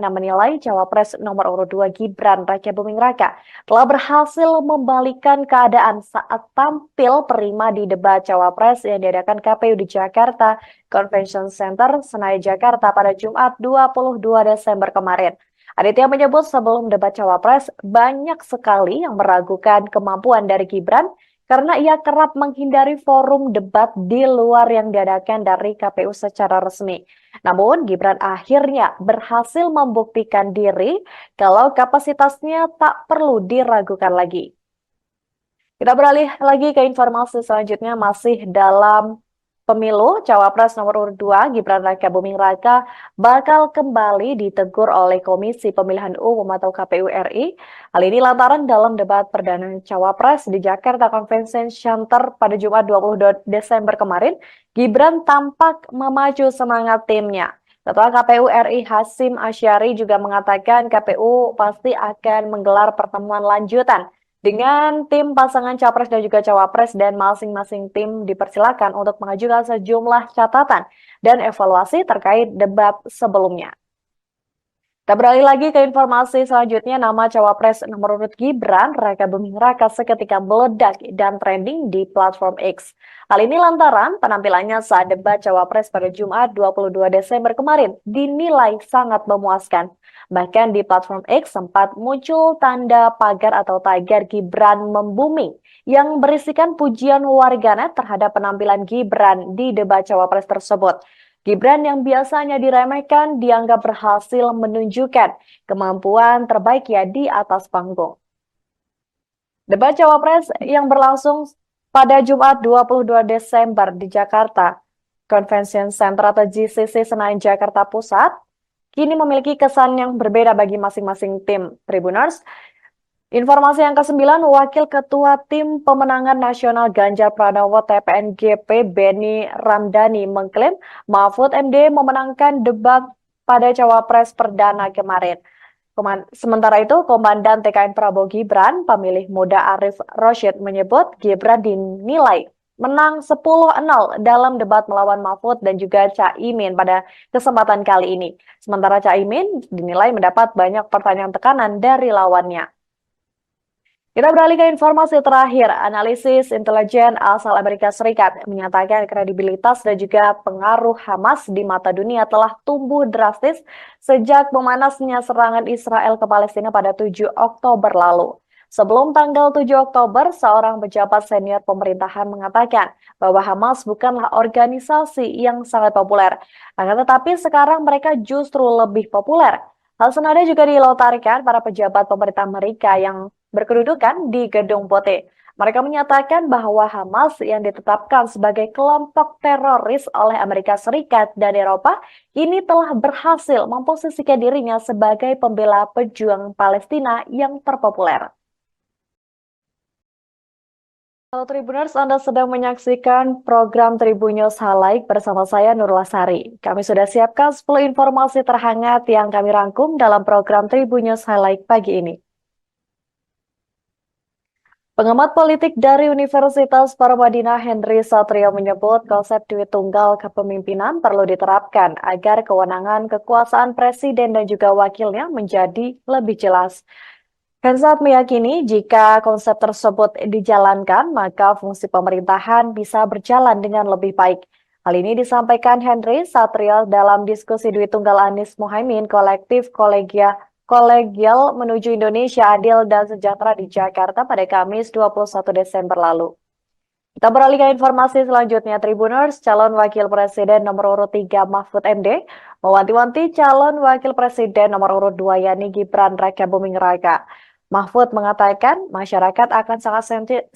menilai Cawapres nomor urut 2 Gibran Raka Buming Raka telah berhasil membalikan keadaan saat tampil prima di debat Cawapres yang diadakan KPU di Jakarta Convention Center, Senayan, Jakarta pada Jumat 22 Desember kemarin. Aditya menyebut sebelum debat Cawapres, banyak sekali yang meragukan kemampuan dari Gibran karena ia kerap menghindari forum debat di luar yang diadakan dari KPU secara resmi. Namun, Gibran akhirnya berhasil membuktikan diri kalau kapasitasnya tak perlu diragukan lagi. Kita beralih lagi ke informasi selanjutnya, masih dalam pemilu. Cawapres nomor urut 2 Gibran Raka Buming Raka bakal kembali ditegur oleh Komisi Pemilihan Umum atau KPU RI. Hal ini lantaran dalam debat perdana Cawapres di Jakarta Convention Center pada Jumat 22 Desember kemarin, Gibran tampak memacu semangat timnya. Ketua KPU RI Hasyim Asyari juga mengatakan KPU pasti akan menggelar pertemuan lanjutan dengan tim pasangan capres dan juga cawapres, dan masing-masing tim dipersilakan untuk mengajukan sejumlah catatan dan evaluasi terkait debat sebelumnya. Kita beralih lagi ke informasi selanjutnya, nama Cawapres nomor urut Gibran Raka Buming Raka seketika meledak dan trending di platform X. Hal ini lantaran penampilannya saat debat Cawapres pada Jumat 22 Desember kemarin dinilai sangat memuaskan. Bahkan di platform X sempat muncul tanda pagar atau tagar Gibran membumi yang berisikan pujian warganet terhadap penampilan Gibran di debat Cawapres tersebut. Gibran yang biasanya diremehkan dianggap berhasil menunjukkan kemampuan terbaiknya di atas panggung. Debat Cawapres yang berlangsung pada Jumat 22 Desember di Jakarta Convention Center atau GCC Senayan, Jakarta Pusat, kini memiliki kesan yang berbeda bagi masing-masing tim Tribuners. Informasi yang ke-9, Wakil Ketua Tim Pemenangan Nasional Ganjar Pranowo TPNGP Beni Ramdhani mengklaim Mahfud MD memenangkan debat pada Cawapres perdana kemarin. Sementara itu, Komandan TKN Prabowo Gibran, pemilih muda Arif Rosyid menyebut Gibran dinilai menang 10-0 dalam debat melawan Mahfud dan juga Caimin pada kesempatan kali ini. Sementara Caimin dinilai mendapat banyak pertanyaan tekanan dari lawannya. Kita beralih ke informasi terakhir. Analisis intelijen asal Amerika Serikat menyatakan kredibilitas dan juga pengaruh Hamas di mata dunia telah tumbuh drastis sejak memanasnya serangan Israel ke Palestina pada 7 Oktober lalu. Sebelum tanggal 7 Oktober, seorang pejabat senior pemerintahan mengatakan bahwa Hamas bukanlah organisasi yang sangat populer. Akan tetapi sekarang mereka justru lebih populer. Hal senada juga dilontarkan para pejabat pemerintah Amerika yang berkedudukan di Gedung Putih. Mereka menyatakan bahwa Hamas yang ditetapkan sebagai kelompok teroris oleh Amerika Serikat dan Eropa ini telah berhasil memposisikan dirinya sebagai pembela pejuang Palestina yang terpopuler. Halo Tribuners, Anda sedang menyaksikan program Tribun News Highlight bersama saya Nurul Sari. Kami sudah siapkan 10 informasi terhangat yang kami rangkum dalam program Tribun News Highlight pagi ini. Pengamat politik dari Universitas Paramadina Henry Satrio menyebut konsep duit tunggal kepemimpinan perlu diterapkan agar kewenangan kekuasaan presiden dan juga wakilnya menjadi lebih jelas. Hensat meyakini jika konsep tersebut dijalankan, maka fungsi pemerintahan bisa berjalan dengan lebih baik. Hal ini disampaikan Henry Satrio dalam diskusi duit tunggal Anies Mohaimin kolektif kolegial menuju Indonesia adil dan sejahtera di Jakarta pada Kamis 21 Desember lalu. Kita beralih ke informasi selanjutnya, Tribuners. Calon Wakil Presiden nomor urut 3 Mahfud MD mewanti-wanti calon Wakil Presiden nomor urut 2 yakni Gibran Raka Buming Raka. Mahfud mengatakan masyarakat akan sangat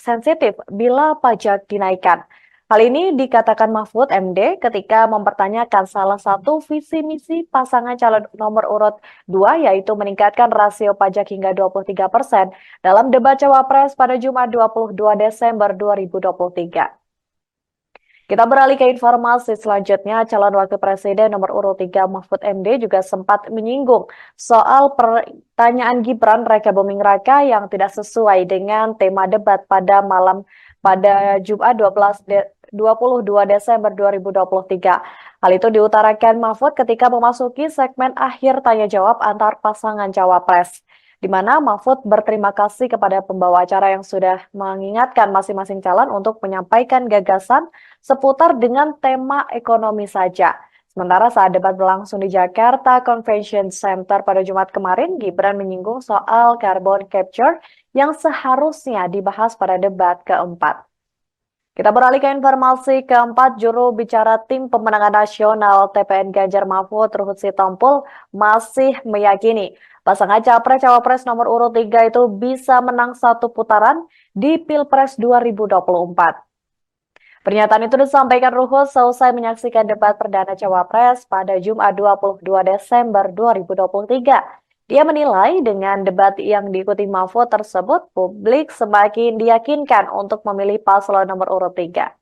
sensitif bila pajak dinaikkan. Hal ini dikatakan Mahfud MD ketika mempertanyakan salah satu visi misi pasangan calon nomor urut 2 yaitu meningkatkan rasio pajak hingga 23% dalam debat Cawapres pada Jumat 22 Desember 2023. Kita beralih ke informasi selanjutnya, calon wakil presiden nomor urut 3 Mahfud MD juga sempat menyinggung soal pertanyaan Gibran Raka Buming Raka yang tidak sesuai dengan tema debat pada Jumat 22 Desember 2023. Hal itu diutarakan Mahfud ketika memasuki segmen akhir tanya jawab antar pasangan cawapres, di mana Mahfud berterima kasih kepada pembawa acara yang sudah mengingatkan masing-masing calon untuk menyampaikan gagasan seputar dengan tema ekonomi saja. Sementara saat debat berlangsung di Jakarta Convention Center pada Jumat kemarin, Gibran menyinggung soal carbon capture yang seharusnya dibahas pada debat keempat. Kita beralih ke informasi keempat, juru bicara tim pemenangan nasional TPN Ganjar Mahfud, Ruhut Sitompul, masih meyakini pasangan Capres-Cawapres nomor urut 3 itu bisa menang satu putaran di Pilpres 2024. Pernyataan itu disampaikan Ruhut seusai menyaksikan debat perdana Cawapres pada Jumat 22 Desember 2023. Dia menilai dengan debat yang diikuti Mahfud tersebut, publik semakin diyakinkan untuk memilih paslon nomor urut 3.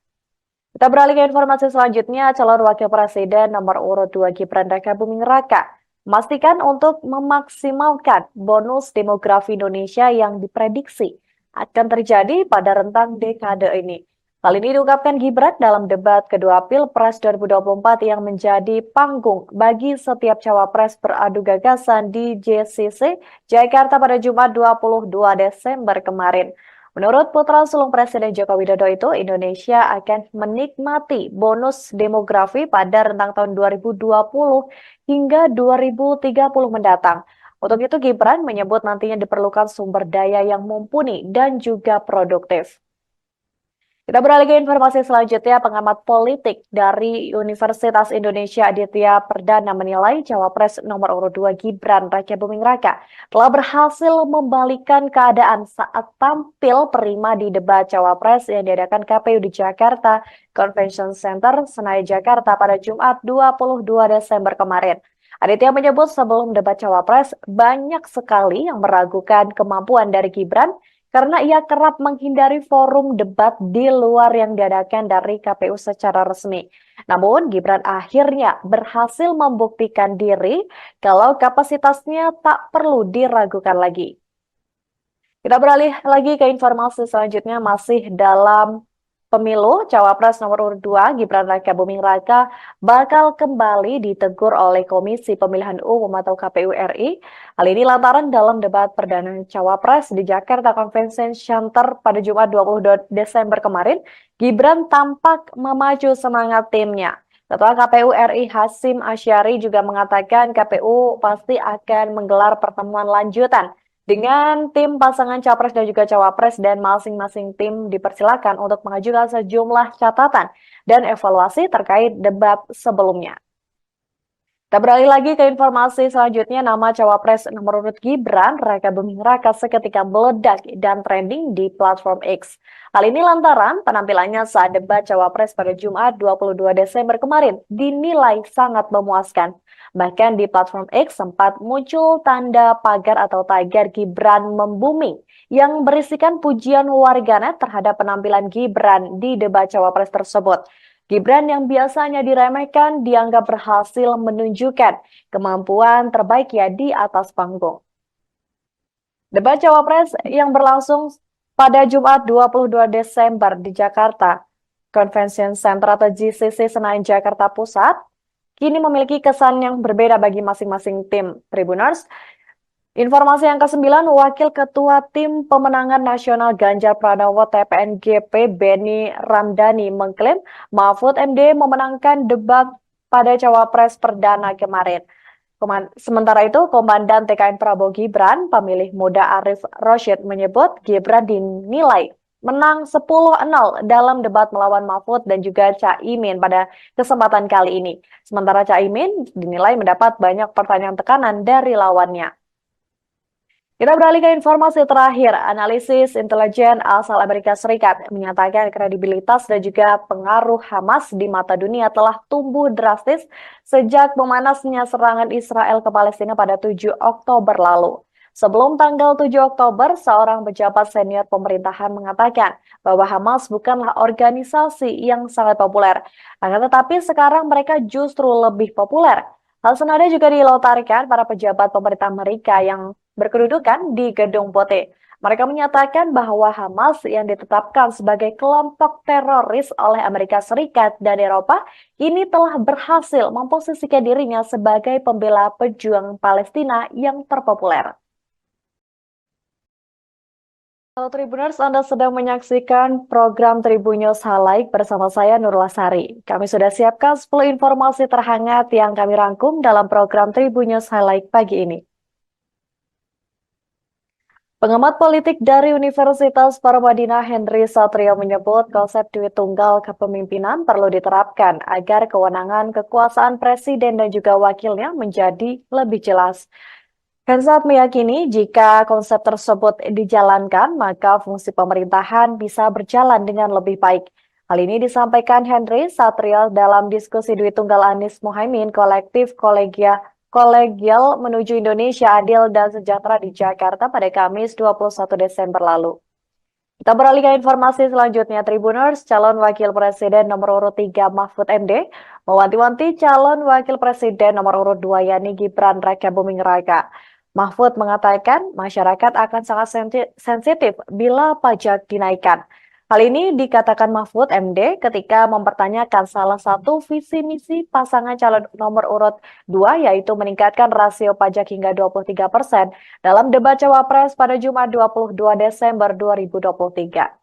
Kita beralih ke informasi selanjutnya, calon wakil presiden nomor urut 2 Gibran Raka Buming Raka memastikan untuk memaksimalkan bonus demografi Indonesia yang diprediksi akan terjadi pada rentang dekade ini. Hal ini diungkapkan Gibran dalam debat kedua Pilpres 2024 yang menjadi panggung bagi setiap cawapres beradu gagasan di JCC Jakarta pada Jumat 22 Desember kemarin. Menurut putra sulung Presiden Joko Widodo itu, Indonesia akan menikmati bonus demografi pada rentang tahun 2020 hingga 2030 mendatang. Untuk itu, Gibran menyebut nantinya diperlukan sumber daya yang mumpuni dan juga produktif. Kita beralih ke informasi selanjutnya, pengamat politik dari Universitas Indonesia Aditya Perdana menilai Cawapres nomor urut 2 Gibran Raka Buming Raka telah berhasil membalikan keadaan saat tampil prima di debat Cawapres yang diadakan KPU di Jakarta Convention Center, Senayan, Jakarta pada Jumat 22 Desember kemarin. Aditya menyebut sebelum debat Cawapres banyak sekali yang meragukan kemampuan dari Gibran karena ia kerap menghindari forum debat di luar yang diadakan dari KPU secara resmi. Namun, Gibran akhirnya berhasil membuktikan diri kalau kapasitasnya tak perlu diragukan lagi. Kita beralih lagi ke informasi selanjutnya, masih dalam pemilu, Cawapres nomor urut 2 Gibran Raka Buming Raka bakal kembali ditegur oleh Komisi Pemilihan Umum atau KPU RI. Hal ini lantaran dalam debat perdana Cawapres di Jakarta Convention Center pada Jumat 22 Desember kemarin, Gibran tampak memacu semangat timnya. Ketua KPU RI Hasyim Asyari juga mengatakan KPU pasti akan menggelar pertemuan lanjutan dengan tim pasangan Capres dan juga Cawapres, dan masing-masing tim dipersilakan untuk mengajukan sejumlah catatan dan evaluasi terkait debat sebelumnya. Kita beralih lagi ke informasi selanjutnya, nama Cawapres nomor urut Gibran Raka Buming Raka seketika meledak dan trending di platform X. Hal ini lantaran penampilannya saat debat Cawapres pada Jumat 22 Desember kemarin dinilai sangat memuaskan. Bahkan di platform X sempat muncul tanda pagar atau tagar Gibran membuming yang berisikan pujian warganet terhadap penampilan Gibran di debat Cawapres tersebut. Gibran yang biasanya diremehkan dianggap berhasil menunjukkan kemampuan terbaiknya di atas panggung. Debat Cawapres yang berlangsung pada Jumat 22 Desember di Jakarta Convention Center atau JCC Senayan, Jakarta Pusat, kini memiliki kesan yang berbeda bagi masing-masing tim Tribuners. Informasi yang ke-9, Wakil Ketua Tim Pemenangan Nasional Ganjar Pranowo TPN-GP Beni Ramdhani mengklaim Mahfud MD memenangkan debat pada Cawapres perdana kemarin. Sementara itu, Komandan TKN Prabowo Gibran, pemilih muda Arif Roshid menyebut Gibran dinilai menang 10-0 dalam debat melawan Mahfud dan juga Caimin pada kesempatan kali ini. Sementara Caimin dinilai mendapat banyak pertanyaan tekanan dari lawannya. Kita beralih ke informasi terakhir. Analisis intelijen asal Amerika Serikat menyatakan kredibilitas dan juga pengaruh Hamas di mata dunia telah tumbuh drastis sejak memanasnya serangan Israel ke Palestina pada 7 Oktober lalu. Sebelum tanggal 7 Oktober, seorang pejabat senior pemerintahan mengatakan bahwa Hamas bukanlah organisasi yang sangat populer. Akan tetapi sekarang mereka justru lebih populer. Hal senada juga dilontarkan para pejabat pemerintah Amerika yang berkedudukan di Gedung Putih. Mereka menyatakan bahwa Hamas yang ditetapkan sebagai kelompok teroris oleh Amerika Serikat dan Eropa ini telah berhasil memposisikan dirinya sebagai pembela pejuang Palestina yang terpopuler. Halo Tribuners, Anda sedang menyaksikan program Tribun News Highlight bersama saya Nurul Sari. Kami sudah siapkan 10 informasi terhangat yang kami rangkum dalam program Tribun News Highlight pagi ini. Pengamat politik dari Universitas Paramadina Henry Satrio menyebut konsep duit tunggal kepemimpinan perlu diterapkan agar kewenangan kekuasaan presiden dan juga wakilnya menjadi lebih jelas. Hensat meyakini jika konsep tersebut dijalankan, maka fungsi pemerintahan bisa berjalan dengan lebih baik. Hal ini disampaikan Henry Satrio dalam diskusi duit tunggal Anies Mohaimin kolektif kolegial menuju Indonesia adil dan sejahtera di Jakarta pada Kamis 21 Desember lalu. Kita beralih ke informasi selanjutnya, Tribuners, calon wakil presiden nomor urut 3 Mahfud MD mewanti-wanti calon wakil presiden nomor urut 2 yakni Gibran Rakabuming Raka. Mahfud mengatakan masyarakat akan sangat sensitif bila pajak dinaikkan. Hal ini dikatakan Mahfud MD ketika mempertanyakan salah satu visi misi pasangan calon nomor urut 2 yaitu meningkatkan rasio pajak hingga 23% dalam debat Cawapres pada Jumat 22 Desember 2023.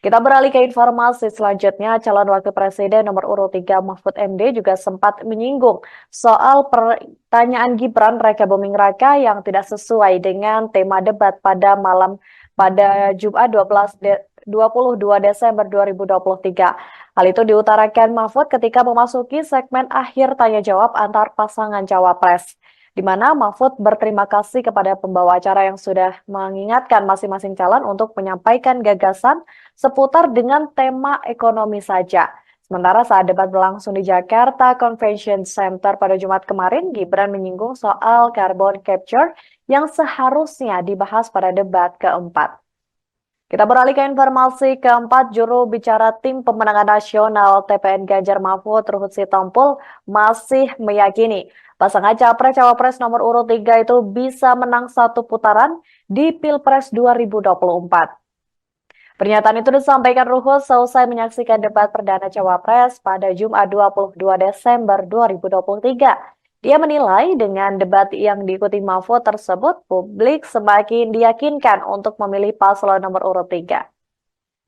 Kita beralih ke informasi selanjutnya, calon wakil presiden nomor urut 3 Mahfud MD juga sempat menyinggung soal pertanyaan Gibran Rakabuming Raka yang tidak sesuai dengan tema debat pada Jumat 22 Desember 2023. Hal itu diutarakan Mahfud ketika memasuki segmen akhir tanya jawab antar pasangan cawapres, di mana Mahfud berterima kasih kepada pembawa acara yang sudah mengingatkan masing-masing calon untuk menyampaikan gagasan seputar dengan tema ekonomi saja. Sementara saat debat berlangsung di Jakarta Convention Center pada Jumat kemarin, Gibran menyinggung soal carbon capture yang seharusnya dibahas pada debat keempat. Kita beralih ke informasi keempat, juru bicara tim pemenangan nasional TPN Ganjar Mahfud Ruhut Sitompul masih meyakini pasangan Capres-Cawapres nomor urut 3 itu bisa menang satu putaran di Pilpres 2024. Pernyataan itu disampaikan Ruhut seusai menyaksikan debat perdana Cawapres pada Jumat 22 Desember 2023. Dia menilai dengan debat yang diikuti Mahfud tersebut, publik semakin diyakinkan untuk memilih paslon nomor urut 3.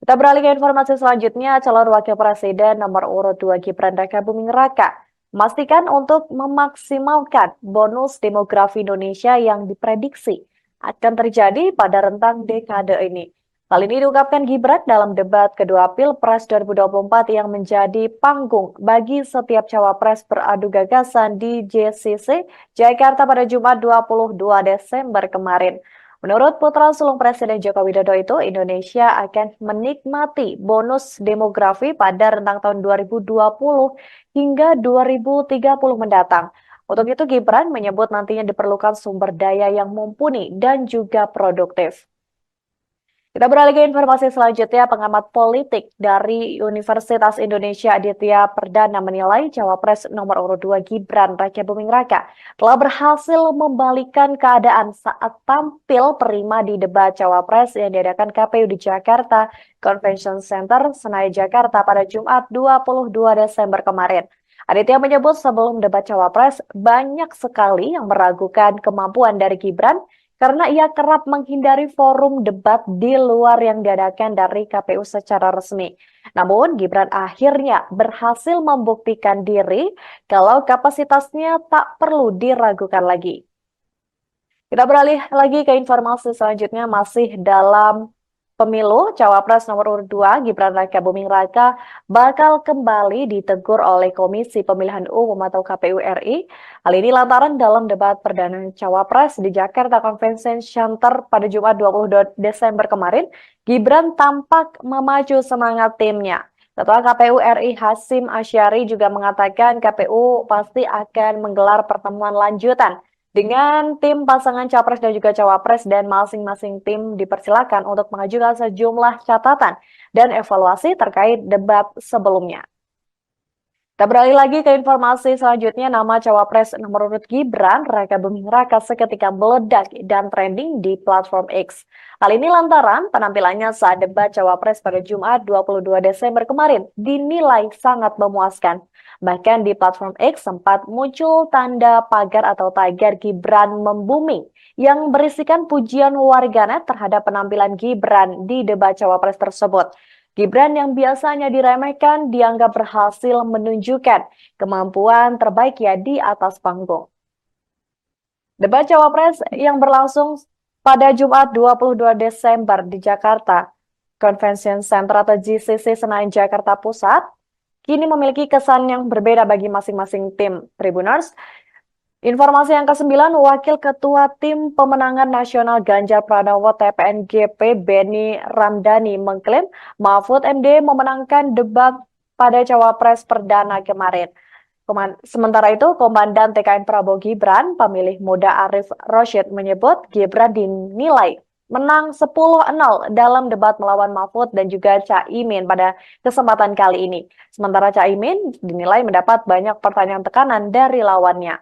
Kita beralih ke informasi selanjutnya, calon wakil presiden nomor urut 2 Gibran Rakabuming Raka memastikan untuk memaksimalkan bonus demografi Indonesia yang diprediksi akan terjadi pada rentang dekade ini. Hal ini diungkapkan Gibran dalam debat kedua Pilpres 2024 yang menjadi panggung bagi setiap cawapres beradu gagasan di JCC Jakarta pada Jumat 22 Desember kemarin. Menurut putra sulung Presiden Joko Widodo itu, Indonesia akan menikmati bonus demografi pada rentang tahun 2020 hingga 2030 mendatang. Untuk itu Gibran menyebut nantinya diperlukan sumber daya yang mumpuni dan juga produktif. Kita beralih ke informasi selanjutnya, pengamat politik dari Universitas Indonesia Aditya Perdana menilai Cawapres nomor urut 2 Gibran Rakabuming Raka telah berhasil membalikan keadaan saat tampil prima di debat Cawapres yang diadakan KPU di Jakarta Convention Center, Senayan, Jakarta pada Jumat 22 Desember kemarin. Aditya menyebut sebelum debat Cawapres banyak sekali yang meragukan kemampuan dari Gibran karena ia kerap menghindari forum debat di luar yang diadakan dari KPU secara resmi. Namun, Gibran akhirnya berhasil membuktikan diri kalau kapasitasnya tak perlu diragukan lagi. Kita beralih lagi ke informasi selanjutnya, masih dalam pemilu, Cawapres nomor urut 2 Gibran Rakabuming Raka bakal kembali ditegur oleh Komisi Pemilihan Umum atau KPU RI. Hal ini lantaran dalam debat perdana Cawapres di Jakarta Convention Center pada Jumat 22 Desember kemarin, Gibran tampak memacu semangat timnya. Ketua KPU RI Hasyim Asyari juga mengatakan KPU pasti akan menggelar pertemuan lanjutan dengan tim pasangan Capres dan juga Cawapres, dan masing-masing tim dipersilakan untuk mengajukan sejumlah catatan dan evaluasi terkait debat sebelumnya. Kita beralih lagi ke informasi selanjutnya, nama cawapres nomor urut Gibran Raka Buming Raka seketika meledak dan trending di platform X. Hal ini lantaran penampilannya saat debat cawapres pada Jumat 22 Desember kemarin dinilai sangat memuaskan. Bahkan di platform X sempat muncul tanda pagar atau tagar Gibran membuming yang berisikan pujian warganet terhadap penampilan Gibran di debat cawapres tersebut. Gibran yang biasanya diremehkan dianggap berhasil menunjukkan kemampuan terbaiknya di atas panggung. Debat Cawapres yang berlangsung pada Jumat 22 Desember di Jakarta, Convention Center atau GCC Senayan Jakarta Pusat, kini memiliki kesan yang berbeda bagi masing-masing tim Tribuners. Informasi yang ke-9, Wakil Ketua Tim Pemenangan Nasional Ganjar Pranowo TPNGP Beni Ramdhani mengklaim Mahfud MD memenangkan debat pada Cawapres Perdana kemarin. Sementara itu, Komandan TKN Prabowo Gibran, pemilih muda Arif Rosyid menyebut Gibran dinilai menang 10-0 dalam debat melawan Mahfud dan juga Caimin pada kesempatan kali ini. Sementara Caimin dinilai mendapat banyak pertanyaan tekanan dari lawannya.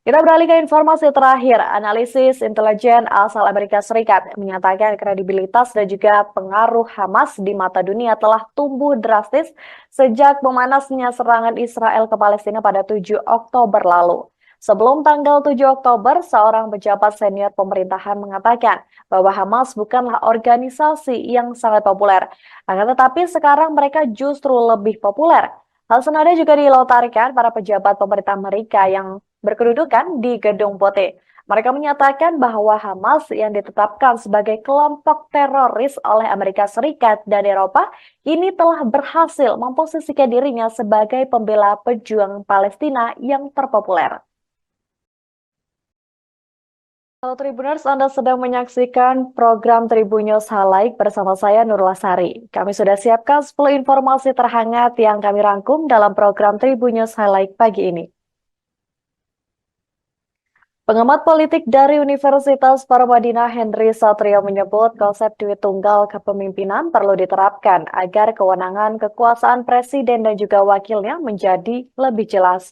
Kita beralih ke informasi terakhir. Analisis intelijen asal Amerika Serikat menyatakan kredibilitas dan juga pengaruh Hamas di mata dunia telah tumbuh drastis sejak memanasnya serangan Israel ke Palestina pada 7 Oktober lalu. Sebelum tanggal 7 Oktober, seorang pejabat senior pemerintahan mengatakan bahwa Hamas bukanlah organisasi yang sangat populer. Akan tetapi sekarang mereka justru lebih populer. Hal senada juga dilontarkan para pejabat pemerintah Amerika yang berkedudukan di Gedung Putih. Mereka menyatakan bahwa Hamas yang ditetapkan sebagai kelompok teroris oleh Amerika Serikat dan Eropa ini telah berhasil memposisikan dirinya sebagai pembela pejuang Palestina yang terpopuler. Halo Tribuners, Anda sedang menyaksikan program Tribun News Highlight bersama saya Nurul Sari. Kami sudah siapkan 10 informasi terhangat yang kami rangkum dalam program Tribun News Highlight pagi ini. Pengamat politik dari Universitas Paramadina Henry Satrio menyebut konsep duit tunggal kepemimpinan perlu diterapkan agar kewenangan kekuasaan presiden dan juga wakilnya menjadi lebih jelas.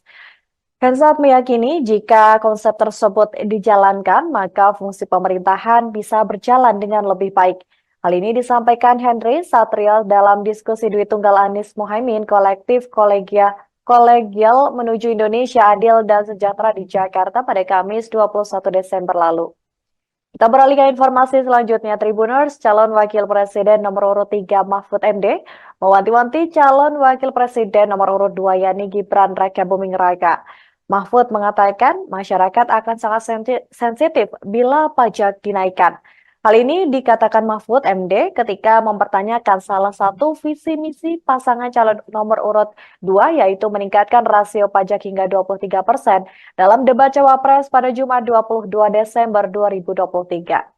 Hensat meyakini jika konsep tersebut dijalankan, maka fungsi pemerintahan bisa berjalan dengan lebih baik. Hal ini disampaikan Henry Satrio dalam diskusi duit tunggal Anies Mohaimin kolektif kolegial menuju Indonesia adil dan sejahtera di Jakarta pada Kamis 21 Desember lalu. Kita beralih ke informasi selanjutnya, Tribuners. Calon Wakil Presiden nomor urut 3 Mahfud MD mewanti-wanti calon Wakil Presiden nomor urut 2 yakni Gibran Raka Buming Raka. Mahfud mengatakan masyarakat akan sangat sensitif bila pajak dinaikkan. Hal ini dikatakan Mahfud MD ketika mempertanyakan salah satu visi misi pasangan calon nomor urut 2 yaitu meningkatkan rasio pajak hingga 23% dalam debat Cawapres pada Jumat 22 Desember 2023.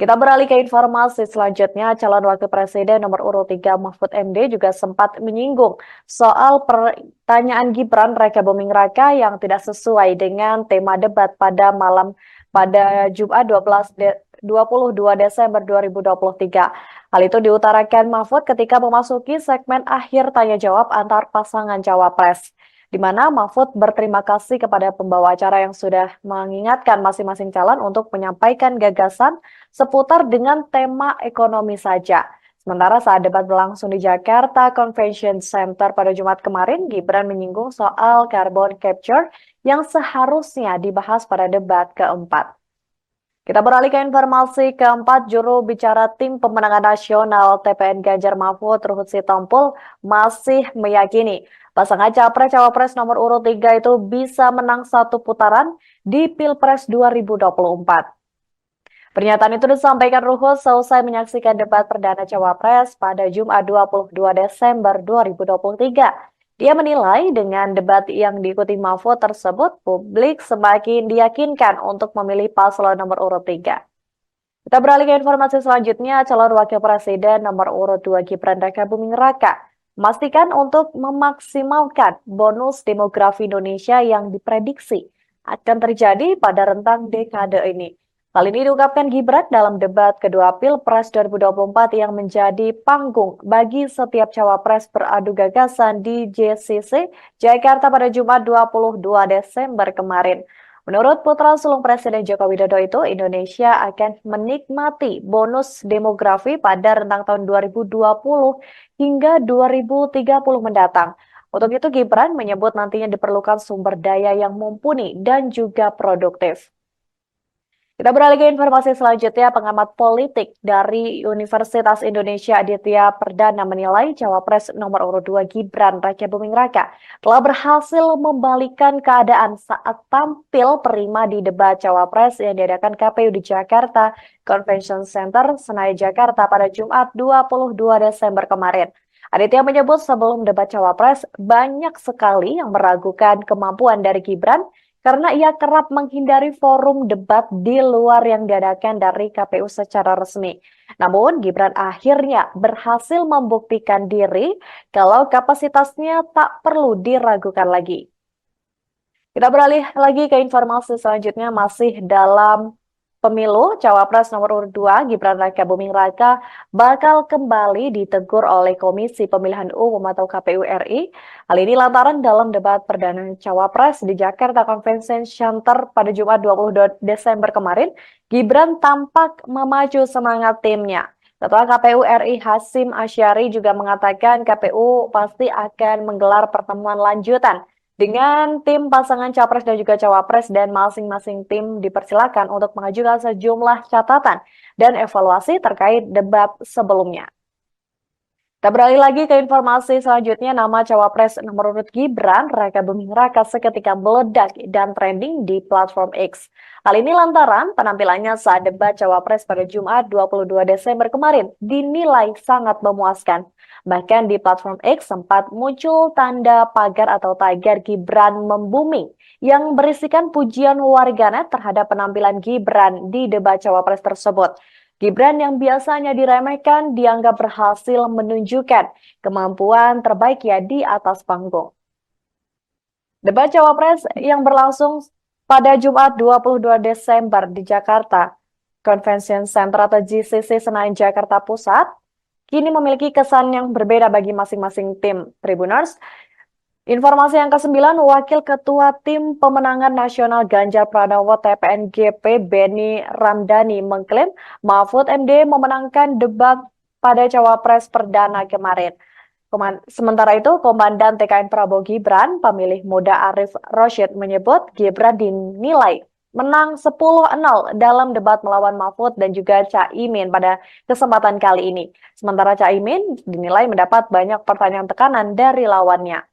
Kita beralih ke informasi selanjutnya, calon wakil presiden nomor urut 3 Mahfud MD juga sempat menyinggung soal pertanyaan Gibran Raka Buming Raka yang tidak sesuai dengan tema debat pada Jumat 22 Desember 2023. Hal itu diutarakan Mahfud ketika memasuki segmen akhir tanya jawab antar pasangan cawapres, di mana Mahfud berterima kasih kepada pembawa acara yang sudah mengingatkan masing-masing calon untuk menyampaikan gagasan seputar dengan tema ekonomi saja. Sementara saat debat berlangsung di Jakarta Convention Center pada Jumat kemarin, Gibran menyinggung soal carbon capture yang seharusnya dibahas pada debat keempat. Kita beralih ke informasi keempat, juru bicara Tim Pemenangan Nasional TPN Ganjar Mahfud Ruhut Sitompul masih meyakini pasangan Capres-Cawapres nomor urut 3 itu bisa menang satu putaran di Pilpres 2024. Pernyataan itu disampaikan Ruhut seusai menyaksikan debat perdana Cawapres pada Jumat 22 Desember 2023. Dia menilai dengan debat yang diikuti Mahfud tersebut, publik semakin diyakinkan untuk memilih paslon nomor urut 3. Kita beralih ke informasi selanjutnya, calon wakil presiden nomor urut 2 Gibran Raka Buming Raka memastikan untuk memaksimalkan bonus demografi Indonesia yang diprediksi akan terjadi pada rentang dekade ini. Hal ini diungkapkan Gibran dalam debat kedua Pilpres 2024 yang menjadi panggung bagi setiap cawapres beradu gagasan di JCC Jakarta pada Jumat 22 Desember kemarin. Menurut putra sulung Presiden Joko Widodo itu, Indonesia akan menikmati bonus demografi pada rentang tahun 2020 hingga 2030 mendatang. Untuk itu, Gibran menyebut nantinya diperlukan sumber daya yang mumpuni dan juga produktif. Kita beralih ke informasi selanjutnya, pengamat politik dari Universitas Indonesia Aditya Perdana menilai cawapres nomor urut 2 Gibran Raka Buming Raka telah berhasil membalikan keadaan saat tampil prima di debat cawapres yang diadakan KPU di Jakarta Convention Center, Senayan, Jakarta pada Jumat 22 Desember kemarin. Aditya menyebut sebelum debat cawapres banyak sekali yang meragukan kemampuan dari Gibran karena ia kerap menghindari forum debat di luar yang diadakan dari KPU secara resmi. Namun, Gibran akhirnya berhasil membuktikan diri kalau kapasitasnya tak perlu diragukan lagi. Kita beralih lagi ke informasi selanjutnya, masih dalam pemilu, cawapres nomor urut 2 Gibran Raka Buming Raka bakal kembali ditegur oleh Komisi Pemilihan Umum atau KPU RI. Hal ini lantaran dalam debat perdana cawapres di Jakarta Convention Center pada Jumat 22 Desember kemarin, Gibran tampak memacu semangat timnya. Ketua KPU RI Hasyim Asyari juga mengatakan KPU pasti akan menggelar pertemuan lanjutan dengan tim pasangan capres dan juga cawapres, dan masing-masing tim dipersilakan untuk mengajukan sejumlah catatan dan evaluasi terkait debat sebelumnya. Kita beralih lagi ke informasi selanjutnya, nama cawapres nomor urut Gibran Raka Buming Raka seketika meledak dan trending di platform X. Hal ini lantaran penampilannya saat debat cawapres pada Jumat 22 Desember kemarin dinilai sangat memuaskan. Bahkan di platform X sempat muncul tanda pagar atau tagar Gibran membumi yang berisikan pujian warganet terhadap penampilan Gibran di debat cawapres tersebut. Gibran yang biasanya diremehkan dianggap berhasil menunjukkan kemampuan terbaiknya di atas panggung. Debat cawapres yang berlangsung pada Jumat 22 Desember di Jakarta Convention Center atau JCC Senayan, Jakarta Pusat, kini memiliki kesan yang berbeda bagi masing-masing tim Tribuners. Informasi yang ke-9, Wakil Ketua Tim Pemenangan Nasional Ganjar Pranowo TPNGP Beni Ramdhani mengklaim Mahfud MD memenangkan debat pada cawapres perdana kemarin. Sementara itu, Komandan TKN Prabowo Gibran, pemilih muda Arif Roshid menyebut Gibran dinilai menang 10-0 dalam debat melawan Mahfud dan juga Caimin pada kesempatan kali ini. Sementara Caimin dinilai mendapat banyak pertanyaan tekanan dari lawannya.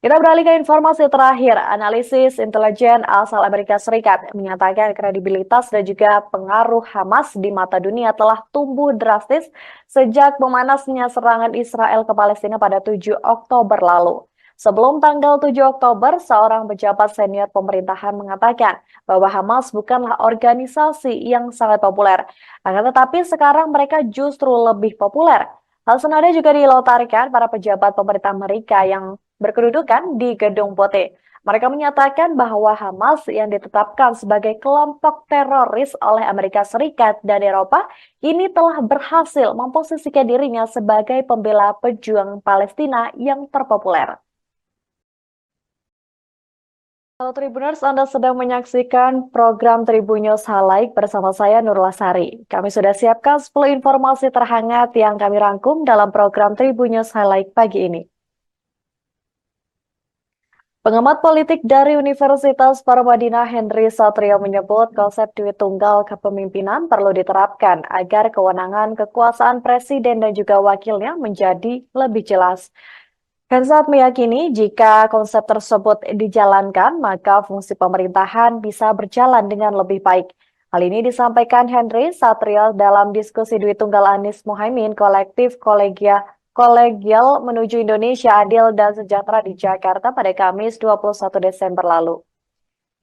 Kita beralih ke informasi terakhir. Analisis intelijen asal Amerika Serikat menyatakan kredibilitas dan juga pengaruh Hamas di mata dunia telah tumbuh drastis sejak memanasnya serangan Israel ke Palestina pada 7 Oktober lalu. Sebelum tanggal 7 Oktober, seorang pejabat senior pemerintahan mengatakan bahwa Hamas bukanlah organisasi yang sangat populer. Akan tetapi sekarang mereka justru lebih populer. Hal senada juga dilontarkan para pejabat pemerintah Amerika yang berkedudukan di Gedung Putih. Mereka menyatakan bahwa Hamas yang ditetapkan sebagai kelompok teroris oleh Amerika Serikat dan Eropa ini telah berhasil memposisikan dirinya sebagai pembela pejuang Palestina yang terpopuler. Halo Tribuners, Anda sedang menyaksikan program Tribun News Highlight bersama saya Nurul Sari. Kami sudah siapkan 10 informasi terhangat yang kami rangkum dalam program Tribun News Highlight pagi ini. Pengamat politik dari Universitas Paramadina Henry Satrio menyebut konsep duit tunggal kepemimpinan perlu diterapkan agar kewenangan kekuasaan presiden dan juga wakilnya menjadi lebih jelas. Hensat meyakini jika konsep tersebut dijalankan, maka fungsi pemerintahan bisa berjalan dengan lebih baik. Hal ini disampaikan Henry Satrio dalam diskusi duit tunggal Anies Muhaimin kolektif Kolegial menuju Indonesia Adil dan Sejahtera di Jakarta pada Kamis 21 Desember lalu.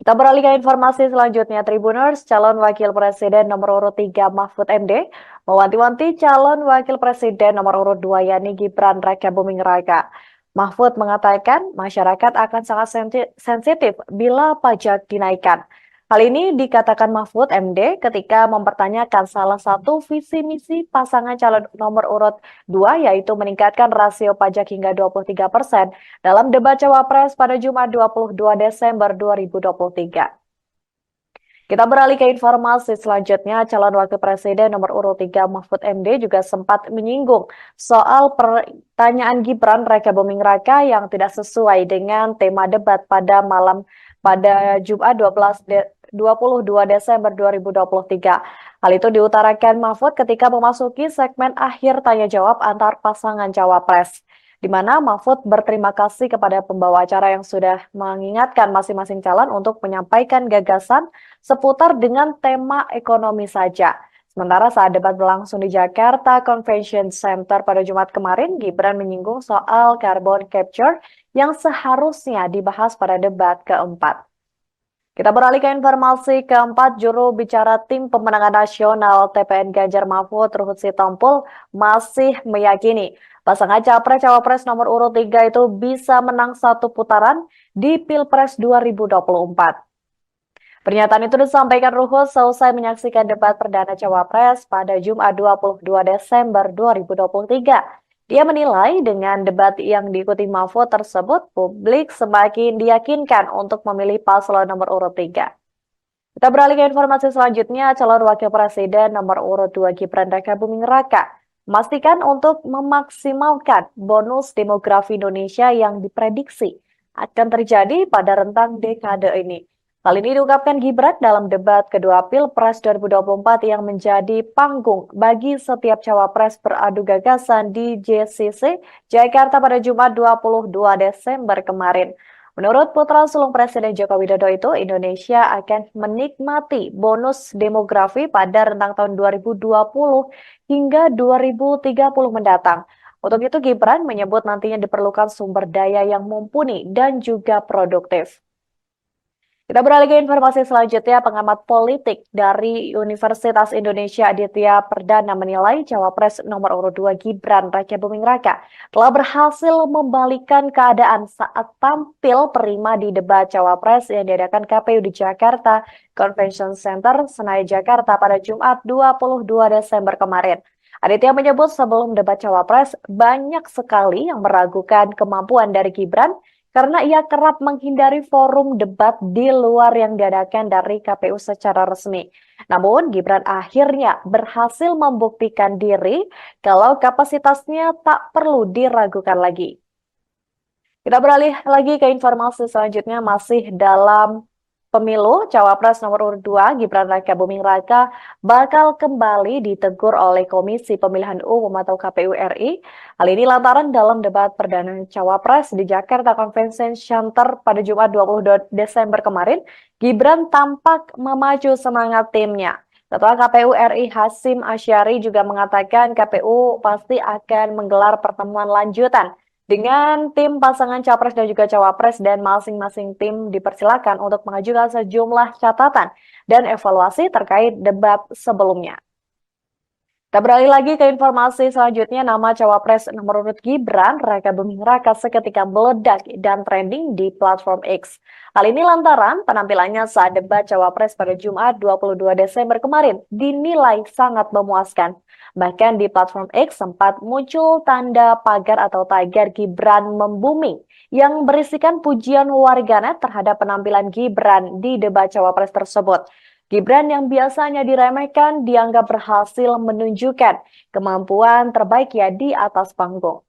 Kita beralih ke informasi selanjutnya, Tribuners. Calon Wakil Presiden nomor urut 3 Mahfud MD mewanti-wanti calon Wakil Presiden nomor urut 2 yakni Gibran Raka Buming Raka. Mahfud mengatakan masyarakat akan sangat sensitif bila pajak dinaikkan. Hal ini dikatakan Mahfud MD ketika mempertanyakan salah satu visi misi pasangan calon nomor urut 2 yaitu meningkatkan rasio pajak hingga 23% dalam debat Cawapres pada Jumat 22 Desember 2023. Kita beralih ke informasi selanjutnya, calon wakil presiden nomor urut 3 Mahfud MD juga sempat menyinggung soal pertanyaan Gibran Raka Buming Raka yang tidak sesuai dengan tema debat pada Jumat 22 Desember 2023. Hal itu diutarakan Mahfud ketika memasuki segmen akhir tanya jawab antar pasangan cawapres, di mana Mahfud berterima kasih kepada pembawa acara yang sudah mengingatkan masing-masing calon untuk menyampaikan gagasan seputar dengan tema ekonomi saja. Sementara saat debat berlangsung di Jakarta Convention Center pada Jumat kemarin, Gibran menyinggung soal carbon capture yang seharusnya dibahas pada debat keempat. Kita beralih ke informasi keempat, juru bicara tim pemenangan nasional TPN Ganjar Mahfud, Ruhut Sitompul, masih meyakini pasangan Capres-Cawapres nomor urut 3 itu bisa menang satu putaran di Pilpres 2024. Pernyataan itu disampaikan Ruhut seusai menyaksikan debat perdana Cawapres pada Jumat 22 Desember 2023. Dia menilai dengan debat yang diikuti Mahfud tersebut, publik semakin diyakinkan untuk memilih paslon nomor urut 3. Kita beralih ke informasi selanjutnya, calon wakil presiden nomor urut 2 Gibran Raka Buming Raka memastikan untuk memaksimalkan bonus demografi Indonesia yang diprediksi akan terjadi pada rentang dekade ini. Hal ini diungkapkan Gibran dalam debat kedua Pilpres 2024 yang menjadi panggung bagi setiap cawapres beradu gagasan di JCC Jakarta pada Jumat 22 Desember kemarin. Menurut putra sulung Presiden Joko Widodo itu, Indonesia akan menikmati bonus demografi pada rentang tahun 2020 hingga 2030 mendatang. Untuk itu, Gibran menyebut nantinya diperlukan sumber daya yang mumpuni dan juga produktif. Kita beralih ke informasi selanjutnya, pengamat politik dari Universitas Indonesia Aditya Perdana menilai Cawapres nomor urut 2 Gibran Raka Buming Raka telah berhasil membalikan keadaan saat tampil prima di debat Cawapres yang diadakan KPU di Jakarta Convention Center, Senayan, Jakarta pada Jumat 22 Desember kemarin. Aditya menyebut sebelum debat Cawapres banyak sekali yang meragukan kemampuan dari Gibran karena ia kerap menghindari forum debat di luar yang diadakan dari KPU secara resmi. Namun, Gibran akhirnya berhasil membuktikan diri kalau kapasitasnya tak perlu diragukan lagi. Kita beralih lagi ke informasi selanjutnya, masih dalam pemilu, Cawapres nomor urut 2 Gibran Raka Buming Raka bakal kembali ditegur oleh Komisi Pemilihan Umum atau KPU RI. Hal ini lantaran dalam debat perdana Cawapres di Jakarta Convention Center pada Jumat 22 Desember kemarin, Gibran tampak memacu semangat timnya. Ketua KPU RI Hasyim Asyari juga mengatakan KPU pasti akan menggelar pertemuan lanjutan dengan tim pasangan Capres dan juga Cawapres, dan masing-masing tim dipersilakan untuk mengajukan sejumlah catatan dan evaluasi terkait debat sebelumnya. Kita beralih lagi ke informasi selanjutnya, nama Cawapres nomor urut Gibran Raka Buming Raka seketika meledak dan trending di platform X. Hal ini lantaran penampilannya saat debat Cawapres pada Jumat 22 Desember kemarin dinilai sangat memuaskan. Bahkan di platform X sempat muncul tanda pagar atau tagar Gibran membuming yang berisikan pujian warganet terhadap penampilan Gibran di debat Cawapres tersebut. Gibran yang biasanya diremehkan dianggap berhasil menunjukkan kemampuan terbaiknya di atas panggung.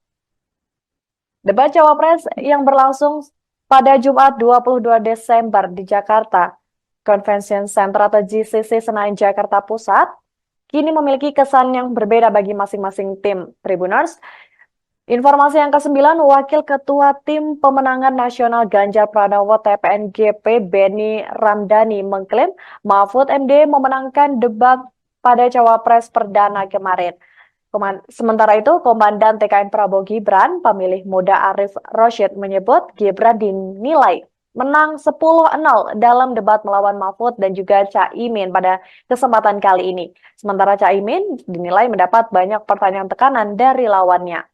Debat Cawapres yang berlangsung pada Jumat 22 Desember di Jakarta Convention Center atau JCC Senayan, Jakarta Pusat, kini memiliki kesan yang berbeda bagi masing-masing tim Tribuners. Informasi yang ke-9, Wakil Ketua Tim Pemenangan Nasional Ganjar Pranowo TPNGP Beni Ramdhani mengklaim Mahfud MD memenangkan debat pada Cawapres perdana kemarin. Sementara itu, Komandan TKN Prabowo Gibran, pemilih muda Arif Roshid menyebut Gibran dinilai menang 10-0 dalam debat melawan Mahfud dan juga Caimin pada kesempatan kali ini. Sementara Caimin dinilai mendapat banyak pertanyaan tekanan dari lawannya.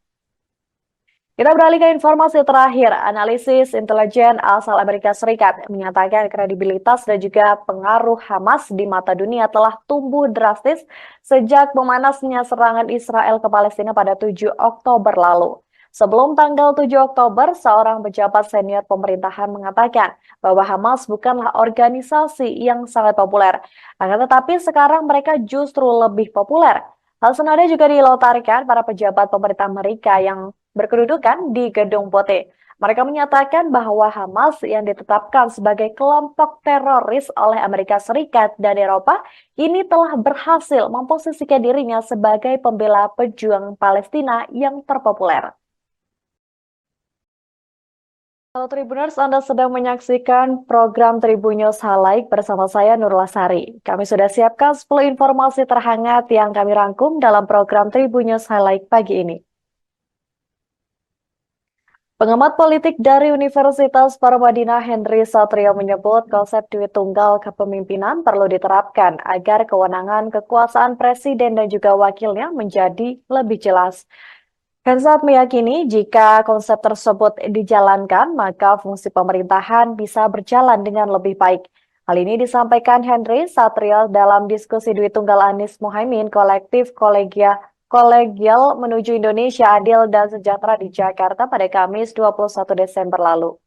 Kita beralih ke informasi terakhir. Analisis intelijen asal Amerika Serikat menyatakan kredibilitas dan juga pengaruh Hamas di mata dunia telah tumbuh drastis sejak memanasnya serangan Israel ke Palestina pada 7 Oktober lalu. Sebelum tanggal 7 Oktober, seorang pejabat senior pemerintahan mengatakan bahwa Hamas bukanlah organisasi yang sangat populer. Akan tetapi sekarang mereka justru lebih populer. Hal senada juga dilontarkan para pejabat pemerintah Amerika yang berkedudukan di Gedung Putih. Mereka menyatakan bahwa Hamas yang ditetapkan sebagai kelompok teroris oleh Amerika Serikat dan Eropa ini telah berhasil memposisikan dirinya sebagai pembela pejuang Palestina yang terpopuler. Halo Tribuners, Anda sedang menyaksikan program Tribun News Highlight bersama saya Nurul Sari. Kami sudah siapkan 10 informasi terhangat yang kami rangkum dalam program Tribun News Highlight pagi ini. Pengamat politik dari Universitas Paramadina Henry Satrio menyebut konsep duit tunggal kepemimpinan perlu diterapkan agar kewenangan kekuasaan presiden dan juga wakilnya menjadi lebih jelas. Hensat meyakini jika konsep tersebut dijalankan, maka fungsi pemerintahan bisa berjalan dengan lebih baik. Hal ini disampaikan Henry Satrio dalam diskusi duit tunggal Anies Mohaimin kolektif kolegial menuju Indonesia adil dan sejahtera di Jakarta pada Kamis 21 Desember lalu.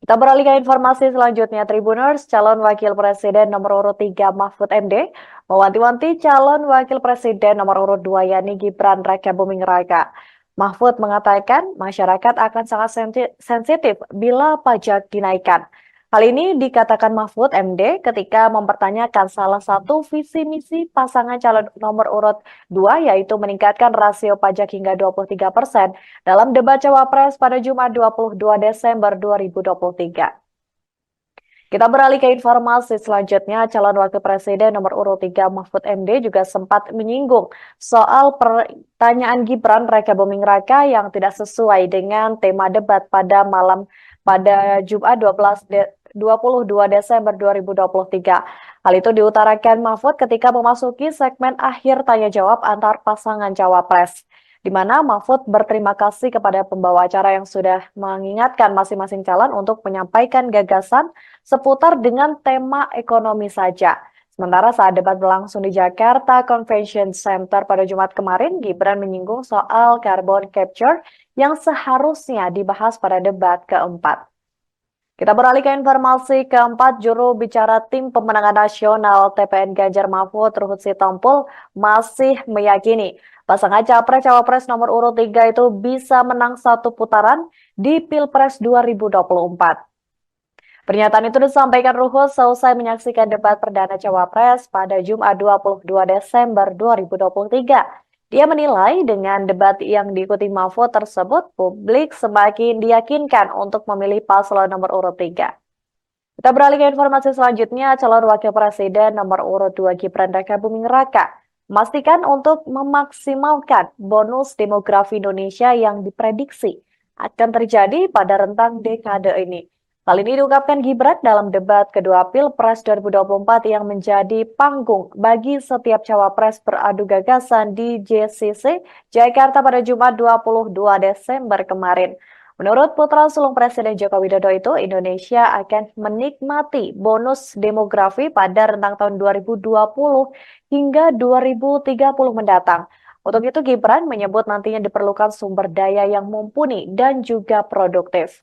Kita beralih ke informasi selanjutnya, Tribuners, calon wakil presiden nomor urut 3 Mahfud MD mewanti-wanti calon wakil presiden nomor urut 2 yakni Gibran Raka Buming Raka. Mahfud mengatakan masyarakat akan sangat sensitif bila pajak dinaikkan. Hal ini dikatakan Mahfud MD ketika mempertanyakan salah satu visi misi pasangan calon nomor urut 2 yaitu meningkatkan rasio pajak hingga 23% dalam debat Cawapres pada Jumat 22 Desember 2023. Kita beralih ke informasi selanjutnya, calon wakil presiden nomor urut 3 Mahfud MD juga sempat menyinggung soal pertanyaan Gibran Raka Buming Raka yang tidak sesuai dengan tema debat pada Jumat 22 Desember 2023. Hal itu diutarakan Mahfud ketika memasuki segmen akhir tanya jawab antar pasangan cawapres, di mana Mahfud berterima kasih kepada pembawa acara yang sudah mengingatkan masing-masing calon untuk menyampaikan gagasan seputar dengan tema ekonomi saja. Sementara saat debat berlangsung di Jakarta Convention Center pada Jumat kemarin, Gibran menyinggung soal carbon capture yang seharusnya dibahas pada debat keempat. Kita beralih ke informasi keempat, juru bicara tim pemenangan nasional TPN Ganjar Mahfud Ruhut Sitompul masih meyakini pasangan Capres-Cawapres nomor urut 3 itu bisa menang satu putaran di Pilpres 2024. Pernyataan itu disampaikan Ruhut selesai menyaksikan debat perdana Cawapres pada Jumat 22 Desember 2023. Dia menilai dengan debat yang diikuti Mahfud tersebut, publik semakin diyakinkan untuk memilih paslon nomor urut 3. Kita beralih ke informasi selanjutnya, calon wakil presiden nomor urut 2 Gibran Raka Buming Raka memastikan untuk memaksimalkan bonus demografi Indonesia yang diprediksi akan terjadi pada rentang dekade ini. Hal ini diungkapkan Gibran dalam debat kedua Pilpres 2024 yang menjadi panggung bagi setiap cawapres beradu gagasan di JCC Jakarta pada Jumat 22 Desember kemarin. Menurut putra sulung Presiden Joko Widodo itu, Indonesia akan menikmati bonus demografi pada rentang tahun 2020 hingga 2030 mendatang. Untuk itu, Gibran menyebut nantinya diperlukan sumber daya yang mumpuni dan juga produktif.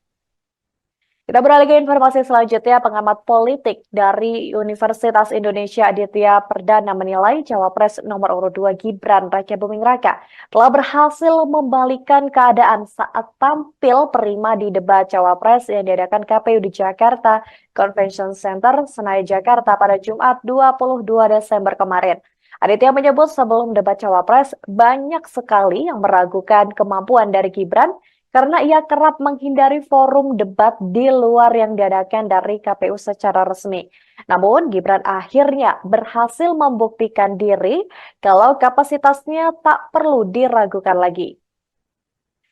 Kita beralih ke informasi selanjutnya, pengamat politik dari Universitas Indonesia Aditya Perdana menilai Cawapres nomor urut 2 Gibran Raka Buming Raka telah berhasil membalikan keadaan saat tampil prima di debat Cawapres yang diadakan KPU di Jakarta Convention Center, Senayan, Jakarta pada Jumat 22 Desember kemarin. Aditya menyebut sebelum debat Cawapres banyak sekali yang meragukan kemampuan dari Gibran karena ia kerap menghindari forum debat di luar yang diadakan dari KPU secara resmi. Namun, Gibran akhirnya berhasil membuktikan diri kalau kapasitasnya tak perlu diragukan lagi.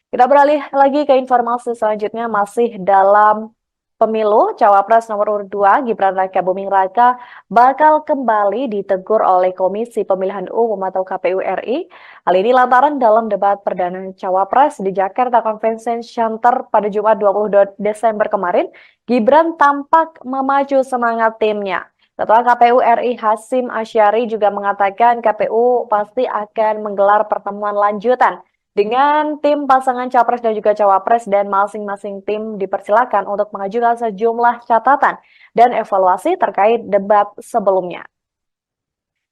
Kita beralih lagi ke informasi selanjutnya, masih dalam pemilu, Cawapres nomor urut 2 Gibran Raka Buming Raka bakal kembali ditegur oleh Komisi Pemilihan Umum atau KPU RI. Hal ini lantaran dalam debat perdana Cawapres di Jakarta Convention Center pada Jumat 22 Desember kemarin, Gibran tampak memacu semangat timnya. Ketua KPU RI Hasyim Asyari juga mengatakan KPU pasti akan menggelar pertemuan lanjutan dengan tim pasangan capres dan juga cawapres dan masing-masing tim dipersilakan untuk mengajukan sejumlah catatan dan evaluasi terkait debat sebelumnya.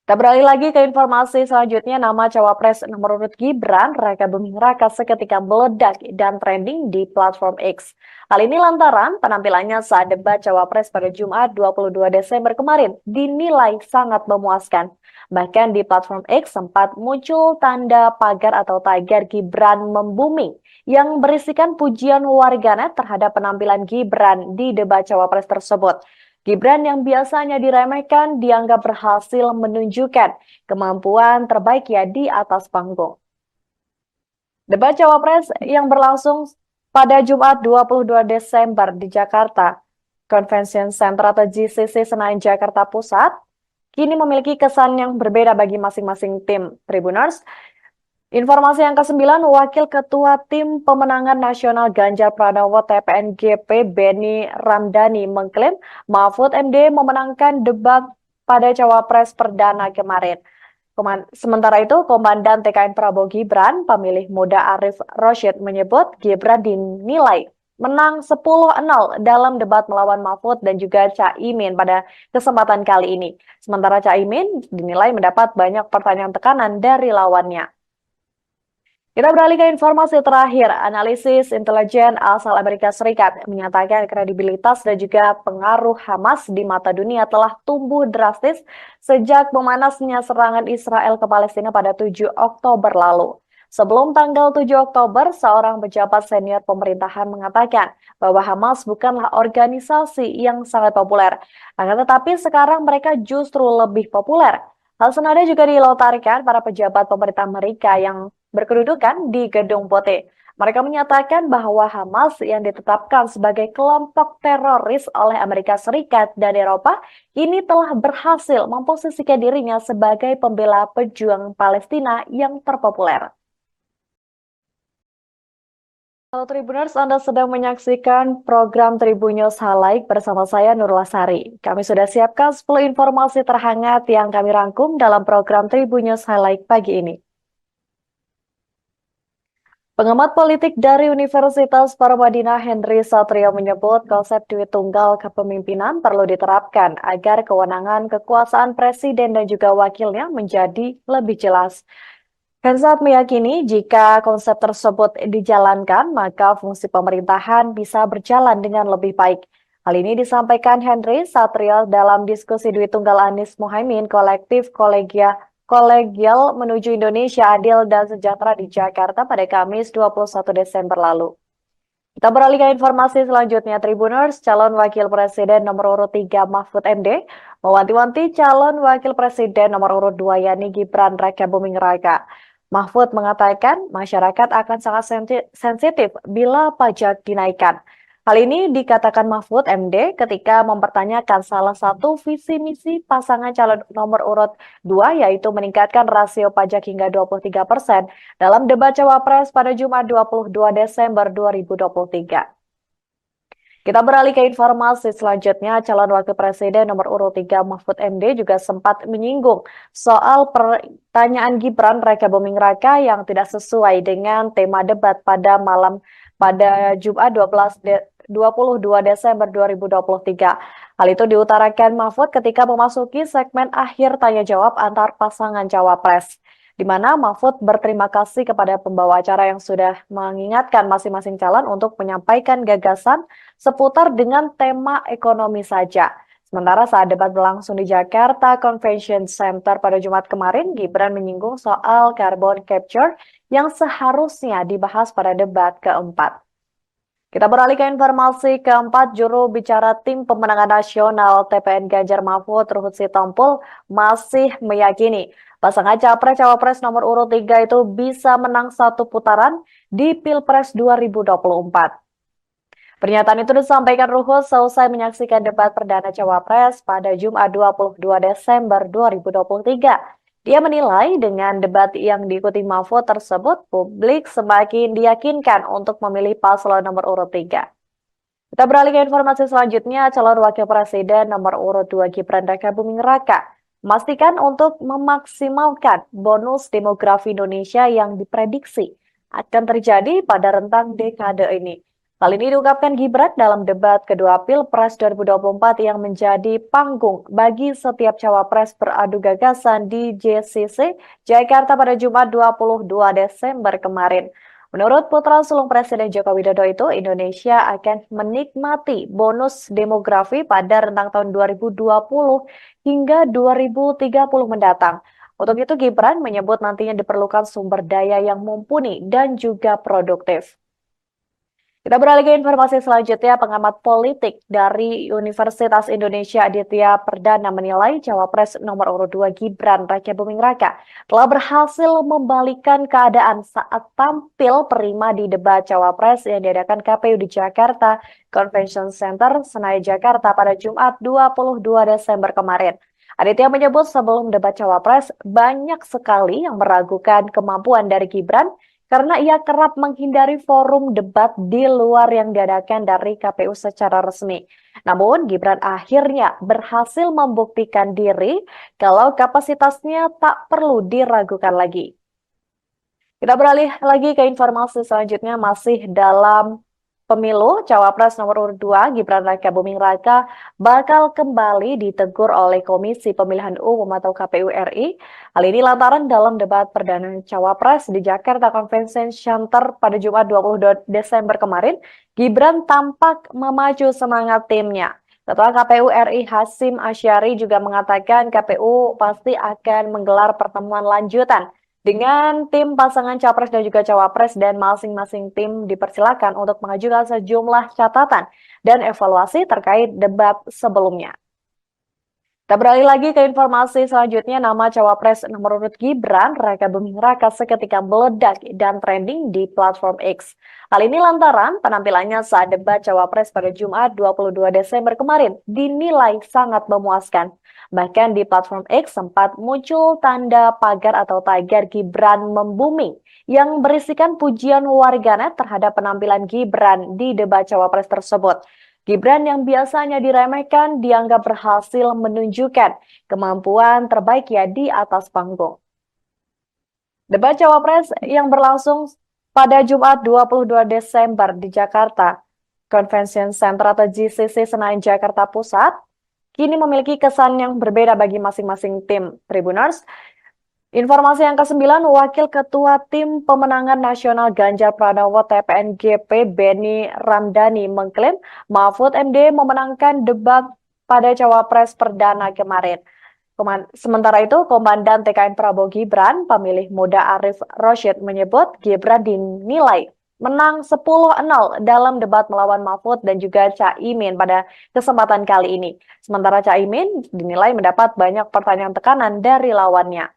Kita beralih lagi ke informasi selanjutnya, nama cawapres nomor urut Gibran Raka Buming Raka seketika meledak dan trending di platform X. Hal ini lantaran penampilannya saat debat cawapres pada Jumat 22 Desember kemarin dinilai sangat memuaskan. Bahkan di platform X sempat muncul tanda pagar atau tagar Gibran membuming yang berisikan pujian warganet terhadap penampilan Gibran di debat cawapres tersebut. Gibran yang biasanya diremehkan dianggap berhasil menunjukkan kemampuan terbaiknya di atas panggung. Debat cawapres yang berlangsung pada Jumat 22 Desember di Jakarta Convention Center atau GCC Senayan Jakarta Pusat kini memiliki kesan yang berbeda bagi masing-masing tim Tribuners. Informasi yang ke-9, Wakil Ketua Tim Pemenangan Nasional Ganjar Pranowo TPNGP Beni Ramdhani mengklaim Mahfud MD memenangkan debat pada Cawapres Perdana kemarin. Sementara itu, Komandan TKN Prabowo Gibran, pemilih muda Arif Rosyid menyebut Gibran dinilai menang 10-0 dalam debat melawan Mahfud dan juga Caimin pada kesempatan kali ini. Sementara Caimin dinilai mendapat banyak pertanyaan tekanan dari lawannya. Kita beralih ke informasi terakhir. Analisis intelijen asal Amerika Serikat menyatakan kredibilitas dan juga pengaruh Hamas di mata dunia telah tumbuh drastis sejak memanasnya serangan Israel ke Palestina pada 7 Oktober lalu. Sebelum tanggal 7 Oktober, seorang pejabat senior pemerintahan mengatakan bahwa Hamas bukanlah organisasi yang sangat populer. Akan tetapi sekarang mereka justru lebih populer. Hal senada juga dilontarkan para pejabat pemerintah Amerika yang berkedudukan di Gedung Putih. Mereka menyatakan bahwa Hamas yang ditetapkan sebagai kelompok teroris oleh Amerika Serikat dan Eropa ini telah berhasil memposisikan dirinya sebagai pembela pejuang Palestina yang terpopuler. Halo Tribuners, Anda sedang menyaksikan program Tribun News Highlight bersama saya Nurul Sari. Kami sudah siapkan 10 informasi terhangat yang kami rangkum dalam program Tribun News Highlight pagi ini. Pengamat politik dari Universitas Paramadina Henry Satrio menyebut konsep duit tunggal kepemimpinan perlu diterapkan agar kewenangan kekuasaan presiden dan juga wakilnya menjadi lebih jelas. Hensat meyakini jika konsep tersebut dijalankan, maka fungsi pemerintahan bisa berjalan dengan lebih baik. Hal ini disampaikan Henry Satrio dalam diskusi duit tunggal Anies Muhaimin kolektif Kolegial menuju Indonesia Adil dan Sejahtera di Jakarta pada Kamis 21 Desember lalu. Kita beralih ke informasi selanjutnya, Tribuners, calon wakil presiden nomor urut 3 Mahfud MD mewanti-wanti calon wakil presiden nomor urut 2 yakni Gibran Raka Buming Raka. Mahfud mengatakan masyarakat akan sangat sensitif bila pajak dinaikkan. Hal ini dikatakan Mahfud MD ketika mempertanyakan salah satu visi misi pasangan calon nomor urut 2 yaitu meningkatkan rasio pajak hingga 23% dalam debat Cawapres pada Jumat 22 Desember 2023. Kita beralih ke informasi selanjutnya, calon wakil presiden nomor urut 3 Mahfud MD juga sempat menyinggung soal pertanyaan Gibran Raka Buming Raka yang tidak sesuai dengan tema debat pada Jumat 22 Desember 2023. Hal itu diutarakan Mahfud ketika memasuki segmen akhir tanya jawab antar pasangan cawapres, di mana Mahfud berterima kasih kepada pembawa acara yang sudah mengingatkan masing-masing calon untuk menyampaikan gagasan seputar dengan tema ekonomi saja. Sementara saat debat berlangsung di Jakarta Convention Center pada Jumat kemarin, Gibran menyinggung soal carbon capture yang seharusnya dibahas pada debat keempat. Kita beralih ke informasi keempat, juru bicara tim pemenangan nasional TPN Ganjar Mahfud Ruhut Sitompul masih meyakini pasangan capres-cawapres nomor urut 3 itu bisa menang satu putaran di Pilpres 2024. Pernyataan itu disampaikan Ruhut selesai menyaksikan debat perdana Cawapres pada Jumat 22 Desember 2023. Dia menilai dengan debat yang diikuti Mahfud tersebut, publik semakin diyakinkan untuk memilih paslon nomor urut 3. Kita beralih ke informasi selanjutnya, calon wakil presiden nomor urut 2 Gibran Rakabuming Raka memastikan untuk memaksimalkan bonus demografi Indonesia yang diprediksi akan terjadi pada rentang dekade ini. Hal ini diungkapkan Gibran dalam debat kedua Pilpres 2024 yang menjadi panggung bagi setiap cawapres beradu gagasan di JCC Jakarta pada Jumat 22 Desember kemarin. Menurut putra sulung Presiden Joko Widodo itu, Indonesia akan menikmati bonus demografi pada rentang tahun 2020 hingga 2030 mendatang. Untuk itu, Gibran menyebut nantinya diperlukan sumber daya yang mumpuni dan juga produktif. Kita beralih ke informasi selanjutnya, pengamat politik dari Universitas Indonesia Aditya Perdana menilai Cawapres nomor urut 2 Gibran Rakabuming Raka telah berhasil membalikan keadaan saat tampil prima di debat Cawapres yang diadakan KPU di Jakarta Convention Center, Senayan, Jakarta pada Jumat 22 Desember kemarin. Aditya menyebut sebelum debat Cawapres banyak sekali yang meragukan kemampuan dari Gibran karena ia kerap menghindari forum debat di luar yang diadakan dari KPU secara resmi. Namun, Gibran akhirnya berhasil membuktikan diri kalau kapasitasnya tak perlu diragukan lagi. Kita beralih lagi ke informasi selanjutnya, masih dalam pemilu, Cawapres nomor urut 2 Gibran Rakabuming Raka bakal kembali ditegur oleh Komisi Pemilihan Umum atau KPU RI. Hal ini lantaran dalam debat perdana Cawapres di Jakarta Convention Center pada Jumat 22 Desember kemarin, Gibran tampak memacu semangat timnya. Ketua KPU RI Hasyim Asyari juga mengatakan KPU pasti akan menggelar pertemuan lanjutan dengan tim pasangan capres dan juga cawapres, dan masing-masing tim dipersilakan untuk mengajukan sejumlah catatan dan evaluasi terkait debat sebelumnya. Kita beralih lagi ke informasi selanjutnya, nama cawapres nomor urut Gibran Rakabuming Raka seketika meledak dan trending di platform X. Hal ini lantaran penampilannya saat debat cawapres pada Jumat 22 Desember kemarin dinilai sangat memuaskan. Bahkan di platform X sempat muncul tanda pagar atau tagar Gibran membuming yang berisikan pujian warganet terhadap penampilan Gibran di debat cawapres tersebut. Gibran yang biasanya diremehkan dianggap berhasil menunjukkan kemampuan terbaiknya di atas panggung. Debat cawapres yang berlangsung pada Jumat 22 Desember di Jakarta Convention Center atau JCC Senayan, Jakarta Pusat kini memiliki kesan yang berbeda bagi masing-masing tim Tribuners. Informasi yang ke-9, Wakil Ketua Tim Pemenangan Nasional Ganjar Pranowo TPNGP Beni Ramdhani mengklaim Mahfud MD memenangkan debat pada Cawapres perdana kemarin. Sementara itu, Komandan TKN Prabowo Gibran, pemilih muda Arif Roshid menyebut Gibran dinilai menang 10-0 dalam debat melawan Mahfud dan juga Caimin pada kesempatan kali ini. Sementara Caimin dinilai mendapat banyak pertanyaan tekanan dari lawannya.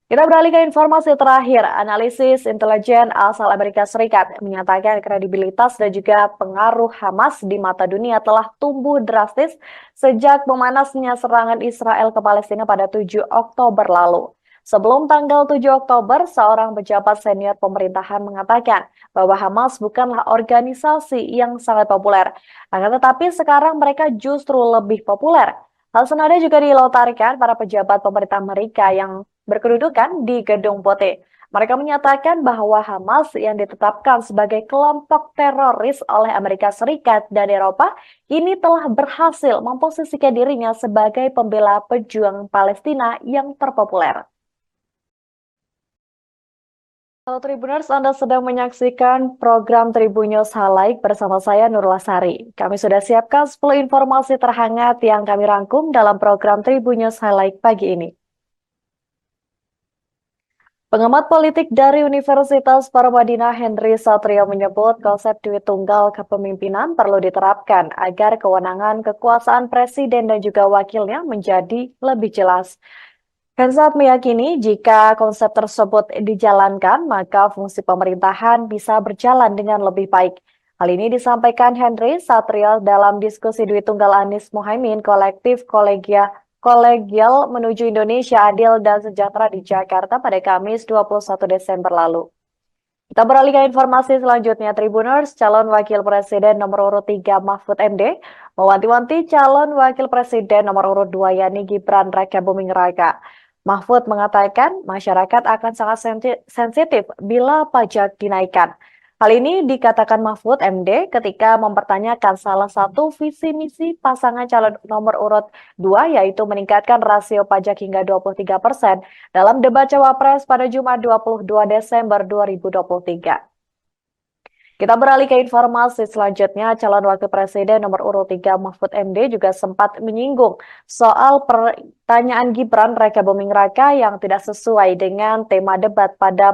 Kita beralih ke informasi terakhir. Analisis intelijen asal Amerika Serikat menyatakan kredibilitas dan juga pengaruh Hamas di mata dunia telah tumbuh drastis sejak memanasnya serangan Israel ke Palestina pada 7 Oktober lalu. Sebelum tanggal 7 Oktober, seorang pejabat senior pemerintahan mengatakan bahwa Hamas bukanlah organisasi yang sangat populer. Akan tetapi sekarang mereka justru lebih populer. Hal senada juga dilontarkan para pejabat pemerintah Amerika yang berkedudukan di Gedung Putih. Mereka menyatakan bahwa Hamas yang ditetapkan sebagai kelompok teroris oleh Amerika Serikat dan Eropa ini telah berhasil memposisikan dirinya sebagai pembela pejuang Palestina yang terpopuler. Halo Tribuners, Anda sedang menyaksikan program Tribun News Highlight bersama saya Nurul Sari. Kami sudah siapkan 10 informasi terhangat yang kami rangkum dalam program Tribun News Highlight pagi ini. Pengamat politik dari Universitas Paramadina Henry Satrio menyebut konsep duit tunggal kepemimpinan perlu diterapkan agar kewenangan kekuasaan presiden dan juga wakilnya menjadi lebih jelas. Hensat meyakini jika konsep tersebut dijalankan, maka fungsi pemerintahan bisa berjalan dengan lebih baik. Hal ini disampaikan Henry Satrio dalam diskusi Dwi Tunggal Anies Mohaimin kolektif kolegial menuju Indonesia adil dan sejahtera di Jakarta pada Kamis 21 Desember lalu. Kita beralih ke informasi selanjutnya. Tribuners, calon wakil presiden nomor urut 3 Mahfud MD mewanti-wanti calon wakil presiden nomor urut 2 yakni Gibran Raka Buming Raka. Mahfud mengatakan masyarakat akan sangat sensitif bila pajak dinaikkan. Hal ini dikatakan Mahfud MD ketika mempertanyakan salah satu visi misi pasangan calon nomor urut 2 yaitu meningkatkan rasio pajak hingga 23% dalam debat Cawapres pada Jumat 22 Desember 2023. Kita beralih ke informasi selanjutnya, calon wakil presiden nomor urut 3 Mahfud MD juga sempat menyinggung soal pertanyaan Gibran Raka Buming Raka yang tidak sesuai dengan tema debat pada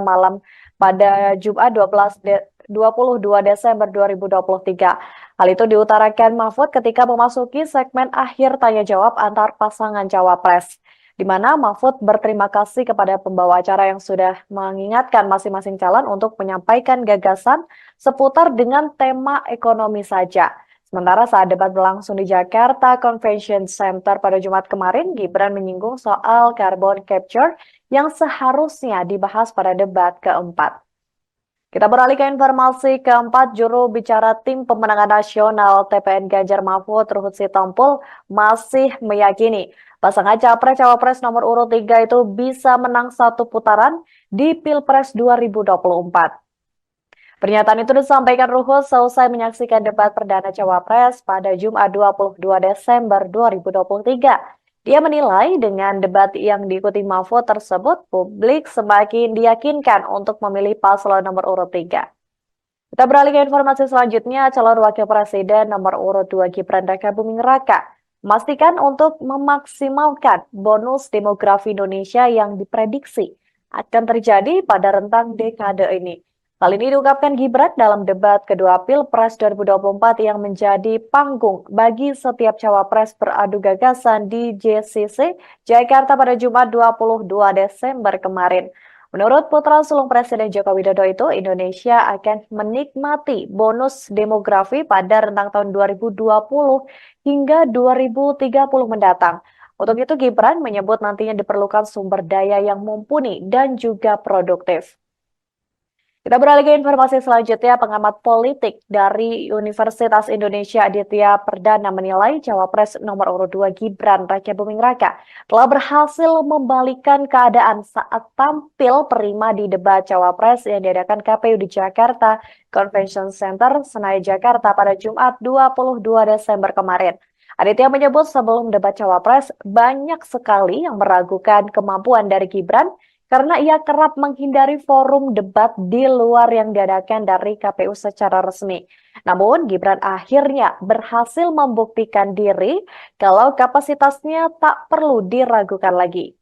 Jumat 22 Desember 2023. Hal itu diutarakan Mahfud ketika memasuki segmen akhir tanya jawab antar pasangan Cawapres, di mana Mahfud berterima kasih kepada pembawa acara yang sudah mengingatkan masing-masing calon untuk menyampaikan gagasan seputar dengan tema ekonomi saja. Sementara saat debat berlangsung di Jakarta Convention Center pada Jumat kemarin, Gibran menyinggung soal carbon capture yang seharusnya dibahas pada debat keempat. Kita beralih ke informasi keempat, juru bicara tim pemenangan nasional TPN Ganjar Mahfud Ruhut Sitompul masih meyakini pasangan Capres-Cawapres nomor urut 3 itu bisa menang satu putaran di Pilpres 2024. Pernyataan itu disampaikan Ruhut selesai menyaksikan debat perdana Cawapres pada Jumat 22 Desember 2023. Dia menilai dengan debat yang diikuti Mahfud tersebut, publik semakin diyakinkan untuk memilih paslon nomor urut 3. Kita beralih ke informasi selanjutnya, calon wakil presiden nomor urut 2 Gibran Raka Buming Raka memastikan untuk memaksimalkan bonus demografi Indonesia yang diprediksi akan terjadi pada rentang dekade ini. Hal ini diungkapkan Gibran dalam debat kedua Pilpres 2024 yang menjadi panggung bagi setiap cawapres beradu gagasan di JCC Jakarta pada Jumat 22 Desember kemarin. Menurut putra sulung Presiden Joko Widodo itu, Indonesia akan menikmati bonus demografi pada rentang tahun 2020 hingga 2030 mendatang. Untuk itu, Gibran menyebut nantinya diperlukan sumber daya yang mumpuni dan juga produktif. Kita beralih ke informasi selanjutnya, pengamat politik dari Universitas Indonesia Aditya Perdana menilai Cawapres nomor urut 2 Gibran Raka Buming Raka telah berhasil membalikkan keadaan saat tampil prima di debat Cawapres yang diadakan KPU di Jakarta Convention Center, Senayan, Jakarta pada Jumat 22 Desember kemarin. Aditya menyebut sebelum debat Cawapres banyak sekali yang meragukan kemampuan dari Gibran karena ia kerap menghindari forum debat di luar yang diadakan dari KPU secara resmi. Namun, Gibran akhirnya berhasil membuktikan diri kalau kapasitasnya tak perlu diragukan lagi.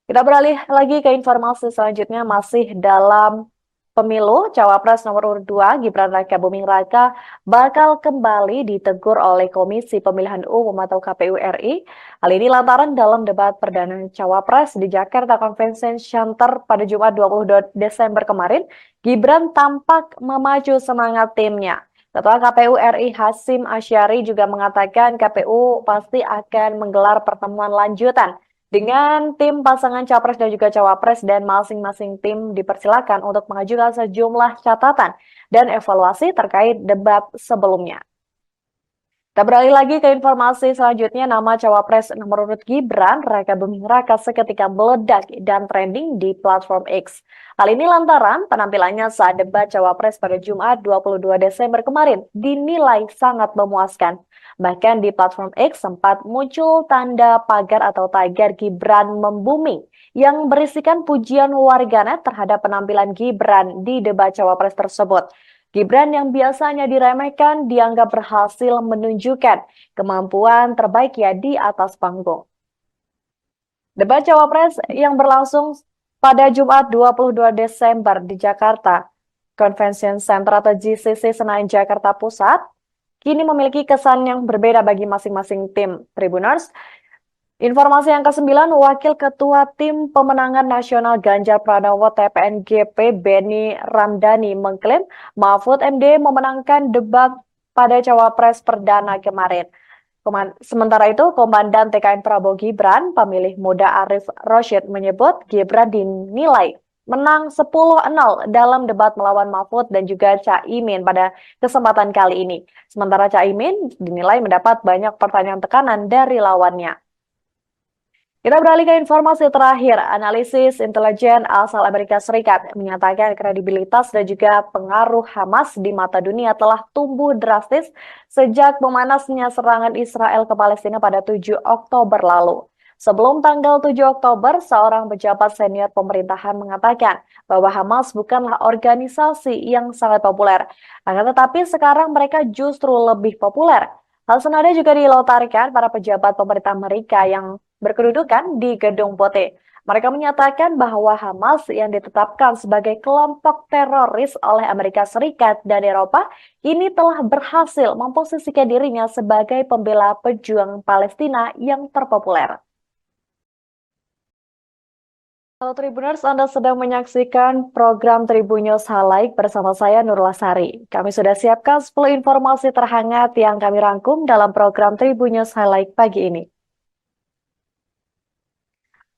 Kita beralih lagi ke informasi selanjutnya, masih dalam pemilu, Cawapres nomor urut 2 Gibran Raka Buming Raka bakal kembali ditegur oleh Komisi Pemilihan Umum atau KPU RI. Hal ini lantaran dalam debat perdana Cawapres di Jakarta Convention Center pada Jumat 22 Desember kemarin, Gibran tampak memacu semangat timnya. Ketua KPU RI Hasyim Asyari juga mengatakan KPU pasti akan menggelar pertemuan lanjutan dengan tim pasangan Capres dan juga Cawapres, dan masing-masing tim dipersilakan untuk mengajukan sejumlah catatan dan evaluasi terkait debat sebelumnya. Kita beralih lagi ke informasi selanjutnya, nama Cawapres nomor urut Gibran Raka Buming Raka seketika meledak dan trending di platform X. Hal ini lantaran penampilannya saat debat Cawapres pada Jumat 22 Desember kemarin dinilai sangat memuaskan. Bahkan di platform X sempat muncul tanda pagar atau tagar Gibran membuming yang berisikan pujian warganet terhadap penampilan Gibran di debat Cawapres tersebut. Gibran yang biasanya diremehkan dianggap berhasil menunjukkan kemampuan terbaiknya di atas panggung. Debat Cawapres yang berlangsung pada Jumat 22 Desember di Jakarta Convention Center atau JCC Senayan, Jakarta Pusat, kini memiliki kesan yang berbeda bagi masing-masing tim Tribuners. Informasi yang ke-9, Wakil Ketua Tim Pemenangan Nasional Ganjar Pranowo TPNGP Beni Ramdhani mengklaim Mahfud MD memenangkan debat pada Cawapres Perdana kemarin. Sementara itu, Komandan TKN Prabowo Gibran, pemilih muda Arif Rosyid menyebut Gibran dinilai menang 10-0 dalam debat melawan Mahfud dan juga Caimin pada kesempatan kali ini. Sementara Caimin dinilai mendapat banyak pertanyaan tekanan dari lawannya. Kita beralih ke informasi terakhir. Analisis intelijen asal Amerika Serikat menyatakan kredibilitas dan juga pengaruh Hamas di mata dunia telah tumbuh drastis sejak memanasnya serangan Israel ke Palestina pada 7 Oktober lalu. Sebelum tanggal 7 Oktober, seorang pejabat senior pemerintahan mengatakan bahwa Hamas bukanlah organisasi yang sangat populer. Akan tetapi sekarang mereka justru lebih populer. Hal senada juga dilontarkan para pejabat pemerintah Amerika yang berkedudukan di Gedung Putih. Mereka menyatakan bahwa Hamas yang ditetapkan sebagai kelompok teroris oleh Amerika Serikat dan Eropa ini telah berhasil memposisikan dirinya sebagai pembela pejuang Palestina yang terpopuler. Halo Tribuners, Anda sedang menyaksikan program Tribun News Highlight bersama saya Nurul Sari. Kami sudah siapkan 10 informasi terhangat yang kami rangkum dalam program Tribun News Highlight pagi ini.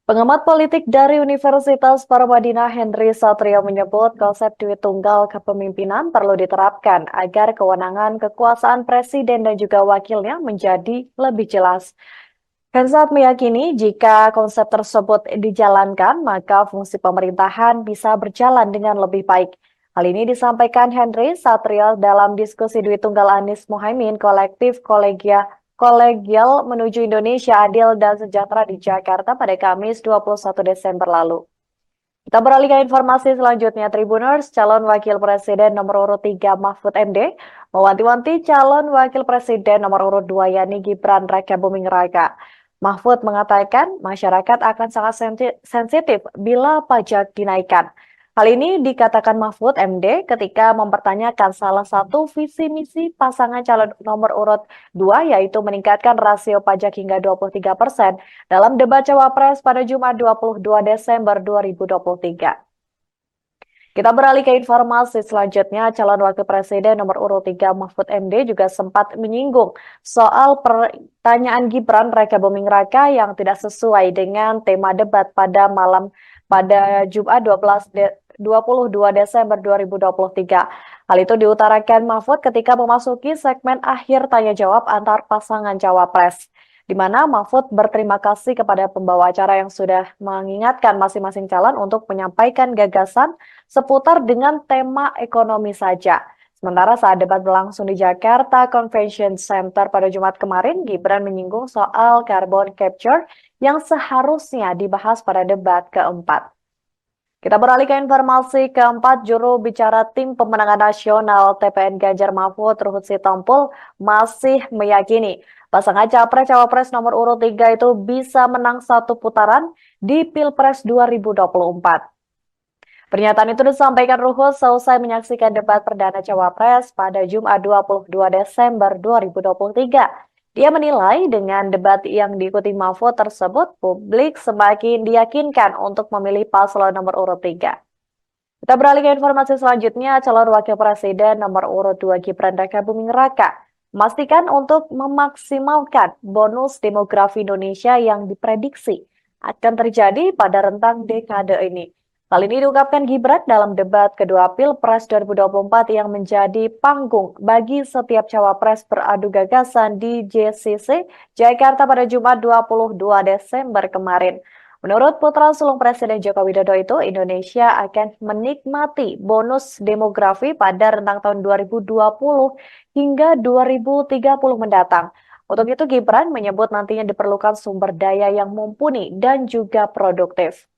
Pengamat politik dari Universitas Paramadina Henry Satrio menyebut konsep duit tunggal kepemimpinan perlu diterapkan agar kewenangan kekuasaan presiden dan juga wakilnya menjadi lebih jelas. Hensat meyakini jika konsep tersebut dijalankan, maka fungsi pemerintahan bisa berjalan dengan lebih baik. Hal ini disampaikan Henry Satrio dalam diskusi duit tunggal Anies Mohaimin kolektif kolegial menuju Indonesia adil dan sejahtera di Jakarta pada Kamis 21 Desember lalu. Kita beralih ke informasi selanjutnya, Tribuners. Calon Wakil Presiden nomor urut 3 Mahfud MD mewanti-wanti calon Wakil Presiden nomor urut 2 yakni Gibran Raka Buming Raka. Mahfud mengatakan masyarakat akan sangat sensitif bila pajak dinaikkan. Hal ini dikatakan Mahfud MD ketika mempertanyakan salah satu visi misi pasangan calon nomor urut 2 yaitu meningkatkan rasio pajak hingga 23% dalam debat Cawapres pada Jumat 22 Desember 2023. Kita beralih ke informasi selanjutnya, calon wakil presiden nomor urut 3 Mahfud MD juga sempat menyinggung soal pertanyaan Gibran Raka Buming Raka yang tidak sesuai dengan tema debat pada pada Jumat 22 Desember 2023. Hal itu diutarakan Mahfud ketika memasuki segmen akhir tanya jawab antar pasangan cawapres, di mana Mahfud berterima kasih kepada pembawa acara yang sudah mengingatkan masing-masing calon untuk menyampaikan gagasan seputar dengan tema ekonomi saja. Sementara saat debat berlangsung di Jakarta Convention Center pada Jumat kemarin, Gibran menyinggung soal carbon capture yang seharusnya dibahas pada debat keempat. Kita beralih ke informasi keempat, juru bicara Tim Pemenangan Nasional TPN Ganjar Mahfud Ruhut Sitompul masih meyakini pasangan Capres-Cawapres nomor urut 3 itu bisa menang satu putaran di Pilpres 2024. Pernyataan itu disampaikan Ruhut selesai menyaksikan debat perdana Cawapres pada Jumat 22 Desember 2023. Dia menilai dengan debat yang diikuti Mahfud tersebut, publik semakin diyakinkan untuk memilih paslon nomor urut 3. Kita beralih ke informasi selanjutnya, calon wakil presiden nomor urut 2 Gibran Raka Buming Raka memastikan untuk memaksimalkan bonus demografi Indonesia yang diprediksi akan terjadi pada rentang dekade ini. Hal ini diungkapkan Gibran dalam debat kedua Pilpres 2024 yang menjadi panggung bagi setiap cawapres beradu gagasan di JCC Jakarta pada Jumat 22 Desember kemarin. Menurut putra sulung Presiden Joko Widodo itu, Indonesia akan menikmati bonus demografi pada rentang tahun 2020 hingga 2030 mendatang. Untuk itu, Gibran menyebut nantinya diperlukan sumber daya yang mumpuni dan juga produktif.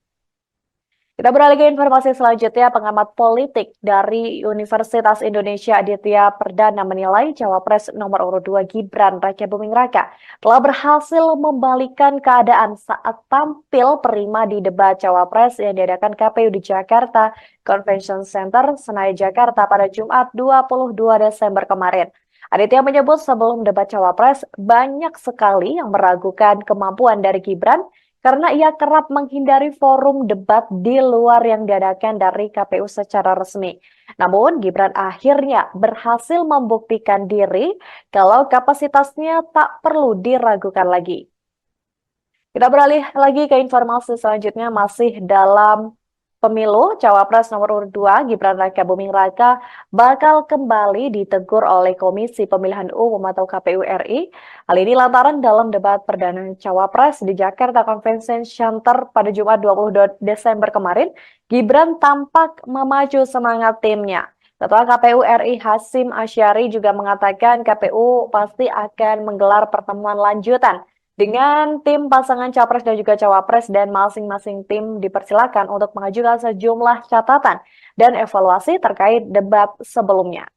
Kita beralih ke informasi selanjutnya, pengamat politik dari Universitas Indonesia Aditya Perdana menilai Cawapres nomor urut 2 Gibran Raka Buming Raka telah berhasil membalikkan keadaan saat tampil prima di debat Cawapres yang diadakan KPU di Jakarta Convention Center, Senayan, Jakarta pada Jumat 22 Desember kemarin. Aditya menyebut sebelum debat Cawapres, banyak sekali yang meragukan kemampuan dari Gibran karena ia kerap menghindari forum debat di luar yang diadakan dari KPU secara resmi. Namun, Gibran akhirnya berhasil membuktikan diri kalau kapasitasnya tak perlu diragukan lagi. Kita beralih lagi ke informasi selanjutnya masih dalam pemilu Cawapres nomor urut 2 Gibran Raka Buming Raka bakal kembali ditegur oleh Komisi Pemilihan Umum atau KPU RI. Hal ini lantaran dalam debat perdana Cawapres di Jakarta Convention Center pada Jumat 22 Desember kemarin, Gibran tampak memacu semangat timnya. Ketua KPU RI Hasyim Asyari juga mengatakan KPU pasti akan menggelar pertemuan lanjutan dengan tim pasangan capres dan juga cawapres dan masing-masing tim dipersilakan untuk mengajukan sejumlah catatan dan evaluasi terkait debat sebelumnya.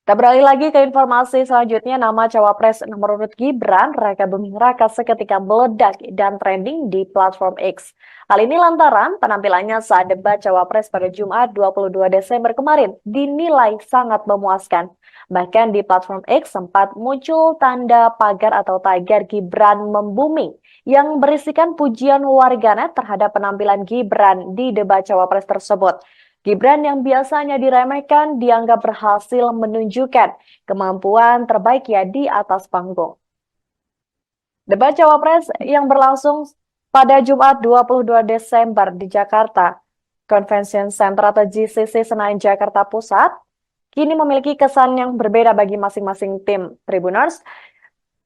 Kita beralih lagi ke informasi selanjutnya, nama cawapres nomor urut Gibran Raka Buming Raka seketika meledak dan trending di platform X. Hal ini lantaran penampilannya saat debat cawapres pada Jumat 22 Desember kemarin dinilai sangat memuaskan. Bahkan di platform X sempat muncul tanda pagar atau tagar Gibran membuming yang berisikan pujian warganet terhadap penampilan Gibran di debat cawapres tersebut. Gibran yang biasanya diremehkan dianggap berhasil menunjukkan kemampuan terbaiknya di atas panggung. Debat Cawapres yang berlangsung pada Jumat 22 Desember di Jakarta Convention Center atau GCC Senayan Jakarta Pusat kini memiliki kesan yang berbeda bagi masing-masing tim Tribuners.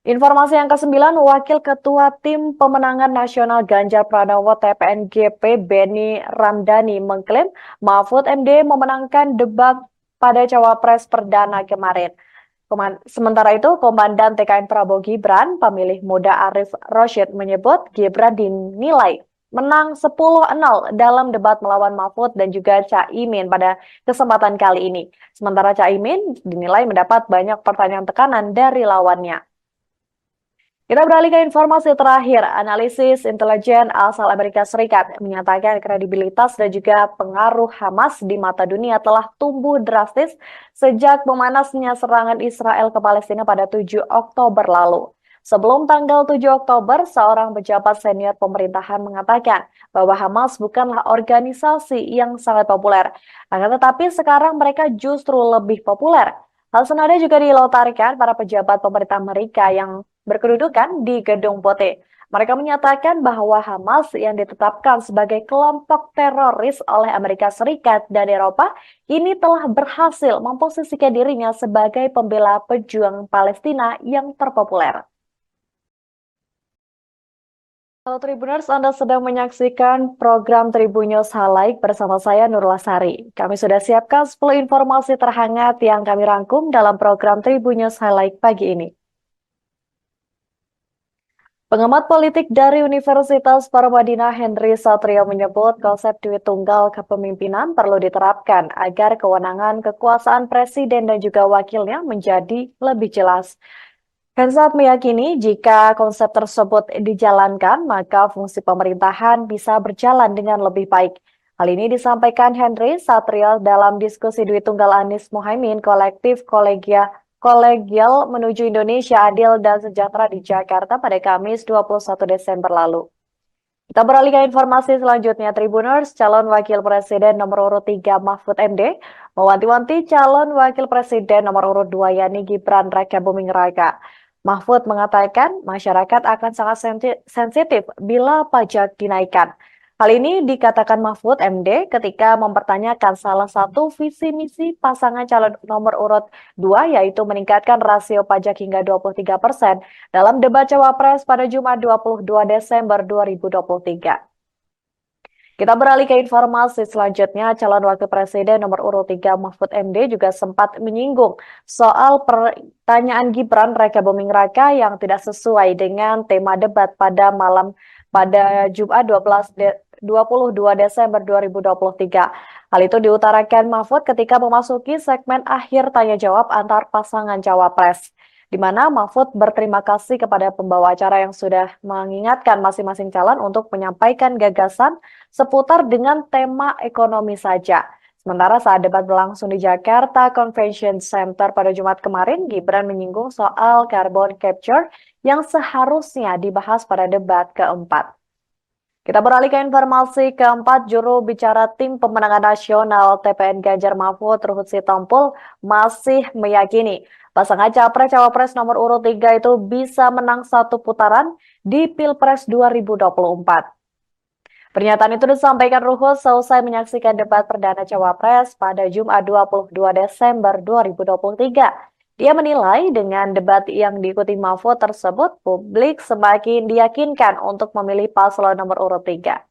Informasi yang ke-9, Wakil Ketua Tim Pemenangan Nasional Ganjar Pranowo TPNGP Beni Ramdhani mengklaim Mahfud MD memenangkan debat pada Cawapres Perdana kemarin. Sementara itu, Komandan TKN Prabowo Gibran, pemilih muda Arif Roshid menyebut Gibran dinilai menang 10-0 dalam debat melawan Mahfud dan juga Caimin pada kesempatan kali ini. Sementara Caimin dinilai mendapat banyak pertanyaan tekanan dari lawannya. Kita beralih ke informasi terakhir. Analisis intelijen asal Amerika Serikat menyatakan kredibilitas dan juga pengaruh Hamas di mata dunia telah tumbuh drastis sejak memanasnya serangan Israel ke Palestina pada 7 Oktober lalu. Sebelum tanggal 7 Oktober, seorang pejabat senior pemerintahan mengatakan bahwa Hamas bukanlah organisasi yang sangat populer. Akan tetapi sekarang mereka justru lebih populer. Hal senada juga dilontarkan para pejabat pemerintah Amerika yang berkedudukan di Gedung Putih. Mereka menyatakan bahwa Hamas yang ditetapkan sebagai kelompok teroris oleh Amerika Serikat dan Eropa ini telah berhasil memposisikan dirinya sebagai pembela pejuang Palestina yang terpopuler. Halo Tribuners, Anda sedang menyaksikan program Tribun News Highlight bersama saya Nurul Sari. Kami sudah siapkan 10 informasi terhangat yang kami rangkum dalam program Tribun News Highlight pagi ini. Pengamat politik dari Universitas Paramadina Henry Satrio menyebut konsep duit tunggal kepemimpinan perlu diterapkan agar kewenangan kekuasaan presiden dan juga wakilnya menjadi lebih jelas. Hensat meyakini jika konsep tersebut dijalankan, maka fungsi pemerintahan bisa berjalan dengan lebih baik. Hal ini disampaikan Henry Satrio dalam diskusi duit tunggal Anies Mohaimin kolektif kolegial menuju Indonesia adil dan sejahtera di Jakarta pada Kamis 21 Desember lalu. Kita beralih ke informasi selanjutnya, Tribuners. Calon Wakil Presiden nomor urut 3 Mahfud MD mewanti-wanti calon Wakil Presiden nomor urut 2 yakni Gibran Raka Buming Raka. Mahfud mengatakan masyarakat akan sangat sensitif bila pajak dinaikkan. Hal ini dikatakan Mahfud MD ketika mempertanyakan salah satu visi misi pasangan calon nomor urut 2 yaitu meningkatkan rasio pajak hingga 23% dalam debat Cawapres pada Jumat 22 Desember 2023. Kita beralih ke informasi selanjutnya, calon wakil presiden nomor urut 3 Mahfud MD juga sempat menyinggung soal pertanyaan Gibran Raka Buming Raka yang tidak sesuai dengan tema debat pada Jumat 22 Desember 2023. Hal itu diutarakan Mahfud ketika memasuki segmen akhir tanya jawab antar pasangan cawapres, di mana Mahfud berterima kasih kepada pembawa acara yang sudah mengingatkan masing-masing calon untuk menyampaikan gagasan seputar dengan tema ekonomi saja. Sementara saat debat berlangsung di Jakarta Convention Center pada Jumat kemarin, Gibran menyinggung soal carbon capture yang seharusnya dibahas pada debat keempat. Kita beralih ke informasi keempat, juru bicara tim pemenangan nasional TPN Ganjar Mahfud Ruhut Sitompul masih meyakini pasangan Capres-Cawapres nomor urut 3 itu bisa menang satu putaran di Pilpres 2024. Pernyataan itu disampaikan Ruhut selesai menyaksikan debat perdana Cawapres pada Jumat 22 Desember 2023. Dia menilai dengan debat yang diikuti Mahfud tersebut, publik semakin diyakinkan untuk memilih paslon nomor urut 3.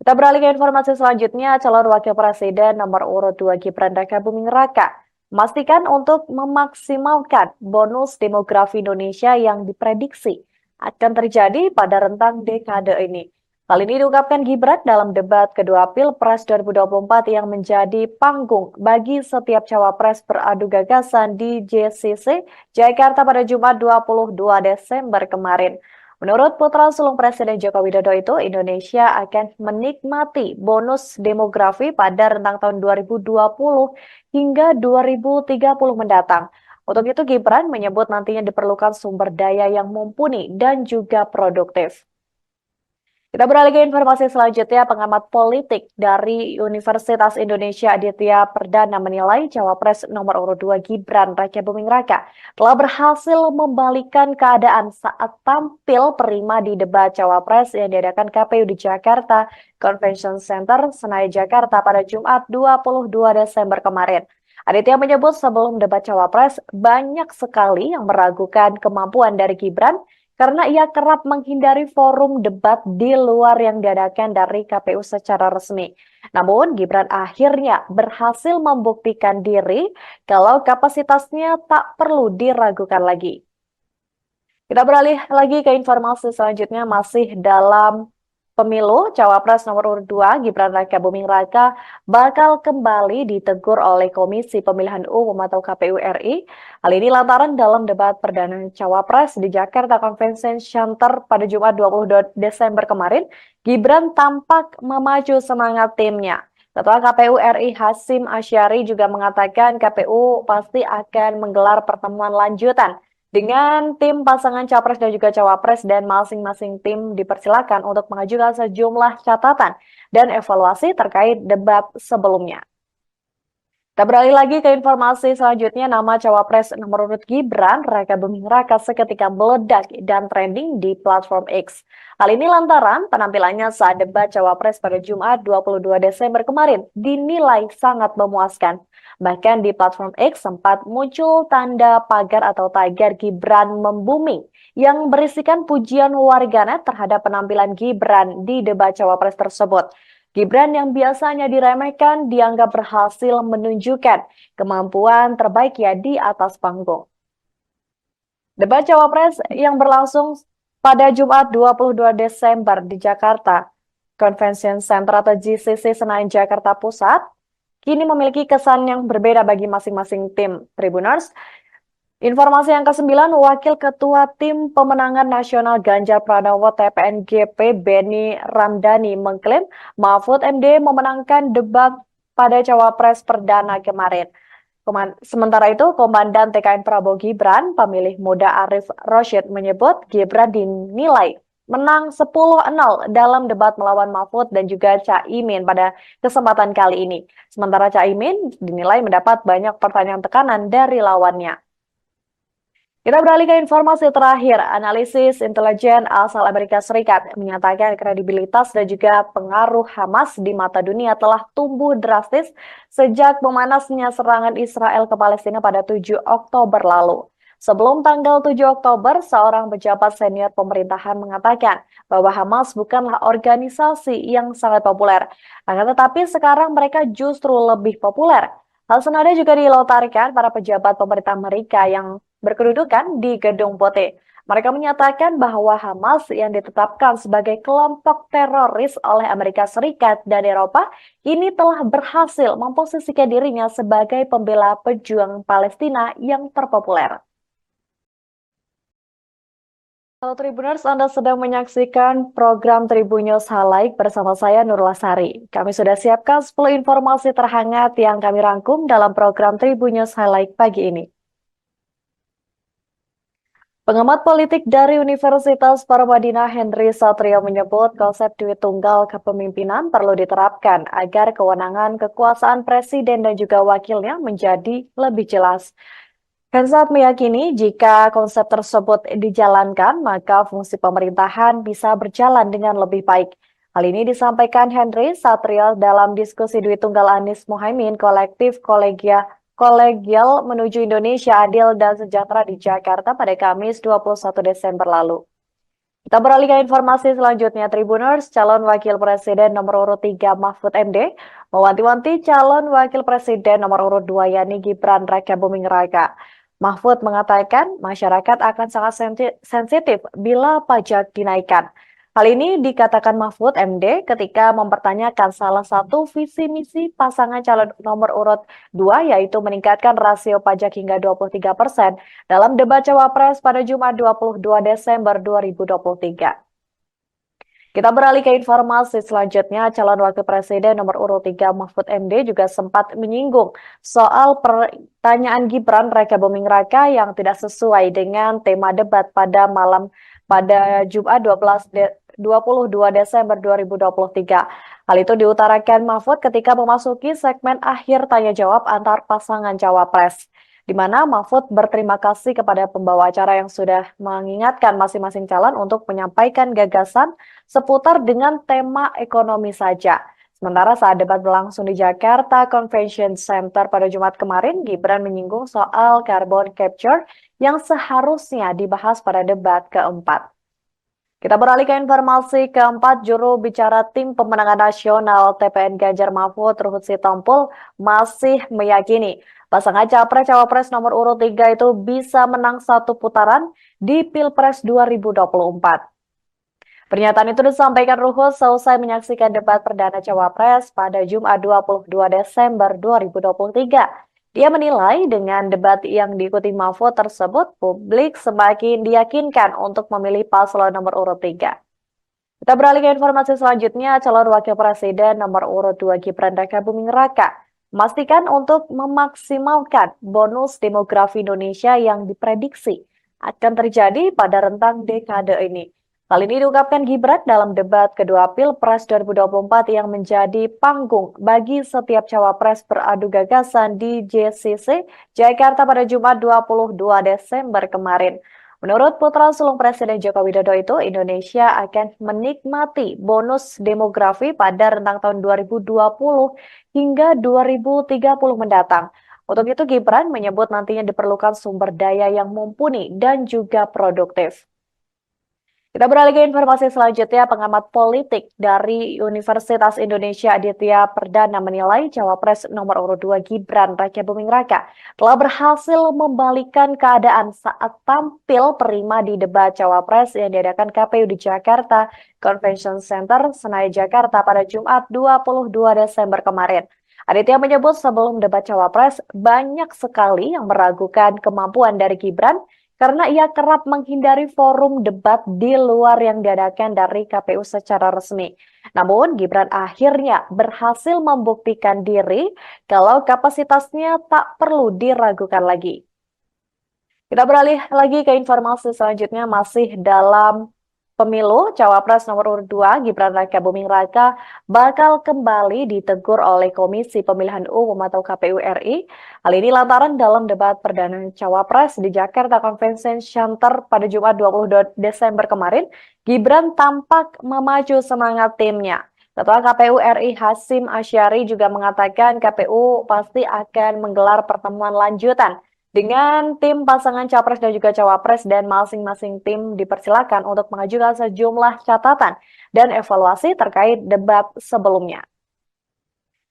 Kita beralih ke informasi selanjutnya, calon wakil presiden nomor urut 2 Gibran Rakabuming Raka memastikan untuk memaksimalkan bonus demografi Indonesia yang diprediksi akan terjadi pada rentang dekade ini. Hal ini diungkapkan Gibran dalam debat kedua Pilpres 2024 yang menjadi panggung bagi setiap cawapres beradu gagasan di JCC Jakarta pada Jumat 22 Desember kemarin. Menurut putra sulung Presiden Joko Widodo itu, Indonesia akan menikmati bonus demografi pada rentang tahun 2020 hingga 2030 mendatang. Untuk itu, Gibran menyebut nantinya diperlukan sumber daya yang mumpuni dan juga produktif. Kita beralih ke informasi selanjutnya, pengamat politik dari Universitas Indonesia Aditya Perdana menilai Cawapres nomor urut 2 Gibran Rakabuming Raka telah berhasil membalikan keadaan saat tampil prima di debat Cawapres yang diadakan KPU di Jakarta Convention Center, Senayan, Jakarta pada Jumat 22 Desember kemarin. Aditya menyebut sebelum debat Cawapres banyak sekali yang meragukan kemampuan dari Gibran karena ia kerap menghindari forum debat di luar yang diadakan dari KPU secara resmi. Namun, Gibran akhirnya berhasil membuktikan diri kalau kapasitasnya tak perlu diragukan lagi. Kita beralih lagi ke informasi selanjutnya, masih dalam pemilu, Cawapres nomor urut 2 Gibran Rakabuming Raka bakal kembali ditegur oleh Komisi Pemilihan Umum atau KPU RI. Hal ini lantaran dalam debat perdana Cawapres di Jakarta Convention Center pada Jumat 22 Desember kemarin, Gibran tampak memacu semangat timnya. Ketua KPU RI Hasyim Asyari juga mengatakan KPU pasti akan menggelar pertemuan lanjutan dengan tim pasangan Capres dan juga Cawapres, dan masing-masing tim dipersilakan untuk mengajukan sejumlah catatan dan evaluasi terkait debat sebelumnya. Kita beralih lagi ke informasi selanjutnya, nama Cawapres nomor urut Gibran Rakabuming Raka seketika meledak dan trending di platform X. Hal ini lantaran penampilannya saat debat Cawapres pada Jumat 22 Desember kemarin dinilai sangat memuaskan. Bahkan di platform X sempat muncul tanda pagar atau tagar Gibran membumi yang berisikan pujian warganet terhadap penampilan Gibran di debat Cawapres tersebut. Gibran yang biasanya diremehkan dianggap berhasil menunjukkan kemampuan terbaiknya di atas panggung. Debat Cawapres yang berlangsung pada Jumat 22 Desember di Jakarta Convention Center atau JCC Senayan, Jakarta Pusat, kini memiliki kesan yang berbeda bagi masing-masing tim Tribuners. Informasi yang ke-9, Wakil Ketua Tim Pemenangan Nasional Ganjar Pranowo TPNGP Beni Ramdhani mengklaim Mahfud MD memenangkan debat pada Cawapres perdana kemarin. Sementara itu, Komandan TKN Prabowo Gibran, pemilih muda Arif Rosyid menyebut Gibran dinilai menang 10-0 dalam debat melawan Mahfud dan juga Caimin pada kesempatan kali ini. Sementara Caimin dinilai mendapat banyak pertanyaan tekanan dari lawannya. Kita beralih ke informasi terakhir. Analisis intelijen asal Amerika Serikat menyatakan kredibilitas dan juga pengaruh Hamas di mata dunia telah tumbuh drastis sejak memanasnya serangan Israel ke Palestina pada 7 Oktober lalu. Sebelum tanggal 7 Oktober, seorang pejabat senior pemerintahan mengatakan bahwa Hamas bukanlah organisasi yang sangat populer. Akan tetapi sekarang mereka justru lebih populer. Hal senada juga dilontarkan para pejabat pemerintah Amerika yang berkedudukan di Gedung Putih. Mereka menyatakan bahwa Hamas yang ditetapkan sebagai kelompok teroris oleh Amerika Serikat dan Eropa ini telah berhasil memposisikan dirinya sebagai pembela pejuang Palestina yang terpopuler. Halo Tribuners, Anda sedang menyaksikan program Tribun News Highlight bersama saya Nurul Sari. Kami sudah siapkan 10 informasi terhangat yang kami rangkum dalam program Tribun News Highlight pagi ini. Pengamat politik dari Universitas Paramadina Henry Satrio menyebut konsep duit tunggal kepemimpinan perlu diterapkan agar kewenangan kekuasaan presiden dan juga wakilnya menjadi lebih jelas. Hensat meyakini jika konsep tersebut dijalankan, maka fungsi pemerintahan bisa berjalan dengan lebih baik. Hal ini disampaikan Henry Satrio dalam diskusi duit tunggal Anies Mohaimin kolektif kolegial menuju Indonesia adil dan sejahtera di Jakarta pada Kamis 21 Desember lalu. Kita beralih ke informasi selanjutnya, Tribuners, calon wakil presiden nomor urut 3 Mahfud MD mewanti-wanti calon wakil presiden nomor urut 2 yakni Gibran Raka Buming Raka. Mahfud mengatakan masyarakat akan sangat sensitif bila pajak dinaikkan. Hal ini dikatakan Mahfud MD ketika mempertanyakan salah satu visi misi pasangan calon nomor urut 2 yaitu meningkatkan rasio pajak hingga 23% dalam debat Cawapres pada Jumat 22 Desember 2023. Kita beralih ke informasi selanjutnya, calon wakil presiden nomor urut 3 Mahfud MD juga sempat menyinggung soal pertanyaan Gibran Raka Buming Raka yang tidak sesuai dengan tema debat pada Jumat 22 Desember 2023. Hal itu diutarakan Mahfud ketika memasuki segmen akhir tanya jawab antar pasangan cawapres, di mana Mahfud berterima kasih kepada pembawa acara yang sudah mengingatkan masing-masing calon untuk menyampaikan gagasan seputar dengan tema ekonomi saja. Sementara saat debat berlangsung di Jakarta Convention Center pada Jumat kemarin, Gibran menyinggung soal carbon capture yang seharusnya dibahas pada debat keempat. Kita beralih ke informasi keempat, juru bicara tim pemenangan nasional TPN Ganjar Mahfud Ruhut Sitompul masih meyakini pasangan Capres-Cawapres nomor urut 3 itu bisa menang satu putaran di Pilpres 2024. Pernyataan itu disampaikan Ruhut seusai menyaksikan debat perdana Cawapres pada Jumat 22 Desember 2023. Dia menilai dengan debat yang diikuti Mahfud tersebut, publik semakin diyakinkan untuk memilih paslon nomor urut 3. Kita beralih ke informasi selanjutnya, calon wakil presiden nomor urut 2 Gibran Raka Buming Raka memastikan untuk memaksimalkan bonus demografi Indonesia yang diprediksi akan terjadi pada rentang dekade ini. Hal ini diungkapkan Gibran dalam debat kedua Pilpres 2024 yang menjadi panggung bagi setiap cawapres beradu gagasan di JCC Jakarta pada Jumat 22 Desember kemarin. Menurut putra sulung Presiden Joko Widodo itu, Indonesia akan menikmati bonus demografi pada rentang tahun 2020 hingga 2030 mendatang. Untuk itu, Gibran menyebut nantinya diperlukan sumber daya yang mumpuni dan juga produktif. Kita beralih ke informasi selanjutnya, pengamat politik dari Universitas Indonesia Aditya Perdana menilai Cawapres nomor urut 2 Gibran Raka Buming Raka telah berhasil membalikan keadaan saat tampil prima di debat Cawapres yang diadakan KPU di Jakarta Convention Center, Senayan, Jakarta pada Jumat 22 Desember kemarin. Aditya menyebut sebelum debat Cawapres banyak sekali yang meragukan kemampuan dari Gibran karena ia kerap menghindari forum debat di luar yang diadakan dari KPU secara resmi. Namun, Gibran akhirnya berhasil membuktikan diri kalau kapasitasnya tak perlu diragukan lagi. Kita beralih lagi ke informasi selanjutnya, masih dalam pemilu, Cawapres nomor urut 2 Gibran Raka Buming Raka bakal kembali ditegur oleh Komisi Pemilihan Umum atau KPU RI. Hal ini lantaran dalam debat perdana Cawapres di Jakarta Convention Center pada Jumat 22 Desember kemarin, Gibran tampak memacu semangat timnya. Ketua KPU RI Hasyim Asyari juga mengatakan KPU pasti akan menggelar pertemuan lanjutan dengan tim pasangan Capres dan juga Cawapres, dan masing-masing tim dipersilakan untuk mengajukan sejumlah catatan dan evaluasi terkait debat sebelumnya.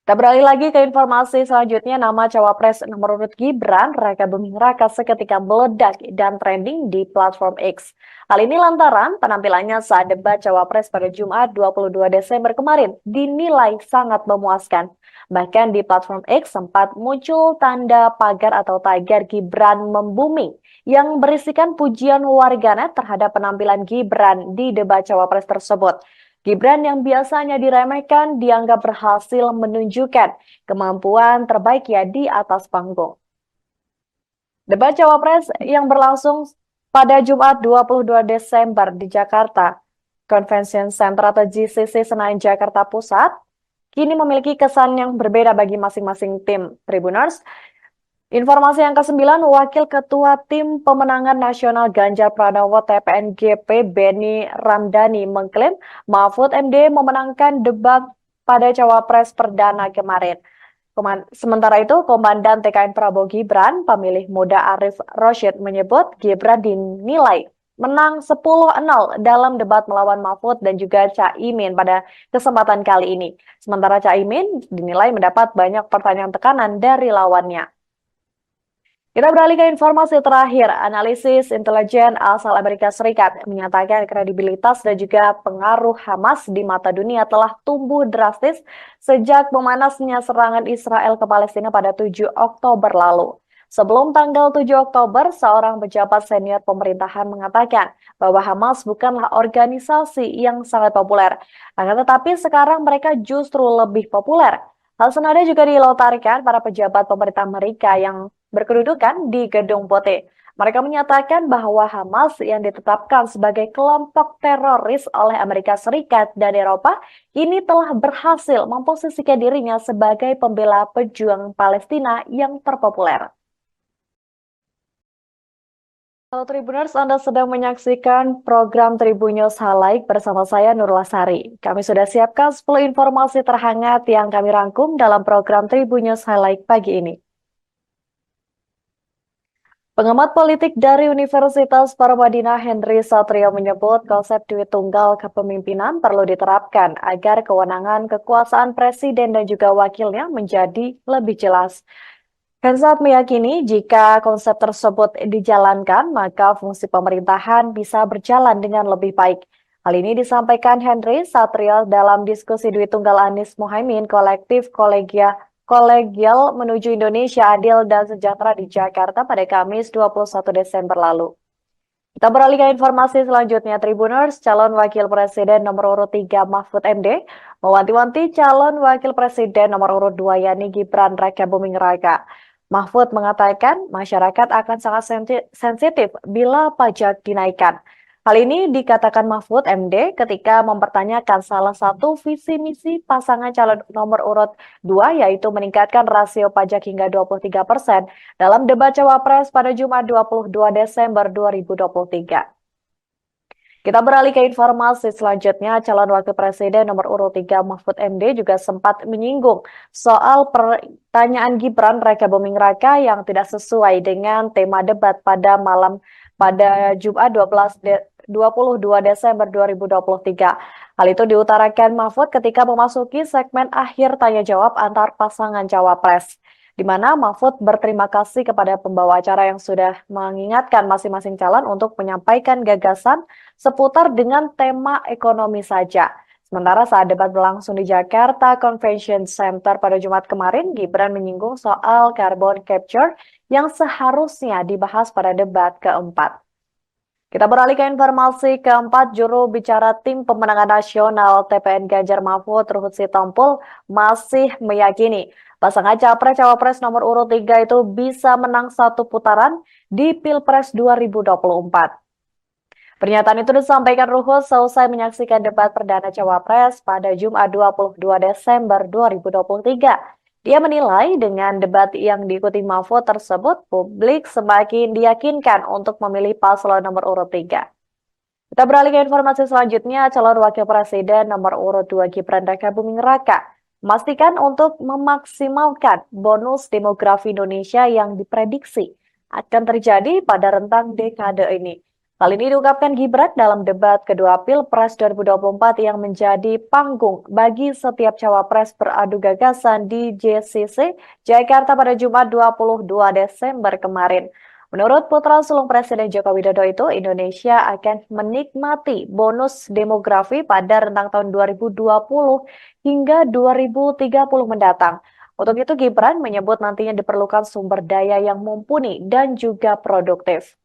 Kita beralih lagi ke informasi selanjutnya, nama Cawapres nomor urut Gibran Raka Buming Raka seketika meledak dan trending di platform X. Hal ini lantaran penampilannya saat debat Cawapres pada Jumat 22 Desember kemarin dinilai sangat memuaskan. Bahkan di platform X sempat muncul tanda pagar atau tagar Gibran membumi yang berisikan pujian warganet terhadap penampilan Gibran di debat cawapres tersebut. Gibran yang biasanya diremehkan dianggap berhasil menunjukkan kemampuan terbaiknya di atas panggung. Debat cawapres yang berlangsung pada Jumat 22 Desember di Jakarta Convention Center atau GCC Senayan Jakarta Pusat kini memiliki kesan yang berbeda bagi masing-masing tim Tribuners. Informasi yang ke-9, Wakil Ketua Tim Pemenangan Nasional Ganjar Pranowo TPNGP Beni Ramdhani mengklaim Mahfud MD memenangkan debat pada Cawapres Perdana kemarin. Sementara itu, Komandan TKN Prabowo Gibran, pemilih muda Arif Roshid menyebut Gibran dinilai menang 10-0 dalam debat melawan Mahfud dan juga Caimin pada kesempatan kali ini. Sementara Caimin dinilai mendapat banyak pertanyaan tekanan dari lawannya. Kita beralih ke informasi terakhir. Analisis intelijen asal Amerika Serikat menyatakan kredibilitas dan juga pengaruh Hamas di mata dunia telah tumbuh drastis sejak memanasnya serangan Israel ke Palestina pada 7 Oktober lalu. Sebelum tanggal 7 Oktober, seorang pejabat senior pemerintahan mengatakan bahwa Hamas bukanlah organisasi yang sangat populer. Akan tetapi sekarang mereka justru lebih populer. Hal senada juga dilontarkan para pejabat pemerintah Amerika yang berkedudukan di Gedung Putih. Mereka menyatakan bahwa Hamas yang ditetapkan sebagai kelompok teroris oleh Amerika Serikat dan Eropa ini telah berhasil memposisikan dirinya sebagai pembela pejuang Palestina yang terpopuler. Halo Tribuners, Anda sedang menyaksikan program Tribun News Highlight bersama saya Nurul Sari. Kami sudah siapkan 10 informasi terhangat yang kami rangkum dalam program Tribun News Highlight pagi ini. Pengamat politik dari Universitas Paramadina Henry Satrio menyebut konsep duit tunggal kepemimpinan perlu diterapkan agar kewenangan kekuasaan presiden dan juga wakilnya menjadi lebih jelas. Hensat meyakini jika konsep tersebut dijalankan, maka fungsi pemerintahan bisa berjalan dengan lebih baik. Hal ini disampaikan Henry Satrio dalam diskusi duit tunggal Anies Mohaimin kolektif kolegial menuju Indonesia adil dan sejahtera di Jakarta pada Kamis 21 Desember lalu. Kita beralih ke informasi selanjutnya, Tribuners. Calon Wakil Presiden nomor urut 3 Mahfud MD mewanti-wanti calon Wakil Presiden nomor urut 2 yakni Gibran Raka Buming Raka. Mahfud mengatakan masyarakat akan sangat sensitif bila pajak dinaikkan. Hal ini dikatakan Mahfud MD ketika mempertanyakan salah satu visi misi pasangan calon nomor urut 2 yaitu meningkatkan rasio pajak hingga 23% dalam debat Cawapres pada Jumat 22 Desember 2023. Kita beralih ke informasi selanjutnya, calon wakil presiden nomor urut 3 Mahfud MD juga sempat menyinggung soal pertanyaan Gibran Raka Buming Raka yang tidak sesuai dengan tema debat pada Jumat 22 Desember 2023. Hal itu diutarakan Mahfud ketika memasuki segmen akhir tanya jawab antar pasangan cawapres, di mana Mahfud berterima kasih kepada pembawa acara yang sudah mengingatkan masing-masing calon untuk menyampaikan gagasan seputar dengan tema ekonomi saja. Sementara saat debat berlangsung di Jakarta Convention Center pada Jumat kemarin, Gibran menyinggung soal carbon capture yang seharusnya dibahas pada debat keempat. Kita beralih ke informasi keempat, juru bicara Tim Pemenangan Nasional TPN Ganjar Mahfud Ruhut Sitompul masih meyakini pasangan Capres-Cawapres nomor urut 3 itu bisa menang satu putaran di Pilpres 2024. Pernyataan itu disampaikan Ruhut seusai menyaksikan debat perdana Cawapres pada Jumat 22 Desember 2023. Dia menilai dengan debat yang diikuti Mahfud tersebut, publik semakin diyakinkan untuk memilih paslon nomor urut 3. Kita beralih ke informasi selanjutnya, calon wakil presiden nomor urut 2 Gibran Raka Buming Raka memastikan untuk memaksimalkan bonus demografi Indonesia yang diprediksi akan terjadi pada rentang dekade ini. Hal ini diungkapkan Gibran dalam debat kedua Pilpres 2024 yang menjadi panggung bagi setiap cawapres beradu gagasan di GCC Jakarta pada Jumat 22 Desember kemarin. Menurut putra sulung Presiden Joko Widodo itu, Indonesia akan menikmati bonus demografi pada rentang tahun 2020 hingga 2030 mendatang. Untuk itu Gibran menyebut nantinya diperlukan sumber daya yang mumpuni dan juga produktif.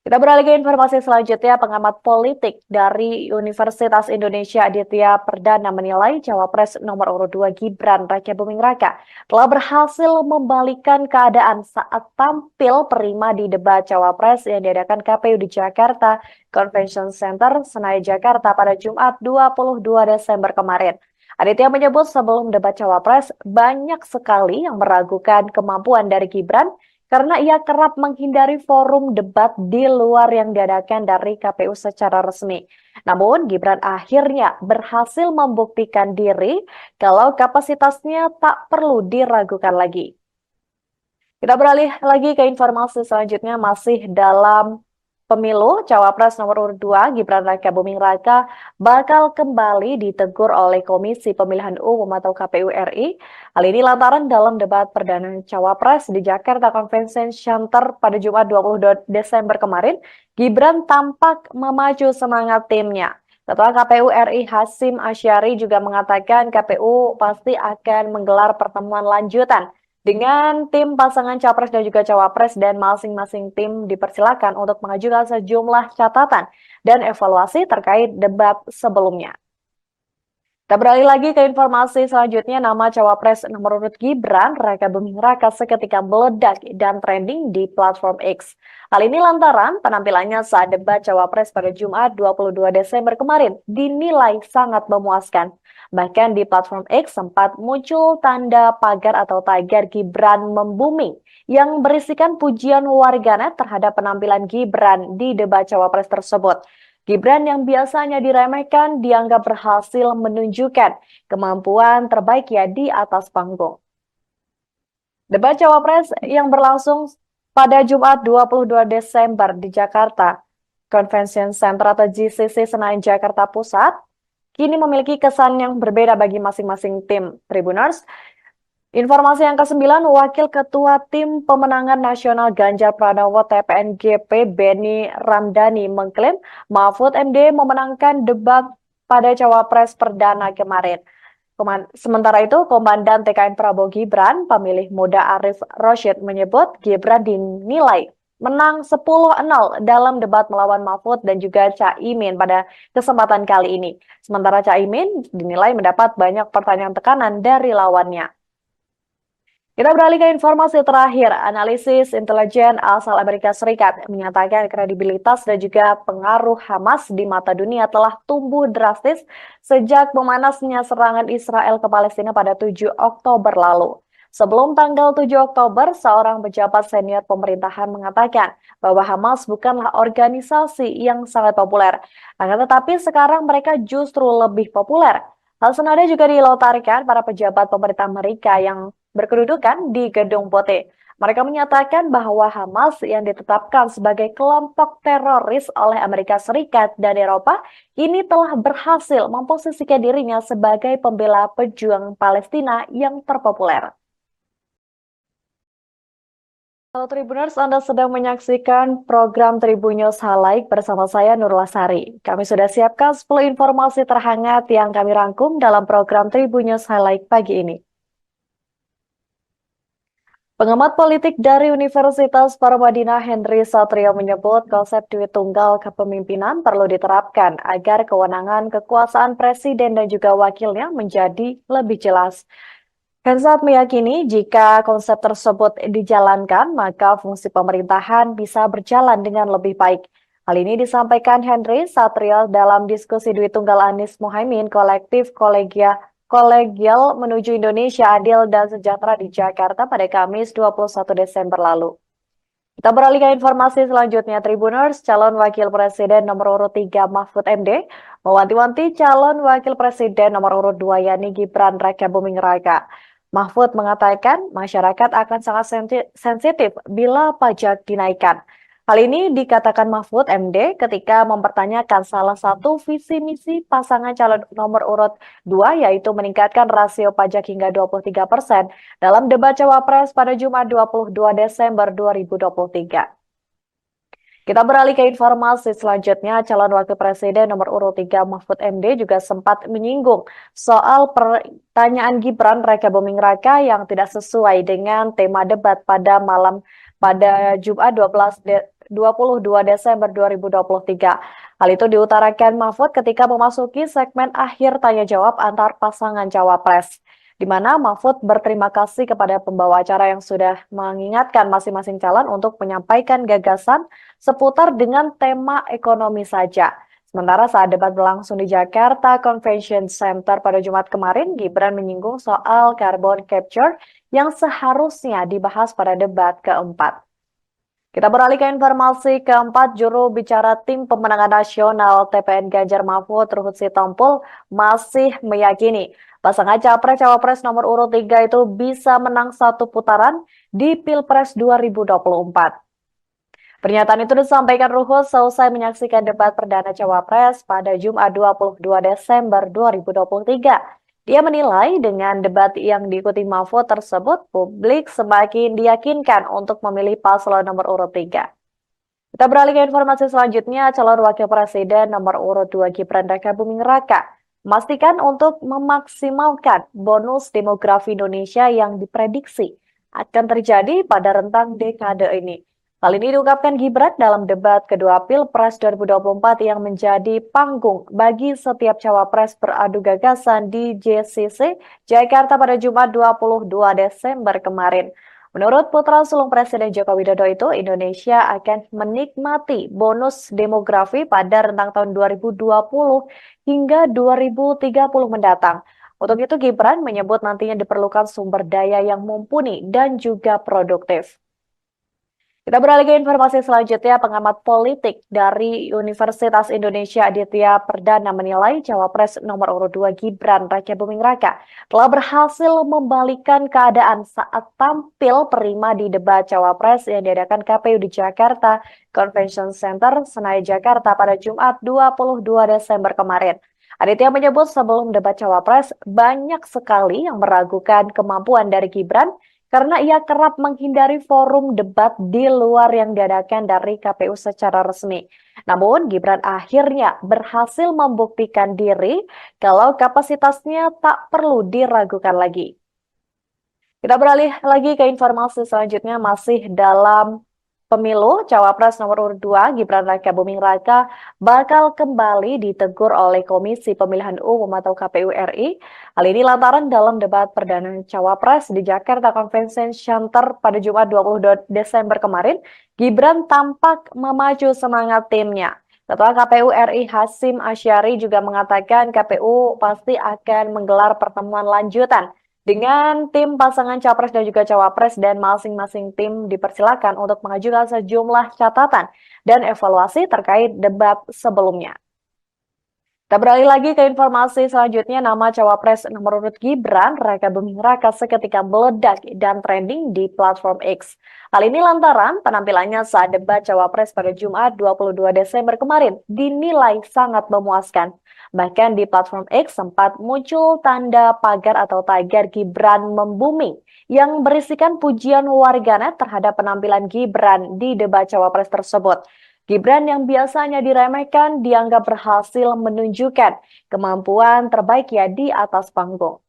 Kita beralih ke informasi selanjutnya, pengamat politik dari Universitas Indonesia Aditya Perdana menilai Cawapres nomor urut 2 Gibran Raka Buming Raka telah berhasil membalikan keadaan saat tampil prima di debat Cawapres yang diadakan KPU di Jakarta Convention Center, Senayan, Jakarta pada Jumat 22 Desember kemarin. Aditya menyebut sebelum debat Cawapres banyak sekali yang meragukan kemampuan dari Gibran karena ia kerap menghindari forum debat di luar yang diadakan dari KPU secara resmi. Namun, Gibran akhirnya berhasil membuktikan diri kalau kapasitasnya tak perlu diragukan lagi. Kita beralih lagi ke informasi selanjutnya, masih dalam pemilu, Cawapres nomor urut 2 Gibran Raka Buming Raka bakal kembali ditegur oleh Komisi Pemilihan Umum atau KPU RI. Hal ini lantaran dalam debat perdana Cawapres di Jakarta Convention Center pada Jumat 22 Desember kemarin, Gibran tampak memacu semangat timnya. Ketua KPU RI Hasyim Asyari juga mengatakan KPU pasti akan menggelar pertemuan lanjutan dengan tim pasangan Capres dan juga Cawapres, dan masing-masing tim dipersilakan untuk mengajukan sejumlah catatan dan evaluasi terkait debat sebelumnya. Kita beralih lagi ke informasi selanjutnya, nama Cawapres nomor urut Gibran Raka Buming Raka seketika meledak dan trending di platform X. Hal ini lantaran penampilannya saat debat Cawapres pada Jumat 22 Desember kemarin dinilai sangat memuaskan. Bahkan di platform X sempat muncul tanda pagar atau tagar Gibran membuming yang berisikan pujian warganet terhadap penampilan Gibran di debat Cawapres tersebut. Gibran yang biasanya diremehkan dianggap berhasil menunjukkan kemampuan terbaiknya di atas panggung. Debat Cawapres yang berlangsung pada Jumat 22 Desember di Jakarta Convention Center atau GCC Senayan, Jakarta Pusat, kini memiliki kesan yang berbeda bagi masing-masing tim Tribuners. Informasi yang ke-9, Wakil Ketua Tim Pemenangan Nasional Ganjar Pranowo TPNGP Beni Ramdhani mengklaim Mahfud MD memenangkan debat pada Cawapres perdana kemarin. Sementara itu, Komandan TKN Prabowo Gibran, pemilih muda Arif Rosyid menyebut Gibran dinilai menang 10-0 dalam debat melawan Mahfud dan juga Caimin pada kesempatan kali ini. Sementara Caimin dinilai mendapat banyak pertanyaan tekanan dari lawannya. Kita beralih ke informasi terakhir. Analisis intelijen asal Amerika Serikat menyatakan kredibilitas dan juga pengaruh Hamas di mata dunia telah tumbuh drastis sejak memanasnya serangan Israel ke Palestina pada 7 Oktober lalu. Sebelum tanggal 7 Oktober, seorang pejabat senior pemerintahan mengatakan bahwa Hamas bukanlah organisasi yang sangat populer. Akan tetapi sekarang mereka justru lebih populer. Hal senada juga dilontarkan para pejabat pemerintah Amerika yang berkedudukan di Gedung Putih. Mereka menyatakan bahwa Hamas yang ditetapkan sebagai kelompok teroris oleh Amerika Serikat dan Eropa ini telah berhasil memposisikan dirinya sebagai pembela pejuang Palestina yang terpopuler. Halo Tribuners, Anda sedang menyaksikan program Tribun News Highlight bersama saya Nurul Sari. Kami sudah siapkan 10 informasi terhangat yang kami rangkum dalam program Tribun News Highlight pagi ini. Pengamat politik dari Universitas Paramadina Henry Satrio menyebut konsep duit tunggal kepemimpinan perlu diterapkan agar kewenangan kekuasaan presiden dan juga wakilnya menjadi lebih jelas. Hensat meyakini jika konsep tersebut dijalankan, maka fungsi pemerintahan bisa berjalan dengan lebih baik. Hal ini disampaikan Henry Satrio dalam diskusi duit tunggal Anies Mohaimin kolektif Kolegial menuju Indonesia Adil dan Sejahtera di Jakarta pada Kamis 21 Desember lalu. Kita beralih ke informasi selanjutnya, Tribuners. Calon Wakil Presiden nomor urut 3 Mahfud MD mewanti-wanti calon Wakil Presiden nomor urut 2 yakni Gibran Raka Buming Raka. Mahfud mengatakan masyarakat akan sangat sensitif bila pajak dinaikkan. Hal ini dikatakan Mahfud MD ketika mempertanyakan salah satu visi misi pasangan calon nomor urut 2 yaitu meningkatkan rasio pajak hingga 23% dalam debat Cawapres pada Jumat 22 Desember 2023. Kita beralih ke informasi selanjutnya, calon wakil presiden nomor urut 3 Mahfud MD juga sempat menyinggung soal pertanyaan Gibran Raka Buming Raka yang tidak sesuai dengan tema debat pada Jumat 22 Desember 2023. Hal itu diutarakan Mahfud ketika memasuki segmen akhir tanya jawab antar pasangan cawapres, di mana Mahfud berterima kasih kepada pembawa acara yang sudah mengingatkan masing-masing calon untuk menyampaikan gagasan seputar dengan tema ekonomi saja. Sementara saat debat berlangsung di Jakarta Convention Center pada Jumat kemarin, Gibran menyinggung soal carbon capture yang seharusnya dibahas pada debat keempat. Kita beralih ke informasi keempat, juru bicara tim pemenangan nasional TPN Ganjar Mahfud, Ruhut Sitompul, masih meyakini pasangan Capres-Cawapres nomor urut 3 itu bisa menang satu putaran di Pilpres 2024. Pernyataan itu disampaikan Ruhut seusai menyaksikan debat perdana Cawapres pada Jumat 22 Desember 2023. Dia menilai dengan debat yang diikuti Mahfud tersebut, publik semakin diyakinkan untuk memilih paslon nomor urut 3. Kita beralih ke informasi selanjutnya, calon wakil presiden nomor urut 2 Gibran Raka Buming Raka memastikan untuk memaksimalkan bonus demografi Indonesia yang diprediksi akan terjadi pada rentang dekade ini. Hal ini diungkapkan Gibran dalam debat kedua Pilpres 2024 yang menjadi panggung bagi setiap cawapres beradu gagasan di JCC Jakarta pada Jumat 22 Desember kemarin. Menurut putra sulung Presiden Joko Widodo itu, Indonesia akan menikmati bonus demografi pada rentang tahun 2020 hingga 2030 mendatang. Untuk itu, Gibran menyebut nantinya diperlukan sumber daya yang mumpuni dan juga produktif. Kita beralih ke informasi selanjutnya, pengamat politik dari Universitas Indonesia Aditya Perdana menilai Cawapres nomor urut 2 Gibran Raka Buming Raka telah berhasil membalikkan keadaan saat tampil prima di debat Cawapres yang diadakan KPU di Jakarta Convention Center, Senayan, Jakarta pada Jumat 22 Desember kemarin. Aditya menyebut sebelum debat Cawapres banyak sekali yang meragukan kemampuan dari Gibran karena ia kerap menghindari forum debat di luar yang diadakan dari KPU secara resmi. Namun, Gibran akhirnya berhasil membuktikan diri kalau kapasitasnya tak perlu diragukan lagi. Kita beralih lagi ke informasi selanjutnya, masih dalam pemilu, Cawapres nomor urut 2 Gibran Raka Buming Raka bakal kembali ditegur oleh Komisi Pemilihan Umum atau KPU RI. Hal ini lantaran dalam debat perdana Cawapres di Jakarta Convention Center pada Jumat 22 Desember kemarin, Gibran tampak memacu semangat timnya. Ketua KPU RI Hasyim Asyari juga mengatakan KPU pasti akan menggelar pertemuan lanjutan dengan tim pasangan Capres dan juga Cawapres, dan masing-masing tim dipersilakan untuk mengajukan sejumlah catatan dan evaluasi terkait debat sebelumnya. Kita beralih lagi ke informasi selanjutnya, nama Cawapres nomor urut Gibran Raka Buming Raka seketika meledak dan trending di platform X. Hal ini lantaran penampilannya saat debat Cawapres pada Jumat 22 Desember kemarin dinilai sangat memuaskan. Bahkan di platform X sempat muncul tanda pagar atau tagar Gibran membumi yang berisikan pujian warganet terhadap penampilan Gibran di debat Cawapres tersebut. Gibran yang biasanya diremehkan dianggap berhasil menunjukkan kemampuan terbaiknya di atas panggung.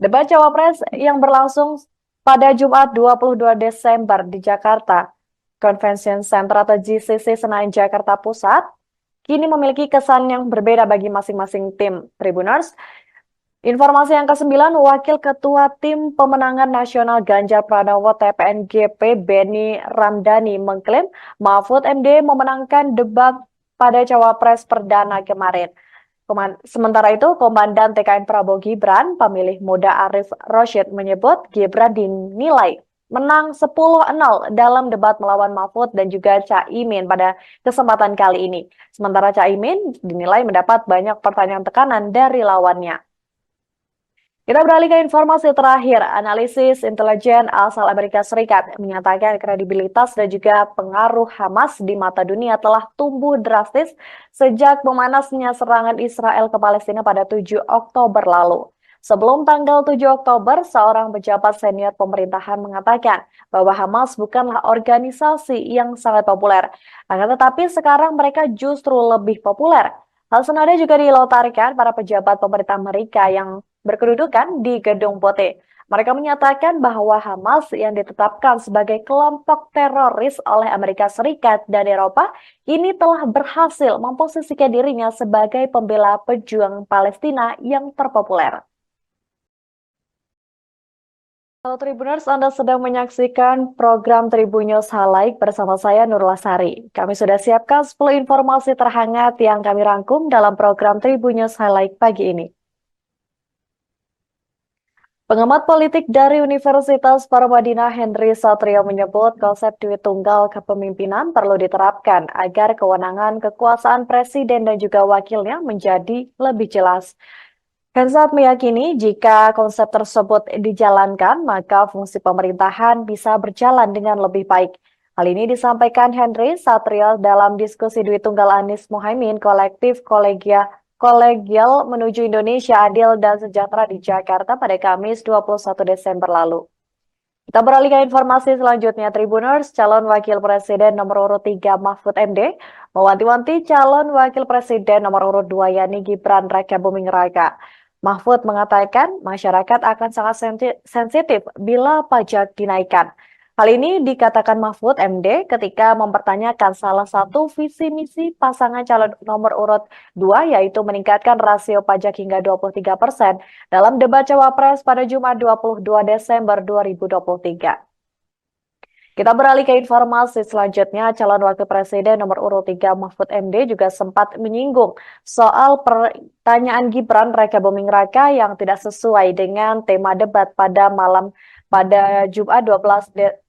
Debat Cawapres yang berlangsung pada Jumat 22 Desember di Jakarta Convention Center atau JCC Senayan, Jakarta Pusat, kini memiliki kesan yang berbeda bagi masing-masing tim Tribuners. Informasi yang ke-9, Wakil Ketua Tim Pemenangan Nasional Ganjar Pranowo TPNGP Beni Ramdhani mengklaim Mahfud MD memenangkan debat pada Cawapres perdana kemarin. Sementara itu, Komandan TKN Prabowo Gibran, pemilih muda Arif Roshid menyebut Gibran dinilai menang 10-0 dalam debat melawan Mahfud dan juga Caimin pada kesempatan kali ini. Sementara Caimin dinilai mendapat banyak pertanyaan tekanan dari lawannya. Kita beralih ke informasi terakhir. Analisis intelijen asal Amerika Serikat menyatakan kredibilitas dan juga pengaruh Hamas di mata dunia telah tumbuh drastis sejak memanasnya serangan Israel ke Palestina pada 7 Oktober lalu. Sebelum tanggal 7 Oktober, seorang pejabat senior pemerintahan mengatakan bahwa Hamas bukanlah organisasi yang sangat populer. Akan tetapi sekarang mereka justru lebih populer. Hal senada juga dilontarkan para pejabat pemerintah Amerika yang berkedudukan di Gedung Putih. Mereka menyatakan bahwa Hamas yang ditetapkan sebagai kelompok teroris oleh Amerika Serikat dan Eropa ini telah berhasil memposisikan dirinya sebagai pembela pejuang Palestina yang terpopuler. Halo Tribuners, Anda sedang menyaksikan program Tribun News Highlight bersama saya Nurul Sari. Kami sudah siapkan 10 informasi terhangat yang kami rangkum dalam program Tribun News Highlight pagi ini. Pengamat politik dari Universitas Paramadina Henry Satrio menyebut konsep duit tunggal kepemimpinan perlu diterapkan agar kewenangan kekuasaan presiden dan juga wakilnya menjadi lebih jelas. Hensat meyakini jika konsep tersebut dijalankan, maka fungsi pemerintahan bisa berjalan dengan lebih baik. Hal ini disampaikan Henry Satrio dalam diskusi duit tunggal Anies Mohaimin kolektif kolegial menuju Indonesia adil dan sejahtera di Jakarta pada Kamis 21 Desember lalu. Kita beralih ke informasi selanjutnya, Tribuners, calon wakil presiden nomor urut 3 Mahfud MD mewanti-wanti calon wakil presiden nomor urut 2 yakni Gibran Raka Buming Raka. Mahfud mengatakan masyarakat akan sangat sensitif bila pajak dinaikkan. Hal ini dikatakan Mahfud MD ketika mempertanyakan salah satu visi misi pasangan calon nomor urut 2 yaitu meningkatkan rasio pajak hingga 23% dalam debat Cawapres pada Jumat 22 Desember 2023. Kita beralih ke informasi selanjutnya, calon wakil presiden nomor urut 3 Mahfud MD juga sempat menyinggung soal pertanyaan Gibran Raka Buming Raka yang tidak sesuai dengan tema debat pada Jumat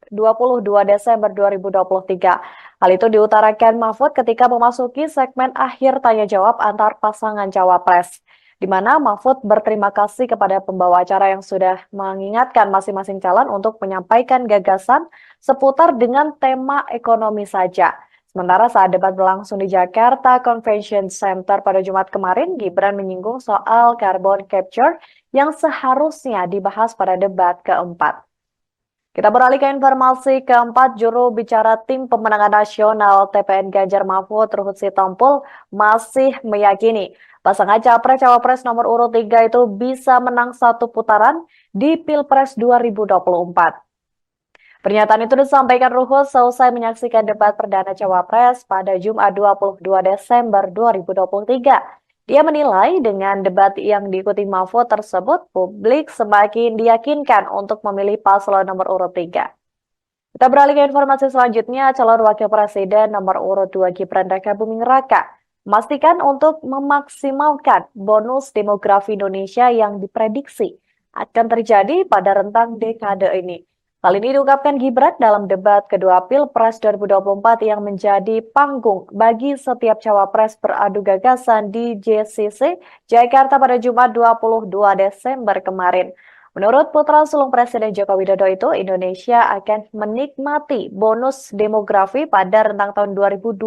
22 Desember 2023. Hal itu diutarakan Mahfud ketika memasuki segmen akhir tanya jawab antar pasangan cawapres, di mana Mahfud berterima kasih kepada pembawa acara yang sudah mengingatkan masing-masing calon untuk menyampaikan gagasan seputar dengan tema ekonomi saja. Sementara saat debat berlangsung di Jakarta Convention Center pada Jumat kemarin, Gibran menyinggung soal carbon capture yang seharusnya dibahas pada debat keempat. Kita beralih ke informasi keempat, juru bicara tim pemenangan nasional TPN Ganjar Mahfud Ruhut Sitompul masih meyakini pasangan Capres-Cawapres nomor urut 3 itu bisa menang satu putaran di Pilpres 2024. Pernyataan itu disampaikan Ruhut seusai menyaksikan debat perdana Cawapres pada Jumat 22 Desember 2023. Dia menilai dengan debat yang diikuti Mahfud tersebut, publik semakin diyakinkan untuk memilih paslon nomor urut 3. Kita beralih ke informasi selanjutnya, calon wakil presiden nomor urut 2 Gibran Raka Buming Raka memastikan untuk memaksimalkan bonus demografi Indonesia yang diprediksi akan terjadi pada rentang dekade ini. Hal ini diungkapkan Gibran dalam debat kedua Pilpres 2024 yang menjadi panggung bagi setiap cawapres beradu gagasan di JCC Jakarta pada Jumat 22 Desember kemarin. Menurut putra sulung Presiden Joko Widodo itu, Indonesia akan menikmati bonus demografi pada rentang tahun 2020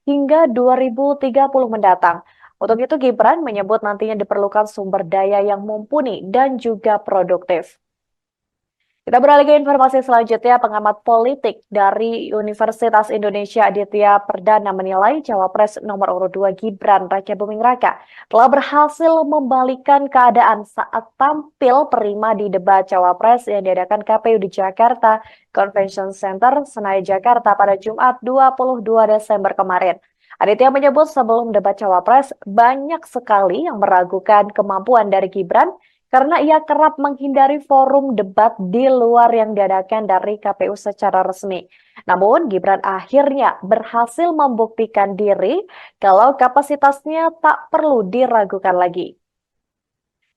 hingga 2030 mendatang. Untuk itu Gibran menyebut nantinya diperlukan sumber daya yang mumpuni dan juga produktif. Kita beralih ke informasi selanjutnya, pengamat politik dari Universitas Indonesia Aditya Perdana menilai Cawapres nomor urut 2 Gibran Raka Buming Raka telah berhasil membalikkan keadaan saat tampil prima di debat Cawapres yang diadakan KPU di Jakarta Convention Center, Senayan, Jakarta pada Jumat 22 Desember kemarin. Aditya menyebut sebelum debat Cawapres banyak sekali yang meragukan kemampuan dari Gibran karena ia kerap menghindari forum debat di luar yang diadakan dari KPU secara resmi. Namun Gibran akhirnya berhasil membuktikan diri kalau kapasitasnya tak perlu diragukan lagi.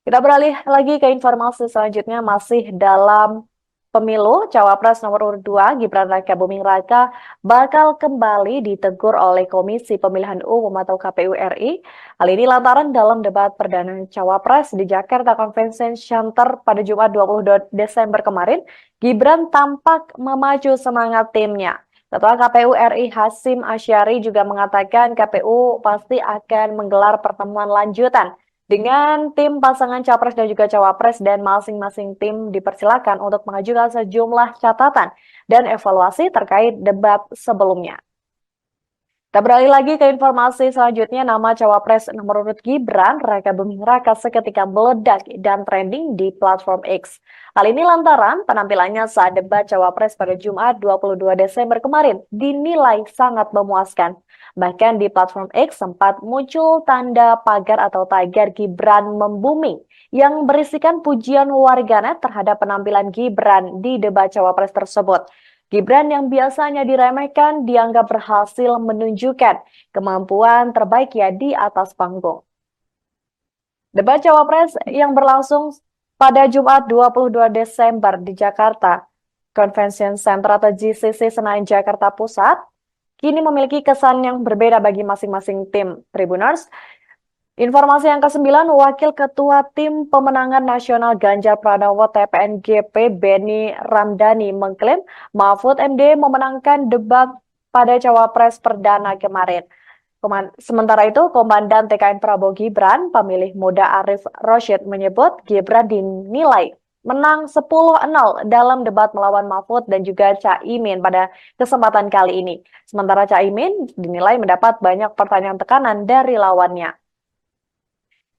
Kita beralih lagi ke informasi selanjutnya, masih dalam pemilu, Cawapres nomor urut 2 Gibran Raka Buming Raka bakal kembali ditegur oleh Komisi Pemilihan Umum atau KPU RI. Hal ini lantaran dalam debat perdana Cawapres di Jakarta Convention Center pada Jumat 22 Desember kemarin, Gibran tampak memacu semangat timnya. Ketua KPU RI Hasyim Asyari juga mengatakan KPU pasti akan menggelar pertemuan lanjutan Dengan tim pasangan capres dan juga cawapres dan masing-masing tim dipersilakan untuk mengajukan sejumlah catatan dan evaluasi terkait debat sebelumnya. Kita beralih lagi ke informasi selanjutnya, nama cawapres nomor urut Gibran Raka Buming Raka seketika meledak dan trending di platform X. Hal ini lantaran penampilannya saat debat cawapres pada Jumat 22 Desember kemarin dinilai sangat memuaskan. Bahkan di platform X sempat muncul tanda pagar atau tagar Gibran membuming yang berisikan pujian warganet terhadap penampilan Gibran di debat cawapres tersebut. Gibran yang biasanya diremehkan dianggap berhasil menunjukkan kemampuan terbaiknya di atas panggung. Debat cawapres yang berlangsung pada Jumat 22 Desember di Jakarta Convention Center atau GCC Senayan Jakarta Pusat kini memiliki kesan yang berbeda bagi masing-masing tim Tribuners. Informasi yang ke-9, Wakil Ketua Tim Pemenangan Nasional Ganjar Pranowo TPNGP Beni Ramdhani mengklaim Mahfud MD memenangkan debat pada Cawapres Perdana kemarin. Sementara itu, Komandan TKN Prabowo Gibran, pemilih muda Arif Rosyid menyebut Gibran dinilai menang 10-0 dalam debat melawan Mahfud dan juga Caimin pada kesempatan kali ini. Sementara Caimin dinilai mendapat banyak pertanyaan tekanan dari lawannya.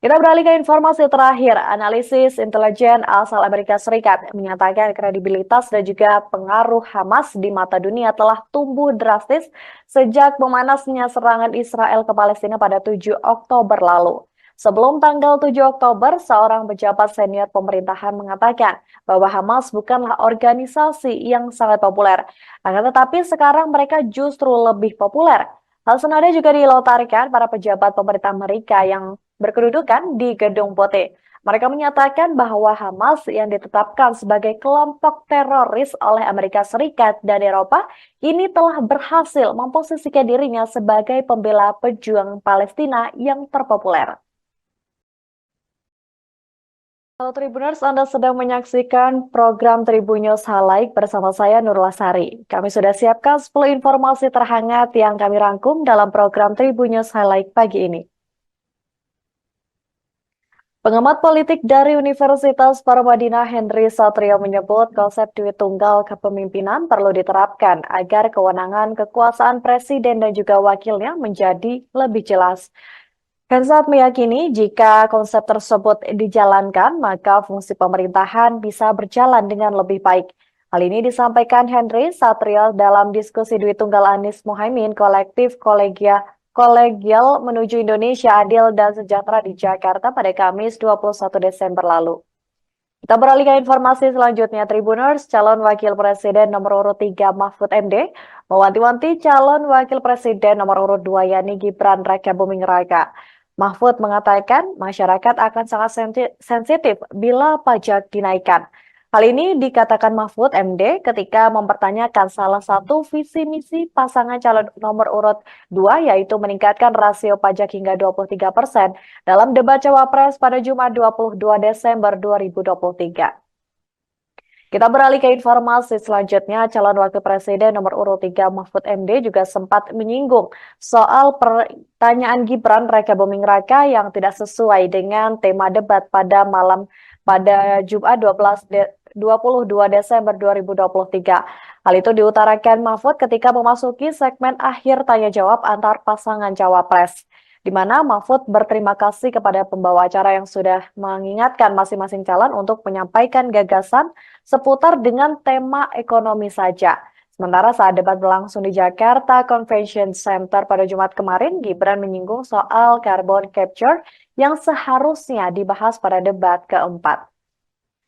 Kita beralih ke informasi terakhir. Analisis intelijen asal Amerika Serikat menyatakan kredibilitas dan juga pengaruh Hamas di mata dunia telah tumbuh drastis sejak memanasnya serangan Israel ke Palestina pada 7 Oktober lalu. Sebelum tanggal 7 Oktober, seorang pejabat senior pemerintahan mengatakan bahwa Hamas bukanlah organisasi yang sangat populer. Akan tetapi sekarang mereka justru lebih populer. Hal senada juga dilontarkan para pejabat pemerintah Amerika yang berkedudukan di Gedung Putih. Mereka menyatakan bahwa Hamas yang ditetapkan sebagai kelompok teroris oleh Amerika Serikat dan Eropa ini telah berhasil memposisikan dirinya sebagai pembela pejuang Palestina yang terpopuler. Halo Tribuners, Anda sedang menyaksikan program Tribun News Highlight bersama saya Nurul Sari. Kami sudah siapkan 10 informasi terhangat yang kami rangkum dalam program Tribun News Highlight pagi ini. Pengamat politik dari Universitas Paramadina Henry Satrio menyebut konsep duit tunggal kepemimpinan perlu diterapkan agar kewenangan kekuasaan presiden dan juga wakilnya menjadi lebih jelas. Hensat meyakini jika konsep tersebut dijalankan, maka fungsi pemerintahan bisa berjalan dengan lebih baik. Hal ini disampaikan Henry Satrio dalam diskusi duit tunggal Anies Mohaimin kolektif Kolegial menuju Indonesia Adil dan Sejahtera di Jakarta pada Kamis 21 Desember lalu. Kita beralih ke informasi selanjutnya, Tribuners. Calon Wakil Presiden nomor urut 3 Mahfud MD mewanti-wanti calon Wakil Presiden nomor urut 2 yakni Gibran Raka Buming Raka. Mahfud mengatakan masyarakat akan sangat sensitif bila pajak dinaikkan. Hal ini dikatakan Mahfud MD ketika mempertanyakan salah satu visi misi pasangan calon nomor urut 2 yaitu meningkatkan rasio pajak hingga 23% dalam debat Cawapres pada Jumat 22 Desember 2023. Kita beralih ke informasi selanjutnya, calon wakil presiden nomor urut 3 Mahfud MD juga sempat menyinggung soal pertanyaan Gibran Raka Buming Raka yang tidak sesuai dengan tema debat pada Jumat 22 Desember 2023. Hal itu diutarakan Mahfud ketika memasuki segmen akhir tanya jawab antar pasangan cawapres, di mana Mahfud berterima kasih kepada pembawa acara yang sudah mengingatkan masing-masing calon untuk menyampaikan gagasan seputar dengan tema ekonomi saja. Sementara saat debat berlangsung di Jakarta Convention Center pada Jumat kemarin, Gibran menyinggung soal carbon capture yang seharusnya dibahas pada debat keempat.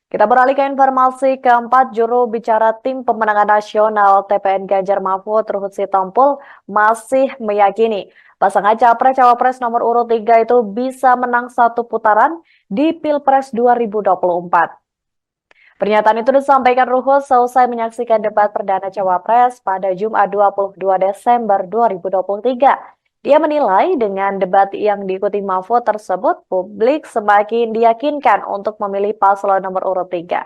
Kita beralih ke informasi keempat, juru bicara tim pemenangan nasional TPN Ganjar Mahfud Ruhut Sitompul masih meyakini pasangan capres-cawapres nomor urut 3 itu bisa menang satu putaran di Pilpres 2024. Pernyataan itu disampaikan Ruhut selesai menyaksikan debat perdana cawapres pada Jumat 22 Desember 2023. Dia menilai dengan debat yang diikuti Mahfud tersebut, publik semakin diyakinkan untuk memilih paslon nomor urut 3.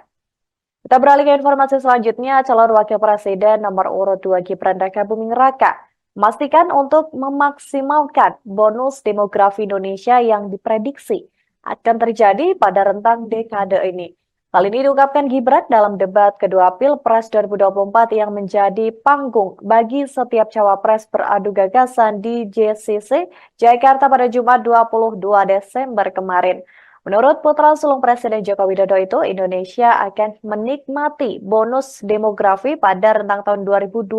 Kita beralih ke informasi selanjutnya, calon wakil presiden nomor urut 2 Gibran Raka Buming Raka memastikan untuk memaksimalkan bonus demografi Indonesia yang diprediksi akan terjadi pada rentang dekade ini. Hal ini diungkapkan Gibran dalam debat kedua Pilpres 2024 yang menjadi panggung bagi setiap cawapres beradu gagasan di JCC Jakarta pada Jumat 22 Desember kemarin. Menurut putra sulung Presiden Joko Widodo itu, Indonesia akan menikmati bonus demografi pada rentang tahun 2020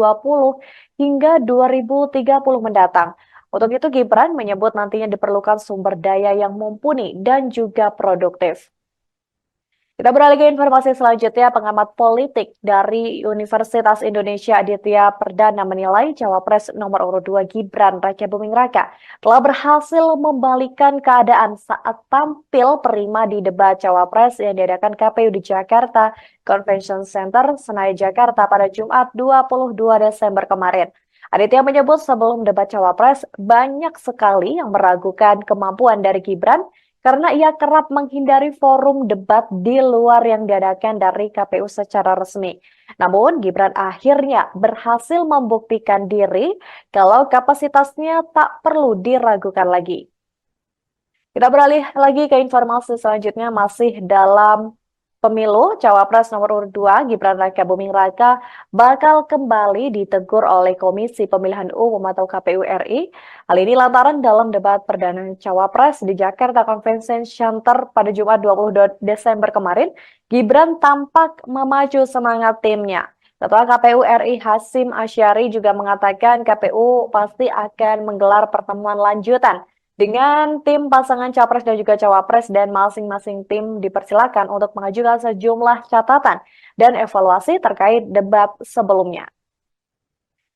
hingga 2030 mendatang. Untuk itu, Gibran menyebut nantinya diperlukan sumber daya yang mumpuni dan juga produktif. Kita beralih ke informasi selanjutnya, pengamat politik dari Universitas Indonesia Aditya Perdana menilai cawapres nomor urut 2 Gibran Raka Buming Raka telah berhasil membalikan keadaan saat tampil prima di debat cawapres yang diadakan KPU di Jakarta Convention Center, Senayan, Jakarta pada Jumat 22 Desember kemarin. Aditya menyebut sebelum debat cawapres banyak sekali yang meragukan kemampuan dari Gibran karena ia kerap menghindari forum debat di luar yang diadakan dari KPU secara resmi. Namun, Gibran akhirnya berhasil membuktikan diri kalau kapasitasnya tak perlu diragukan lagi. Kita beralih lagi ke informasi selanjutnya, masih dalam pemilu, cawapres nomor urut 2 Gibran Raka Buming Raka bakal kembali ditegur oleh Komisi Pemilihan Umum atau KPU RI. Hal ini lantaran dalam debat perdana cawapres di Jakarta Convention Center pada Jumat 22 Desember kemarin, Gibran tampak memacu semangat timnya. Ketua KPU RI Hasyim Asyari juga mengatakan KPU pasti akan menggelar pertemuan lanjutan dengan tim pasangan capres dan juga cawapres, dan masing-masing tim dipersilakan untuk mengajukan sejumlah catatan dan evaluasi terkait debat sebelumnya.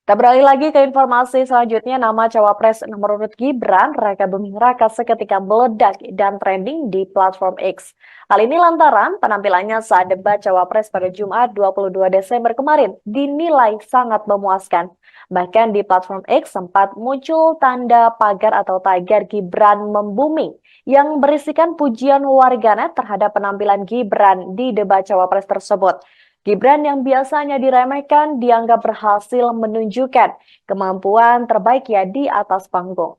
Kita beralih lagi ke informasi selanjutnya, nama cawapres nomor urut Gibran Raka Buming Raka seketika meledak dan trending di platform X. Hal ini lantaran penampilannya saat debat cawapres pada Jumat 22 Desember kemarin dinilai sangat memuaskan. Bahkan di platform X sempat muncul tanda pagar atau tagar Gibran membuming yang berisikan pujian warganet terhadap penampilan Gibran di debat cawapres tersebut. Gibran yang biasanya diremehkan dianggap berhasil menunjukkan kemampuan terbaiknya di atas panggung.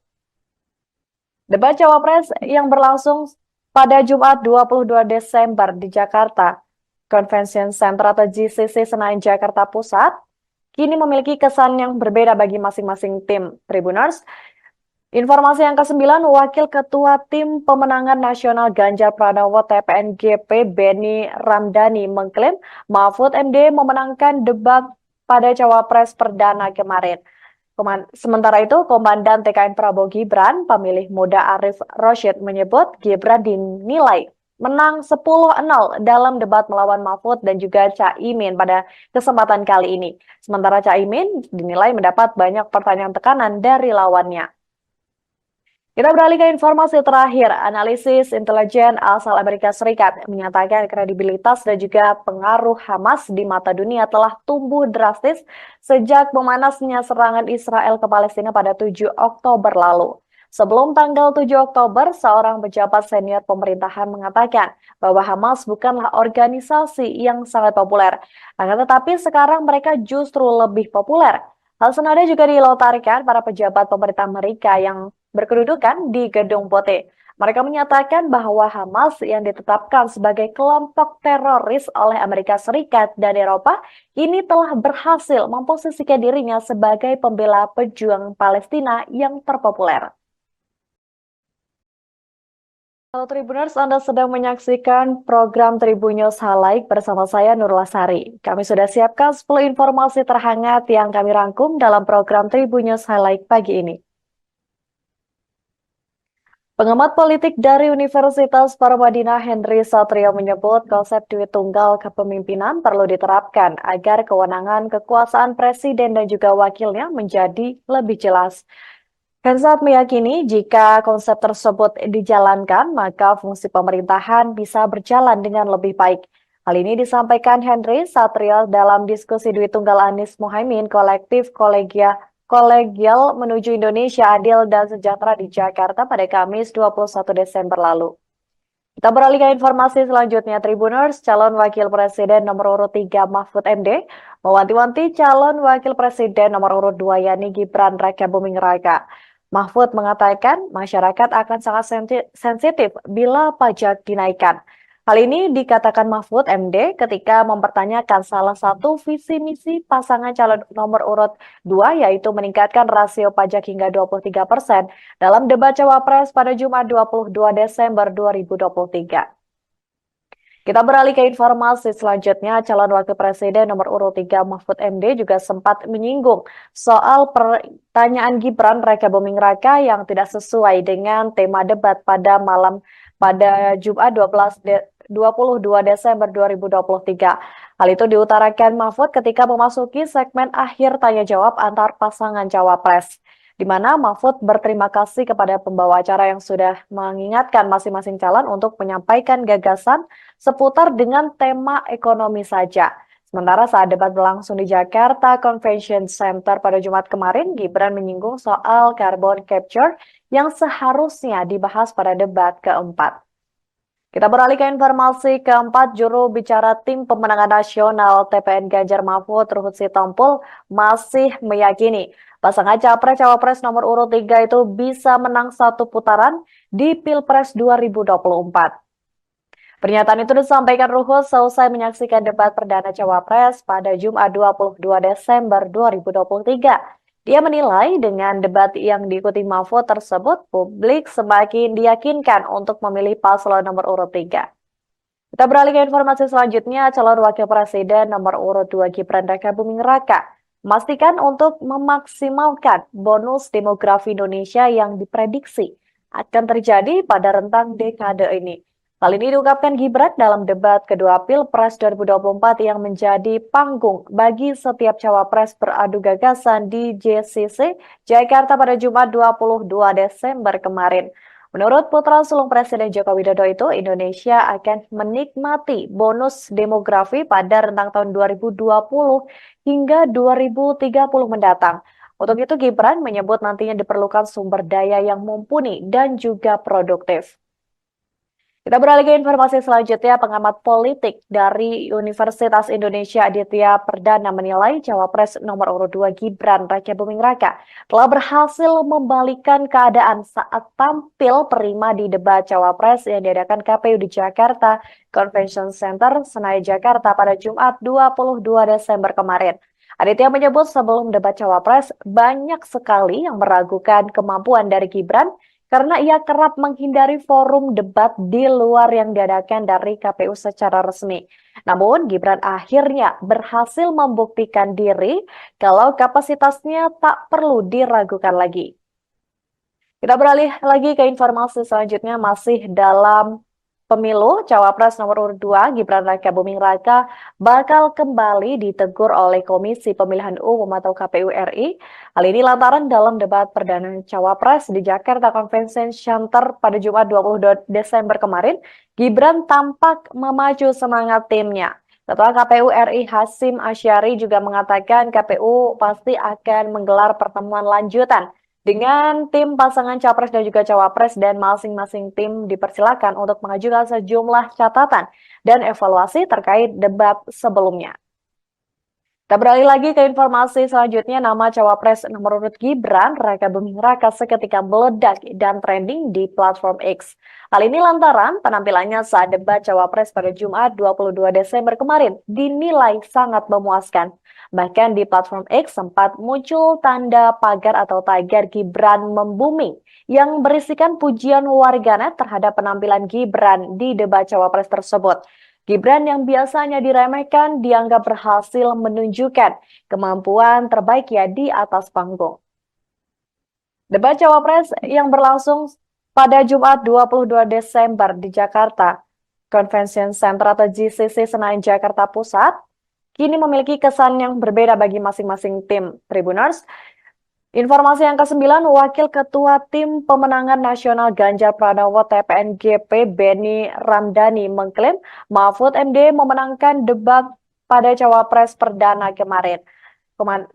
Debat cawapres yang berlangsung pada Jumat 22 Desember di Jakarta Convention Center atau JCC Senayan, Jakarta Pusat, kini memiliki kesan yang berbeda bagi masing-masing tim Tribuners. Informasi yang ke-9, Wakil Ketua Tim Pemenangan Nasional Ganjar Pranowo TPNGP Beni Ramdhani mengklaim Mahfud MD memenangkan debat pada cawapres perdana kemarin. Sementara itu, Komandan TKN Prabowo Gibran, pemilih muda Arif Roshid menyebut Gibran dinilai menang 10-0 dalam debat melawan Mahfud dan juga Caimin pada kesempatan kali ini. Sementara Caimin dinilai mendapat banyak pertanyaan tekanan dari lawannya. Kita beralih ke informasi terakhir. Analisis intelijen asal Amerika Serikat menyatakan kredibilitas dan juga pengaruh Hamas di mata dunia telah tumbuh drastis sejak memanasnya serangan Israel ke Palestina pada 7 Oktober lalu. Sebelum tanggal 7 Oktober, seorang pejabat senior pemerintahan mengatakan bahwa Hamas bukanlah organisasi yang sangat populer. Akan tetapi sekarang mereka justru lebih populer. Hal senada juga dilontarkan para pejabat pemerintah Amerika yang berkedudukan di Gedung Putih. Mereka menyatakan bahwa Hamas yang ditetapkan sebagai kelompok teroris oleh Amerika Serikat dan Eropa ini telah berhasil memposisikan dirinya sebagai pembela pejuang Palestina yang terpopuler. Halo Tribuners, Anda sedang menyaksikan program Tribun News Highlight bersama saya Nurul Sari. Kami sudah siapkan 10 informasi terhangat yang kami rangkum dalam program Tribun News Highlight pagi ini. Pengamat politik dari Universitas Paramadina Henry Satrio menyebut konsep duit tunggal kepemimpinan perlu diterapkan agar kewenangan kekuasaan presiden dan juga wakilnya menjadi lebih jelas. Hensat meyakini jika konsep tersebut dijalankan, maka fungsi pemerintahan bisa berjalan dengan lebih baik. Hal ini disampaikan Henry Satrio dalam diskusi duit tunggal Anies Muhaimin kolektif Kolegial menuju Indonesia Adil dan Sejahtera di Jakarta pada Kamis 21 Desember lalu. Kita beralih ke informasi selanjutnya, Tribuners. Calon Wakil Presiden nomor urut 3 Mahfud MD mewanti-wanti calon Wakil Presiden nomor urut 2 yakni Gibran Raka Buming Raka. Mahfud mengatakan masyarakat akan sangat sensitif bila pajak dinaikkan. Hal ini dikatakan Mahfud MD ketika mempertanyakan salah satu visi misi pasangan calon nomor urut 2 yaitu meningkatkan rasio pajak hingga 23% dalam debat Cawapres pada Jumat 22 Desember 2023. Kita beralih ke informasi selanjutnya, calon wakil presiden nomor urut 3 Mahfud MD juga sempat menyinggung soal pertanyaan Gibran Raka Buming Raka yang tidak sesuai dengan tema debat pada Jumat 22 Desember 2023. Hal itu diutarakan Mahfud ketika memasuki segmen akhir tanya jawab antar pasangan cawapres, di mana Mahfud berterima kasih kepada pembawa acara yang sudah mengingatkan masing-masing calon untuk menyampaikan gagasan seputar dengan tema ekonomi saja. Sementara saat debat berlangsung di Jakarta Convention Center pada Jumat kemarin, Gibran menyinggung soal carbon capture yang seharusnya dibahas pada debat keempat. Kita beralih ke informasi keempat, juru bicara tim pemenangan nasional TPN Ganjar Mahfud Ruhut Sitompul masih meyakini pasangan Capres-Cawapres nomor urut 3 itu bisa menang satu putaran di Pilpres 2024. Pernyataan itu disampaikan Ruhut selesai menyaksikan debat perdana Cawapres pada Jumat 22 Desember 2023. Dia menilai dengan debat yang diikuti Mahfud tersebut, publik semakin diyakinkan untuk memilih paslon nomor urut 3. Kita beralih ke informasi selanjutnya, calon wakil presiden nomor urut 2 Gibran Raka Buming Raka memastikan untuk memaksimalkan bonus demografi Indonesia yang diprediksi akan terjadi pada rentang dekade ini. Hal ini diungkapkan Gibran dalam debat kedua Pilpres 2024 yang menjadi panggung bagi setiap cawapres beradu gagasan di JCC Jakarta pada Jumat 22 Desember kemarin. Menurut putra sulung Presiden Joko Widodo itu, Indonesia akan menikmati bonus demografi pada rentang tahun 2020 hingga 2030 mendatang. Untuk itu, Gibran menyebut nantinya diperlukan sumber daya yang mumpuni dan juga produktif. Kita beralih ke informasi selanjutnya, pengamat politik dari Universitas Indonesia Aditya Perdana menilai Cawapres nomor urut 2 Gibran Raka Buming Raka telah berhasil membalikan keadaan saat tampil prima di debat Cawapres yang diadakan KPU di Jakarta Convention Center, Senayan, Jakarta pada Jumat 22 Desember kemarin. Aditya menyebut sebelum debat Cawapres banyak sekali yang meragukan kemampuan dari Gibran karena ia kerap menghindari forum debat di luar yang diadakan dari KPU secara resmi. Namun, Gibran akhirnya berhasil membuktikan diri kalau kapasitasnya tak perlu diragukan lagi. Kita beralih lagi ke informasi selanjutnya, masih dalam pemilu, Cawapres nomor urut 2 Gibran Raka Buming Raka bakal kembali ditegur oleh Komisi Pemilihan Umum atau KPU RI. Hal ini lantaran dalam debat perdana Cawapres di Jakarta Convention Center pada Jumat 22 Desember kemarin, Gibran tampak memacu semangat timnya. Ketua KPU RI Hasyim Asyari juga mengatakan KPU pasti akan menggelar pertemuan lanjutan dengan tim pasangan Capres dan juga Cawapres, dan masing-masing tim dipersilakan untuk mengajukan sejumlah catatan dan evaluasi terkait debat sebelumnya. Kita beralih lagi ke informasi selanjutnya, nama Cawapres nomor urut Gibran Raka Buming Raka seketika meledak dan trending di platform X. Hal ini lantaran penampilannya saat debat Cawapres pada Jumat 22 Desember kemarin dinilai sangat memuaskan. Bahkan di platform X sempat muncul tanda pagar atau tagar Gibran membuming yang berisikan pujian warganet terhadap penampilan Gibran di debat Cawapres tersebut. Gibran yang biasanya diremehkan dianggap berhasil menunjukkan kemampuan terbaiknya di atas panggung. Debat Cawapres yang berlangsung pada Jumat 22 Desember di Jakarta Convention Center atau JCC Senayan, Jakarta Pusat, kini memiliki kesan yang berbeda bagi masing-masing tim Tribuners. Informasi yang ke-9, Wakil Ketua Tim Pemenangan Nasional Ganjar Pranowo TPN GP Beni Ramdhani mengklaim Mahfud MD memenangkan debat pada Cawapres perdana kemarin.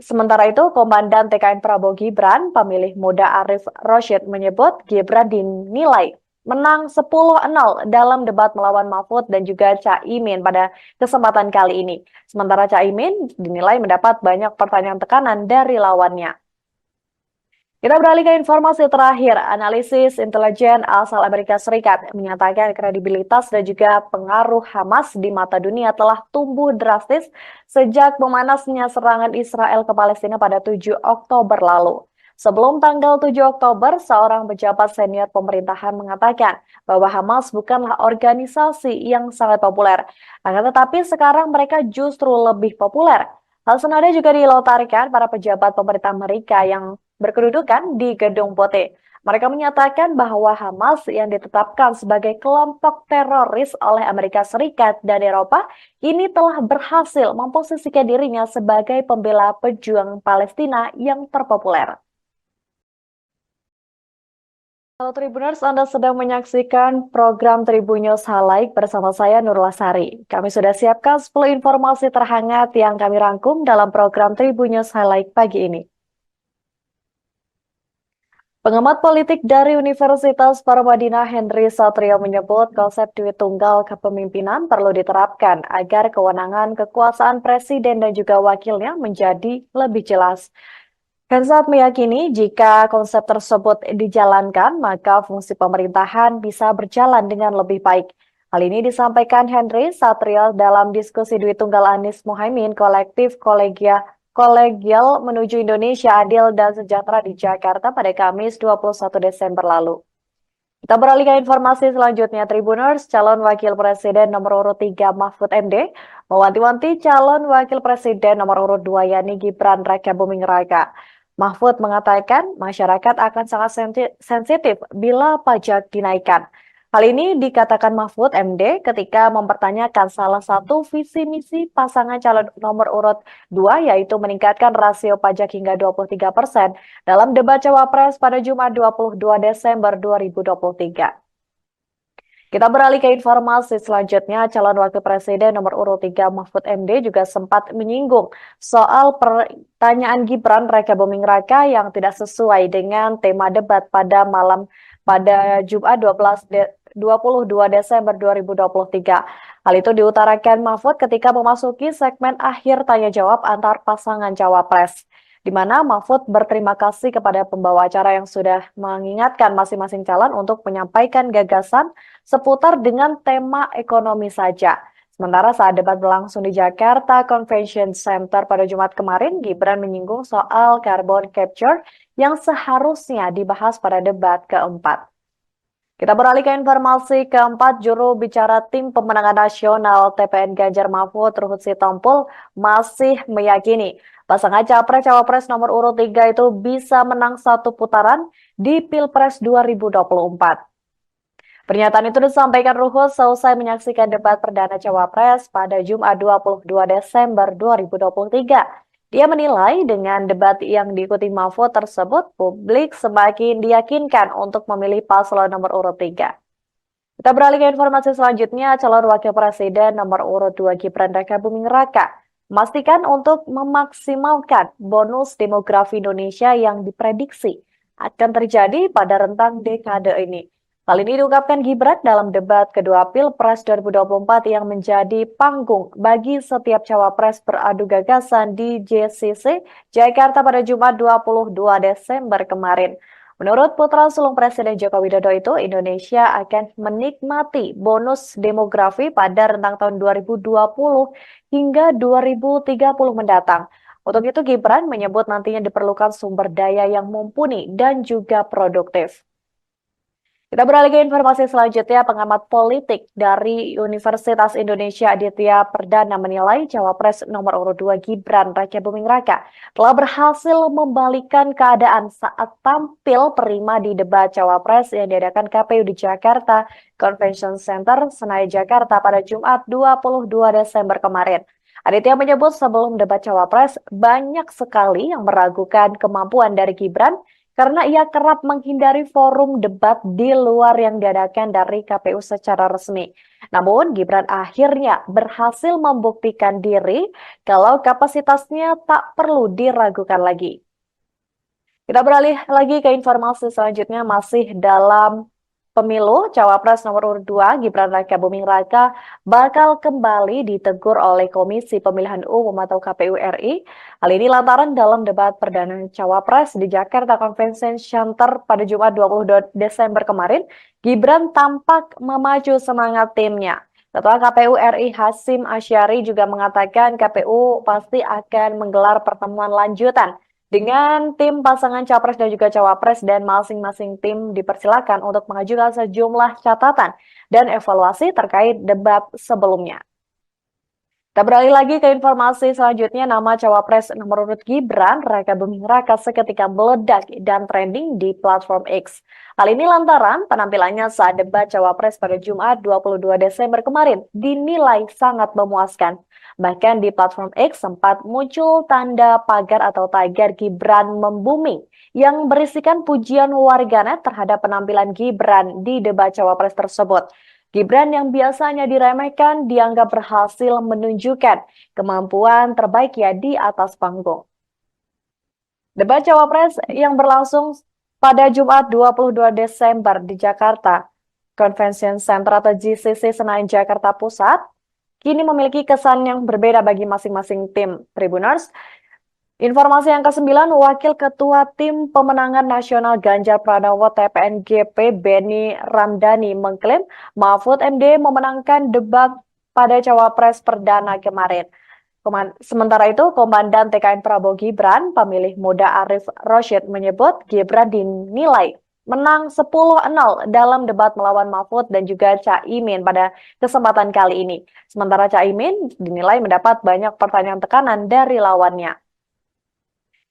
Sementara itu, Komandan TKN Prabowo Gibran, pemilih muda Arief Rashid menyebut Gibran dinilai menang 10-0 dalam debat melawan Mahfud dan juga Caimin pada kesempatan kali ini. Sementara Caimin dinilai mendapat banyak pertanyaan tekanan dari lawannya. Kita beralih ke informasi terakhir. Analisis intelijen asal Amerika Serikat menyatakan kredibilitas dan juga pengaruh Hamas di mata dunia telah tumbuh drastis sejak memanasnya serangan Israel ke Palestina pada 7 Oktober lalu. Sebelum tanggal 7 Oktober, seorang pejabat senior pemerintahan mengatakan bahwa Hamas bukanlah organisasi yang sangat populer. Akan tetapi sekarang mereka justru lebih populer. Hal senada juga dilontarkan para pejabat pemerintah Amerika yang berkedudukan di Gedung Putih. Mereka menyatakan bahwa Hamas yang ditetapkan sebagai kelompok teroris oleh Amerika Serikat dan Eropa ini telah berhasil memposisikan dirinya sebagai pembela pejuang Palestina yang terpopuler. Halo Tribuners, Anda sedang menyaksikan program Tribun News Highlight bersama saya Nurul Sari. Kami sudah siapkan 10 informasi terhangat yang kami rangkum dalam program Tribun News Highlight pagi ini. Pengamat politik dari Universitas Paramadina Henry Satrio menyebut konsep duit tunggal kepemimpinan perlu diterapkan agar kewenangan kekuasaan presiden dan juga wakilnya menjadi lebih jelas. Hensat meyakini jika konsep tersebut dijalankan, maka fungsi pemerintahan bisa berjalan dengan lebih baik. Hal ini disampaikan Henry Satrio dalam diskusi duit tunggal Anies Mohaimin kolektif kolegial menuju Indonesia adil dan sejahtera di Jakarta pada Kamis 21 Desember lalu. Kita beralih ke informasi selanjutnya, Tribuners, calon wakil presiden nomor urut 3 Mahfud MD mewanti-wanti calon wakil presiden nomor urut 2 yakni Gibran Rakabuming Raka. Mahfud mengatakan masyarakat akan sangat sensitif bila pajak dinaikkan. Hal ini dikatakan Mahfud MD ketika mempertanyakan salah satu visi misi pasangan calon nomor urut 2 yaitu meningkatkan rasio pajak hingga 23% dalam debat Cawapres pada Jumat 22 Desember 2023. Kita beralih ke informasi selanjutnya, calon wakil presiden nomor urut 3 Mahfud MD juga sempat menyinggung soal pertanyaan Gibran Rakabuming Raka yang tidak sesuai dengan tema debat pada Jumat 22 Desember 2023. Hal itu diutarakan Mahfud ketika memasuki segmen akhir tanya jawab antar pasangan cawapres, di mana Mahfud berterima kasih kepada pembawa acara yang sudah mengingatkan masing-masing calon untuk menyampaikan gagasan seputar dengan tema ekonomi saja. Sementara saat debat berlangsung di Jakarta Convention Center pada Jumat kemarin, Gibran menyinggung soal carbon capture yang seharusnya dibahas pada debat keempat. Kita beralih ke informasi keempat, juru bicara tim pemenangan nasional TPN Ganjar Mahfud Ruhut Sitompul masih meyakini pasangan Capres-Cawapres nomor urut 3 itu bisa menang satu putaran di Pilpres 2024. Pernyataan itu disampaikan Ruhut selesai menyaksikan debat perdana Cawapres pada Jumat 22 Desember 2023. Dia menilai dengan debat yang diikuti Mahfud tersebut, publik semakin diyakinkan untuk memilih paslon nomor urut 3. Kita beralih ke informasi selanjutnya, calon wakil presiden nomor urut 2 Gibran Rakabuming Raka memastikan untuk memaksimalkan bonus demografi Indonesia yang diprediksi akan terjadi pada rentang dekade ini. Hal ini diungkapkan Gibran dalam debat kedua Pilpres 2024 yang menjadi panggung bagi setiap cawapres beradu gagasan di JCC Jakarta pada Jumat 22 Desember kemarin. Menurut putra sulung Presiden Joko Widodo itu, Indonesia akan menikmati bonus demografi pada rentang tahun 2020 hingga 2030 mendatang. Untuk itu, Gibran menyebut nantinya diperlukan sumber daya yang mumpuni dan juga produktif. Kita beralih ke informasi selanjutnya, pengamat politik dari Universitas Indonesia Aditya Perdana menilai Cawapres nomor urut 2 Gibran Rakabuming Raka telah berhasil membalikan keadaan saat tampil prima di debat Cawapres yang diadakan KPU di Jakarta Convention Center, Senayan, Jakarta pada Jumat 22 Desember kemarin. Aditya menyebut sebelum debat Cawapres banyak sekali yang meragukan kemampuan dari Gibran karena ia kerap menghindari forum debat di luar yang diadakan dari KPU secara resmi. Namun, Gibran akhirnya berhasil membuktikan diri kalau kapasitasnya tak perlu diragukan lagi. Kita beralih lagi ke informasi selanjutnya, masih dalam pemilu, Cawapres nomor urut 2 Gibran Raka Buming Raka bakal kembali ditegur oleh Komisi Pemilihan Umum atau KPU RI. Hal ini lantaran dalam debat perdana Cawapres di Jakarta Convention Center pada Jumat 22 Desember kemarin, Gibran tampak memacu semangat timnya. Ketua KPU RI Hasyim Asyari juga mengatakan KPU pasti akan menggelar pertemuan lanjutan dengan tim pasangan capres dan juga cawapres dan masing-masing tim dipersilakan untuk mengajukan sejumlah catatan dan evaluasi terkait debat sebelumnya. Kita beralih lagi ke informasi selanjutnya, nama cawapres nomor urut Gibran Raka Buming Raka seketika meledak dan trending di platform X. Hal ini lantaran penampilannya saat debat cawapres pada Jumat 22 Desember kemarin dinilai sangat memuaskan. Bahkan di platform X sempat muncul tanda pagar atau tagar Gibran membuming yang berisikan pujian warganet terhadap penampilan Gibran di debat cawapres tersebut. Gibran yang biasanya diremehkan dianggap berhasil menunjukkan kemampuan terbaiknya di atas panggung. Debat cawapres yang berlangsung pada Jumat 22 Desember di Jakarta Convention Center atau GCC Senayan Jakarta Pusat kini memiliki kesan yang berbeda bagi masing-masing tim Tribuners. Informasi yang ke-9, Wakil Ketua Tim Pemenangan Nasional Ganjar Pranowo TPNGP Beni Ramdhani mengklaim Mahfud MD memenangkan debat pada Cawapres Perdana kemarin. Sementara itu, Komandan TKN Prabowo Gibran, pemilih muda Arif Rosyid menyebut Gibran dinilai menang 10-0 dalam debat melawan Mahfud dan juga Caimin pada kesempatan kali ini. Sementara Caimin dinilai mendapat banyak pertanyaan tekanan dari lawannya.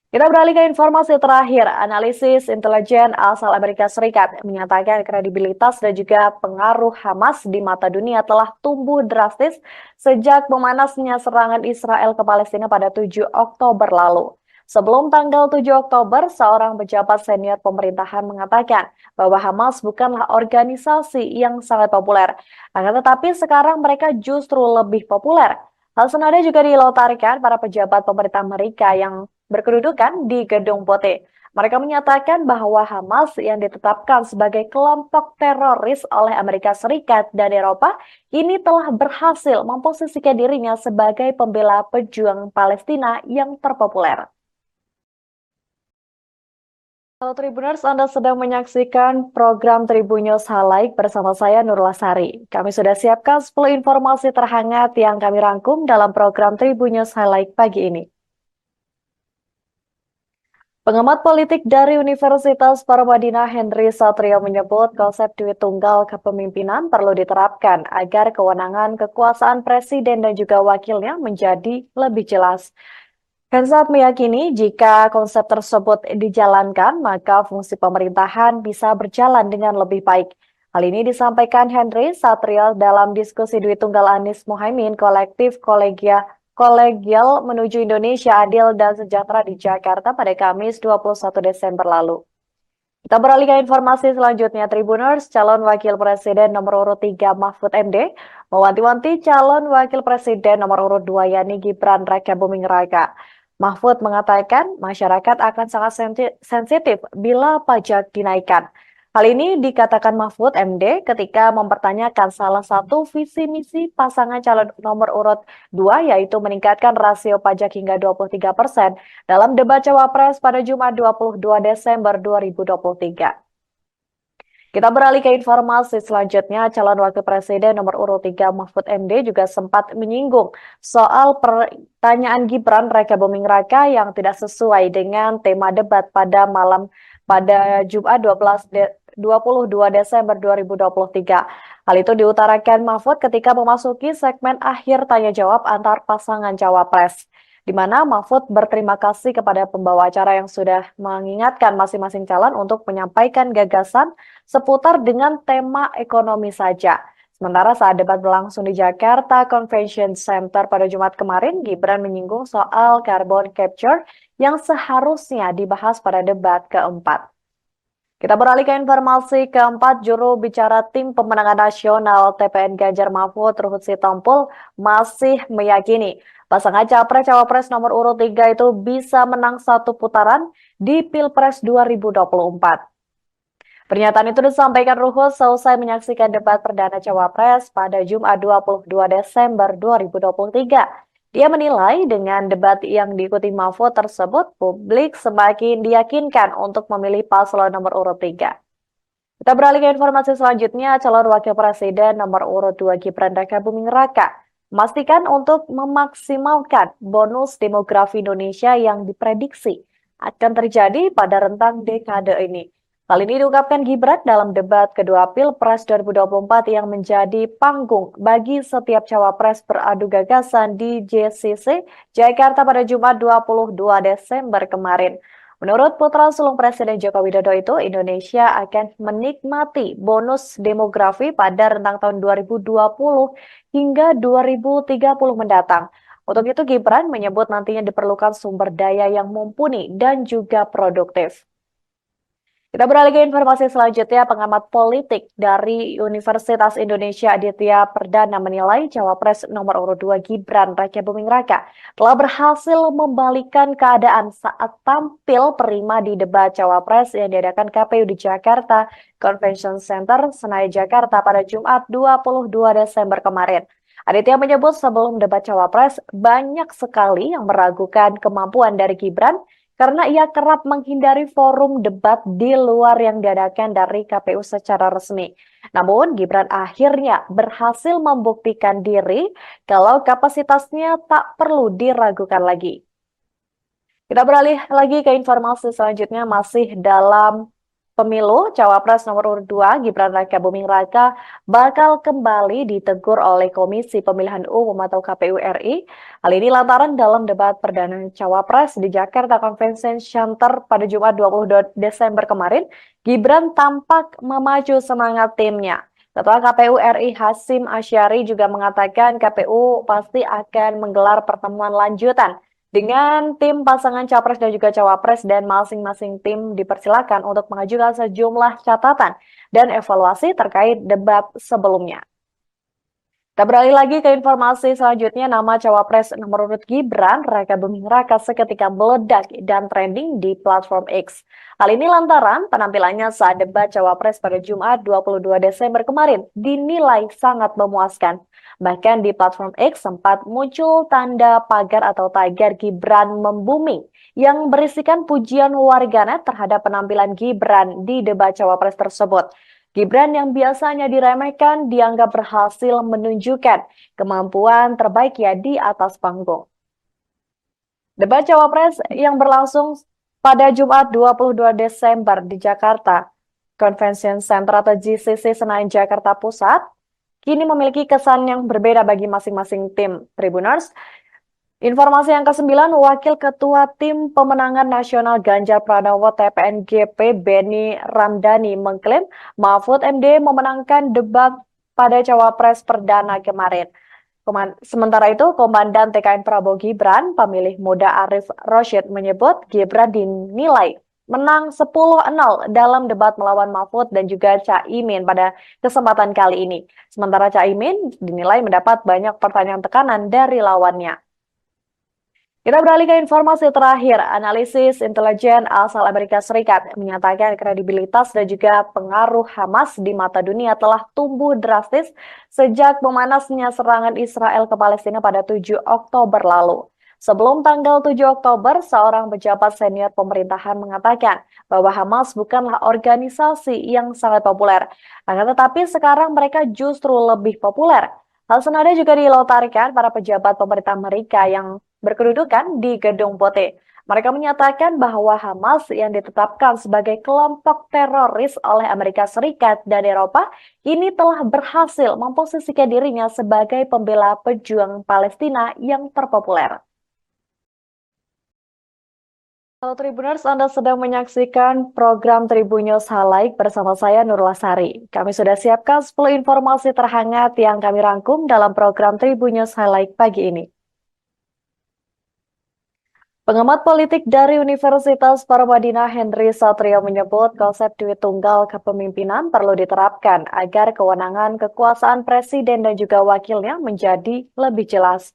Kita beralih ke informasi terakhir. Analisis intelijen asal Amerika Serikat menyatakan kredibilitas dan juga pengaruh Hamas di mata dunia telah tumbuh drastis sejak memanasnya serangan Israel ke Palestina pada 7 Oktober lalu. Sebelum tanggal 7 Oktober, seorang pejabat senior pemerintahan mengatakan bahwa Hamas bukanlah organisasi yang sangat populer. Akan tetapi sekarang mereka justru lebih populer. Hal senada juga dilontarkan para pejabat pemerintah Amerika yang berkedudukan di Gedung Putih. Mereka menyatakan bahwa Hamas yang ditetapkan sebagai kelompok teroris oleh Amerika Serikat dan Eropa ini telah berhasil memposisikan dirinya sebagai pembela pejuang Palestina yang terpopuler. Halo Tribuners, Anda sedang menyaksikan program Tribun News Highlight bersama saya Nurul Sari. Kami sudah siapkan 10 informasi terhangat yang kami rangkum dalam program Tribun News Highlight pagi ini. Pengamat politik dari Universitas Paramadina Henry Satrio menyebut konsep duit tunggal kepemimpinan perlu diterapkan agar kewenangan kekuasaan presiden dan juga wakilnya menjadi lebih jelas. Hensat meyakini jika konsep tersebut dijalankan, maka fungsi pemerintahan bisa berjalan dengan lebih baik. Hal ini disampaikan Henry Satrio dalam diskusi duit tunggal Anies Mohaimin kolektif Kolegial menuju Indonesia Adil dan Sejahtera di Jakarta pada Kamis 21 Desember lalu. Kita beralih ke informasi selanjutnya, Tribuners. Calon Wakil Presiden nomor urut 3 Mahfud MD mewanti-wanti calon Wakil Presiden nomor urut 2 yakni Gibran Raka Buming Raka. Mahfud mengatakan masyarakat akan sangat sensitif bila pajak dinaikkan. Hal ini dikatakan Mahfud MD ketika mempertanyakan salah satu visi misi pasangan calon nomor urut 2 yaitu meningkatkan rasio pajak hingga 23% dalam debat Cawapres pada Jumat 22 Desember 2023. Kita beralih ke informasi selanjutnya, calon wakil presiden nomor urut 3 Mahfud MD juga sempat menyinggung soal pertanyaan Gibran Raka Buming Raka yang tidak sesuai dengan tema debat pada Jumat 22 Desember 2023. Hal itu diutarakan Mahfud ketika memasuki segmen akhir tanya jawab antar pasangan cawapres, di mana Mahfud berterima kasih kepada pembawa acara yang sudah mengingatkan masing-masing calon untuk menyampaikan gagasan seputar dengan tema ekonomi saja. Sementara saat debat berlangsung di Jakarta Convention Center pada Jumat kemarin, Gibran menyinggung soal carbon capture yang seharusnya dibahas pada debat keempat. Kita beralih ke informasi keempat, juru bicara Tim Pemenangan Nasional TPN Ganjar Mahfud Ruhut Sitompul masih meyakini pasangan Capres-Cawapres nomor urut 3 itu bisa menang satu putaran di Pilpres 2024. Pernyataan itu disampaikan Ruhut selesai menyaksikan debat perdana Cawapres pada Jumat 22 Desember 2023. Dia menilai dengan debat yang diikuti Mahfud tersebut, publik semakin diyakinkan untuk memilih paslon nomor urut 3. Kita beralih ke informasi selanjutnya, calon wakil presiden nomor urut 2 Gibran Rakabuming Raka memastikan untuk memaksimalkan bonus demografi Indonesia yang diprediksi akan terjadi pada rentang dekade ini. Hal ini diungkapkan Gibran dalam debat kedua Pilpres 2024 yang menjadi panggung bagi setiap cawapres beradu gagasan di JCC Jakarta pada Jumat 22 Desember kemarin. Menurut putra sulung Presiden Joko Widodo itu, Indonesia akan menikmati bonus demografi pada rentang tahun 2020 hingga 2030 mendatang. Untuk itu, Gibran menyebut nantinya diperlukan sumber daya yang mumpuni dan juga produktif. Kita beralih ke informasi selanjutnya, pengamat politik dari Universitas Indonesia Aditya Perdana menilai Cawapres nomor urut 2 Gibran Rakabuming Raka telah berhasil membalikan keadaan saat tampil prima di debat Cawapres yang diadakan KPU di Jakarta Convention Center, Senayan, Jakarta pada Jumat 22 Desember kemarin. Aditya menyebut sebelum debat Cawapres banyak sekali yang meragukan kemampuan dari Gibran karena ia kerap menghindari forum debat di luar yang diadakan dari KPU secara resmi. Namun, Gibran akhirnya berhasil membuktikan diri kalau kapasitasnya tak perlu diragukan lagi. Kita beralih lagi ke informasi selanjutnya, masih dalam pemilu, Cawapres nomor urut 2 Gibran Rakabuming Raka bakal kembali ditegur oleh Komisi Pemilihan Umum atau KPU RI. Hal ini lantaran dalam debat perdana Cawapres di Jakarta Convention Center pada Jumat 22 Desember kemarin, Gibran tampak memacu semangat timnya. Ketua KPU RI Hasyim Asyari juga mengatakan KPU pasti akan menggelar pertemuan lanjutan dengan tim pasangan capres dan juga cawapres, dan masing-masing tim dipersilakan untuk mengajukan sejumlah catatan dan evaluasi terkait debat sebelumnya. Kita beralih lagi ke informasi selanjutnya, nama cawapres nomor urut Gibran Rakabuming Raka seketika meledak dan trending di platform X. Hal ini lantaran penampilannya saat debat cawapres pada Jumat 22 Desember kemarin dinilai sangat memuaskan. Bahkan di platform X sempat muncul tanda pagar atau tagar Gibran membumi yang berisikan pujian warganet terhadap penampilan Gibran di debat cawapres tersebut. Gibran yang biasanya diremehkan dianggap berhasil menunjukkan kemampuan terbaiknya di atas panggung. Debat cawapres yang berlangsung pada Jumat 22 Desember di Jakarta Convention Center atau JCC Senayan, Jakarta Pusat, kini memiliki kesan yang berbeda bagi masing-masing tim Tribuners. Informasi yang ke-9, Wakil Ketua Tim Pemenangan Nasional Ganjar Pranowo TPNGP Beni Ramdhani mengklaim Mahfud MD memenangkan debat pada Cawapres perdana kemarin. Sementara itu, Komandan TKN Prabowo Gibran, pemilih muda Arif Rosyid menyebut Gibran dinilai menang 10-0 dalam debat melawan Mahfud dan juga Caimin pada kesempatan kali ini. Sementara Caimin dinilai mendapat banyak pertanyaan tekanan dari lawannya. Kita beralih ke informasi terakhir. Analisis intelijen asal Amerika Serikat menyatakan kredibilitas dan juga pengaruh Hamas di mata dunia telah tumbuh drastis sejak memanasnya serangan Israel ke Palestina pada 7 Oktober lalu. Sebelum tanggal 7 Oktober, seorang pejabat senior pemerintahan mengatakan bahwa Hamas bukanlah organisasi yang sangat populer. Akan tetapi sekarang mereka justru lebih populer. Hal senada juga dilontarkan para pejabat pemerintah Amerika yang berkedudukan di Gedung Putih. Mereka menyatakan bahwa Hamas yang ditetapkan sebagai kelompok teroris oleh Amerika Serikat dan Eropa ini telah berhasil memposisikan dirinya sebagai pembela pejuang Palestina yang terpopuler. Halo Tribuners, Anda sedang menyaksikan program Tribun News Highlight bersama saya Nurul Sari. Kami sudah siapkan 10 informasi terhangat yang kami rangkum dalam program Tribun News Highlight pagi ini. Pengamat politik dari Universitas Paramadina Henry Satrio menyebut konsep duit tunggal kepemimpinan perlu diterapkan agar kewenangan kekuasaan presiden dan juga wakilnya menjadi lebih jelas.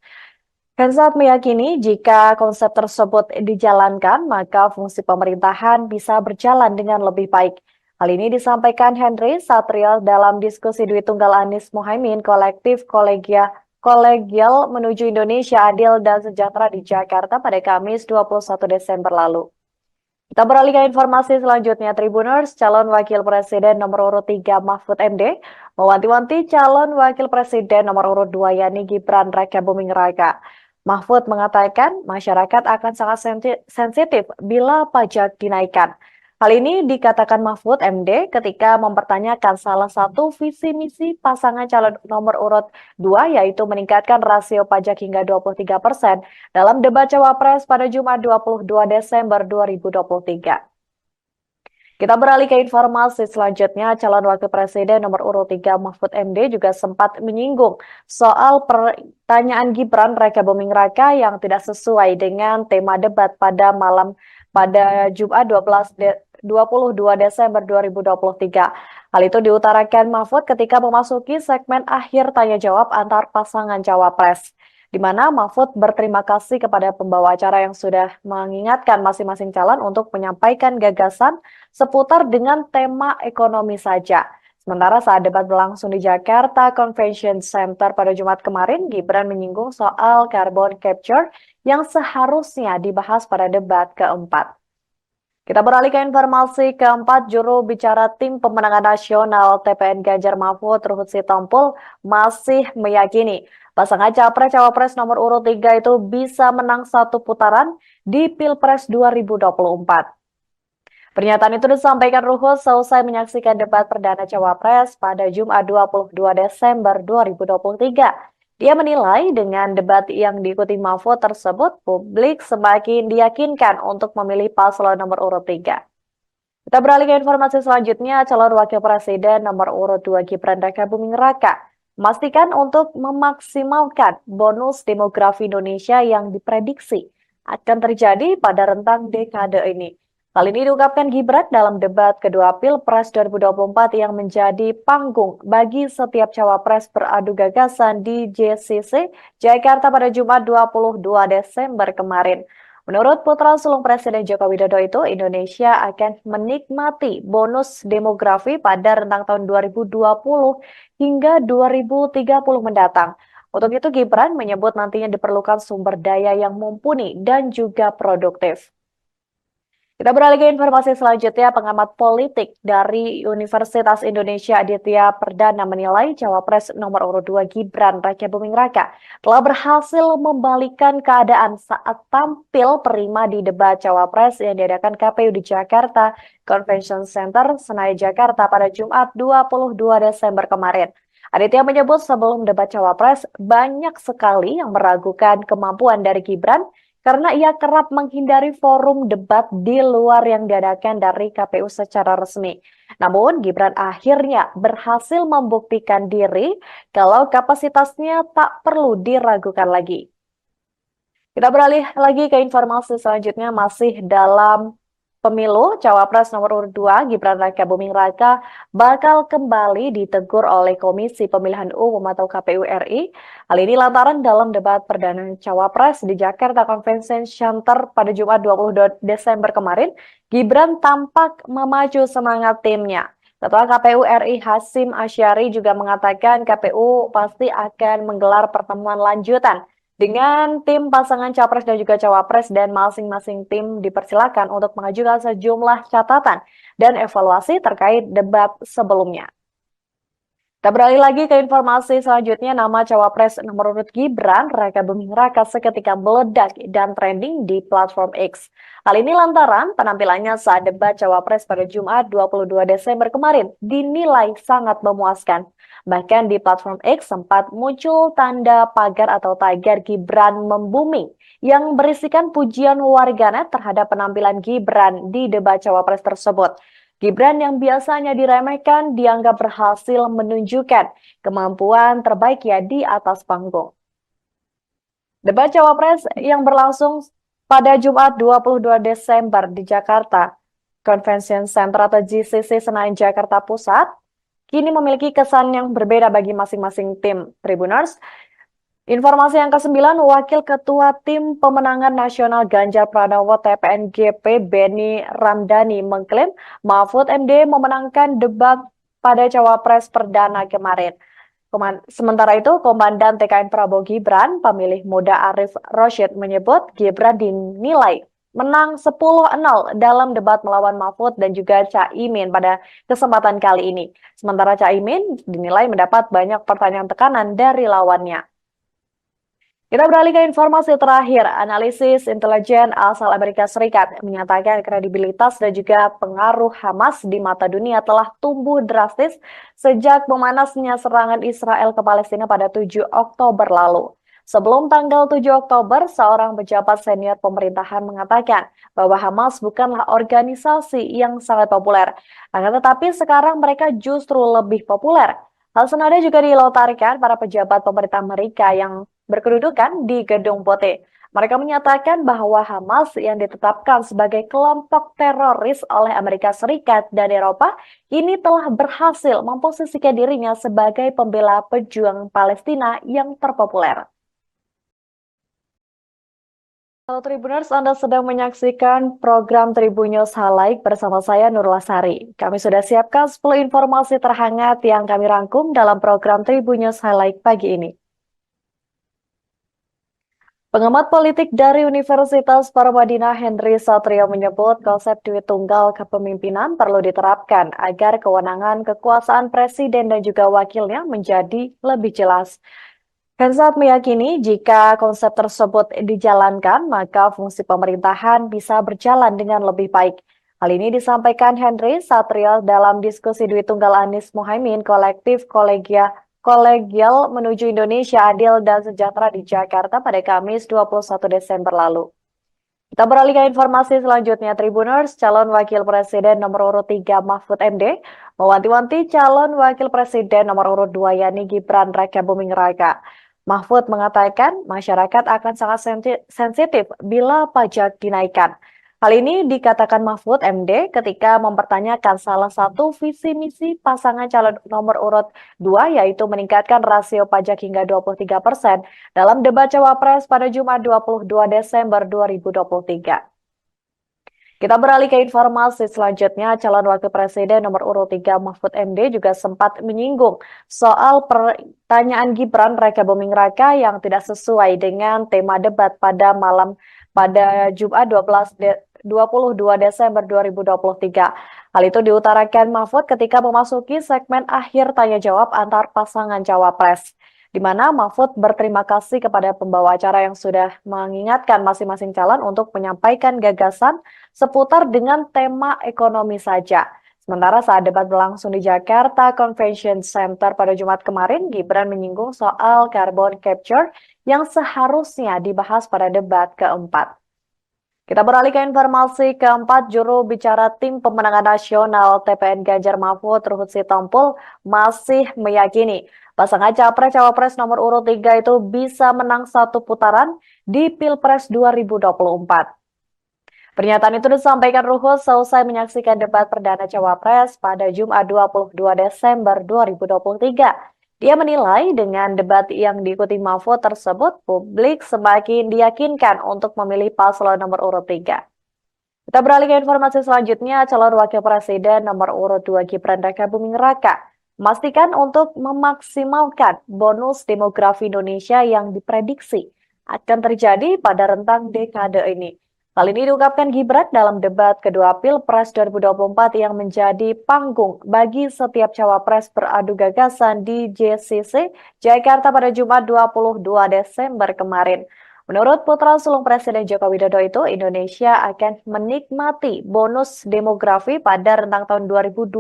Hensat meyakini jika konsep tersebut dijalankan, maka fungsi pemerintahan bisa berjalan dengan lebih baik. Hal ini disampaikan Henry Satrio dalam diskusi Dwi Tunggal Anies Mohaimin kolektif kolegial menuju Indonesia Adil dan Sejahtera di Jakarta pada Kamis 21 Desember lalu. Kita beralih ke informasi selanjutnya, Tribuners, calon wakil presiden nomor urut 3 Mahfud MD mewanti-wanti calon wakil presiden nomor urut 2 yakni Gibran Raka Buming Raka. Mahfud mengatakan masyarakat akan sangat sensitif bila pajak dinaikkan. Hal ini dikatakan Mahfud MD ketika mempertanyakan salah satu visi misi pasangan calon nomor urut 2 yaitu meningkatkan rasio pajak hingga 23% dalam debat Cawapres pada Jumat 22 Desember 2023. Kita beralih ke informasi selanjutnya, calon wakil presiden nomor urut 3 Mahfud MD juga sempat menyinggung soal pertanyaan Gibran Raka Buming Raka yang tidak sesuai dengan tema debat pada Jumat 22 Desember 2023. Hal itu diutarakan Mahfud ketika memasuki segmen akhir tanya jawab antar pasangan Cawapres, di mana Mahfud berterima kasih kepada pembawa acara yang sudah mengingatkan masing-masing calon untuk menyampaikan gagasan seputar dengan tema ekonomi saja. Sementara saat debat berlangsung di Jakarta Convention Center pada Jumat kemarin, Gibran menyinggung soal carbon capture yang seharusnya dibahas pada debat keempat. Kita beralih ke informasi keempat, juru bicara tim pemenangan nasional TPN Ganjar Mahfud Ruhut Sitompul masih meyakini pasangan Capres-Cawapres nomor urut 3 itu bisa menang satu putaran di Pilpres 2024. Pernyataan itu disampaikan Ruhut seusai menyaksikan debat perdana Cawapres pada Jumat 22 Desember 2023. Dia menilai dengan debat yang diikuti Mahfud tersebut, publik semakin diyakinkan untuk memilih paslon nomor urut 3. Kita beralih ke informasi selanjutnya, calon wakil presiden nomor urut 2 Gibran Raka Buming Raka memastikan untuk memaksimalkan bonus demografi Indonesia yang diprediksi akan terjadi pada rentang dekade ini. Hal ini diungkapkan Gibran dalam debat kedua Pilpres 2024 yang menjadi panggung bagi setiap cawapres beradu gagasan di JCC Jakarta pada Jumat 22 Desember kemarin. Menurut putra sulung Presiden Joko Widodo itu, Indonesia akan menikmati bonus demografi pada rentang tahun 2020 hingga 2030 mendatang. Untuk itu, Gibran menyebut nantinya diperlukan sumber daya yang mumpuni dan juga produktif. Kita beralih ke informasi selanjutnya, pengamat politik dari Universitas Indonesia Aditya Perdana menilai Cawapres nomor urut 2 Gibran Raka Buming Raka telah berhasil membalikan keadaan saat tampil prima di debat Cawapres yang diadakan KPU di Jakarta Convention Center, Senayan, Jakarta pada Jumat 22 Desember kemarin. Aditya menyebut sebelum debat Cawapres banyak sekali yang meragukan kemampuan dari Gibran karena ia kerap menghindari forum debat di luar yang diadakan dari KPU secara resmi. Namun, Gibran akhirnya berhasil membuktikan diri kalau kapasitasnya tak perlu diragukan lagi. Kita beralih lagi ke informasi selanjutnya, masih dalam pemilu, Cawapres nomor urut 2 Gibran Raka Buming Raka bakal kembali ditegur oleh Komisi Pemilihan Umum atau KPU RI. Hal ini lantaran dalam debat perdana Cawapres di Jakarta Convention Center pada Jumat 22 Desember kemarin, Gibran tampak memacu semangat timnya. Ketua KPU RI Hasyim Asyari juga mengatakan KPU pasti akan menggelar pertemuan lanjutan dengan tim pasangan Capres dan juga Cawapres, dan masing-masing tim dipersilakan untuk mengajukan sejumlah catatan dan evaluasi terkait debat sebelumnya. Kita beralih lagi ke informasi selanjutnya, nama Cawapres nomor urut Gibran Raka Buming Raka seketika meledak dan trending di platform X. Hal ini lantaran penampilannya saat debat Cawapres pada Jumat 22 Desember kemarin dinilai sangat memuaskan. Bahkan di platform X sempat muncul tanda pagar atau tagar Gibran membuming yang berisikan pujian warganet terhadap penampilan Gibran di debat Cawapres tersebut. Gibran yang biasanya diremehkan dianggap berhasil menunjukkan kemampuan terbaiknya di atas panggung. Debat Cawapres yang berlangsung pada Jumat 22 Desember di Jakarta Convention Center atau JCC Senayan, Jakarta Pusat, kini memiliki kesan yang berbeda bagi masing-masing tim Tribuners. Informasi yang ke-9, Wakil Ketua Tim Pemenangan Nasional Ganjar Pranowo TPNGP Beni Ramdhani mengklaim Mahfud MD memenangkan debat pada Cawapres Perdana kemarin. Sementara itu, Komandan TKN Prabowo Gibran, pemilih muda Arif Roshid menyebut Gibran dinilai menang 10-0 dalam debat melawan Mahfud dan juga Caimin pada kesempatan kali ini. Sementara Caimin dinilai mendapat banyak pertanyaan tekanan dari lawannya. Kita beralih ke informasi terakhir. Analisis intelijen asal Amerika Serikat menyatakan kredibilitas dan juga pengaruh Hamas di mata dunia telah tumbuh drastis sejak memanasnya serangan Israel ke Palestina pada 7 Oktober lalu. Sebelum tanggal 7 Oktober, seorang pejabat senior pemerintahan mengatakan bahwa Hamas bukanlah organisasi yang sangat populer. Akan tetapi sekarang mereka justru lebih populer. Hal senada juga dilontarkan para pejabat pemerintah Amerika yang berkedudukan di Gedung Putih. Mereka menyatakan bahwa Hamas yang ditetapkan sebagai kelompok teroris oleh Amerika Serikat dan Eropa ini telah berhasil memposisikan dirinya sebagai pembela pejuang Palestina yang terpopuler. Halo Tribuners, Anda sedang menyaksikan program Tribun News Highlight bersama saya Nurul Sari. Kami sudah siapkan 10 informasi terhangat yang kami rangkum dalam program Tribun News Highlight pagi ini. Pengamat politik dari Universitas Paramadina Henry Satrio menyebut konsep duit tunggal kepemimpinan perlu diterapkan agar kewenangan kekuasaan presiden dan juga wakilnya menjadi lebih jelas. Hensat meyakini jika konsep tersebut dijalankan, maka fungsi pemerintahan bisa berjalan dengan lebih baik. Hal ini disampaikan Henry Satrio dalam diskusi duit tunggal Anies Mohaimin kolektif kolegial menuju Indonesia adil dan sejahtera di Jakarta pada Kamis 21 Desember lalu. Kita beralih ke informasi selanjutnya, Tribuners. Calon Wakil Presiden nomor urut 3 Mahfud MD mewanti-wanti calon Wakil Presiden nomor urut 2 yakni Gibran Raka Buming Raka. Mahfud mengatakan masyarakat akan sangat sensitif bila pajak dinaikkan. Hal ini dikatakan Mahfud MD ketika mempertanyakan salah satu visi misi pasangan calon nomor urut 2 yaitu meningkatkan rasio pajak hingga 23% dalam debat Cawapres pada Jumat 22 Desember 2023. Kita beralih ke informasi selanjutnya, calon wakil presiden nomor urut 3 Mahfud MD juga sempat menyinggung soal pertanyaan Gibran Raka Buming Raka yang tidak sesuai dengan tema debat pada Jumat 22 Desember 2023. Hal itu diutarakan Mahfud ketika memasuki segmen akhir tanya jawab antar pasangan cawapres, di mana Mahfud berterima kasih kepada pembawa acara yang sudah mengingatkan masing-masing calon untuk menyampaikan gagasan seputar dengan tema ekonomi saja. Sementara saat debat berlangsung di Jakarta Convention Center pada Jumat kemarin, Gibran menyinggung soal carbon capture yang seharusnya dibahas pada debat keempat. Kita beralih ke informasi keempat, juru bicara Tim Pemenangan Nasional TPN Ganjar Mahfud Ruhut Sitompul masih meyakini pasangan Capres-Cawapres nomor urut 3 itu bisa menang satu putaran di Pilpres 2024. Pernyataan itu disampaikan Ruhut seusai menyaksikan debat perdana Cawapres pada Jumat 22 Desember 2023. Dia menilai dengan debat yang diikuti Mahfud tersebut, publik semakin diyakinkan untuk memilih paslon nomor urut 3. Kita beralih ke informasi selanjutnya, calon wakil presiden nomor urut 2 Gibran Raka Buming Raka memastikan untuk memaksimalkan bonus demografi Indonesia yang diprediksi akan terjadi pada rentang dekade ini. Hal ini diungkapkan Gibran dalam debat kedua Pilpres 2024 yang menjadi panggung bagi setiap cawapres beradu gagasan di JCC Jakarta pada Jumat 22 Desember kemarin. Menurut putra sulung Presiden Joko Widodo itu, Indonesia akan menikmati bonus demografi pada rentang tahun 2020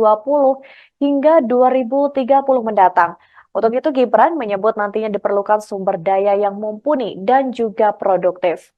hingga 2030 mendatang. Untuk itu Gibran menyebut nantinya diperlukan sumber daya yang mumpuni dan juga produktif.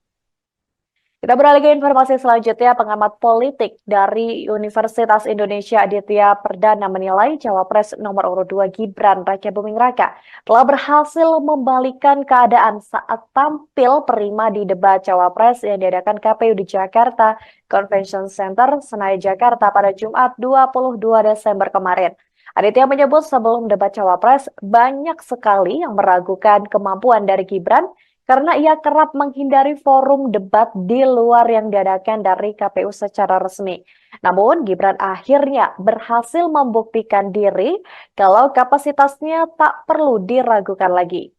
Kita beralih ke informasi selanjutnya, pengamat politik dari Universitas Indonesia Aditya Perdana menilai Cawapres nomor urut 2 Gibran Raka Buming Raka telah berhasil membalikan keadaan saat tampil prima di debat Cawapres yang diadakan KPU di Jakarta Convention Center, Senayan, Jakarta pada Jumat 22 Desember kemarin. Aditya menyebut sebelum debat Cawapres, banyak sekali yang meragukan kemampuan dari Gibran karena ia kerap menghindari forum debat di luar yang diadakan dari KPU secara resmi. Namun, Gibran akhirnya berhasil membuktikan diri kalau kapasitasnya tak perlu diragukan lagi.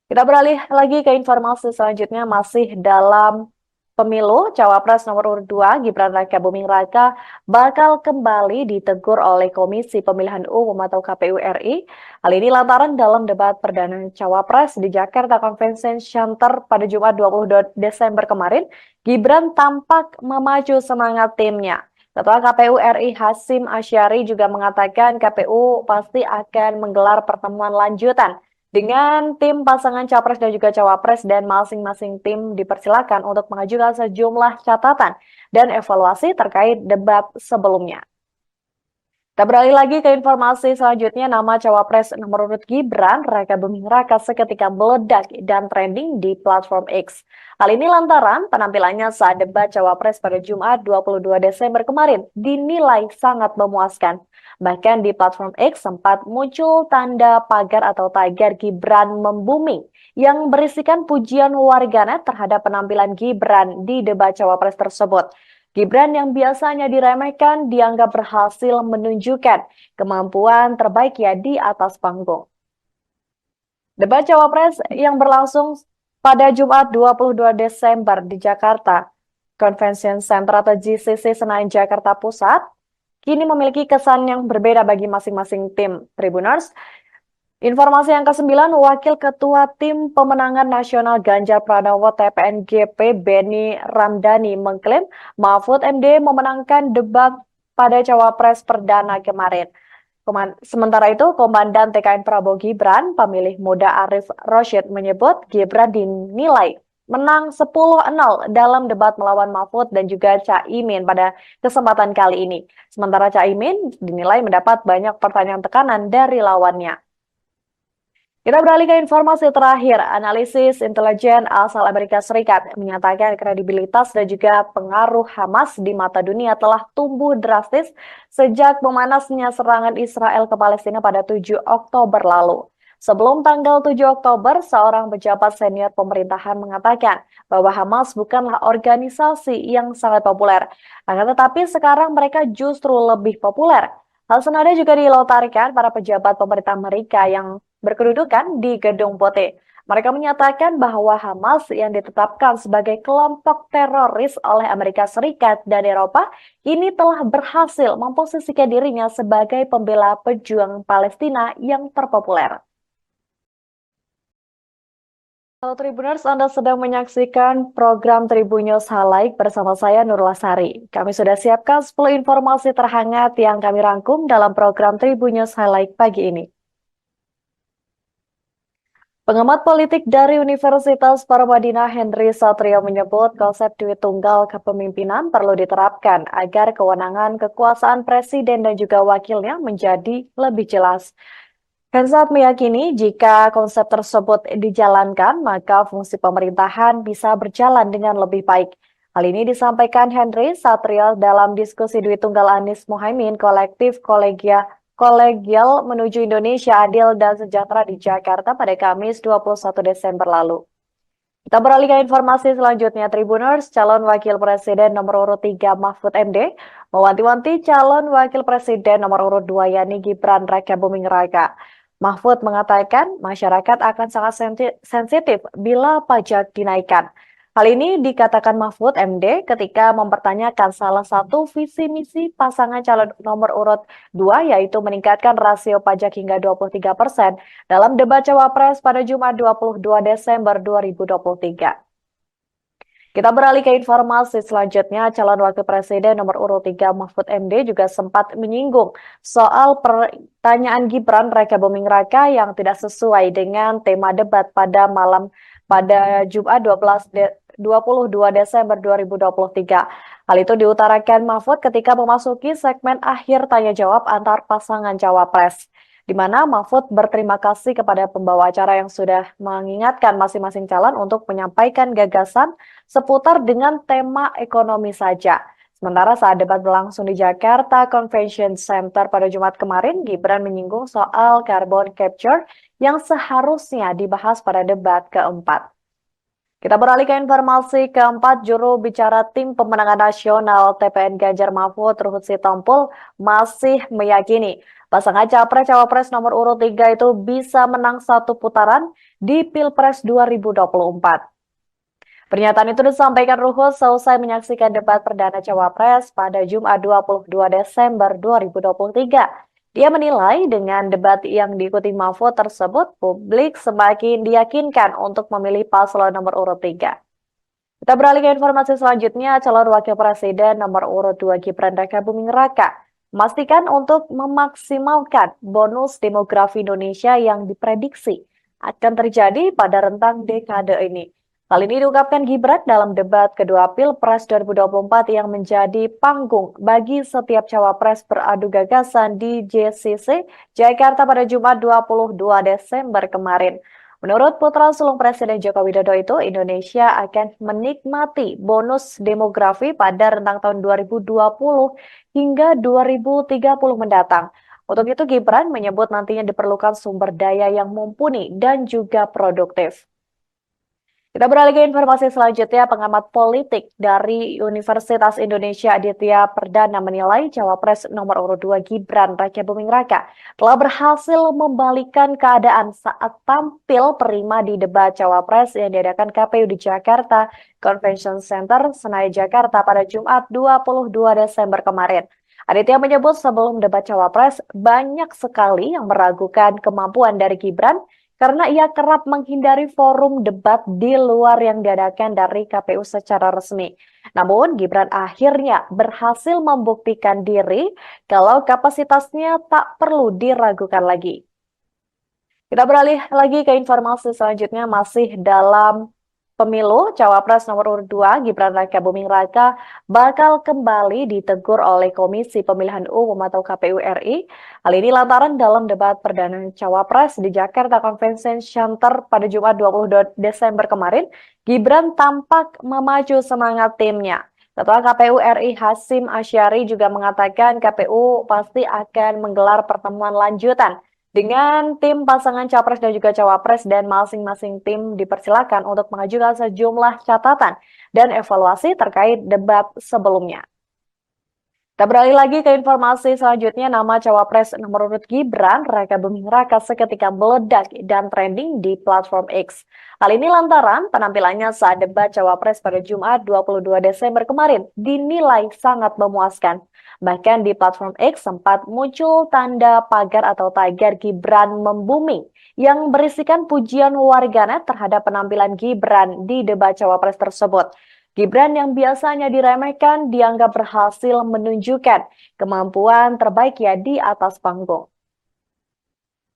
Kita beralih lagi ke informasi selanjutnya masih dalam pemilu. Cawapres nomor urut 2 Gibran Raka Buming Raka bakal kembali ditegur oleh Komisi Pemilihan Umum atau KPU RI. Hal ini lantaran dalam debat perdana Cawapres di Jakarta Convention Center pada Jumat 22 Desember kemarin, Gibran tampak memacu semangat timnya. Ketua KPU RI Hasyim Asyari juga mengatakan KPU pasti akan menggelar pertemuan lanjutan dengan tim pasangan capres dan juga cawapres dan masing-masing tim dipersilakan untuk mengajukan sejumlah catatan dan evaluasi terkait debat sebelumnya. Kita beralih lagi ke informasi selanjutnya, nama cawapres nomor urut Gibran Raka Buming Raka seketika meledak dan trending di platform X. Hal ini lantaran penampilannya saat debat cawapres pada Jumat 22 Desember kemarin dinilai sangat memuaskan. Bahkan di platform X sempat muncul tanda pagar atau tagar Gibran membuming yang berisikan pujian warganet terhadap penampilan Gibran di debat cawapres tersebut. Gibran yang biasanya diremehkan dianggap berhasil menunjukkan kemampuan terbaiknya di atas panggung. Debat Cawapres yang berlangsung pada Jumat 22 Desember di Jakarta Convention Center atau GCC Senayan Jakarta Pusat kini memiliki kesan yang berbeda bagi masing-masing tim Tribuners. Informasi yang ke-9, Wakil Ketua Tim Pemenangan Nasional Ganjar Pranowo TPNGP Beni Ramdhani mengklaim Mahfud MD memenangkan debat pada Cawapres Perdana kemarin. Sementara itu, Komandan TKN Prabowo Gibran, pemilih muda Arif Rosyid menyebut Gibran dinilai menang 10-0 dalam debat melawan Mahfud dan juga Caimin pada kesempatan kali ini. Sementara Caimin dinilai mendapat banyak pertanyaan tekanan dari lawannya. Kita beralih ke informasi terakhir. Analisis intelijen asal Amerika Serikat menyatakan kredibilitas dan juga pengaruh Hamas di mata dunia telah tumbuh drastis sejak memanasnya serangan Israel ke Palestina pada 7 Oktober lalu. Sebelum tanggal 7 Oktober, seorang pejabat senior pemerintahan mengatakan bahwa Hamas bukanlah organisasi yang sangat populer. Akan tetapi sekarang mereka justru lebih populer. Hal senada juga dilontarkan para pejabat pemerintah Amerika yang berkedudukan di Gedung Putih. Mereka menyatakan bahwa Hamas yang ditetapkan sebagai kelompok teroris oleh Amerika Serikat dan Eropa ini telah berhasil memposisikan dirinya sebagai pembela pejuang Palestina yang terpopuler. Halo Tribuners, Anda sedang menyaksikan program Tribun News Highlight bersama saya Nurul Sari. Kami sudah siapkan 10 informasi terhangat yang kami rangkum dalam program Tribun News Highlight pagi ini. Pengamat politik dari Universitas Paramadina Henry Satrio menyebut konsep duit tunggal kepemimpinan perlu diterapkan agar kewenangan kekuasaan presiden dan juga wakilnya menjadi lebih jelas. Hensat meyakini jika konsep tersebut dijalankan, maka fungsi pemerintahan bisa berjalan dengan lebih baik. Hal ini disampaikan Henry Satrio dalam diskusi duit tunggal Anies Mohaimin kolektif kolegial menuju Indonesia adil dan sejahtera di Jakarta pada Kamis 21 Desember lalu. Kita beralih ke informasi selanjutnya, Tribuners. Calon Wakil Presiden nomor urut 3 Mahfud MD mewanti-wanti calon Wakil Presiden nomor urut 2 yakni Gibran Raka Buming Raka. Mahfud mengatakan masyarakat akan sangat sensitif bila pajak dinaikkan. Hal ini dikatakan Mahfud MD ketika mempertanyakan salah satu visi misi pasangan calon nomor urut 2 yaitu meningkatkan rasio pajak hingga 23% dalam debat Cawapres pada Jumat 22 Desember 2023. Kita beralih ke informasi selanjutnya, calon wakil presiden nomor urut 3 Mahfud MD juga sempat menyinggung soal pertanyaan Gibran Raka Buming Raka yang tidak sesuai dengan tema debat pada Jumat 22 Desember 2023. Hal itu diutarakan Mahfud ketika memasuki segmen akhir tanya jawab antar pasangan cawapres, di mana Mahfud berterima kasih kepada pembawa acara yang sudah mengingatkan masing-masing calon untuk menyampaikan gagasan seputar dengan tema ekonomi saja. Sementara saat debat berlangsung di Jakarta Convention Center pada Jumat kemarin, Gibran menyinggung soal carbon capture yang seharusnya dibahas pada debat keempat. Kita beralih ke informasi keempat, juru bicara tim pemenangan nasional TPN Ganjar Mahfud Ruhut Sitompul masih meyakini pasangan Capres-Cawapres nomor urut 3 itu bisa menang satu putaran di Pilpres 2024. Pernyataan itu disampaikan Ruhut seusai menyaksikan debat perdana Cawapres pada Jumat 22 Desember 2023. Dia menilai dengan debat yang diikuti Mahfud tersebut, publik semakin diyakinkan untuk memilih paslon nomor urut 3. Kita beralih ke informasi selanjutnya, calon wakil presiden nomor urut 2 Gibran Rakabuming Raka memastikan untuk memaksimalkan bonus demografi Indonesia yang diprediksi akan terjadi pada rentang dekade ini. Hal ini diungkapkan Gibran dalam debat kedua Pilpres 2024 yang menjadi panggung bagi setiap cawapres beradu gagasan di JCC Jakarta pada Jumat 22 Desember kemarin. Menurut putra sulung Presiden Joko Widodo itu, Indonesia akan menikmati bonus demografi pada rentang tahun 2020 hingga 2030 mendatang. Untuk itu, Gibran menyebut nantinya diperlukan sumber daya yang mumpuni dan juga produktif. Kita beralih ke informasi selanjutnya, pengamat politik dari Universitas Indonesia Aditya Perdana menilai Cawapres nomor urut 2 Gibran Rakabuming Raka telah berhasil membalikan keadaan saat tampil prima di debat Cawapres yang diadakan KPU di Jakarta Convention Center, Senayan, Jakarta pada Jumat 22 Desember kemarin. Aditya menyebut sebelum debat Cawapres banyak sekali yang meragukan kemampuan dari Gibran karena ia kerap menghindari forum debat di luar yang diadakan dari KPU secara resmi. Namun, Gibran akhirnya berhasil membuktikan diri kalau kapasitasnya tak perlu diragukan lagi. Kita beralih lagi ke informasi selanjutnya, masih dalam pemilu, Cawapres nomor urut 2 Gibran Rakabuming Raka bakal kembali ditegur oleh Komisi Pemilihan Umum atau KPU RI. Hal ini lantaran dalam debat perdana Cawapres di Jakarta Convention Center pada Jumat 22 Desember kemarin, Gibran tampak memacu semangat timnya. Ketua KPU RI Hasyim Asyari juga mengatakan KPU pasti akan menggelar pertemuan lanjutan dengan tim pasangan Capres dan juga Cawapres, dan masing-masing tim dipersilakan untuk mengajukan sejumlah catatan dan evaluasi terkait debat sebelumnya. Kita beralih lagi ke informasi selanjutnya, nama Cawapres nomor urut Gibran Rakabuming Raka seketika meledak dan trending di platform X. Hal ini lantaran penampilannya saat debat Cawapres pada Jumat 22 Desember kemarin dinilai sangat memuaskan. Bahkan di platform X sempat muncul tanda pagar atau tagar Gibran membumi yang berisikan pujian warganet terhadap penampilan Gibran di debat Cawapres tersebut. Gibran yang biasanya diremehkan dianggap berhasil menunjukkan kemampuan terbaiknya di atas panggung.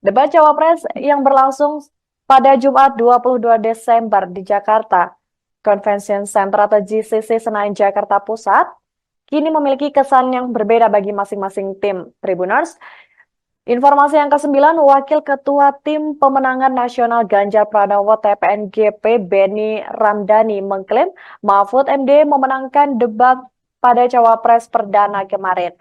Debat Cawapres yang berlangsung pada Jumat 22 Desember di Jakarta Convention Center atau JCC Senayan, Jakarta Pusat, kini memiliki kesan yang berbeda bagi masing-masing tim Tribuners. Informasi yang ke-9, Wakil Ketua Tim Pemenangan Nasional Ganjar Pranowo TPNGP Beni Ramdhani mengklaim Mahfud MD memenangkan debat pada Cawapres perdana kemarin.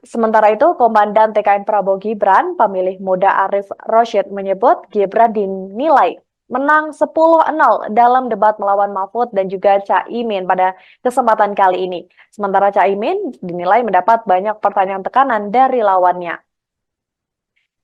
Sementara itu, Komandan TKN Prabowo Gibran, pemilih muda Arif Roshid menyebut Gibran dinilai menang 10-0 dalam debat melawan Mahfud dan juga Caimin pada kesempatan kali ini. Sementara Caimin dinilai mendapat banyak pertanyaan tekanan dari lawannya.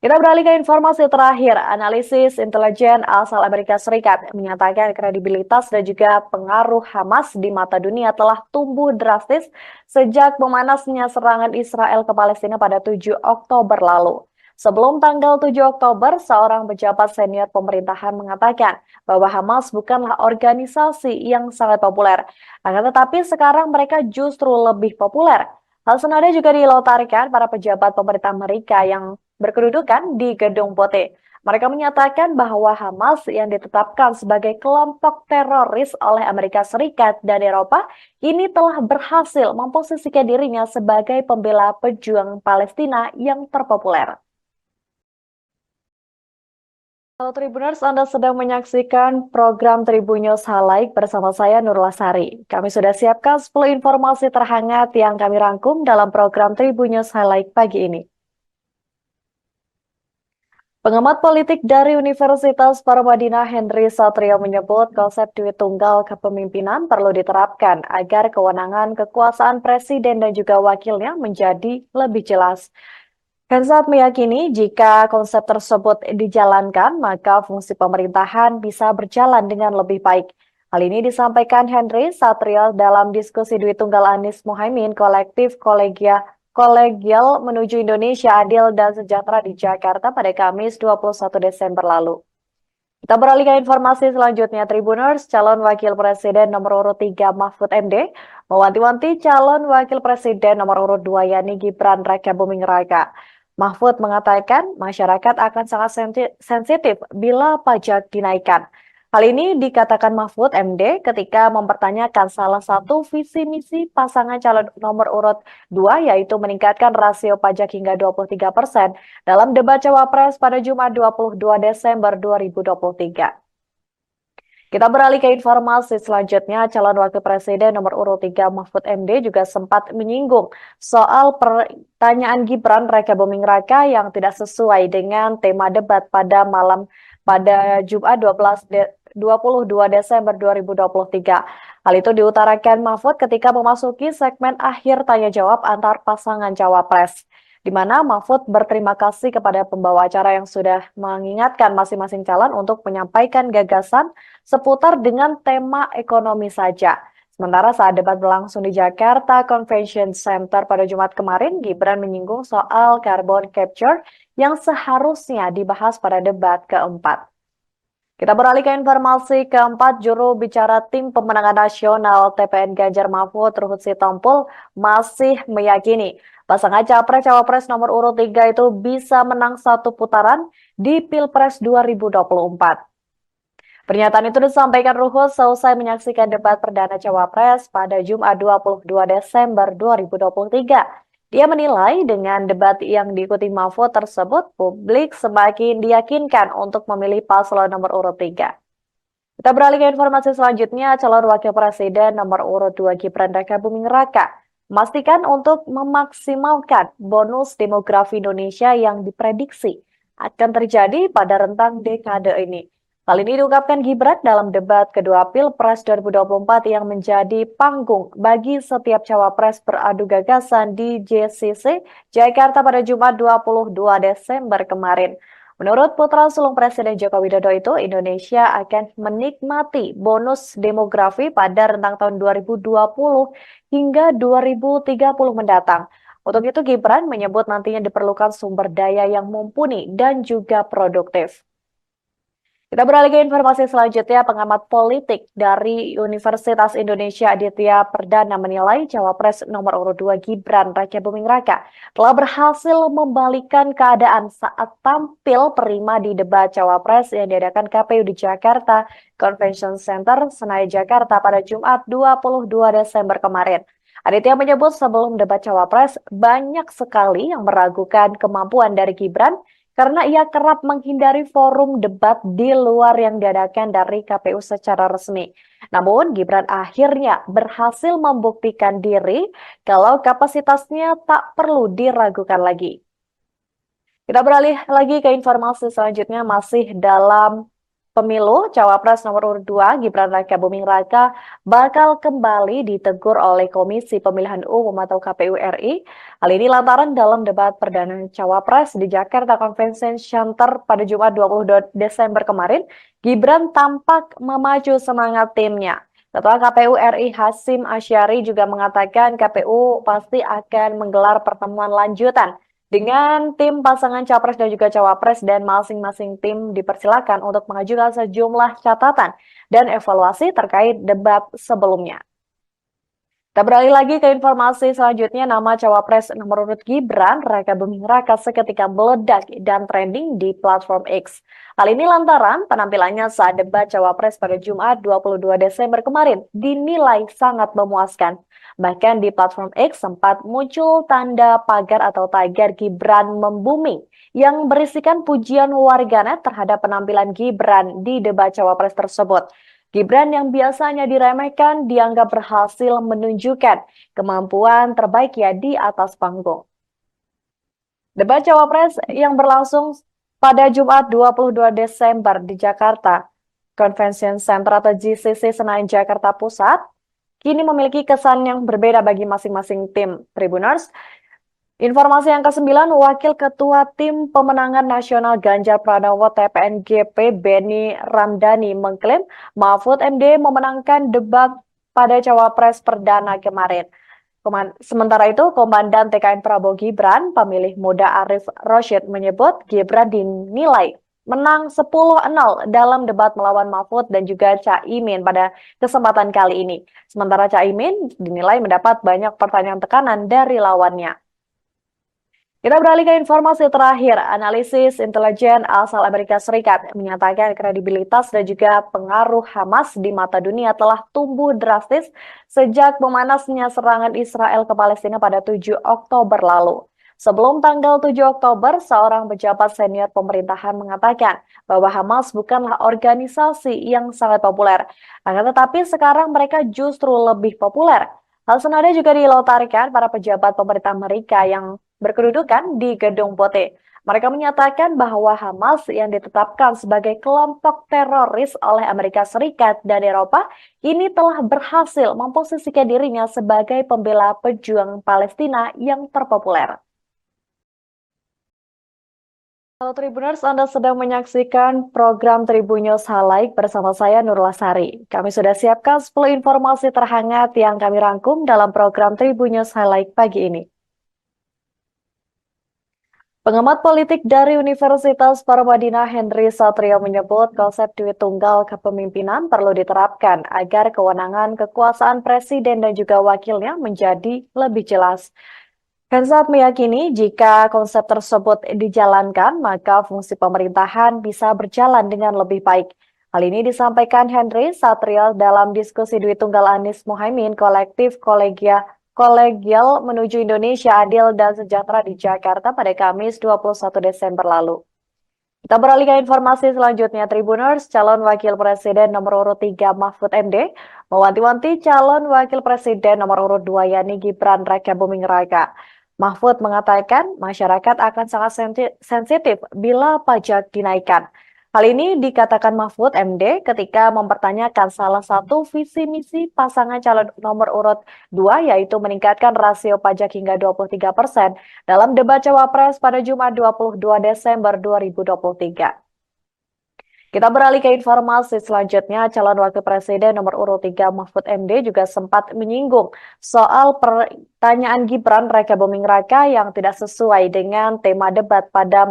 Kita beralih ke informasi terakhir. Analisis intelijen asal Amerika Serikat menyatakan kredibilitas dan juga pengaruh Hamas di mata dunia telah tumbuh drastis sejak memanasnya serangan Israel ke Palestina pada 7 Oktober lalu. Sebelum tanggal 7 Oktober, seorang pejabat senior pemerintahan mengatakan bahwa Hamas bukanlah organisasi yang sangat populer. Akan tetapi sekarang mereka justru lebih populer. Hal senada juga dilontarkan para pejabat pemerintah Amerika yang berkedudukan di Gedung Putih. Mereka menyatakan bahwa Hamas yang ditetapkan sebagai kelompok teroris oleh Amerika Serikat dan Eropa ini telah berhasil memposisikan dirinya sebagai pembela pejuang Palestina yang terpopuler. Halo Tribuners, Anda sedang menyaksikan program Tribun News Highlight bersama saya Nurul Sari. Kami sudah siapkan 10 informasi terhangat yang kami rangkum dalam program Tribun News Highlight pagi ini. Pengamat politik dari Universitas Paramadina Henry Satrio menyebut konsep duit tunggal kepemimpinan perlu diterapkan agar kewenangan kekuasaan presiden dan juga wakilnya menjadi lebih jelas. Hensat meyakini jika konsep tersebut dijalankan, maka fungsi pemerintahan bisa berjalan dengan lebih baik. Hal ini disampaikan Henry Satrio dalam diskusi duit tunggal Anies Mohaimin kolektif kolegial menuju Indonesia adil dan sejahtera di Jakarta pada Kamis 21 Desember lalu. Kita beralih ke informasi selanjutnya, Tribuners, calon wakil presiden nomor urut 3 Mahfud MD mewanti-wanti calon wakil presiden nomor urut 2 yakni Gibran Raka Buming Raka. Mahfud mengatakan masyarakat akan sangat sensitif bila pajak dinaikkan. Hal ini dikatakan Mahfud MD ketika mempertanyakan salah satu visi misi pasangan calon nomor urut 2 yaitu meningkatkan rasio pajak hingga 23% dalam debat Cawapres pada Jumat 22 Desember 2023. Kita beralih ke informasi selanjutnya, calon wakil presiden nomor urut 3 Mahfud MD juga sempat menyinggung soal pertanyaan Gibran Raka Buming Raka yang tidak sesuai dengan tema debat pada Jumat 22 Desember 2023. Hal itu diutarakan Mahfud ketika memasuki segmen akhir tanya jawab antar pasangan cawapres, di mana Mahfud berterima kasih kepada pembawa acara yang sudah mengingatkan masing-masing calon untuk menyampaikan gagasan seputar dengan tema ekonomi saja. Sementara saat debat berlangsung di Jakarta Convention Center pada Jumat kemarin, Gibran menyinggung soal carbon capture yang seharusnya dibahas pada debat keempat. Kita beralih ke informasi keempat, juru bicara tim pemenangan nasional TPN Ganjar Mahfud Ruhut Sitompul masih meyakini pasangan Capres-Cawapres nomor urut 3 itu bisa menang satu putaran di Pilpres 2024. Pernyataan itu disampaikan Ruhut seusai menyaksikan debat perdana Cawapres pada Jumat 22 Desember 2023. Dia menilai dengan debat yang diikuti Mahfud tersebut, publik semakin diyakinkan untuk memilih paslon nomor urut 3. Kita beralih ke informasi selanjutnya, calon wakil presiden nomor urut 2 Gibran Raka Buming Raka memastikan untuk memaksimalkan bonus demografi Indonesia yang diprediksi akan terjadi pada rentang dekade ini. Hal ini diungkapkan Gibran dalam debat kedua Pilpres 2024 yang menjadi panggung bagi setiap cawapres beradu gagasan di JCC Jakarta pada Jumat 22 Desember kemarin. Menurut putra sulung Presiden Joko Widodo itu, Indonesia akan menikmati bonus demografi pada rentang tahun 2020 hingga 2030 mendatang. Untuk itu, Gibran menyebut nantinya diperlukan sumber daya yang mumpuni dan juga produktif. Kita beralih ke informasi selanjutnya, pengamat politik dari Universitas Indonesia Aditya Perdana menilai Cawapres nomor urut 2 Gibran Raka Buming Raka telah berhasil membalikan keadaan saat tampil prima di debat Cawapres yang diadakan KPU di Jakarta Convention Center, Senayan, Jakarta pada Jumat 22 Desember kemarin. Aditya menyebut sebelum debat Cawapres banyak sekali yang meragukan kemampuan dari Gibran karena ia kerap menghindari forum debat di luar yang diadakan dari KPU secara resmi. Namun, Gibran akhirnya berhasil membuktikan diri kalau kapasitasnya tak perlu diragukan lagi. Kita beralih lagi ke informasi selanjutnya, masih dalam pemilu, Cawapres nomor urut 2 Gibran Raka Buming Raka bakal kembali ditegur oleh Komisi Pemilihan Umum atau KPU RI. Hal ini lantaran dalam debat perdana Cawapres di Jakarta Convention Center pada Jumat 22 Desember kemarin, Gibran tampak memacu semangat timnya. Ketua KPU RI Hasyim Asyari juga mengatakan KPU pasti akan menggelar pertemuan lanjutan dengan tim pasangan Capres dan juga Cawapres, dan masing-masing tim dipersilakan untuk mengajukan sejumlah catatan dan evaluasi terkait debat sebelumnya. Kita beralih lagi ke informasi selanjutnya, nama Cawapres nomor urut Gibran Raka Buming Raka seketika meledak dan trending di platform X. Hal ini lantaran penampilannya saat debat Cawapres pada Jumat 22 Desember kemarin dinilai sangat memuaskan. Bahkan di platform X sempat muncul tanda pagar atau tagar Gibran membumi yang berisikan pujian warganet terhadap penampilan Gibran di debat cawapres tersebut. Gibran yang biasanya diremehkan dianggap berhasil menunjukkan kemampuan terbaiknya di atas panggung. Debat cawapres yang berlangsung pada Jumat 22 Desember di Jakarta Convention Center atau GCC Senayan Jakarta Pusat kini memiliki kesan yang berbeda bagi masing-masing tim Tribuners. Informasi yang ke-9, Wakil Ketua Tim Pemenangan Nasional Ganjar Pranowo TPNGP Beni Ramdhani mengklaim Mahfud MD memenangkan debat pada Cawapres Perdana kemarin. Sementara itu, Komandan TKN Prabowo Gibran, pemilih muda Arif Rosyid menyebut Gibran dinilai menang 10-0 dalam debat melawan Mahfud dan juga Caimin pada kesempatan kali ini. Sementara Caimin dinilai mendapat banyak pertanyaan tekanan dari lawannya. Kita beralih ke informasi terakhir. Analisis intelijen asal Amerika Serikat menyatakan kredibilitas dan juga pengaruh Hamas di mata dunia telah tumbuh drastis sejak memanasnya serangan Israel ke Palestina pada 7 Oktober lalu. Sebelum tanggal 7 Oktober, seorang pejabat senior pemerintahan mengatakan bahwa Hamas bukanlah organisasi yang sangat populer. Akan tetapi sekarang mereka justru lebih populer. Hal senada juga dilontarkan para pejabat pemerintah Amerika yang berkedudukan di Gedung Putih. Mereka menyatakan bahwa Hamas yang ditetapkan sebagai kelompok teroris oleh Amerika Serikat dan Eropa ini telah berhasil memposisikan dirinya sebagai pembela pejuang Palestina yang terpopuler. Halo Tribuners, Anda sedang menyaksikan program Tribun News Highlight bersama saya Nurul Sari. Kami sudah siapkan 10 informasi terhangat yang kami rangkum dalam program Tribun News Highlight pagi ini. Pengamat politik dari Universitas Paramadina Henry Satrio menyebut konsep duit tunggal kepemimpinan perlu diterapkan agar kewenangan kekuasaan presiden dan juga wakilnya menjadi lebih jelas. Hensat meyakini jika konsep tersebut dijalankan, maka fungsi pemerintahan bisa berjalan dengan lebih baik. Hal ini disampaikan Henry Satrio dalam diskusi duit tunggal Anies Muhaimin kolektif kolegial menuju Indonesia adil dan sejahtera di Jakarta pada Kamis 21 Desember lalu. Kita beralih ke informasi selanjutnya, Tribuners. Calon Wakil Presiden nomor urut 3 Mahfud MD mewanti-wanti calon Wakil Presiden nomor urut 2 yakni Gibran Raka Buming Raka. Mahfud mengatakan masyarakat akan sangat sensitif bila pajak dinaikkan. Hal ini dikatakan Mahfud MD ketika mempertanyakan salah satu visi misi pasangan calon nomor urut 2 yaitu meningkatkan rasio pajak hingga 23% dalam debat Cawapres pada Jumat 22 Desember 2023. Kita beralih ke informasi selanjutnya, calon wakil presiden nomor urut 3 Mahfud MD juga sempat menyinggung soal pertanyaan Gibran Raka Buming Raka yang tidak sesuai dengan tema debat pada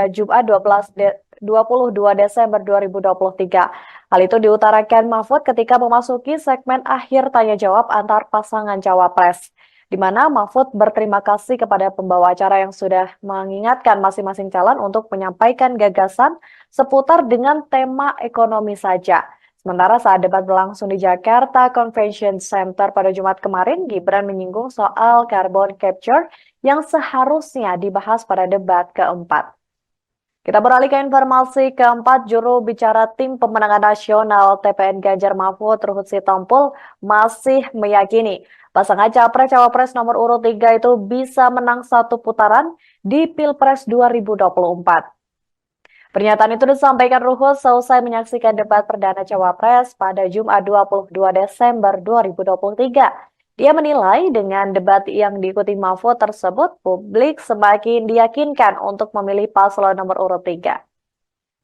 Jumat 22 Desember 2023. Hal itu diutarakan Mahfud ketika memasuki segmen akhir tanya jawab antar pasangan cawapres, di mana Mahfud berterima kasih kepada pembawa acara yang sudah mengingatkan masing-masing calon untuk menyampaikan gagasan seputar dengan tema ekonomi saja. Sementara saat debat berlangsung di Jakarta Convention Center pada Jumat kemarin, Gibran menyinggung soal carbon capture yang seharusnya dibahas pada debat keempat. Kita beralih ke informasi keempat, juru bicara tim pemenangan nasional TPN Ganjar Mahfud Ruhut Sitompul masih meyakini pasangan capres-cawapres nomor urut 3 itu bisa menang satu putaran di Pilpres 2024. Pernyataan itu disampaikan Ruhut selesai menyaksikan debat perdana cawapres pada Jumat 22 Desember 2023. Dia menilai dengan debat yang diikuti Mahfud tersebut, publik semakin diyakinkan untuk memilih paslon nomor urut 3.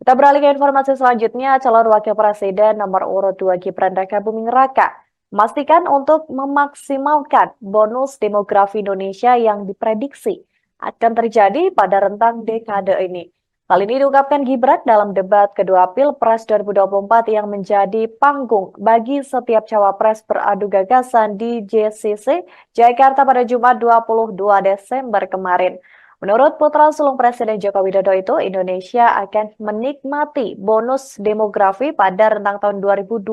Kita beralih ke informasi selanjutnya, calon wakil presiden nomor urut 2 Gibran Raka Buming Raka memastikan untuk memaksimalkan bonus demografi Indonesia yang diprediksi akan terjadi pada rentang dekade ini. Hal ini diungkapkan Gibran dalam debat kedua Pilpres 2024 yang menjadi panggung bagi setiap cawapres beradu gagasan di GCC Jakarta pada Jumat 22 Desember kemarin. Menurut putra sulung Presiden Joko Widodo itu, Indonesia akan menikmati bonus demografi pada rentang tahun 2020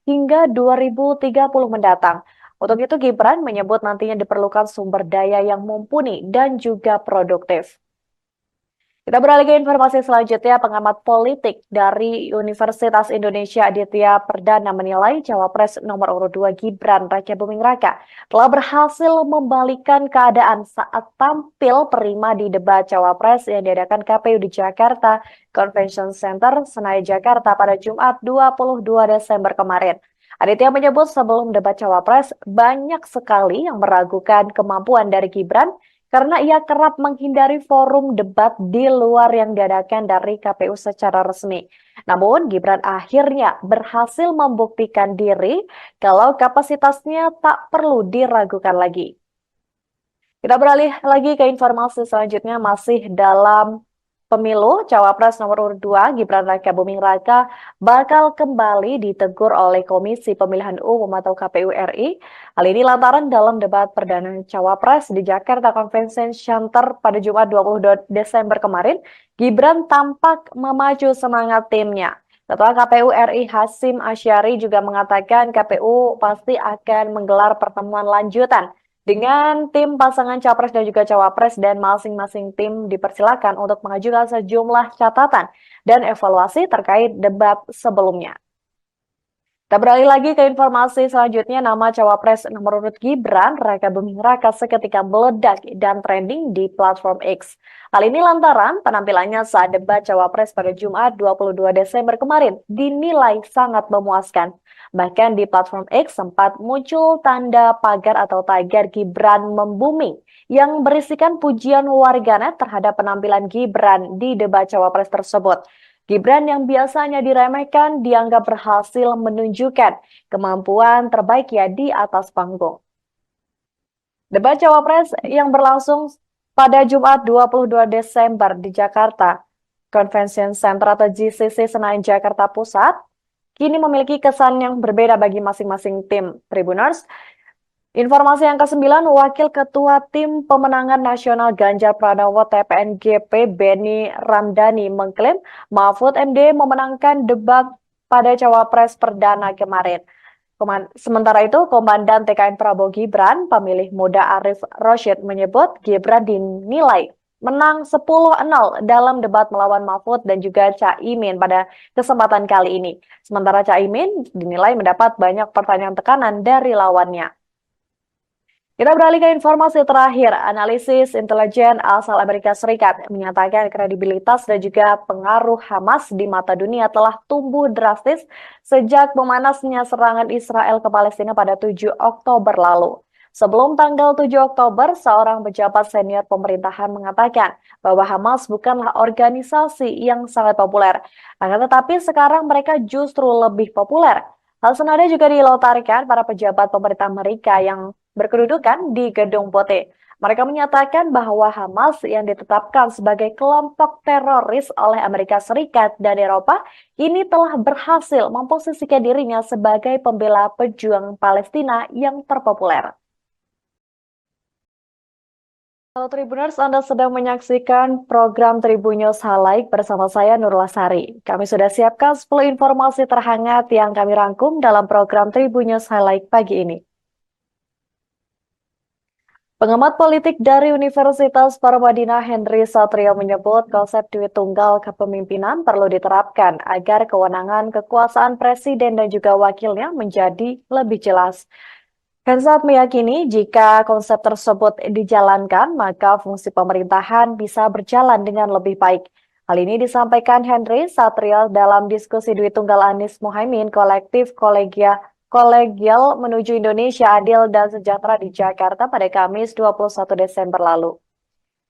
hingga 2030 mendatang. Untuk itu Gibran menyebut nantinya diperlukan sumber daya yang mumpuni dan juga produktif. Kita beralih ke informasi selanjutnya, pengamat politik dari Universitas Indonesia Aditya Perdana menilai Cawapres nomor urut 2 Gibran Raka Buming Raka telah berhasil membalikan keadaan saat tampil prima di debat Cawapres yang diadakan KPU di Jakarta Convention Center, Senayan, Jakarta pada Jumat 22 Desember kemarin. Aditya menyebut sebelum debat Cawapres banyak sekali yang meragukan kemampuan dari Gibran karena ia kerap menghindari forum debat di luar yang diadakan dari KPU secara resmi. Namun, Gibran akhirnya berhasil membuktikan diri kalau kapasitasnya tak perlu diragukan lagi. Kita beralih lagi ke informasi selanjutnya, masih dalam pemilu, Cawapres nomor urut 2 Gibran Raka Buming Raka bakal kembali ditegur oleh Komisi Pemilihan Umum atau KPU RI. Hal ini lantaran dalam debat perdana Cawapres di Jakarta Convention Center pada Jumat 22 Desember kemarin, Gibran tampak memacu semangat timnya. Ketua KPU RI Hasyim Asyari juga mengatakan KPU pasti akan menggelar pertemuan lanjutan dengan tim pasangan capres dan juga cawapres, dan masing-masing tim dipersilakan untuk mengajukan sejumlah catatan dan evaluasi terkait debat sebelumnya. Kita beralih lagi ke informasi selanjutnya, nama Cawapres nomor urut Gibran Raka Buming Raka seketika meledak dan trending di platform X. Hal ini lantaran penampilannya saat debat Cawapres pada Jumat 22 Desember kemarin dinilai sangat memuaskan. Bahkan di platform X sempat muncul tanda pagar atau tagar Gibran membuming yang berisikan pujian warganet terhadap penampilan Gibran di debat Cawapres tersebut. Gibran yang biasanya diremehkan dianggap berhasil menunjukkan kemampuan terbaiknya di atas panggung. Debat Cawapres yang berlangsung pada Jumat 22 Desember di Jakarta Convention Center atau GCC Senayan, Jakarta Pusat, kini memiliki kesan yang berbeda bagi masing-masing tim Tribuners. Informasi yang ke-9, Wakil Ketua Tim Pemenangan Nasional Ganjar Pranowo TPNGP Beni Ramdhani mengklaim Mahfud MD memenangkan debat pada Cawapres perdana kemarin. Sementara itu, Komandan TKN Prabowo Gibran, pemilih muda Arif Roshid menyebut Gibran dinilai menang 10-0 dalam debat melawan Mahfud dan juga Caimin pada kesempatan kali ini. Sementara Caimin dinilai mendapat banyak pertanyaan tekanan dari lawannya. Kita beralih ke informasi terakhir. Analisis intelijen asal Amerika Serikat menyatakan kredibilitas dan juga pengaruh Hamas di mata dunia telah tumbuh drastis sejak memanasnya serangan Israel ke Palestina pada 7 Oktober lalu. Sebelum tanggal 7 Oktober, seorang pejabat senior pemerintahan mengatakan bahwa Hamas bukanlah organisasi yang sangat populer. Akan tetapi sekarang mereka justru lebih populer. Hal senada juga dilontarkan para pejabat pemerintah Amerika yang berkedudukan di Gedung Putih. Mereka menyatakan bahwa Hamas yang ditetapkan sebagai kelompok teroris oleh Amerika Serikat dan Eropa ini telah berhasil memposisikan dirinya sebagai pembela pejuang Palestina yang terpopuler. Halo Tribuners, Anda sedang menyaksikan program Tribun News Highlight bersama saya Nurul Sari. Kami sudah siapkan 10 informasi terhangat yang kami rangkum dalam program Tribun News Highlight pagi ini. Pengamat politik dari Universitas Paramadina Henry Satrio menyebut konsep duit tunggal kepemimpinan perlu diterapkan agar kewenangan kekuasaan presiden dan juga wakilnya menjadi lebih jelas. Hensat meyakini jika konsep tersebut dijalankan, maka fungsi pemerintahan bisa berjalan dengan lebih baik. Hal ini disampaikan Henry Satrio dalam diskusi duit tunggal Anies Muhaimin kolektif Kolegial menuju Indonesia Adil dan Sejahtera di Jakarta pada Kamis 21 Desember lalu.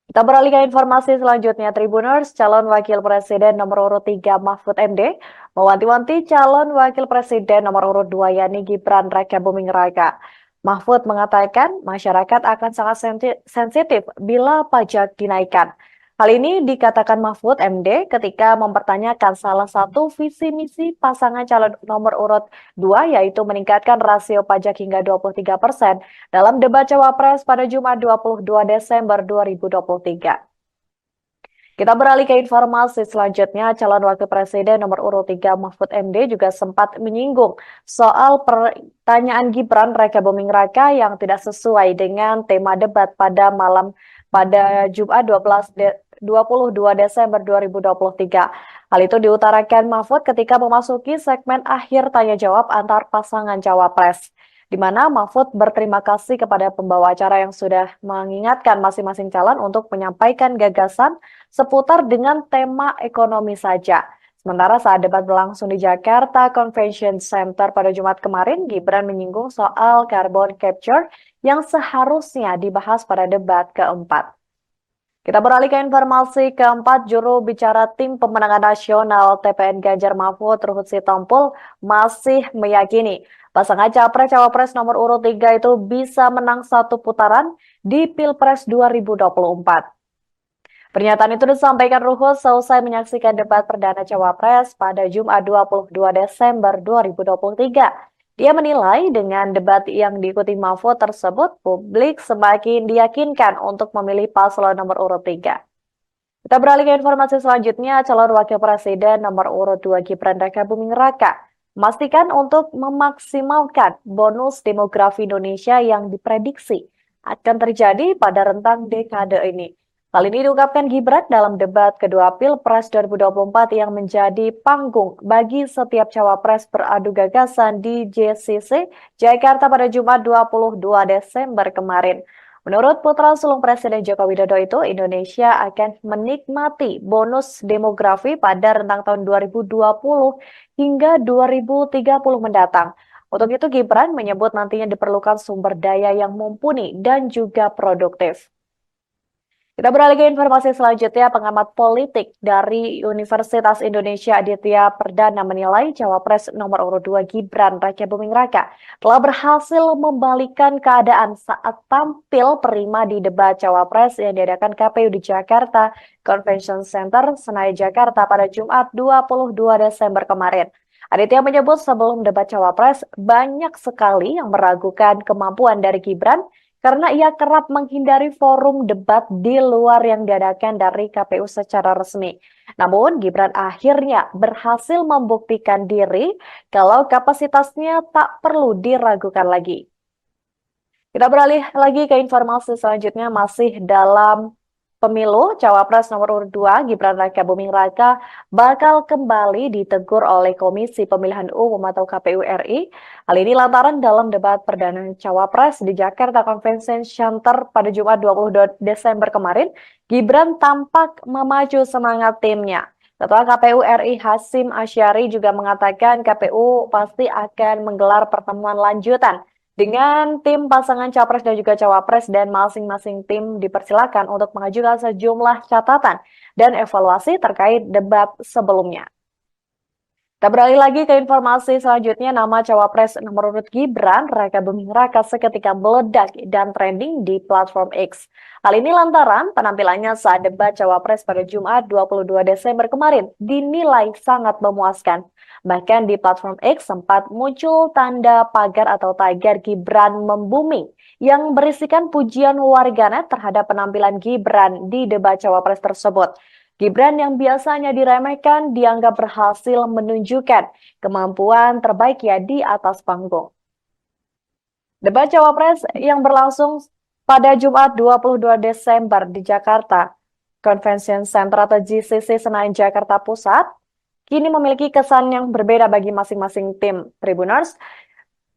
Kita beralih ke informasi selanjutnya, Tribuners. Calon Wakil Presiden nomor urut 3 Mahfud MD mewanti-wanti calon Wakil Presiden nomor urut 2 yakni Gibran Raka Buming Raka. Mahfud mengatakan masyarakat akan sangat sensitif bila pajak dinaikkan. Hal ini dikatakan Mahfud MD ketika mempertanyakan salah satu visi misi pasangan calon nomor urut 2 yaitu meningkatkan rasio pajak hingga 23% dalam debat Cawapres pada Jumat 22 Desember 2023. Kita beralih ke informasi selanjutnya, calon wakil presiden nomor urut 3 Mahfud MD juga sempat menyinggung soal pertanyaan Gibran Raka Buming Raka yang tidak sesuai dengan tema debat pada Jumat 22 Desember 2023. Hal itu diutarakan Mahfud ketika memasuki segmen akhir tanya jawab antar pasangan cawapres, di mana Mahfud berterima kasih kepada pembawa acara yang sudah mengingatkan masing-masing calon untuk menyampaikan gagasan seputar dengan tema ekonomi saja. Sementara saat debat berlangsung di Jakarta Convention Center pada Jumat kemarin, Gibran menyinggung soal carbon capture yang seharusnya dibahas pada debat keempat. Kita beralih ke informasi keempat, juru bicara tim pemenangan nasional TPN Ganjar Mahfud Ruhut Sitompul masih meyakini pasangan Capres-Cawapres nomor urut 3 itu bisa menang satu putaran di Pilpres 2024. Pernyataan itu disampaikan Ruhut selesai menyaksikan debat perdana Cawapres pada Jumat 22 Desember 2023. Dia menilai dengan debat yang diikuti Mahfud tersebut, publik semakin diyakinkan untuk memilih paslon nomor urut 3. Kita beralih ke informasi selanjutnya, calon wakil presiden nomor urut 2 Gibran Raka Buming Raka memastikan untuk memaksimalkan bonus demografi Indonesia yang diprediksi akan terjadi pada rentang dekade ini. Hal ini diungkapkan Gibran dalam debat kedua Pilpres 2024 yang menjadi panggung bagi setiap cawapres beradu gagasan di JCC Jakarta pada Jumat 22 Desember kemarin. Menurut putra sulung Presiden Joko Widodo itu, Indonesia akan menikmati bonus demografi pada rentang tahun 2020 hingga 2030 mendatang. Untuk itu, Gibran menyebut nantinya diperlukan sumber daya yang mumpuni dan juga produktif. Kita beralih ke informasi selanjutnya, pengamat politik dari Universitas Indonesia Aditya Perdana menilai Cawapres nomor urut 2 Gibran Raka Buming Raka telah berhasil membalikkan keadaan saat tampil prima di debat Cawapres yang diadakan KPU di Jakarta Convention Center, Senayan, Jakarta pada Jumat 22 Desember kemarin. Aditya menyebut sebelum debat Cawapres banyak sekali yang meragukan kemampuan dari Gibran karena ia kerap menghindari forum debat di luar yang diadakan dari KPU secara resmi. Namun, Gibran akhirnya berhasil membuktikan diri kalau kapasitasnya tak perlu diragukan lagi. Kita beralih lagi ke informasi selanjutnya, masih dalam pemilu, Cawapres nomor urut 2 Gibran Raka Buming Raka bakal kembali ditegur oleh Komisi Pemilihan Umum atau KPU RI. Hal ini lantaran dalam debat perdana Cawapres di Jakarta Convention Center pada Jumat 22 Desember kemarin, Gibran tampak memacu semangat timnya. Ketua KPU RI Hasyim Asyari juga mengatakan KPU pasti akan menggelar pertemuan lanjutan dengan tim pasangan Capres dan juga Cawapres, dan masing-masing tim dipersilakan untuk mengajukan sejumlah catatan dan evaluasi terkait debat sebelumnya. Kita beralih lagi ke informasi selanjutnya, nama Cawapres nomor urut Gibran Raka Buming Raka seketika meledak dan trending di platform X. Hal ini lantaran penampilannya saat debat Cawapres pada Jumat 22 Desember kemarin dinilai sangat memuaskan. Bahkan di platform X sempat muncul tanda pagar atau tagar Gibran membuming yang berisikan pujian warganet terhadap penampilan Gibran di debat Cawapres tersebut. Gibran yang biasanya diremehkan dianggap berhasil menunjukkan kemampuan terbaiknya di atas panggung. Debat Cawapres yang berlangsung pada Jumat 22 Desember di Jakarta Convention Center atau JCC Senayan, Jakarta Pusat, kini memiliki kesan yang berbeda bagi masing-masing tim Tribuners.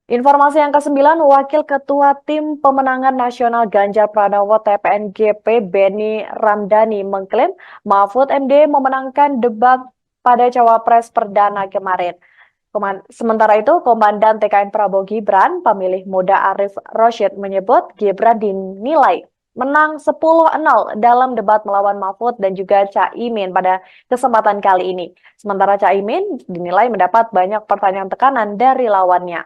Informasi yang ke-9, Wakil Ketua Tim Pemenangan Nasional Ganjar Pranowo TPN GP Benny Ramdhani mengklaim Mahfud MD memenangkan debat pada Cawapres perdana kemarin. Sementara itu, Komandan TKN Prabowo Gibran, pemilih muda Arief Rashid menyebut Gibran dinilai menang 10-0 dalam debat melawan Mahfud dan juga Caimin pada kesempatan kali ini. Sementara Caimin dinilai mendapat banyak pertanyaan tekanan dari lawannya.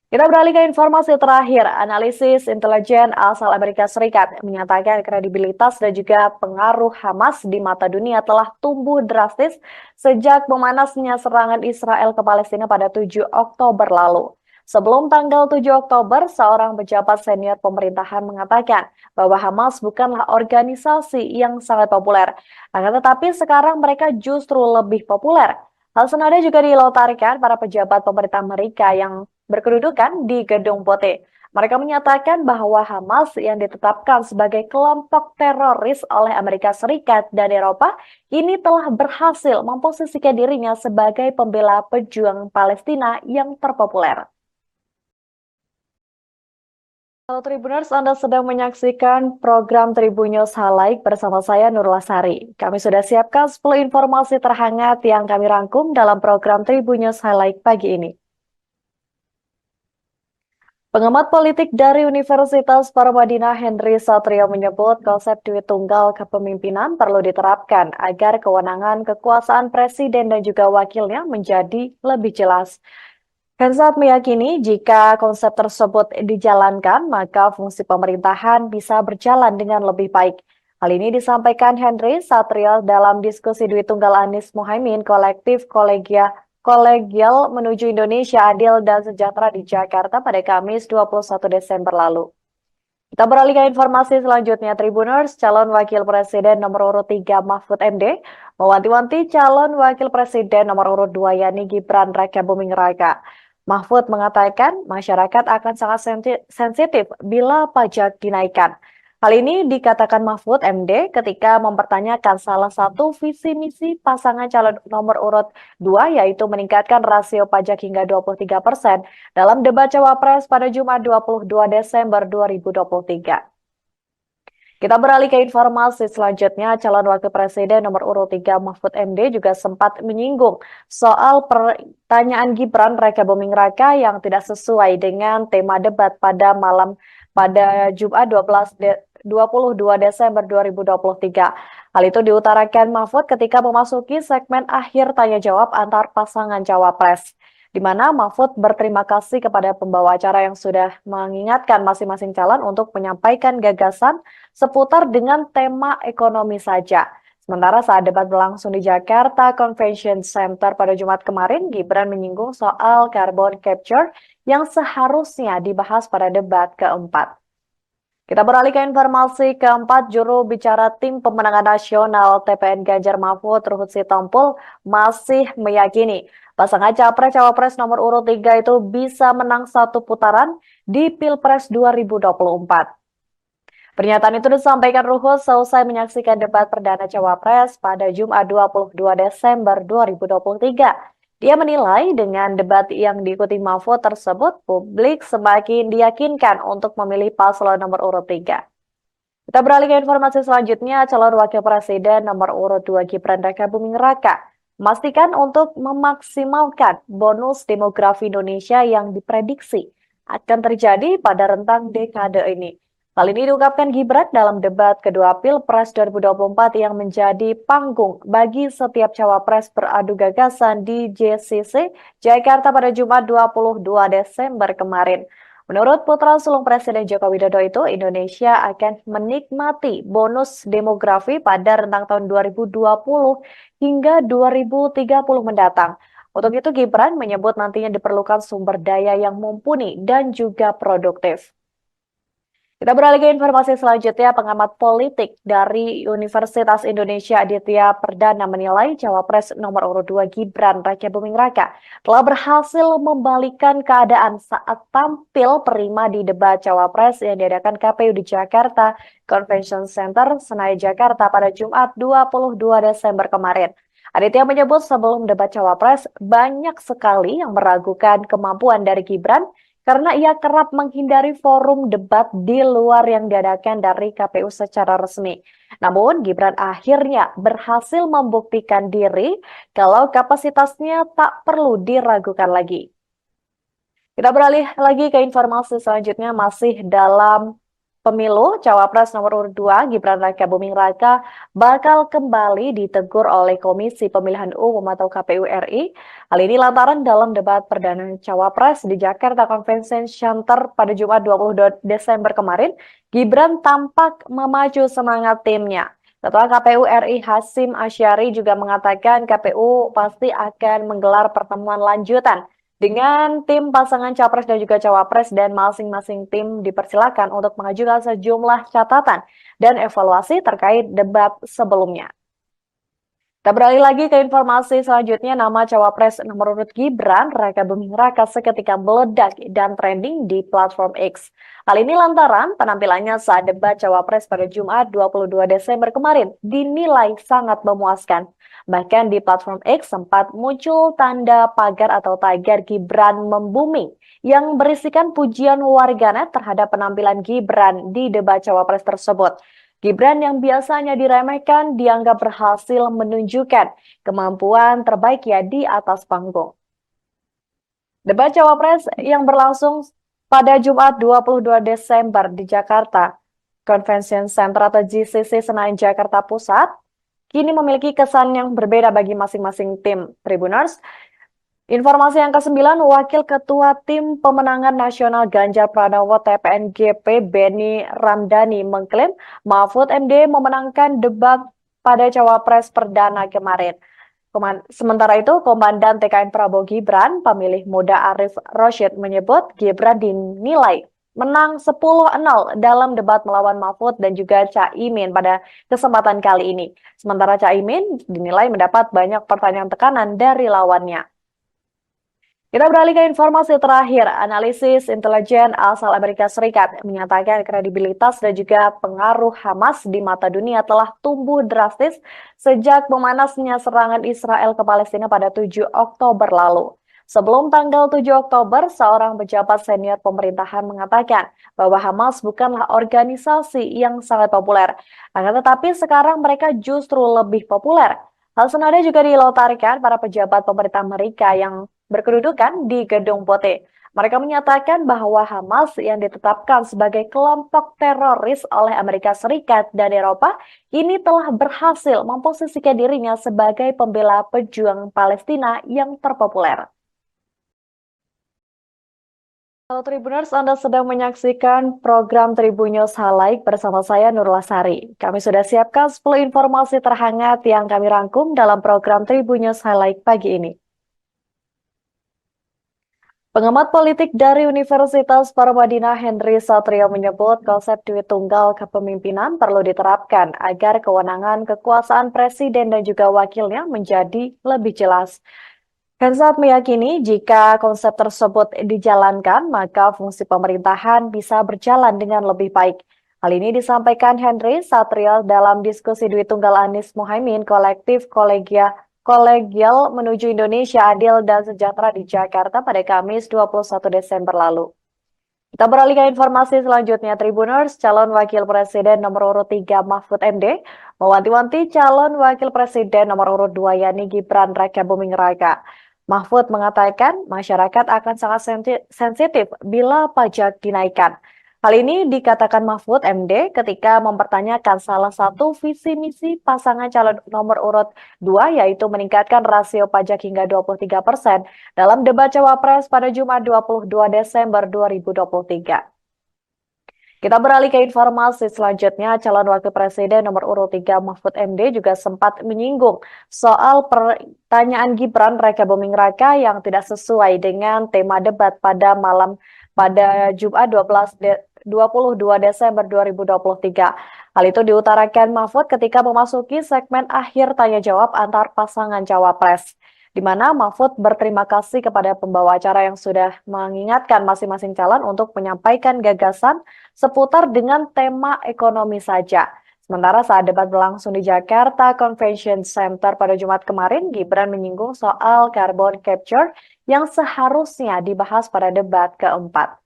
Kita beralih ke informasi terakhir. Analisis intelijen asal Amerika Serikat menyatakan kredibilitas dan juga pengaruh Hamas di mata dunia telah tumbuh drastis sejak memanasnya serangan Israel ke Palestina pada 7 Oktober lalu. Sebelum tanggal 7 Oktober, seorang pejabat senior pemerintahan mengatakan bahwa Hamas bukanlah organisasi yang sangat populer. Akan tetapi sekarang mereka justru lebih populer. Hal senada juga dilontarkan para pejabat pemerintah Amerika yang berkedudukan di Gedung Putih. Mereka menyatakan bahwa Hamas yang ditetapkan sebagai kelompok teroris oleh Amerika Serikat dan Eropa ini telah berhasil memposisikan dirinya sebagai pembela pejuang Palestina yang terpopuler. Halo Tribuners, Anda sedang menyaksikan program Tribun News Highlight bersama saya Nurul Sari. Kami sudah siapkan 10 informasi terhangat yang kami rangkum dalam program Tribun News Highlight pagi ini. Pengamat politik dari Universitas Paramadina Henry Satrio menyebut konsep duit tunggal kepemimpinan perlu diterapkan agar kewenangan kekuasaan presiden dan juga wakilnya menjadi lebih jelas. Hensat meyakini jika konsep tersebut dijalankan, maka fungsi pemerintahan bisa berjalan dengan lebih baik. Hal ini disampaikan Henry Satrio dalam diskusi duit tunggal Anies Mohaimin kolektif kolegial menuju Indonesia adil dan sejahtera di Jakarta pada Kamis 21 Desember lalu. Kita beralih ke informasi selanjutnya, Tribuners, calon wakil presiden nomor urut 3 Mahfud MD mewanti-wanti calon wakil presiden nomor urut 2 yakni Gibran Rakabuming Raka. Mahfud mengatakan masyarakat akan sangat sensitif bila pajak dinaikkan. Hal ini dikatakan Mahfud MD ketika mempertanyakan salah satu visi misi pasangan calon nomor urut 2 yaitu meningkatkan rasio pajak hingga 23% dalam debat Cawapres pada Jumat 22 Desember 2023. Kita beralih ke informasi selanjutnya, calon wakil presiden nomor urut 3 Mahfud MD juga sempat menyinggung soal pertanyaan Gibran Rakabuming Raka yang tidak sesuai dengan tema debat pada Jumat 22 Desember 2023. Hal itu diutarakan Mahfud ketika memasuki segmen akhir tanya jawab antar pasangan Cawapres, di mana Mahfud berterima kasih kepada pembawa acara yang sudah mengingatkan masing-masing calon untuk menyampaikan gagasan seputar dengan tema ekonomi saja. Sementara saat debat berlangsung di Jakarta Convention Center pada Jumat kemarin, Gibran menyinggung soal carbon capture yang seharusnya dibahas pada debat keempat. Kita beralih ke informasi keempat, juru bicara tim pemenangan nasional TPN Ganjar Mahfud Ruhut Sitompul masih meyakini pasangan Capres-Cawapres nomor urut 3 itu bisa menang satu putaran di Pilpres 2024. Pernyataan itu disampaikan Ruhut selesai menyaksikan debat perdana Cawapres pada Jumat 22 Desember 2023. Dia menilai dengan debat yang diikuti Mahfud tersebut, publik semakin diyakinkan untuk memilih paslon nomor urut 3. Kita beralih ke informasi selanjutnya, calon wakil presiden nomor urut 2 Gibran Rakabuming Raka memastikan untuk memaksimalkan bonus demografi Indonesia yang diprediksi akan terjadi pada rentang dekade ini. Hal ini diungkapkan Gibran dalam debat kedua Pilpres 2024 yang menjadi panggung bagi setiap cawapres beradu gagasan di JCC Jakarta pada Jumat 22 Desember kemarin. Menurut putra sulung Presiden Joko Widodo itu, Indonesia akan menikmati bonus demografi pada rentang tahun 2020 hingga 2030 mendatang. Untuk itu, Gibran menyebut nantinya diperlukan sumber daya yang mumpuni dan juga produktif. Kita beralih ke informasi selanjutnya, pengamat politik dari Universitas Indonesia Aditya Perdana menilai Cawapres nomor urut 2 Gibran Rakabuming Raka telah berhasil membalikan keadaan saat tampil prima di debat Cawapres yang diadakan KPU di Jakarta Convention Center, Senayan, Jakarta pada Jumat 22 Desember kemarin. Aditya menyebut sebelum debat Cawapres banyak sekali yang meragukan kemampuan dari Gibran karena ia kerap menghindari forum debat di luar yang diadakan dari KPU secara resmi. Namun, Gibran akhirnya berhasil membuktikan diri kalau kapasitasnya tak perlu diragukan lagi. Kita beralih lagi ke informasi selanjutnya, masih dalam pemilu, Cawapres nomor urut 2 Gibran Rakabuming Raka bakal kembali ditegur oleh Komisi Pemilihan Umum atau KPU RI. Hal ini lantaran dalam debat perdana Cawapres di Jakarta Convention Center pada Jumat 22 Desember kemarin, Gibran tampak memacu semangat timnya. Ketua KPU RI Hasyim Asyari juga mengatakan KPU pasti akan menggelar pertemuan lanjutan Dengan tim pasangan capres dan juga cawapres dan masing-masing tim dipersilakan untuk mengajukan sejumlah catatan dan evaluasi terkait debat sebelumnya. Kita beralih lagi ke informasi selanjutnya, nama cawapres nomor urut Gibran Raka Buming Raka seketika meledak dan trending di platform X. Hal ini lantaran penampilannya saat debat cawapres pada Jumat 22 Desember kemarin dinilai sangat memuaskan. Bahkan di platform X sempat muncul tanda pagar atau tagar Gibran membuming yang berisikan pujian warganet terhadap penampilan Gibran di debat cawapres tersebut. Gibran yang biasanya diremehkan dianggap berhasil menunjukkan kemampuan terbaiknya di atas panggung. Debat cawapres yang berlangsung pada Jumat 22 Desember di Jakarta Convention Center atau GCC Senayan Jakarta Pusat kini memiliki kesan yang berbeda bagi masing-masing tim Tribuners. Informasi yang ke-9, Wakil Ketua Tim Pemenangan Nasional Ganjar Pranowo TPNGP Beni Ramdhani mengklaim Mahfud MD memenangkan debat pada Cawapres Perdana kemarin. Sementara itu, Komandan TKN Prabowo Gibran, pemilih muda Arif Roshid menyebut Gibran dinilai menang 10-0 dalam debat melawan Mahfud dan juga Caimin pada kesempatan kali ini. Sementara Caimin dinilai mendapat banyak pertanyaan tekanan dari lawannya. Kita beralih ke informasi terakhir. Analisis intelijen asal Amerika Serikat menyatakan kredibilitas dan juga pengaruh Hamas di mata dunia telah tumbuh drastis sejak memanasnya serangan Israel ke Palestina pada 7 Oktober lalu. Sebelum tanggal 7 Oktober, seorang pejabat senior pemerintahan mengatakan bahwa Hamas bukanlah organisasi yang sangat populer. Akan tetapi sekarang mereka justru lebih populer. Hal senada juga dilontarkan para pejabat pemerintah Amerika yang berkedudukan di Gedung Putih. Mereka menyatakan bahwa Hamas yang ditetapkan sebagai kelompok teroris oleh Amerika Serikat dan Eropa ini telah berhasil memposisikan dirinya sebagai pembela pejuang Palestina yang terpopuler. Halo Tribuners, Anda sedang menyaksikan program Tribun News Highlight bersama saya Nurul Sari. Kami sudah siapkan 10 informasi terhangat yang kami rangkum dalam program Tribun News Highlight pagi ini. Pengamat politik dari Universitas Paramadina Henry Satrio menyebut konsep duit tunggal kepemimpinan perlu diterapkan agar kewenangan kekuasaan presiden dan juga wakilnya menjadi lebih jelas. Hensat meyakini jika konsep tersebut dijalankan, maka fungsi pemerintahan bisa berjalan dengan lebih baik. Hal ini disampaikan Henry Satrio dalam diskusi duit tunggal Anies Mohaimin kolektif kolegial menuju Indonesia adil dan sejahtera di Jakarta pada Kamis 21 Desember lalu. Kita beralih ke informasi selanjutnya, Tribuners, calon wakil presiden nomor urut 3 Mahfud MD mewanti-wanti calon wakil presiden nomor urut 2 yakni Gibran Raka Buming Raka. Mahfud mengatakan masyarakat akan sangat sensitif bila pajak dinaikkan. Hal ini dikatakan Mahfud MD ketika mempertanyakan salah satu visi misi pasangan calon nomor urut 2 yaitu meningkatkan rasio pajak hingga 23% dalam debat Cawapres pada Jumat 22 Desember 2023. Kita beralih ke informasi selanjutnya, calon wakil presiden nomor urut 3 Mahfud MD juga sempat menyinggung soal pertanyaan Gibran Raka Buming Raka yang tidak sesuai dengan tema debat pada Jumat 22 Desember 2023. Hal itu diutarakan Mahfud ketika memasuki segmen akhir tanya jawab antar pasangan cawapres, di mana Mahfud berterima kasih kepada pembawa acara yang sudah mengingatkan masing-masing calon untuk menyampaikan gagasan seputar dengan tema ekonomi saja. Sementara saat debat berlangsung di Jakarta Convention Center pada Jumat kemarin, Gibran menyinggung soal carbon capture yang seharusnya dibahas pada debat keempat.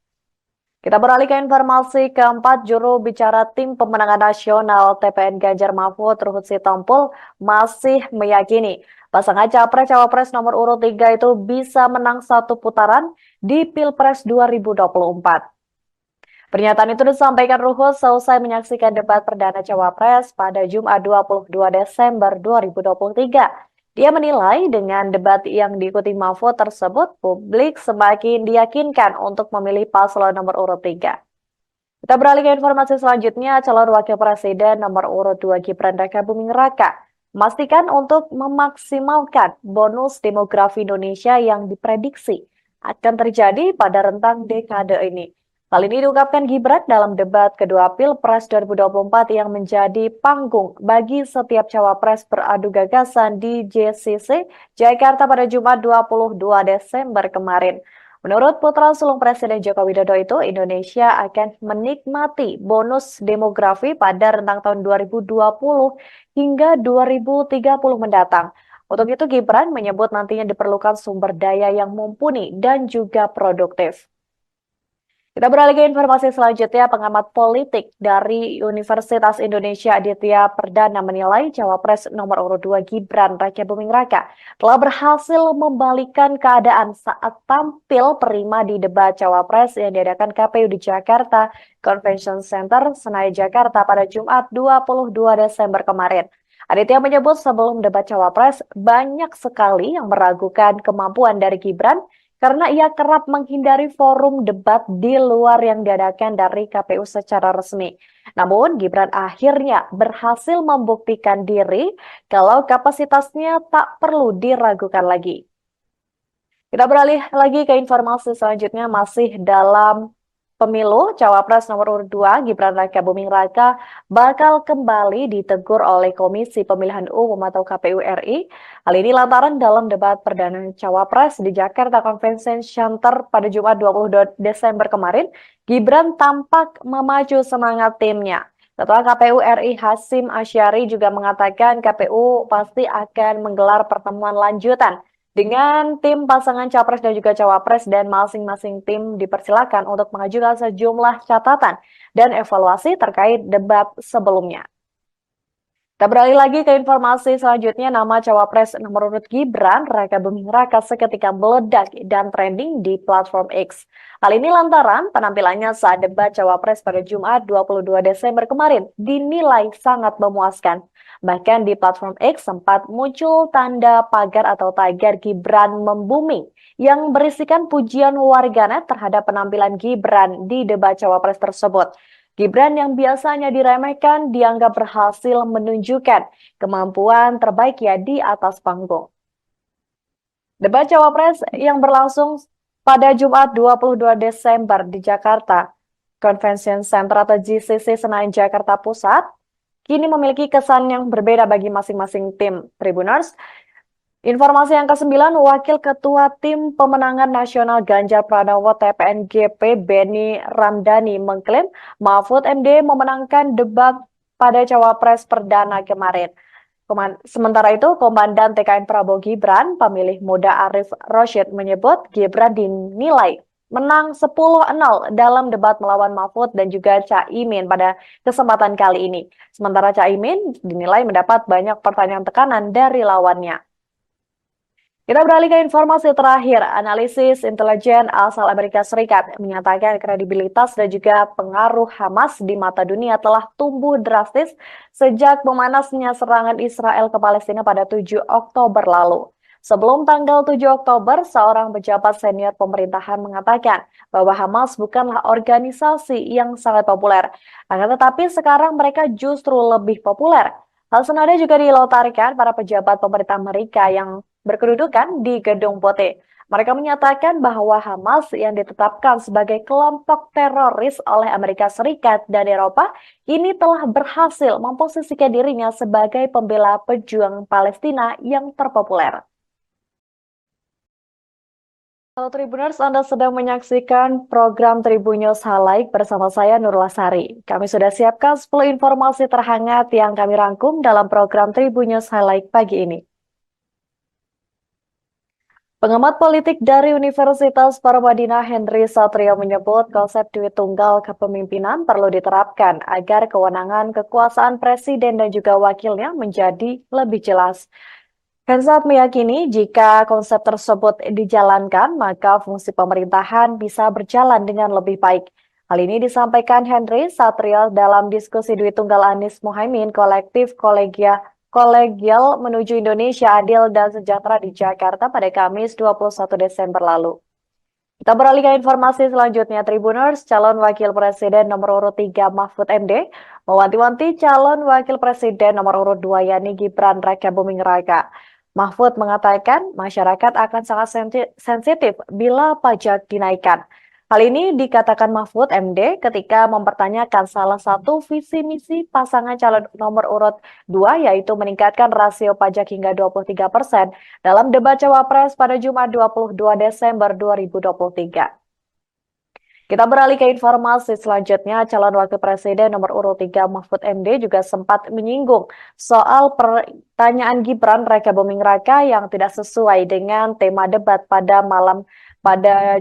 Kita beralih ke informasi keempat, juru bicara Tim Pemenangan Nasional TPN Ganjar Mahfud Ruhut Sitompul masih meyakini pasangan Capres-Cawapres nomor urut 3 itu bisa menang satu putaran di Pilpres 2024. Pernyataan itu disampaikan Ruhut selesai menyaksikan debat perdana Cawapres pada Jumat 22 Desember 2023. Dia menilai dengan debat yang diikuti Mahfud tersebut, publik semakin diyakinkan untuk memilih paslon nomor urut 3. Kita beralih ke informasi selanjutnya, calon wakil presiden nomor urut 2 Gibran Raka Buming Raka memastikan untuk memaksimalkan bonus demografi Indonesia yang diprediksi akan terjadi pada rentang dekade ini. Hal ini diungkapkan Gibran dalam debat kedua Pilpres 2024 yang menjadi panggung bagi setiap cawapres beradu gagasan di JCC Jakarta pada Jumat 22 Desember kemarin. Menurut putra sulung Presiden Joko Widodo itu, Indonesia akan menikmati bonus demografi pada rentang tahun 2020 hingga 2030 mendatang. Untuk itu, Gibran menyebut nantinya diperlukan sumber daya yang mumpuni dan juga produktif. Kita beralih ke informasi selanjutnya, pengamat politik dari Universitas Indonesia Aditya Perdana menilai Cawapres nomor urut 2 Gibran Raka Buming Raka telah berhasil membalikan keadaan saat tampil prima di debat Cawapres yang diadakan KPU di Jakarta Convention Center, Senayan, Jakarta pada Jumat 22 Desember kemarin. Aditya menyebut sebelum debat Cawapres banyak sekali yang meragukan kemampuan dari Gibran karena ia kerap menghindari forum debat di luar yang diadakan dari KPU secara resmi. Namun, Gibran akhirnya berhasil membuktikan diri kalau kapasitasnya tak perlu diragukan lagi. Kita beralih lagi ke informasi selanjutnya, masih dalam pemilu, Cawapres nomor urut 2 Gibran Raka Buming Raka bakal kembali ditegur oleh Komisi Pemilihan Umum atau KPU RI. Hal ini lantaran dalam debat perdana Cawapres di Jakarta Convention Center pada Jumat 22 Desember kemarin, Gibran tampak memacu semangat timnya. Ketua KPU RI Hasyim Asyari juga mengatakan KPU pasti akan menggelar pertemuan lanjutan dengan tim pasangan Capres dan juga Cawapres, dan masing-masing tim dipersilakan untuk mengajukan sejumlah catatan dan evaluasi terkait debat sebelumnya. Kita beralih lagi ke informasi selanjutnya, nama Cawapres nomor urut Gibran Raka Buming Raka seketika meledak dan trending di platform X. Hal ini lantaran penampilannya saat debat Cawapres pada Jumat 22 Desember kemarin dinilai sangat memuaskan. Bahkan di platform X sempat muncul tanda pagar atau tagar Gibran membuming yang berisikan pujian warganet terhadap penampilan Gibran di debat Cawapres tersebut. Gibran yang biasanya diremehkan dianggap berhasil menunjukkan kemampuan terbaiknya di atas panggung. Debat Cawapres yang berlangsung pada Jumat 22 Desember di Jakarta Convention Center atau JCC Senayan, Jakarta Pusat, kini memiliki kesan yang berbeda bagi masing-masing tim Tribuners. Informasi yang ke-9, Wakil Ketua Tim Pemenangan Nasional Ganjar Pranowo TPNGP Beni Ramdhani mengklaim Mahfud MD memenangkan debat pada Cawapres perdana kemarin. Sementara itu, Komandan TKN Prabowo Gibran, pemilih muda Arief Rashid menyebut Gibran dinilai menang 10-0 dalam debat melawan Mahfud dan juga Caimin pada kesempatan kali ini. Sementara Caimin dinilai mendapat banyak pertanyaan tekanan dari lawannya. Kita beralih ke informasi terakhir. Analisis intelijen asal Amerika Serikat menyatakan kredibilitas dan juga pengaruh Hamas di mata dunia telah tumbuh drastis sejak memanasnya serangan Israel ke Palestina pada 7 Oktober lalu. Sebelum tanggal 7 Oktober, seorang pejabat senior pemerintahan mengatakan bahwa Hamas bukanlah organisasi yang sangat populer. Akan tetapi sekarang mereka justru lebih populer. Hal senada juga dilontarkan para pejabat pemerintah Amerika yang berkedudukan di Gedung Putih. Mereka menyatakan bahwa Hamas yang ditetapkan sebagai kelompok teroris oleh Amerika Serikat dan Eropa ini telah berhasil memposisikan dirinya sebagai pembela pejuang Palestina yang terpopuler. Halo Tribuners, Anda sedang menyaksikan program Tribun News Highlight bersama saya Nurul Sari. Kami sudah siapkan 10 informasi terhangat yang kami rangkum dalam program Tribun News Highlight pagi ini. Pengamat politik dari Universitas Paramadina Henry Satrio menyebut konsep duit tunggal kepemimpinan perlu diterapkan agar kewenangan kekuasaan presiden dan juga wakilnya menjadi lebih jelas. Hensat meyakini jika konsep tersebut dijalankan, maka fungsi pemerintahan bisa berjalan dengan lebih baik. Hal ini disampaikan Henry Satrio dalam diskusi duit tunggal Anies Mohaimin kolektif kolegial menuju Indonesia adil dan sejahtera di Jakarta pada Kamis 21 Desember lalu. Kita beralih ke informasi selanjutnya, Tribuners. Calon Wakil Presiden nomor urut 3 Mahfud MD mewanti-wanti calon Wakil Presiden nomor urut 2 yakni Gibran Raka Buming Raka. Mahfud mengatakan masyarakat akan sangat sensitif bila pajak dinaikkan. Hal ini dikatakan Mahfud MD ketika mempertanyakan salah satu visi misi pasangan calon nomor urut 2 yaitu meningkatkan rasio pajak hingga 23% dalam debat Cawapres pada Jumat 22 Desember 2023. Kita beralih ke informasi selanjutnya, calon wakil presiden nomor urut 3 Mahfud MD juga sempat menyinggung soal pertanyaan Gibran Raka Buming Raka yang tidak sesuai dengan tema debat pada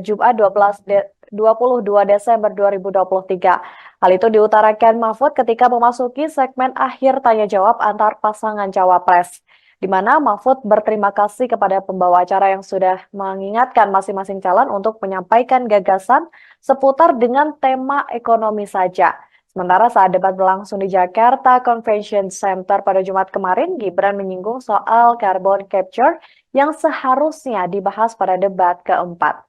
Jumat 22 Desember 2023. Hal itu diutarakan Mahfud ketika memasuki segmen akhir tanya jawab antar pasangan cawapres, di mana Mahfud berterima kasih kepada pembawa acara yang sudah mengingatkan masing-masing calon untuk menyampaikan gagasan seputar dengan tema ekonomi saja. Sementara saat debat berlangsung di Jakarta Convention Center pada Jumat kemarin, Gibran menyinggung soal carbon capture yang seharusnya dibahas pada debat keempat.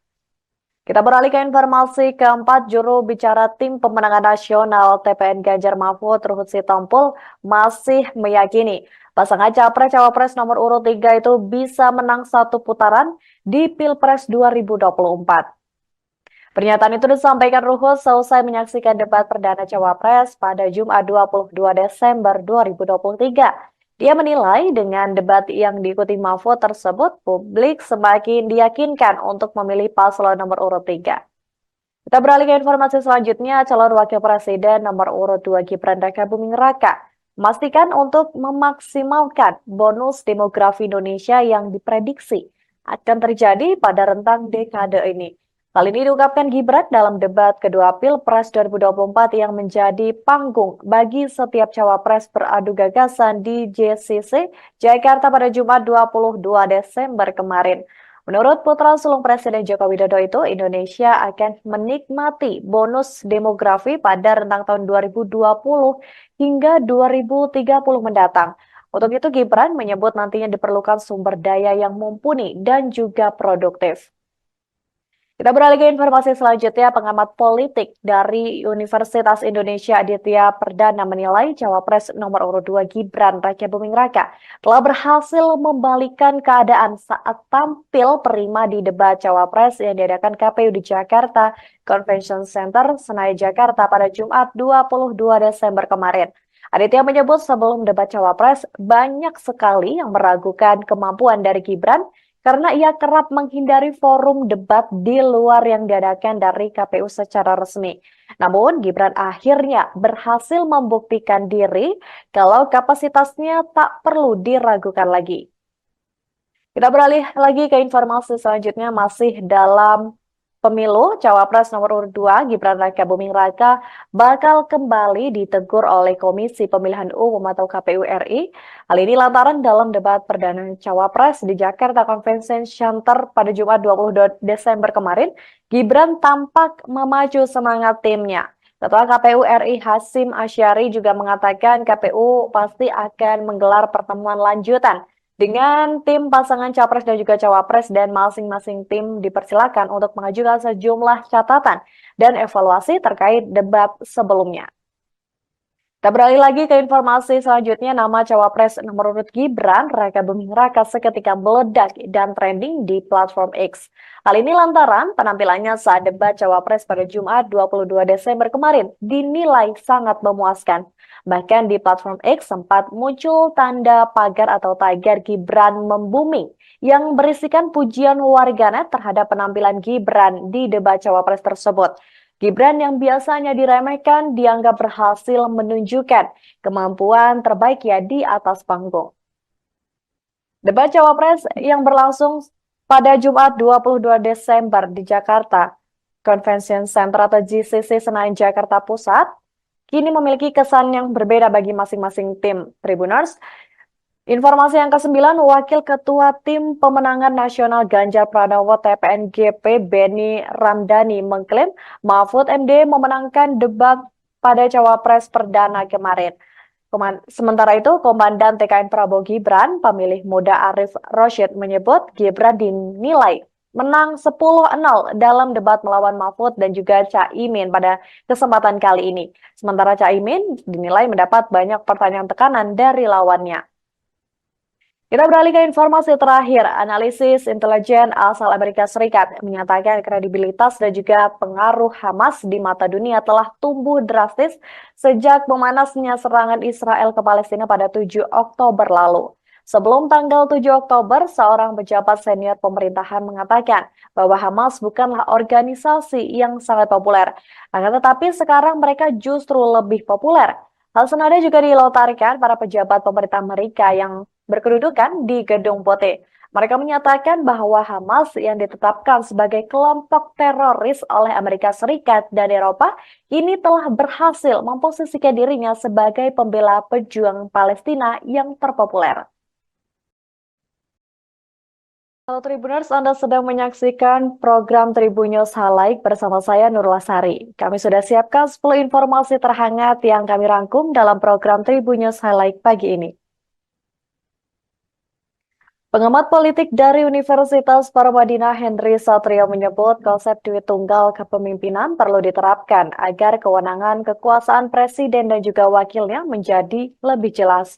Kita beralih ke informasi keempat, juru bicara tim pemenangan nasional TPN Ganjar Mahfud Ruhut Sitompul masih meyakini pasangan Capres-Cawapres nomor urut 3 itu bisa menang satu putaran di Pilpres 2024. Pernyataan itu disampaikan Ruhut seusai menyaksikan debat perdana Cawapres pada Jumat 22 Desember 2023. Dia menilai dengan debat yang diikuti Mahfud tersebut, publik semakin diyakinkan untuk memilih paslon nomor urut 3. Kita beralih ke informasi selanjutnya, calon wakil presiden nomor urut 2 Gibran Raka Buming Raka memastikan untuk memaksimalkan bonus demografi Indonesia yang diprediksi akan terjadi pada rentang dekade ini. Hal ini diungkapkan Gibran dalam debat kedua Pilpres 2024 yang menjadi panggung bagi setiap cawapres beradu gagasan di JCC Jakarta pada Jumat 22 Desember kemarin. Menurut putra sulung Presiden Joko Widodo itu, Indonesia akan menikmati bonus demografi pada rentang tahun 2020 hingga 2030 mendatang. Untuk itu, Gibran menyebut nantinya diperlukan sumber daya yang mumpuni dan juga produktif. Kita beralih ke informasi selanjutnya, pengamat politik dari Universitas Indonesia Aditya Perdana menilai Cawapres nomor urut 2 Gibran Raka Buming Raka telah berhasil membalikan keadaan saat tampil prima di debat Cawapres yang diadakan KPU di Jakarta Convention Center, Senayan, Jakarta pada Jumat 22 Desember kemarin. Aditya menyebut sebelum debat Cawapres banyak sekali yang meragukan kemampuan dari Gibran karena ia kerap menghindari forum debat di luar yang diadakan dari KPU secara resmi. Namun, Gibran akhirnya berhasil membuktikan diri kalau kapasitasnya tak perlu diragukan lagi. Kita beralih lagi ke informasi selanjutnya, masih dalam pemilu, Cawapres nomor urut 2 Gibran Raka Buming Raka bakal kembali ditegur oleh Komisi Pemilihan Umum atau KPU RI. Hal ini lantaran dalam debat perdana Cawapres di Jakarta Convention Center pada Jumat 22 Desember kemarin, Gibran tampak memacu semangat timnya. Ketua KPU RI Hasyim Asyari juga mengatakan KPU pasti akan menggelar pertemuan lanjutan dengan tim pasangan Capres dan juga Cawapres, dan masing-masing tim dipersilakan untuk mengajukan sejumlah catatan dan evaluasi terkait debat sebelumnya. Kita beralih lagi ke informasi selanjutnya, nama Cawapres nomor urut Gibran Raka Buming Raka seketika meledak dan trending di platform X. Hal ini lantaran penampilannya saat debat Cawapres pada Jumat 22 Desember kemarin dinilai sangat memuaskan. Bahkan di platform X sempat muncul tanda pagar atau tagar Gibran membuming yang berisikan pujian warganet terhadap penampilan Gibran di debat Cawapres tersebut. Gibran yang biasanya diremehkan dianggap berhasil menunjukkan kemampuan terbaiknya di atas panggung. Debat Cawapres yang berlangsung pada Jumat 22 Desember di Jakarta Convention Center atau JCC Senayan, Jakarta Pusat, kini memiliki kesan yang berbeda bagi masing-masing tim Tribuners. Informasi yang ke-9, Wakil Ketua Tim Pemenangan Nasional Ganjar Pranowo TPNGP Beni Ramdhani mengklaim Mahfud MD memenangkan debat pada Cawapres perdana kemarin. Sementara itu, Komandan TKN Prabowo Gibran, pemilih muda Arif Roshid menyebut Gibran dinilai menang 10-0 dalam debat melawan Mahfud dan juga Caimin pada kesempatan kali ini. Sementara Caimin dinilai mendapat banyak pertanyaan tekanan dari lawannya. Kita beralih ke informasi terakhir. Analisis intelijen asal Amerika Serikat menyatakan kredibilitas dan juga pengaruh Hamas di mata dunia telah tumbuh drastis sejak memanasnya serangan Israel ke Palestina pada 7 Oktober lalu. Sebelum tanggal 7 Oktober, seorang pejabat senior pemerintahan mengatakan bahwa Hamas bukanlah organisasi yang sangat populer. Akan tetapi sekarang mereka justru lebih populer. Hal senada juga dilontarkan para pejabat pemerintah Amerika yang berkedudukan di Gedung Putih. Mereka menyatakan bahwa Hamas yang ditetapkan sebagai kelompok teroris oleh Amerika Serikat dan Eropa ini telah berhasil memposisikan dirinya sebagai pembela pejuang Palestina yang terpopuler. Halo Tribuners, Anda sedang menyaksikan program Tribun News Highlight bersama saya Nurul Sari. Kami sudah siapkan 10 informasi terhangat yang kami rangkum dalam program Tribun News Highlight pagi ini. Pengamat politik dari Universitas Paramadina Henry Satrio menyebut konsep duit tunggal kepemimpinan perlu diterapkan agar kewenangan kekuasaan presiden dan juga wakilnya menjadi lebih jelas.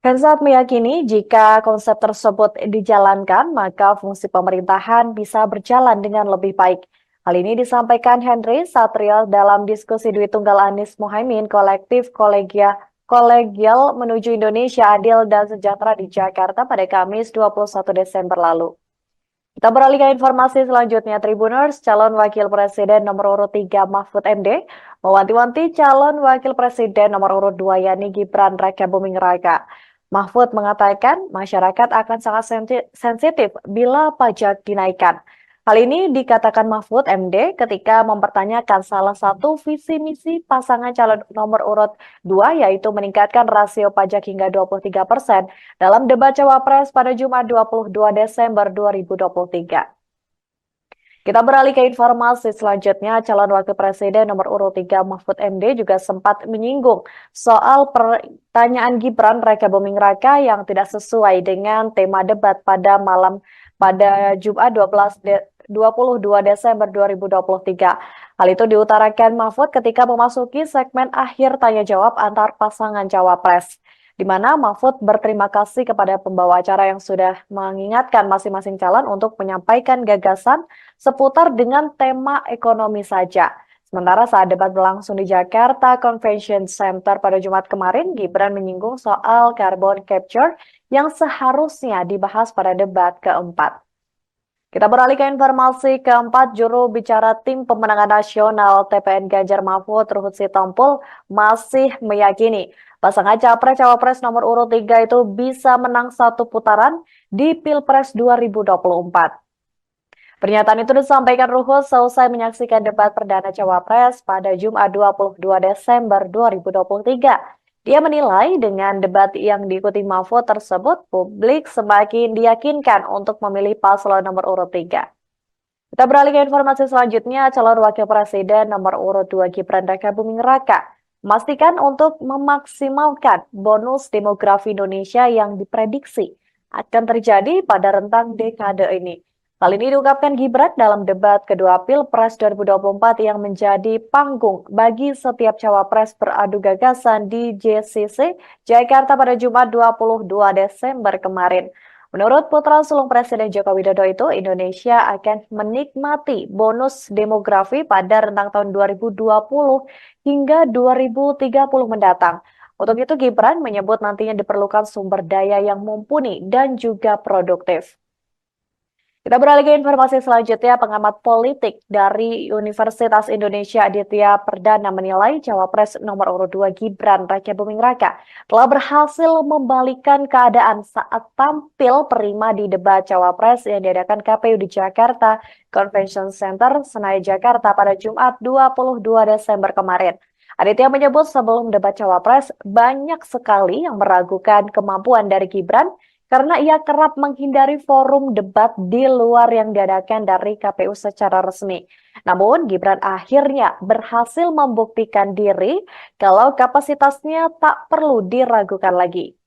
Hensat meyakini jika konsep tersebut dijalankan, maka fungsi pemerintahan bisa berjalan dengan lebih baik. Hal ini disampaikan Henry Satrio dalam diskusi duit tunggal Anies Mohaimin kolektif kolegial menuju Indonesia adil dan sejahtera di Jakarta pada Kamis 21 Desember lalu. Kita beralih ke informasi selanjutnya, Tribuners, calon wakil presiden nomor urut 3 Mahfud MD mewanti-wanti calon wakil presiden nomor urut 2 yakni Gibran Raka Buming Raka. Mahfud mengatakan masyarakat akan sangat sensitif bila pajak dinaikkan. Hal ini dikatakan Mahfud MD ketika mempertanyakan salah satu visi misi pasangan calon nomor urut 2 yaitu meningkatkan rasio pajak hingga 23% dalam debat Cawapres pada Jumat 22 Desember 2023. Kita beralih ke informasi selanjutnya, calon wakil presiden nomor urut 3 Mahfud MD juga sempat menyinggung soal pertanyaan Gibran Raka Buming Raka yang tidak sesuai dengan tema debat pada Jumat 22 Desember 2023. Hal itu diutarakan Mahfud ketika memasuki segmen akhir tanya jawab antar pasangan cawapres, di mana Mahfud berterima kasih kepada pembawa acara yang sudah mengingatkan masing-masing calon untuk menyampaikan gagasan seputar dengan tema ekonomi saja. Sementara saat debat berlangsung di Jakarta Convention Center pada Jumat kemarin, Gibran menyinggung soal carbon capture yang seharusnya dibahas pada debat keempat. Kita beralih ke informasi keempat, juru bicara tim pemenangan nasional TPN Ganjar Mahfud Ruhut Sitompul masih meyakini pasangan Capres-Cawapres nomor urut 3 itu bisa menang satu putaran di Pilpres 2024. Pernyataan itu disampaikan Ruhut seusai menyaksikan debat perdana Cawapres pada Jumat 22 Desember 2023. Dia menilai dengan debat yang diikuti Mahfud tersebut, publik semakin diyakinkan untuk memilih paslon nomor urut 3. Kita beralih ke informasi selanjutnya, calon wakil presiden nomor urut 2 Gibran Raka Buming Raka memastikan untuk memaksimalkan bonus demografi Indonesia yang diprediksi akan terjadi pada rentang dekade ini. Hal ini diungkapkan Gibran dalam debat kedua Pilpres 2024 yang menjadi panggung bagi setiap cawapres beradu gagasan di JCC Jakarta pada Jumat 22 Desember kemarin. Menurut putra sulung Presiden Joko Widodo itu, Indonesia akan menikmati bonus demografi pada rentang tahun 2020 hingga 2030 mendatang. Untuk itu, Gibran menyebut nantinya diperlukan sumber daya yang mumpuni dan juga produktif. Kita beralih ke informasi selanjutnya, pengamat politik dari Universitas Indonesia Aditya Perdana menilai Cawapres nomor urut 2 Gibran Raka Buming Raka telah berhasil membalikan keadaan saat tampil prima di debat Cawapres yang diadakan KPU di Jakarta Convention Center, Senayan, Jakarta pada Jumat 22 Desember kemarin. Aditya menyebut sebelum debat Cawapres banyak sekali yang meragukan kemampuan dari Gibran karena ia kerap menghindari forum debat di luar yang diadakan dari KPU secara resmi. Namun, Gibran akhirnya berhasil membuktikan diri kalau kapasitasnya tak perlu diragukan lagi.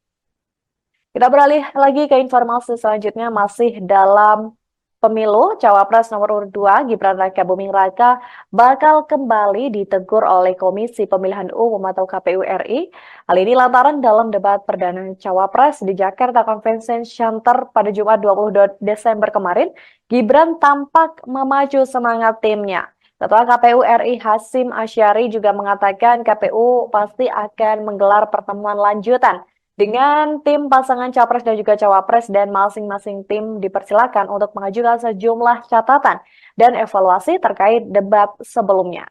Kita beralih lagi ke informasi selanjutnya, masih dalam pemilu, Cawapres nomor urut 2 Gibran Raka Buming Raka bakal kembali ditegur oleh Komisi Pemilihan Umum atau KPU RI. Hal ini lantaran dalam debat perdana Cawapres di Jakarta Convention Center pada Jumat 22 Desember kemarin, Gibran tampak memacu semangat timnya. Ketua KPU RI Hasyim Asyari juga mengatakan KPU pasti akan menggelar pertemuan lanjutan dengan tim pasangan capres dan juga cawapres dan masing-masing tim dipersilakan untuk mengajukan sejumlah catatan dan evaluasi terkait debat sebelumnya.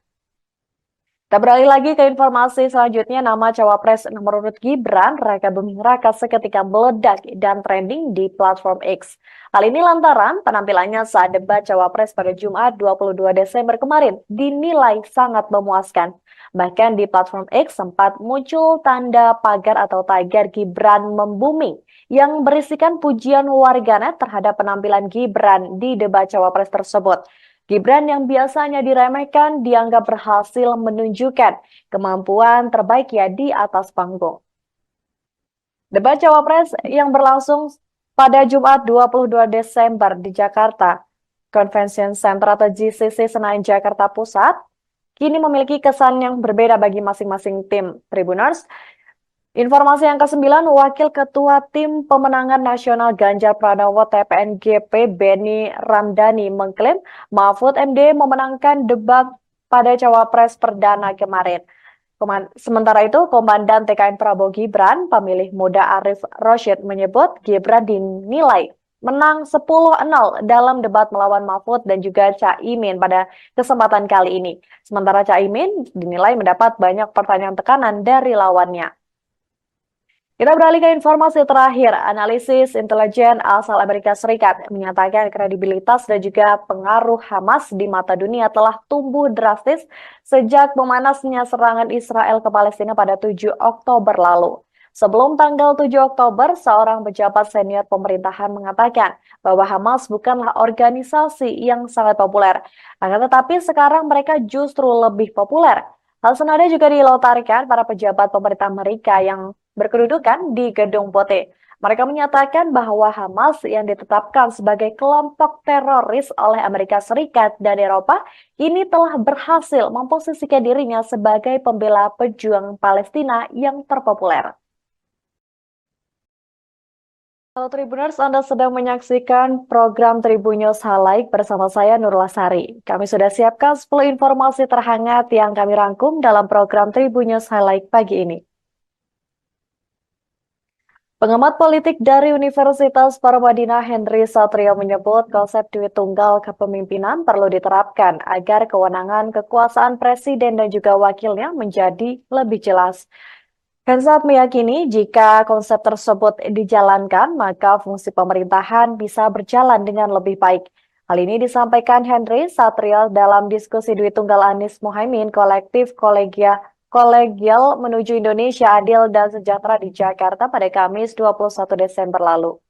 Kita beralih lagi ke informasi selanjutnya, nama cawapres nomor urut Gibran Raka Buming Raka seketika meledak dan trending di platform X. Hal ini lantaran penampilannya saat debat cawapres pada Jumat 22 Desember kemarin dinilai sangat memuaskan. Bahkan di platform X sempat muncul tanda pagar atau tagar Gibran membumi yang berisikan pujian warganet terhadap penampilan Gibran di debat cawapres tersebut. Gibran yang biasanya diremehkan dianggap berhasil menunjukkan kemampuan terbaiknya di atas panggung. Debat cawapres yang berlangsung pada Jumat 22 Desember di Jakarta Convention Center atau GCC Senayan Jakarta Pusat kini memiliki kesan yang berbeda bagi masing-masing tim Tribuners. Informasi yang ke-9, Wakil Ketua Tim Pemenangan Nasional Ganjar Pranowo TPNGP Beni Ramdhani mengklaim Mahfud MD memenangkan debat pada Cawapres Perdana kemarin. Sementara itu, Komandan TKN Prabowo Gibran, pemilih muda Arif Rosyid menyebut Gibran dinilai menang 10-0 dalam debat melawan Mahfud dan juga Caimin pada kesempatan kali ini. Sementara Caimin dinilai mendapat banyak pertanyaan tekanan dari lawannya. Kita beralih ke informasi terakhir. Analisis intelijen asal Amerika Serikat menyatakan kredibilitas dan juga pengaruh Hamas di mata dunia telah tumbuh drastis sejak memanasnya serangan Israel ke Palestina pada 7 Oktober lalu. Sebelum tanggal 7 Oktober, seorang pejabat senior pemerintahan mengatakan bahwa Hamas bukanlah organisasi yang sangat populer. Akan tetapi sekarang mereka justru lebih populer. Hal senada juga dilontarkan para pejabat pemerintah Amerika yang berkedudukan di Gedung Putih. Mereka menyatakan bahwa Hamas yang ditetapkan sebagai kelompok teroris oleh Amerika Serikat dan Eropa ini telah berhasil memposisikan dirinya sebagai pembela pejuang Palestina yang terpopuler. Halo Tribuners, Anda sedang menyaksikan program Tribun News Highlight bersama saya Nurul Sari. Kami sudah siapkan 10 informasi terhangat yang kami rangkum dalam program Tribun News Highlight pagi ini. Pengamat politik dari Universitas Paramadina Henry Satrio menyebut konsep duit tunggal kepemimpinan perlu diterapkan agar kewenangan kekuasaan presiden dan juga wakilnya menjadi lebih jelas. Hensat meyakini jika konsep tersebut dijalankan, maka fungsi pemerintahan bisa berjalan dengan lebih baik. Hal ini disampaikan Henry Satrio dalam diskusi duit tunggal Anies Mohaimin kolektif kolegial menuju Indonesia adil dan sejahtera di Jakarta pada Kamis 21 Desember lalu.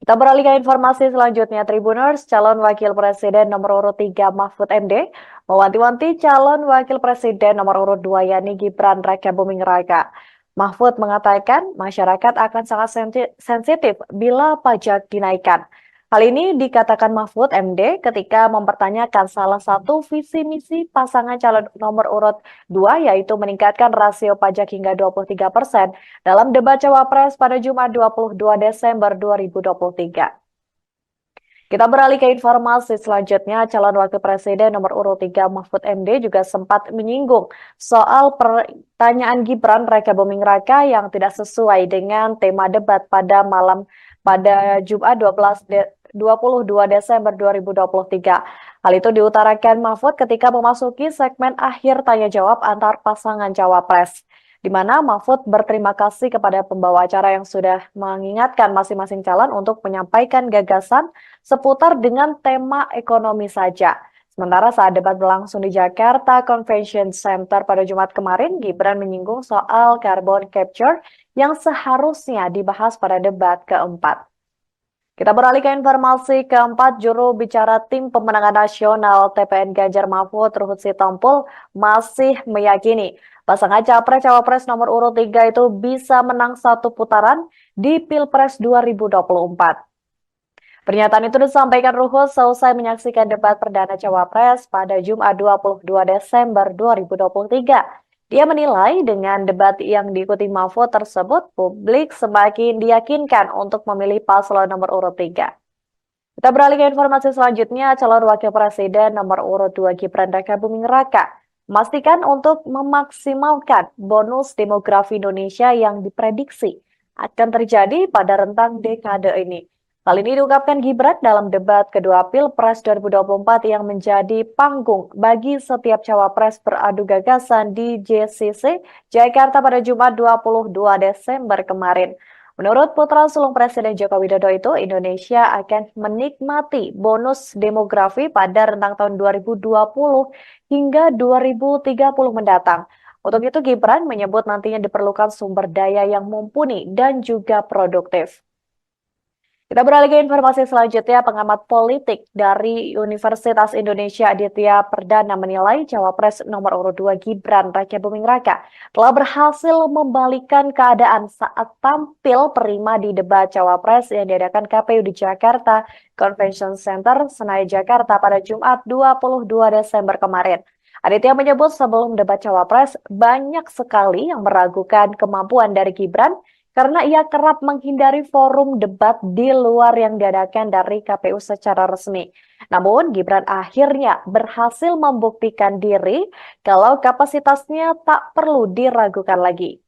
Kita beralih ke informasi selanjutnya, Tribuners. Calon Wakil Presiden nomor urut 3 Mahfud MD mewanti-wanti calon Wakil Presiden nomor urut 2 yakni Gibran Raka Buming Raka. Mahfud mengatakan masyarakat akan sangat sensitif bila pajak dinaikkan. Hal ini dikatakan Mahfud MD ketika mempertanyakan salah satu visi misi pasangan calon nomor urut 2 yaitu meningkatkan rasio pajak hingga 23% dalam debat Cawapres pada Jumat 22 Desember 2023. Kita beralih ke informasi selanjutnya, calon wakil presiden nomor urut 3 Mahfud MD juga sempat menyinggung soal pertanyaan Gibran Raka Buming Raka yang tidak sesuai dengan tema debat pada Jumat 22 Desember 2023. Hal itu diutarakan Mahfud ketika memasuki segmen akhir tanya jawab antar pasangan cawapres, di mana Mahfud berterima kasih kepada pembawa acara yang sudah mengingatkan masing-masing calon untuk menyampaikan gagasan seputar dengan tema ekonomi saja. Sementara saat debat berlangsung di Jakarta Convention Center pada Jumat kemarin, Gibran menyinggung soal carbon capture yang seharusnya dibahas pada debat keempat. Kita beralih ke informasi keempat, juru bicara tim pemenangan nasional TPN Ganjar Mahfud Ruhut Sitompul masih meyakini pasangan capres-cawapres nomor urut 3 itu bisa menang satu putaran di Pilpres 2024. Pernyataan itu disampaikan Ruhut selesai menyaksikan debat perdana Cawapres pada Jumat 22 Desember 2023. Dia menilai dengan debat yang diikuti Mahfud tersebut, publik semakin diyakinkan untuk memilih paslon nomor urut 3. Kita beralih ke informasi selanjutnya, calon wakil presiden nomor urut 2 Gibran Rakabuming Raka memastikan untuk memaksimalkan bonus demografi Indonesia yang diprediksi akan terjadi pada rentang dekade ini. Hal ini diungkapkan Gibran dalam debat kedua Pilpres 2024 yang menjadi panggung bagi setiap cawapres beradu gagasan di JCC Jakarta pada Jumat 22 Desember kemarin. Menurut putra sulung Presiden Joko Widodo itu, Indonesia akan menikmati bonus demografi pada rentang tahun 2020 hingga 2030 mendatang. Untuk itu, Gibran menyebut nantinya diperlukan sumber daya yang mumpuni dan juga produktif. Kita beralih ke informasi selanjutnya, pengamat politik dari Universitas Indonesia Aditya Perdana menilai Cawapres nomor urut 2 Gibran Rakabuming Raka telah berhasil membalikkan keadaan saat tampil prima di debat Cawapres yang diadakan KPU di Jakarta Convention Center, Senayan, Jakarta pada Jumat 22 Desember kemarin. Aditya menyebut sebelum debat Cawapres banyak sekali yang meragukan kemampuan dari Gibran karena ia kerap menghindari forum debat di luar yang diadakan dari KPU secara resmi. Namun, Gibran akhirnya berhasil membuktikan diri kalau kapasitasnya tak perlu diragukan lagi.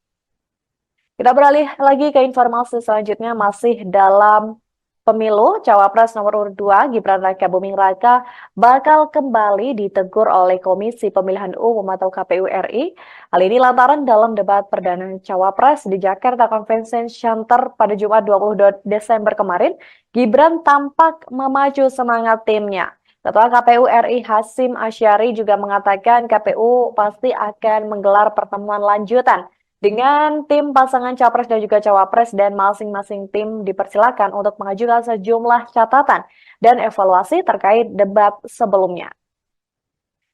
Kita beralih lagi ke informasi selanjutnya, masih dalam pemilu, Cawapres nomor urut 2 Gibran Rakabuming Raka bakal kembali ditegur oleh Komisi Pemilihan Umum atau KPU RI. Hal ini lantaran dalam debat perdana Cawapres di Jakarta Convention Center pada Jumat 22 Desember kemarin, Gibran tampak memacu semangat timnya. Ketua KPU RI Hasyim Asyari juga mengatakan KPU pasti akan menggelar pertemuan lanjutan dengan tim pasangan capres dan juga cawapres, dan masing-masing tim dipersilakan untuk mengajukan sejumlah catatan dan evaluasi terkait debat sebelumnya.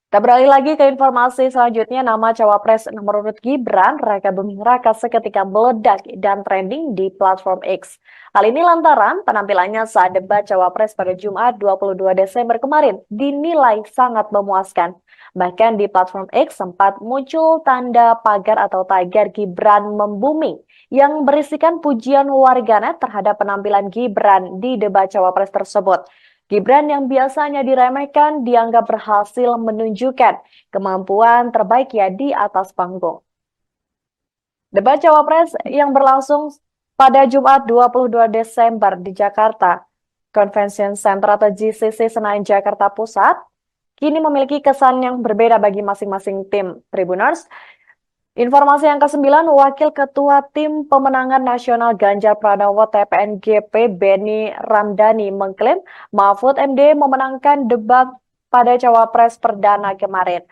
Kita beralih lagi ke informasi selanjutnya, nama cawapres nomor urut Gibran Rakabuming Raka seketika meledak dan trending di platform X. Hal ini lantaran penampilannya saat debat cawapres pada Jumat 22 Desember kemarin dinilai sangat memuaskan. Bahkan di platform X sempat muncul tanda pagar atau tagar Gibran membumi yang berisikan pujian warganet terhadap penampilan Gibran di debat cawapres tersebut. Gibran yang biasanya diremehkan dianggap berhasil menunjukkan kemampuan terbaiknya di atas panggung. Debat cawapres yang berlangsung pada Jumat 22 Desember di Jakarta Convention Center atau GCC Senayan, Jakarta Pusat, kini memiliki kesan yang berbeda bagi masing-masing tim Tribuners. Informasi yang ke-9, Wakil Ketua Tim Pemenangan Nasional Ganjar Pranowo TPNGP Beni Ramdhani mengklaim Mahfud MD memenangkan debat pada Cawapres perdana kemarin.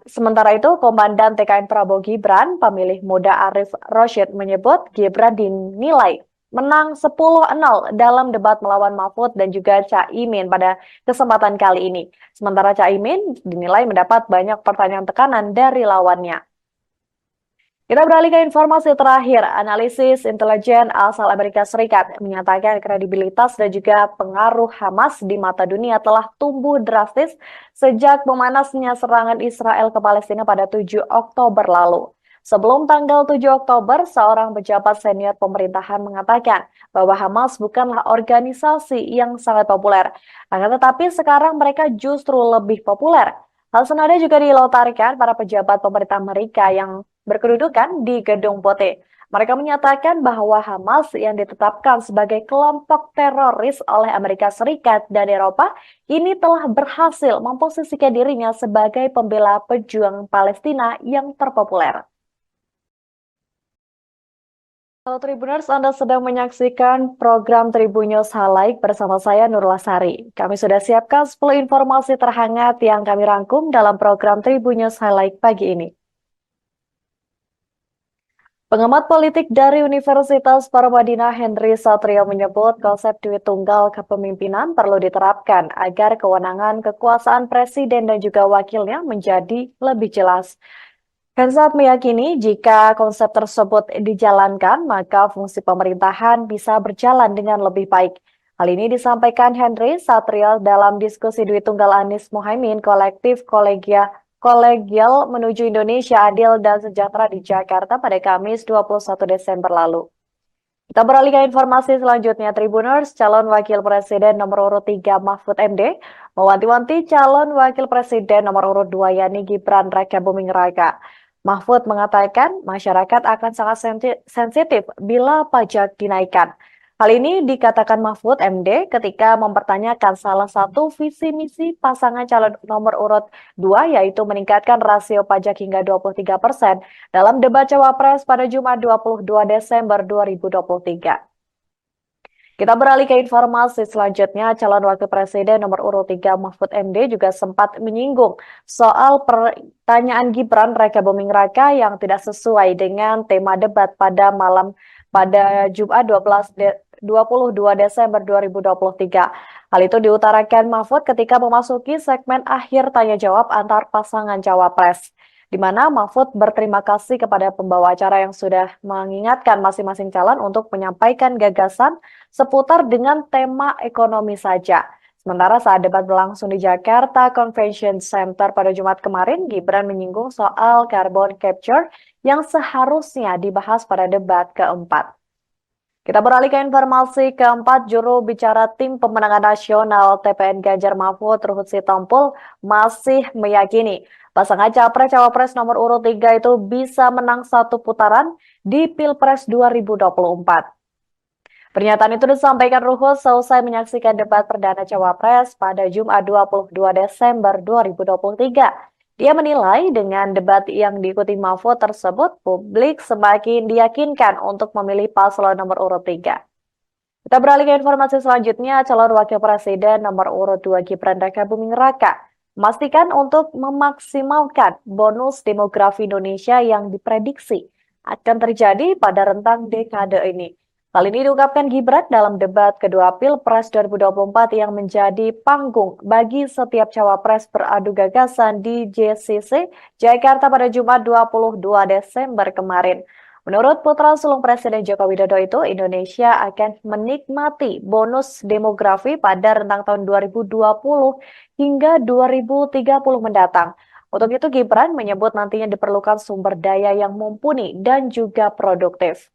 Sementara itu, Komandan TKN Prabowo Gibran, pemilih muda Arif Roshid menyebut Gibran dinilai menang 10-0 dalam debat melawan Mahfud dan juga Caimin pada kesempatan kali ini. Sementara Caimin dinilai mendapat banyak pertanyaan tekanan dari lawannya. Kita beralih ke informasi terakhir. Analisis intelijen asal Amerika Serikat menyatakan kredibilitas dan juga pengaruh Hamas di mata dunia telah tumbuh drastis sejak memanasnya serangan Israel ke Palestina pada 7 Oktober lalu. Sebelum tanggal 7 Oktober, seorang pejabat senior pemerintahan mengatakan bahwa Hamas bukanlah organisasi yang sangat populer. Akan tetapi sekarang mereka justru lebih populer. Hal senada juga dilontarkan para pejabat pemerintah Amerika yang berkedudukan di Gedung Putih. Mereka menyatakan bahwa Hamas yang ditetapkan sebagai kelompok teroris oleh Amerika Serikat dan Eropa ini telah berhasil memposisikan dirinya sebagai pembela pejuang Palestina yang terpopuler. Halo Tribuners, Anda sedang menyaksikan program Tribun News Highlight bersama saya Nurul Lasari. Kami sudah siapkan 10 informasi terhangat yang kami rangkum dalam program Tribun News Highlight pagi ini. Pengamat politik dari Universitas Paramadina Henry Satrio menyebut konsep duit tunggal kepemimpinan perlu diterapkan agar kewenangan kekuasaan presiden dan juga wakilnya menjadi lebih jelas. Hensat meyakini jika konsep tersebut dijalankan, maka fungsi pemerintahan bisa berjalan dengan lebih baik. Hal ini disampaikan Henry Satrio dalam diskusi Duit Tunggal Anies Mohaimin kolektif kolegial menuju Indonesia Adil dan Sejahtera di Jakarta pada Kamis 21 Desember lalu. Kita beralih ke informasi selanjutnya. Tribuners, calon wakil presiden nomor urut 3 Mahfud MD mewanti-wanti calon wakil presiden nomor urut 2 yakni Gibran Rakabuming Raka. Mahfud mengatakan masyarakat akan sangat sensitif bila pajak dinaikkan. Hal ini dikatakan Mahfud MD ketika mempertanyakan salah satu visi misi pasangan calon nomor urut 2 yaitu meningkatkan rasio pajak hingga 23% dalam debat Cawapres pada Jumat 22 Desember 2023. Kita beralih ke informasi selanjutnya, calon wakil presiden nomor urut 3 Mahfud MD juga sempat menyinggung soal pertanyaan Gibran Rakabuming Raka yang tidak sesuai dengan tema debat pada Jumat 22 Desember 2023. Hal itu diutarakan Mahfud ketika memasuki segmen akhir tanya jawab antar pasangan cawapres, di mana Mahfud berterima kasih kepada pembawa acara yang sudah mengingatkan masing-masing calon untuk menyampaikan gagasan seputar dengan tema ekonomi saja. Sementara saat debat berlangsung di Jakarta Convention Center pada Jumat kemarin, Gibran menyinggung soal carbon capture yang seharusnya dibahas pada debat keempat. Kita beralih ke informasi keempat, juru bicara tim pemenangan nasional TPN Ganjar Mahfud Ruhut Sitompul masih meyakini pasangan Capres-Cawapres nomor urut 3 itu bisa menang satu putaran di Pilpres 2024. Pernyataan itu disampaikan Ruhut seusai menyaksikan debat perdana Cawapres pada Jumat 22 Desember 2023. Dia menilai dengan debat yang diikuti Mahfud tersebut, publik semakin diyakinkan untuk memilih paslon nomor urut 3. Kita beralih ke informasi selanjutnya, calon wakil presiden nomor urut 2 Gibran Rakabuming Raka memastikan untuk memaksimalkan bonus demografi Indonesia yang diprediksi akan terjadi pada rentang dekade ini. Hal ini diungkapkan Gibran dalam debat kedua Pilpres 2024 yang menjadi panggung bagi setiap cawapres beradu gagasan di JCC Jakarta pada Jumat 22 Desember kemarin. Menurut putra sulung Presiden Joko Widodo itu, Indonesia akan menikmati bonus demografi pada rentang tahun 2020 hingga 2030 mendatang. Untuk itu Gibran menyebut nantinya diperlukan sumber daya yang mumpuni dan juga produktif.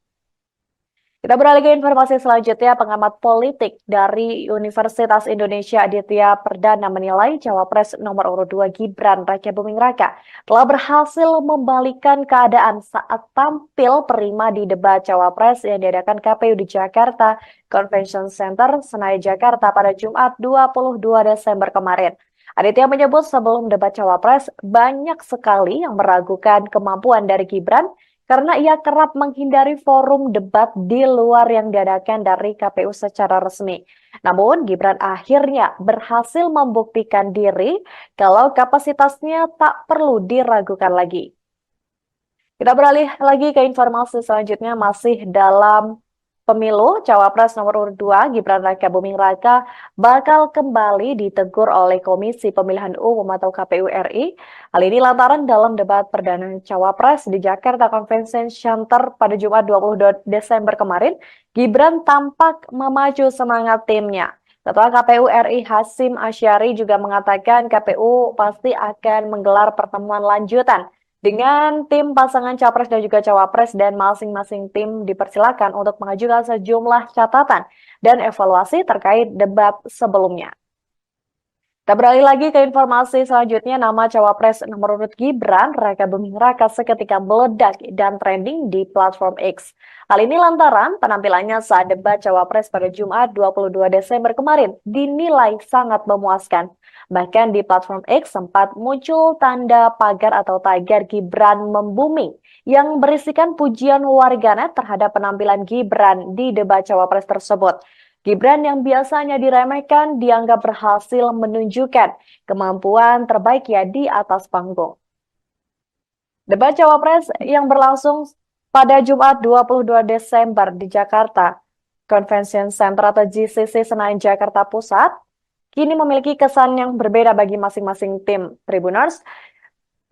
Kita beralih ke informasi selanjutnya, pengamat politik dari Universitas Indonesia Aditya Perdana menilai Cawapres nomor urut 2 Gibran Rakabuming Raka telah berhasil membalikkan keadaan saat tampil prima di debat Cawapres yang diadakan KPU di Jakarta Convention Center, Senayan, Jakarta pada Jumat 22 Desember kemarin. Aditya menyebut sebelum debat Cawapres banyak sekali yang meragukan kemampuan dari Gibran karena ia kerap menghindari forum debat di luar yang diadakan dari KPU secara resmi. Namun, Gibran akhirnya berhasil membuktikan diri kalau kapasitasnya tak perlu diragukan lagi. Kita beralih lagi ke informasi selanjutnya, masih dalam pemilu, Cawapres nomor urut 2 Gibran Rakabuming Raka bakal kembali ditegur oleh Komisi Pemilihan Umum atau KPU RI. Hal ini lantaran dalam debat perdana Cawapres di Jakarta Convention Center pada Jumat 22 Desember kemarin, Gibran tampak memacu semangat timnya. Ketua KPU RI Hasyim Asyari juga mengatakan KPU pasti akan menggelar pertemuan lanjutan dengan tim pasangan Capres dan juga Cawapres, dan masing-masing tim dipersilakan untuk mengajukan sejumlah catatan dan evaluasi terkait debat sebelumnya. Kita beralih lagi ke informasi selanjutnya, nama Cawapres nomor urut Gibran Rakabuming Raka seketika meledak dan trending di platform X. Hal ini lantaran penampilannya saat debat Cawapres pada Jumat 22 Desember kemarin dinilai sangat memuaskan. Bahkan di platform X sempat muncul tanda pagar atau tagar Gibran membumi yang berisikan pujian warganet terhadap penampilan Gibran di debat Cawapres tersebut. Gibran yang biasanya diremehkan dianggap berhasil menunjukkan kemampuan terbaiknya di atas panggung. Debat Cawapres yang berlangsung pada Jumat 22 Desember di Jakarta Convention Center atau JCC Senayan, Jakarta Pusat, kini memiliki kesan yang berbeda bagi masing-masing tim Tribuners.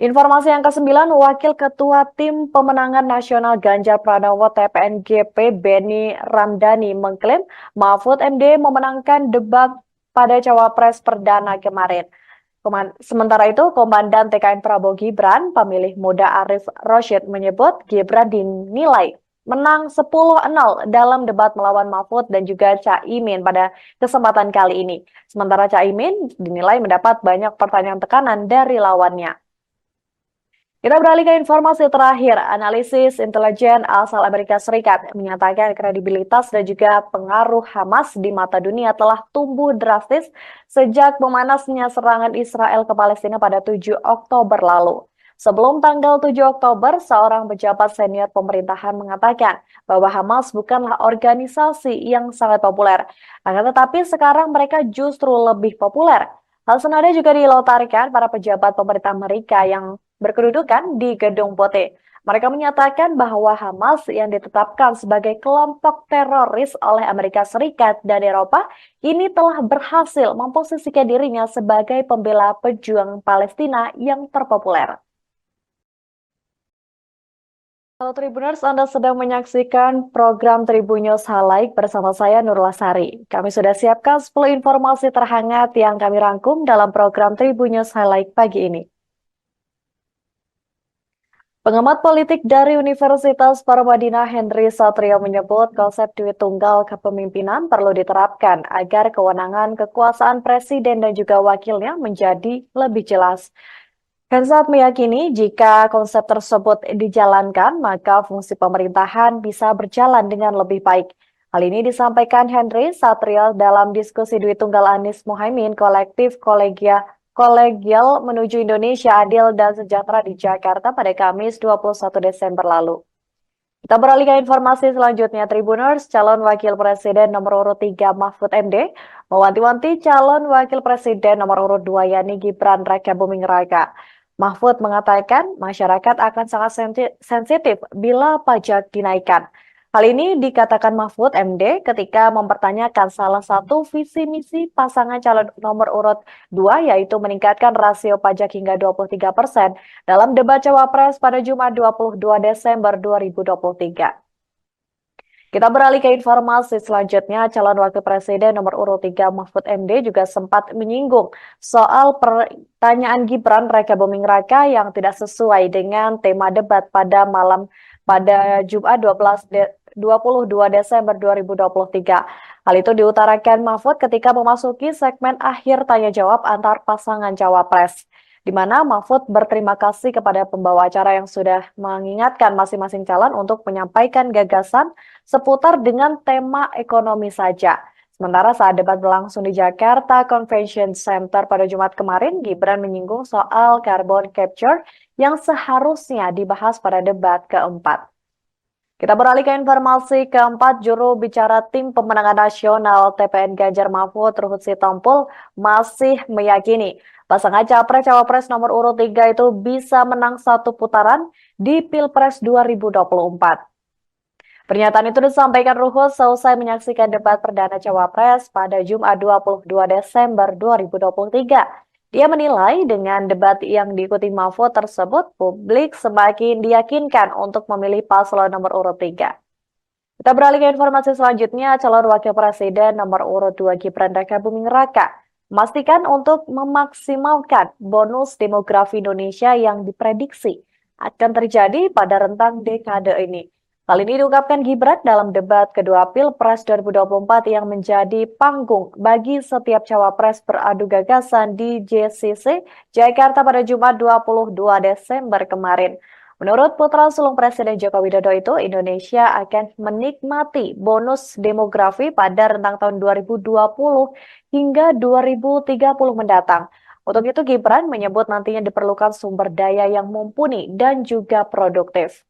Informasi yang ke-9, Wakil Ketua Tim Pemenangan Nasional Ganjar Pranowo TPNGP Beni Ramdhani mengklaim Mahfud MD memenangkan debat pada Cawapres Perdana kemarin. Sementara itu, Komandan TKN Prabowo Gibran, pemilih muda Arif Rosyid menyebut Gibran dinilai menang 10-0 dalam debat melawan Mahfud dan juga Caimin pada kesempatan kali ini. Sementara Caimin dinilai mendapat banyak pertanyaan tekanan dari lawannya. Kita beralih ke informasi terakhir. Analisis intelijen asal Amerika Serikat menyatakan kredibilitas dan juga pengaruh Hamas di mata dunia telah tumbuh drastis sejak memanasnya serangan Israel ke Palestina pada 7 Oktober lalu. Sebelum tanggal 7 Oktober, seorang pejabat senior pemerintahan mengatakan bahwa Hamas bukanlah organisasi yang sangat populer. Akan tetapi sekarang mereka justru lebih populer. Hal senada juga dilontarkan para pejabat pemerintah Amerika yang berkedudukan di Gedung Putih. Mereka menyatakan bahwa Hamas yang ditetapkan sebagai kelompok teroris oleh Amerika Serikat dan Eropa ini telah berhasil memposisikan dirinya sebagai pembela pejuang Palestina yang terpopuler. Halo Tribuners, Anda sedang menyaksikan program Tribun News Highlight bersama saya Nurul Sari. Kami sudah siapkan 10 informasi terhangat yang kami rangkum dalam program Tribun News Highlight pagi ini. Pengamat politik dari Universitas Paramadina Henry Satrio menyebut konsep duit tunggal kepemimpinan perlu diterapkan agar kewenangan kekuasaan presiden dan juga wakilnya menjadi lebih jelas. Hensat meyakini jika konsep tersebut dijalankan, maka fungsi pemerintahan bisa berjalan dengan lebih baik. Hal ini disampaikan Henry Satrio dalam diskusi duit tunggal Anies Mohaimin kolektif kolegial menuju Indonesia adil dan sejahtera di Jakarta pada Kamis 21 Desember lalu. Kita beralih ke informasi selanjutnya, Tribuners. Calon Wakil Presiden nomor urut 3 Mahfud MD mewanti-wanti calon Wakil Presiden nomor urut 2 yakni Gibran Raka Buming Raka. Mahfud mengatakan masyarakat akan sangat sensitif bila pajak dinaikkan. Hal ini dikatakan Mahfud MD ketika mempertanyakan salah satu visi misi pasangan calon nomor urut 2 yaitu meningkatkan rasio pajak hingga 23% dalam debat Cawapres pada Jumat 22 Desember 2023. Kita beralih ke informasi selanjutnya, calon wakil presiden nomor urut 3 Mahfud MD juga sempat menyinggung soal pertanyaan Gibran Raka Buming Raka yang tidak sesuai dengan tema debat pada Jumat 22 Desember 2023. Hal itu diutarakan Mahfud ketika memasuki segmen akhir tanya jawab antar pasangan cawapres, di mana Mahfud berterima kasih kepada pembawa acara yang sudah mengingatkan masing-masing calon untuk menyampaikan gagasan seputar dengan tema ekonomi saja. Sementara saat debat berlangsung di Jakarta Convention Center pada Jumat kemarin, Gibran menyinggung soal carbon capture yang seharusnya dibahas pada debat keempat. Kita beralih ke informasi keempat, juru bicara tim pemenangan nasional TPN Ganjar Mahfud Ruhut Sitompul masih meyakini pasangan Capres-Cawapres nomor urut 3 itu bisa menang satu putaran di Pilpres 2024. Pernyataan itu disampaikan Ruhut selesai menyaksikan debat perdana Cawapres pada Jumat 22 Desember 2023. Dia menilai dengan debat yang diikuti Mahfud tersebut, publik semakin diyakinkan untuk memilih paslon nomor urut 3. Kita beralih ke informasi selanjutnya, calon wakil presiden nomor urut 2 Gibran Raka Buming Raka memastikan untuk memaksimalkan bonus demografi Indonesia yang diprediksi akan terjadi pada rentang dekade ini. Hal ini diungkapkan Gibran dalam debat kedua Pilpres 2024 yang menjadi panggung bagi setiap cawapres beradu gagasan di JCC Jakarta pada Jumat 22 Desember kemarin. Menurut putra sulung Presiden Joko Widodo itu, Indonesia akan menikmati bonus demografi pada rentang tahun 2020 hingga 2030 mendatang. Untuk itu, Gibran menyebut nantinya diperlukan sumber daya yang mumpuni dan juga produktif.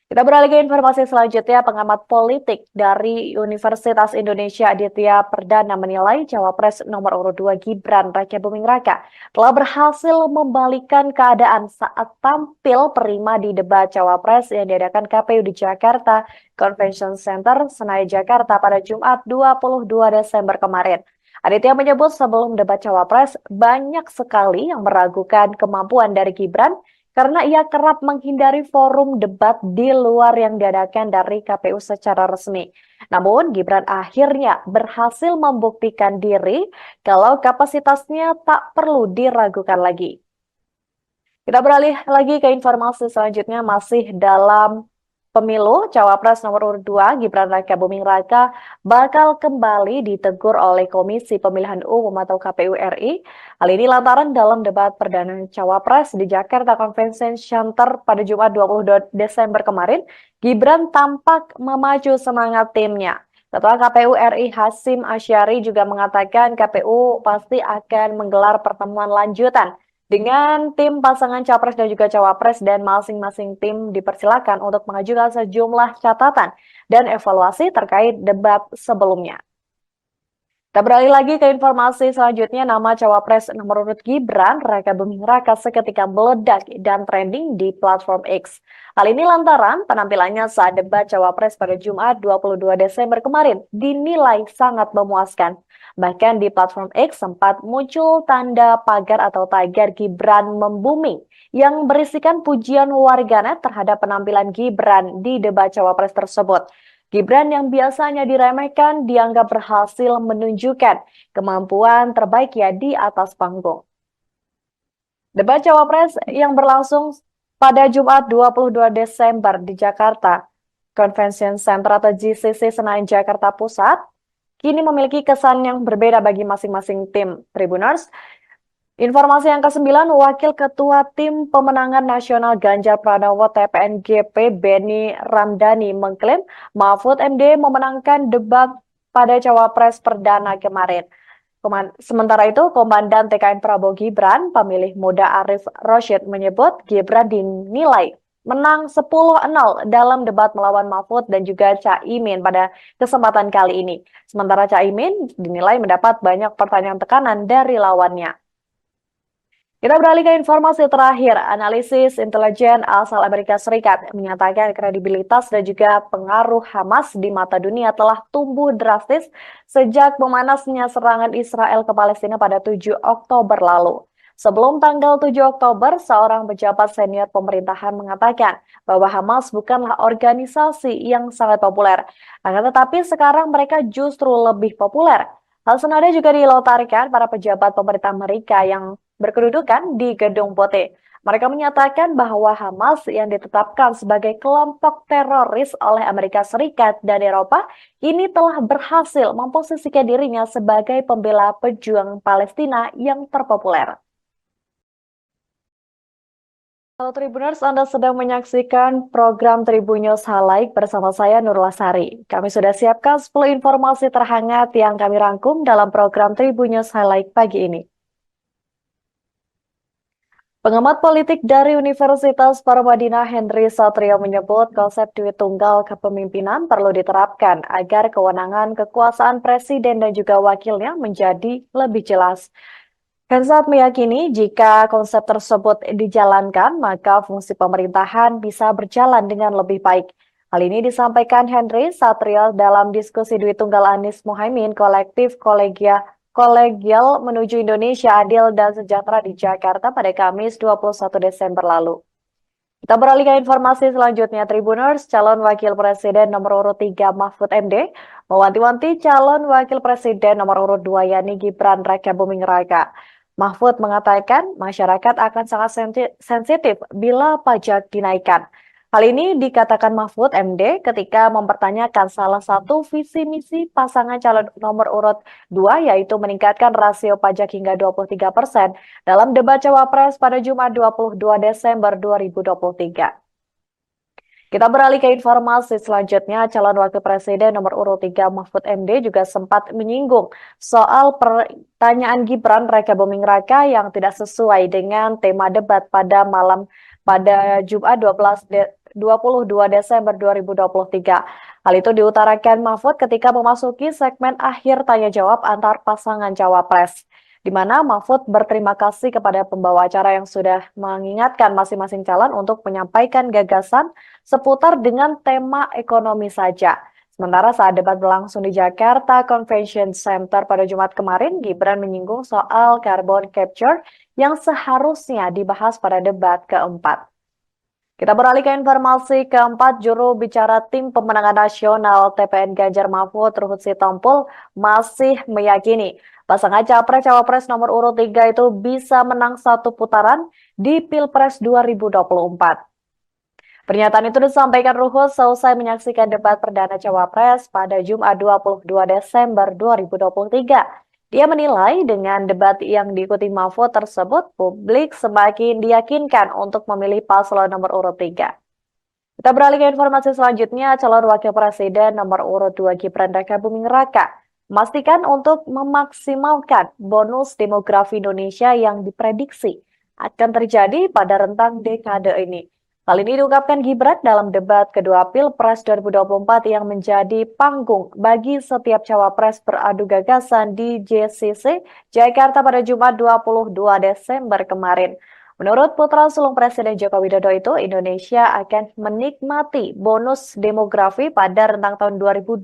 Kita beralih ke informasi selanjutnya, pengamat politik dari Universitas Indonesia Aditya Perdana menilai Cawapres nomor urut 2 Gibran Raka Buming Raka telah berhasil membalikkan keadaan saat tampil prima di debat Cawapres yang diadakan KPU di Jakarta Convention Center, Senayan, Jakarta pada Jumat 22 Desember kemarin. Aditya menyebut sebelum debat Cawapres, banyak sekali yang meragukan kemampuan dari Gibran karena ia kerap menghindari forum debat di luar yang diadakan dari KPU secara resmi. Namun, Gibran akhirnya berhasil membuktikan diri kalau kapasitasnya tak perlu diragukan lagi. Kita beralih lagi ke informasi selanjutnya masih dalam pemilu. Cawapres nomor urut 2 Gibran Raka Buming Raka bakal kembali ditegur oleh Komisi Pemilihan Umum atau KPU RI. Hal ini lantaran dalam debat perdana Cawapres di Jakarta Convention Center pada Jumat 22 Desember kemarin, Gibran tampak memacu semangat timnya. Ketua KPU RI Hasyim Asyari juga mengatakan KPU pasti akan menggelar pertemuan lanjutan dengan tim pasangan capres dan juga cawapres dan masing-masing tim dipersilakan untuk mengajukan sejumlah catatan dan evaluasi terkait debat sebelumnya. Kita beralih lagi ke informasi selanjutnya, nama cawapres nomor urut Gibran Raka Buming Raka seketika meledak dan trending di platform X. Hal ini lantaran penampilannya saat debat cawapres pada Jumat 22 Desember kemarin dinilai sangat memuaskan. Bahkan di platform X sempat muncul tanda pagar atau tagar Gibran membuming yang berisikan pujian warganet terhadap penampilan Gibran di debat cawapres tersebut. Gibran yang biasanya diremehkan dianggap berhasil menunjukkan kemampuan terbaiknya di atas panggung. Debat Cawapres yang berlangsung pada Jumat 22 Desember di Jakarta Convention Center atau GCC Senayan Jakarta Pusat kini memiliki kesan yang berbeda bagi masing-masing tim Tribuners. Informasi yang ke-9, Wakil Ketua Tim Pemenangan Nasional Ganjar Pranowo TPNGP Beni Ramdhani mengklaim Mahfud MD memenangkan debat pada Cawapres Perdana kemarin. Sementara itu, Komandan TKN Prabowo Gibran, pemilih muda Arif Rosyid menyebut Gibran dinilai menang 10-0 dalam debat melawan Mahfud dan juga Caimin pada kesempatan kali ini. Sementara Caimin dinilai mendapat banyak pertanyaan tekanan dari lawannya. Kita beralih ke informasi terakhir. Analisis intelijen asal Amerika Serikat menyatakan kredibilitas dan juga pengaruh Hamas di mata dunia telah tumbuh drastis sejak memanasnya serangan Israel ke Palestina pada 7 Oktober lalu. Sebelum tanggal 7 Oktober, seorang pejabat senior pemerintahan mengatakan bahwa Hamas bukanlah organisasi yang sangat populer. Akan tetapi sekarang mereka justru lebih populer. Hal senada juga dilontarkan para pejabat pemerintah Amerika yang berkedudukan di Gedung Putih. Mereka menyatakan bahwa Hamas yang ditetapkan sebagai kelompok teroris oleh Amerika Serikat dan Eropa ini telah berhasil memposisikan dirinya sebagai pembela pejuang Palestina yang terpopuler. Halo Tribuners, Anda sedang menyaksikan program Tribun News Highlight bersama saya Nurul Sari. Kami sudah siapkan 10 informasi terhangat yang kami rangkum dalam program Tribun News Highlight pagi ini. Pengamat politik dari Universitas Paramadina Henry Satrio menyebut konsep duit tunggal kepemimpinan perlu diterapkan agar kewenangan kekuasaan presiden dan juga wakilnya menjadi lebih jelas. Hensat meyakini jika konsep tersebut dijalankan, maka fungsi pemerintahan bisa berjalan dengan lebih baik. Hal ini disampaikan Henry Satrio dalam diskusi duit tunggal Anies Mohaimin kolektif Kolegial menuju Indonesia Adil dan Sejahtera di Jakarta pada Kamis 21 Desember lalu. Kita beralih ke informasi selanjutnya, Tribuners, calon wakil presiden nomor urut 3 Mahfud MD mewanti-wanti calon wakil presiden nomor urut 2 yakni Gibran Raka Buming Raka. Mahfud mengatakan masyarakat akan sangat sensitif bila pajak dinaikkan. Hal ini dikatakan Mahfud MD ketika mempertanyakan salah satu visi misi pasangan calon nomor urut 2 yaitu meningkatkan rasio pajak hingga 23% dalam debat Cawapres pada Jumat 22 Desember 2023. Kita beralih ke informasi selanjutnya, calon wakil presiden nomor urut 3 Mahfud MD juga sempat menyinggung soal pertanyaan Gibran Raka Buming Raka yang tidak sesuai dengan tema debat pada Jumat 22 Desember 2023. Hal itu diutarakan Mahfud ketika memasuki segmen akhir tanya jawab antar pasangan cawapres, di mana Mahfud berterima kasih kepada pembawa acara yang sudah mengingatkan masing-masing calon untuk menyampaikan gagasan seputar dengan tema ekonomi saja. Sementara saat debat berlangsung di Jakarta Convention Center pada Jumat kemarin, Gibran menyinggung soal carbon capture yang seharusnya dibahas pada debat keempat. Kita beralih ke informasi keempat, juru bicara tim pemenangan nasional TPN Ganjar Mahfud Ruhut Sitompul masih meyakini pasangan Capres-Cawapres nomor urut 3 itu bisa menang satu putaran di Pilpres 2024. Pernyataan itu disampaikan Ruhut selesai menyaksikan debat perdana Cawapres pada Jumat 22 Desember 2023. Dia menilai dengan debat yang diikuti Mahfud tersebut, publik semakin diyakinkan untuk memilih paslon nomor urut 3. Kita beralih ke informasi selanjutnya, calon wakil presiden nomor urut 2 Gibran Rakabuming Raka memastikan untuk memaksimalkan bonus demografi Indonesia yang diprediksi akan terjadi pada rentang dekade ini. Hal ini diungkapkan Gibran dalam debat kedua Pilpres 2024 yang menjadi panggung bagi setiap cawapres beradu gagasan di JCC Jakarta pada Jumat 22 Desember kemarin. Menurut putra sulung Presiden Joko Widodo itu, Indonesia akan menikmati bonus demografi pada rentang tahun 2020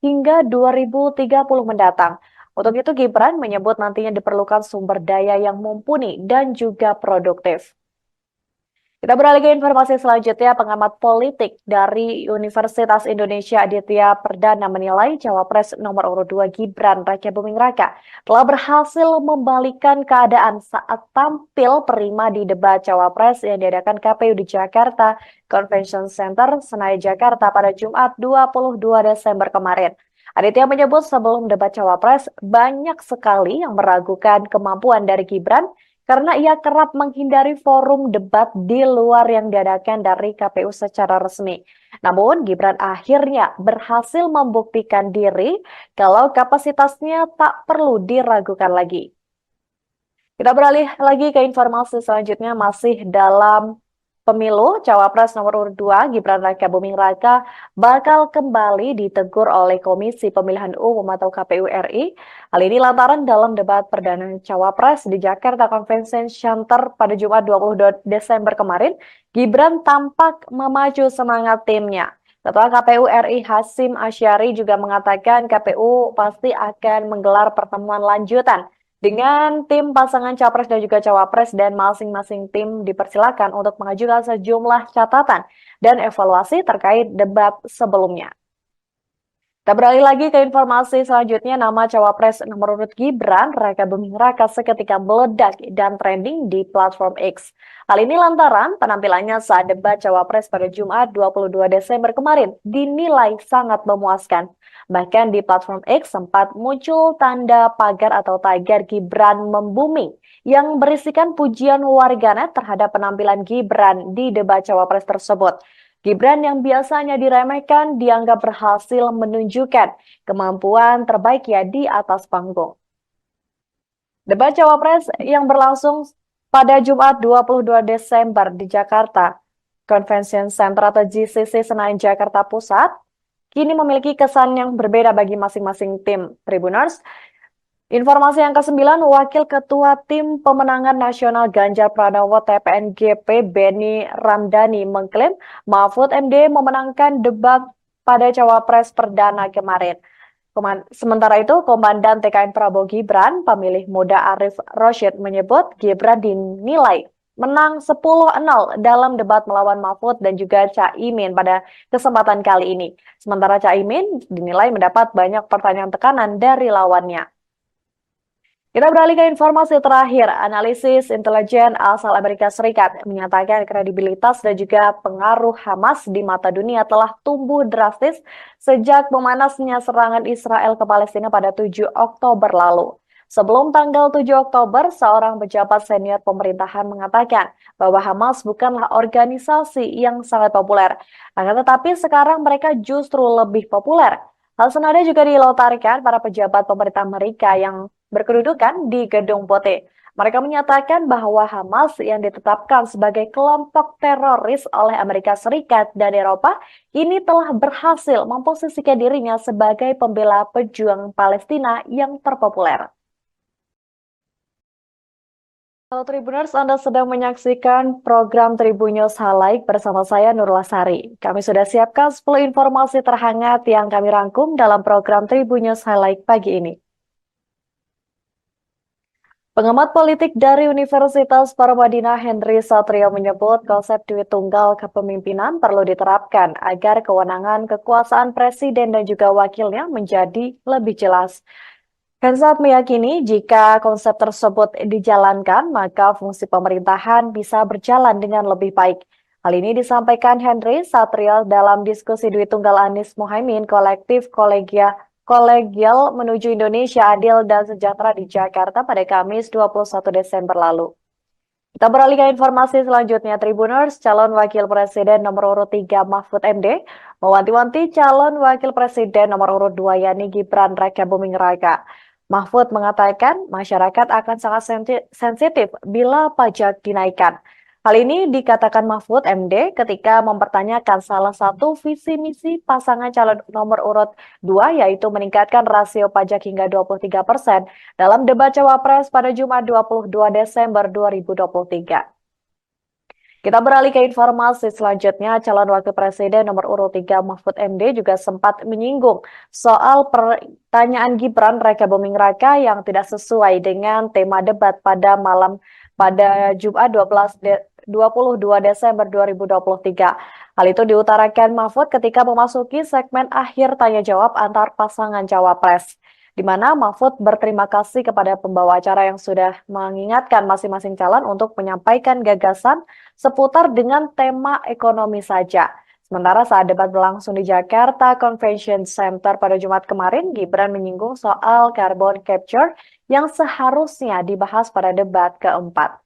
hingga 2030 mendatang. Untuk itu, Gibran menyebut nantinya diperlukan sumber daya yang mumpuni dan juga produktif. Kita beralih ke informasi selanjutnya, pengamat politik dari Universitas Indonesia Aditya Perdana menilai Cawapres nomor urut 2 Gibran Rakabuming Raka telah berhasil membalikan keadaan saat tampil prima di debat Cawapres yang diadakan KPU di Jakarta Convention Center, Senayan, Jakarta pada Jumat 22 Desember kemarin. Aditya menyebut sebelum debat Cawapres banyak sekali yang meragukan kemampuan dari Gibran karena ia kerap menghindari forum debat di luar yang diadakan dari KPU secara resmi. Namun, Gibran akhirnya berhasil membuktikan diri kalau kapasitasnya tak perlu diragukan lagi. Kita beralih lagi ke informasi selanjutnya, masih dalam pemilu, Cawapres nomor urut 2 Gibran Rakabuming Raka bakal kembali ditegur oleh Komisi Pemilihan Umum atau KPU RI. Hal ini lantaran dalam debat perdana Cawapres di Jakarta Convention Center pada Jumat 22 Desember kemarin, Gibran tampak memacu semangat timnya. Ketua KPU RI Hasyim Asyari juga mengatakan KPU pasti akan menggelar pertemuan lanjutan dengan tim pasangan Capres dan juga Cawapres, dan masing-masing tim dipersilakan untuk mengajukan sejumlah catatan dan evaluasi terkait debat sebelumnya. Kita beralih lagi ke informasi selanjutnya, nama Cawapres nomor urut Gibran Rakabuming Raka seketika meledak dan trending di platform X. Hal ini lantaran penampilannya saat debat Cawapres pada Jumat 22 Desember kemarin dinilai sangat memuaskan. Bahkan di platform X sempat muncul tanda pagar atau tagar Gibran membuming yang berisikan pujian warganet terhadap penampilan Gibran di debat Cawapres tersebut. Gibran yang biasanya diremehkan dianggap berhasil menunjukkan kemampuan terbaiknya di atas panggung. Debat Cawapres yang berlangsung pada Jumat 22 Desember di Jakarta Convention Center atau JCC Senayan, Jakarta Pusat, kini memiliki kesan yang berbeda bagi masing-masing tim Tribuners. Informasi yang ke-9, Wakil Ketua Tim Pemenangan Nasional Ganjar Pranowo TPN GP Beni Ramdhani mengklaim Mahfud MD memenangkan debat pada Cawapres perdana kemarin. Sementara itu, Komandan TKN Prabowo Gibran, pemilih muda Arif Roshid menyebut Gibran dinilai menang 10-0 dalam debat melawan Mahfud dan juga Caimin pada kesempatan kali ini. Sementara Caimin dinilai mendapat banyak pertanyaan tekanan dari lawannya. Kita beralih ke informasi terakhir. Analisis intelijen asal Amerika Serikat menyatakan kredibilitas dan juga pengaruh Hamas di mata dunia telah tumbuh drastis sejak memanasnya serangan Israel ke Palestina pada 7 Oktober lalu. Sebelum tanggal 7 Oktober, seorang pejabat senior pemerintahan mengatakan bahwa Hamas bukanlah organisasi yang sangat populer. Akan tetapi sekarang mereka justru lebih populer. Hal senada juga dilontarkan para pejabat pemerintah Amerika yang berkedudukan di Gedung Putih. Mereka menyatakan bahwa Hamas yang ditetapkan sebagai kelompok teroris oleh Amerika Serikat dan Eropa ini telah berhasil memposisikan dirinya sebagai pembela pejuang Palestina yang terpopuler. Halo Tribuners, Anda sedang menyaksikan program Tribun News Highlight bersama saya Nurul Sari. Kami sudah siapkan 10 informasi terhangat yang kami rangkum dalam program Tribun News Highlight pagi ini. Pengamat politik dari Universitas Paramadina Henry Satrio menyebut konsep duit tunggal kepemimpinan perlu diterapkan agar kewenangan kekuasaan presiden dan juga wakilnya menjadi lebih jelas. Hensat meyakini jika konsep tersebut dijalankan, maka fungsi pemerintahan bisa berjalan dengan lebih baik. Hal ini disampaikan Henry Satrio dalam diskusi duit tunggal Anies Mohaimin kolektif kolegial menuju Indonesia adil dan sejahtera di Jakarta pada Kamis 21 Desember lalu. Kita beralih ke informasi selanjutnya, Tribuners, calon wakil presiden nomor urut 3 Mahfud MD mewanti-wanti calon wakil presiden nomor urut 2 yakni Gibran Raka Buming Raka. Mahfud mengatakan masyarakat akan sangat sensitif bila pajak dinaikkan. Hal ini dikatakan Mahfud MD ketika mempertanyakan salah satu visi misi pasangan calon nomor urut 2 yaitu meningkatkan rasio pajak hingga 23% dalam debat Cawapres pada Jumat 22 Desember 2023. Kita beralih ke informasi selanjutnya, calon wakil presiden nomor urut 3 Mahfud MD juga sempat menyinggung soal pertanyaan Gibran Raka Buming Raka yang tidak sesuai dengan tema debat pada Jumat 22 Desember 2023. Hal itu diutarakan Mahfud ketika memasuki segmen akhir tanya jawab antar pasangan cawapres, di mana Mahfud berterima kasih kepada pembawa acara yang sudah mengingatkan masing-masing calon untuk menyampaikan gagasan seputar dengan tema ekonomi saja. Sementara saat debat berlangsung di Jakarta Convention Center pada Jumat kemarin, Gibran menyinggung soal carbon capture yang seharusnya dibahas pada debat keempat.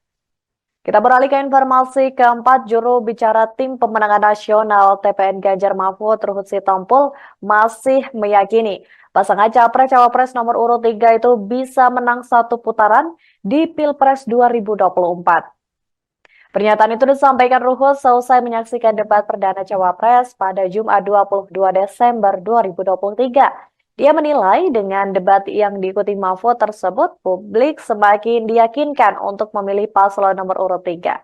Kita beralih ke informasi keempat, juru bicara tim pemenangan nasional TPN Ganjar Mahfud Ruhut Sitompul masih meyakini pasangan Capres-Cawapres nomor urut 3 itu bisa menang satu putaran di Pilpres 2024. Pernyataan itu disampaikan Ruhut selesai menyaksikan debat perdana Cawapres pada Jumat 22 Desember 2023. Dia menilai dengan debat yang diikuti Mahfud tersebut, publik semakin diyakinkan untuk memilih paslon nomor urut 3.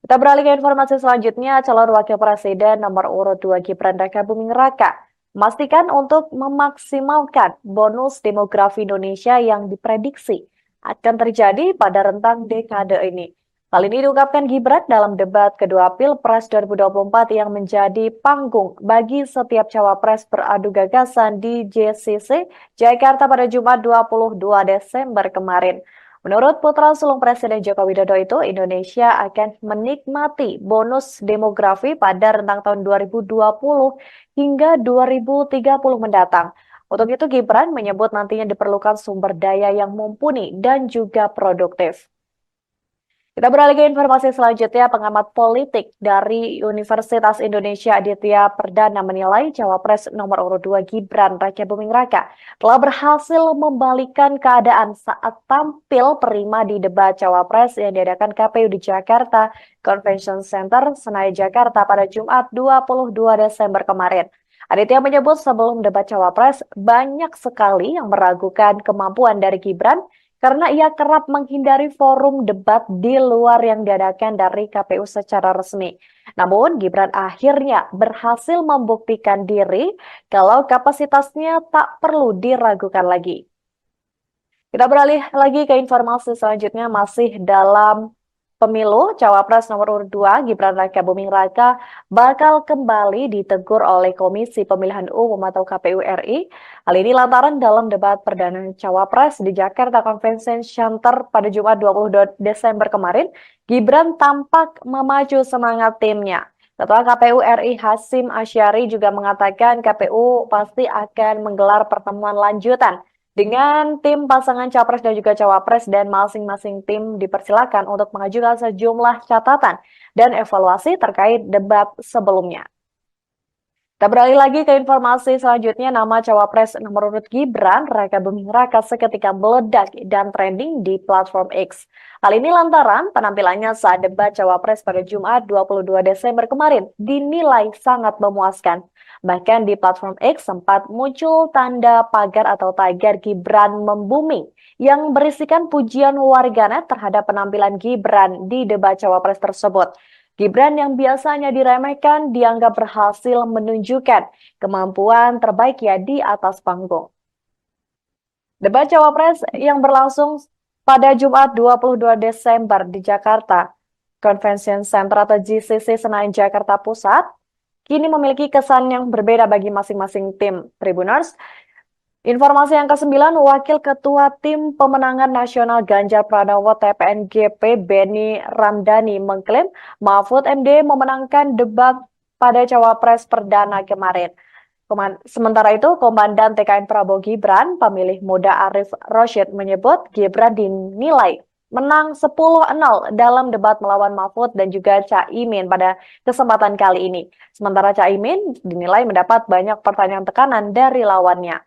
Kita beralih ke informasi selanjutnya, calon wakil presiden nomor urut 2 Gibran Raka Buming Raka memastikan untuk memaksimalkan bonus demografi Indonesia yang diprediksi akan terjadi pada rentang dekade ini. Hal ini diungkapkan Gibran dalam debat kedua Pilpres 2024 yang menjadi panggung bagi setiap cawapres beradu gagasan di JCC Jakarta pada Jumat 22 Desember kemarin. Menurut putra sulung Presiden Joko Widodo itu, Indonesia akan menikmati bonus demografi pada rentang tahun 2020 hingga 2030 mendatang. Untuk itu, Gibran menyebut nantinya diperlukan sumber daya yang mumpuni dan juga produktif. Kita beralih ke informasi selanjutnya, pengamat politik dari Universitas Indonesia Aditya Perdana menilai Cawapres nomor urut 2 Gibran Raka Buming Raka telah berhasil membalikan keadaan saat tampil prima di debat Cawapres yang diadakan KPU di Jakarta Convention Center, Senayan, Jakarta pada Jumat 22 Desember kemarin. Aditya menyebut sebelum debat Cawapres banyak sekali yang meragukan kemampuan dari Gibran karena ia kerap menghindari forum debat di luar yang diadakan dari KPU secara resmi. Namun, Gibran akhirnya berhasil membuktikan diri kalau kapasitasnya tak perlu diragukan lagi. Kita beralih lagi ke informasi selanjutnya, masih dalam pemilu, Cawapres nomor urut 2 Gibran Raka Buming Raka bakal kembali ditegur oleh Komisi Pemilihan Umum atau KPU RI. Hal ini lantaran dalam debat perdana Cawapres di Jakarta Convention Center pada Jumat 22 Desember kemarin, Gibran tampak memacu semangat timnya. Ketua KPU RI Hasyim Asyari juga mengatakan KPU pasti akan menggelar pertemuan lanjutan dengan tim pasangan Capres dan juga Cawapres, dan masing-masing tim dipersilakan untuk mengajukan sejumlah catatan dan evaluasi terkait debat sebelumnya. Kita beralih lagi ke informasi selanjutnya, nama cawapres nomor urut Gibran Raka Buming Raka seketika meledak dan trending di platform X. Hal ini lantaran penampilannya saat debat cawapres pada Jumat 22 Desember kemarin dinilai sangat memuaskan. Bahkan di platform X sempat muncul tanda pagar atau tagar Gibran membuming yang berisikan pujian warganet terhadap penampilan Gibran di debat cawapres tersebut. Gibran yang biasanya diremehkan dianggap berhasil menunjukkan kemampuan terbaiknya di atas panggung. Debat Cawapres yang berlangsung pada Jumat 22 Desember di Jakarta, Convention Center atau GCC Senayan Jakarta Pusat, kini memiliki kesan yang berbeda bagi masing-masing tim Tribuners. Informasi yang ke-9, Wakil Ketua Tim Pemenangan Nasional Ganjar Pranowo TPNGP Beni Ramdhani mengklaim Mahfud MD memenangkan debat pada Cawapres Perdana kemarin. Sementara itu, Komandan TKN Prabowo Gibran, pemilih muda Arif Rosyid menyebut Gibran dinilai menang 10-0 dalam debat melawan Mahfud dan juga Caimin pada kesempatan kali ini. Sementara Caimin dinilai mendapat banyak pertanyaan tekanan dari lawannya.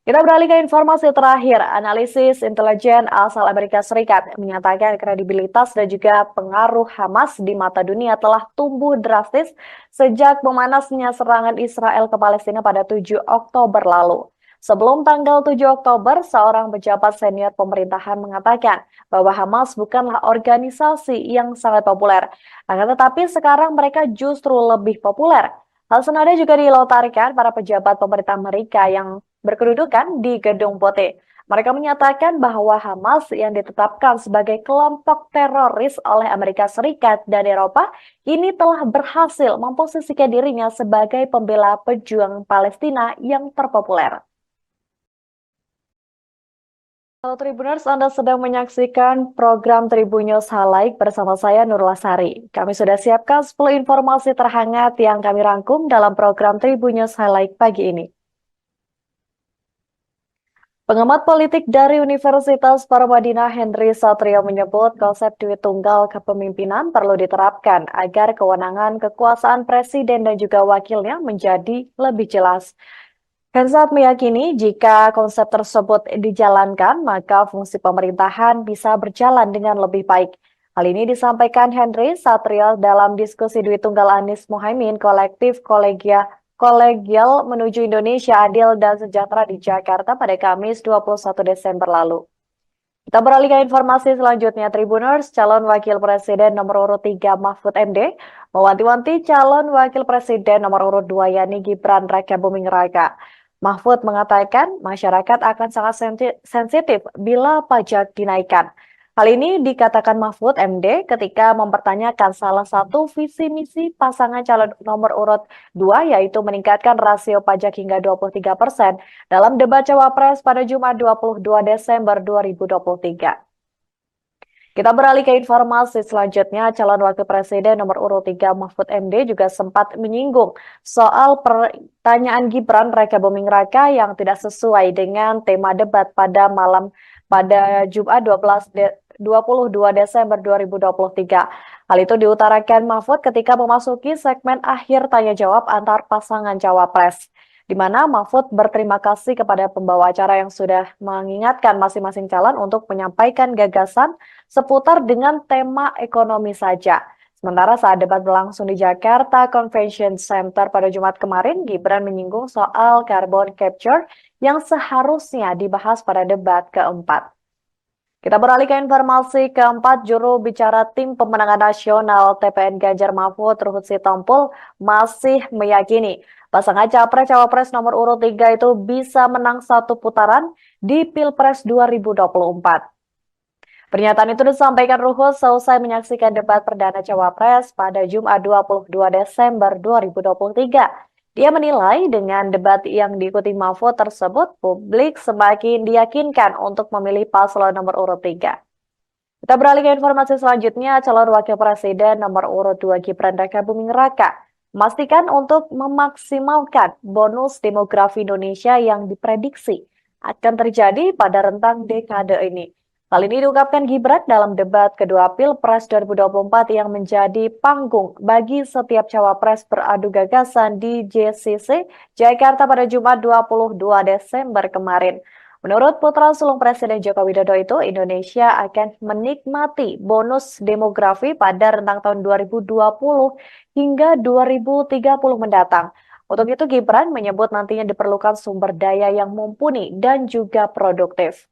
Kita beralih ke informasi terakhir. Analisis intelijen asal Amerika Serikat menyatakan kredibilitas dan juga pengaruh Hamas di mata dunia telah tumbuh drastis sejak memanasnya serangan Israel ke Palestina pada 7 Oktober lalu. Sebelum tanggal 7 Oktober, seorang pejabat senior pemerintahan mengatakan bahwa Hamas bukanlah organisasi yang sangat populer. Akan tetapi sekarang mereka justru lebih populer. Hal senada juga dilontarkan para pejabat pemerintah Amerika yang berkedudukan di Gedung Putih. Mereka menyatakan bahwa Hamas yang ditetapkan sebagai kelompok teroris oleh Amerika Serikat dan Eropa ini telah berhasil memposisikan dirinya sebagai pembela pejuang Palestina yang terpopuler. Halo Tribuners, Anda sedang menyaksikan program Tribun News Highlight bersama saya Nurul Sari. Kami sudah siapkan 10 informasi terhangat yang kami rangkum dalam program Tribun News Highlight pagi ini. Pengamat politik dari Universitas Paramadina Henry Satrio menyebut konsep duit tunggal kepemimpinan perlu diterapkan agar kewenangan kekuasaan presiden dan juga wakilnya menjadi lebih jelas. Hensat meyakini jika konsep tersebut dijalankan, maka fungsi pemerintahan bisa berjalan dengan lebih baik. Hal ini disampaikan Henry Satrio dalam diskusi duit tunggal Anies Mohaimin kolektif kolegial menuju Indonesia adil dan sejahtera di Jakarta pada Kamis 21 Desember lalu. Kita beralih ke informasi selanjutnya, Tribuners, calon wakil presiden nomor urut 3 Mahfud MD mewanti-wanti calon wakil presiden nomor urut 2 yakni Gibran Raka Buming Raka. Mahfud mengatakan masyarakat akan sangat sensitif bila pajak dinaikkan. Hal ini dikatakan Mahfud MD ketika mempertanyakan salah satu visi misi pasangan calon nomor urut 2 yaitu meningkatkan rasio pajak hingga 23% dalam debat Cawapres pada Jumat 22 Desember 2023. Kita beralih ke informasi selanjutnya, calon wakil presiden nomor urut 3 Mahfud MD juga sempat menyinggung soal pertanyaan Gibran Raka Buming Raka yang tidak sesuai dengan tema debat pada Jumat 22 Desember 2023. Hal itu diutarakan Mahfud ketika memasuki segmen akhir tanya jawab antar pasangan cawapres, di mana Mahfud berterima kasih kepada pembawa acara yang sudah mengingatkan masing-masing calon untuk menyampaikan gagasan seputar dengan tema ekonomi saja. Sementara saat debat berlangsung di Jakarta Convention Center pada Jumat kemarin, Gibran menyinggung soal carbon capture yang seharusnya dibahas pada debat keempat. Kita beralih ke informasi keempat, juru bicara Tim Pemenangan Nasional TPN Ganjar Mahfud Ruhut Sitompul masih meyakini pasangan Capres-Cawapres nomor urut 3 itu bisa menang satu putaran di Pilpres 2024. Pernyataan itu disampaikan Ruhut seusai menyaksikan debat perdana Cawapres pada Jumat 22 Desember 2023. Dia menilai dengan debat yang diikuti Mahfud tersebut, publik semakin diyakinkan untuk memilih paslon nomor urut 3. Kita beralih ke informasi selanjutnya, calon wakil presiden nomor urut 2 Gibran Raka Buming Raka memastikan untuk memaksimalkan bonus demografi Indonesia yang diprediksi akan terjadi pada rentang dekade ini. Hal ini diungkapkan Gibran dalam debat kedua Pilpres 2024 yang menjadi panggung bagi setiap cawapres beradu gagasan di JCC Jakarta pada Jumat 22 Desember kemarin. Menurut putra sulung Presiden Joko Widodo itu, Indonesia akan menikmati bonus demografi pada rentang tahun 2020 hingga 2030 mendatang. Untuk itu, Gibran menyebut nantinya diperlukan sumber daya yang mumpuni dan juga produktif.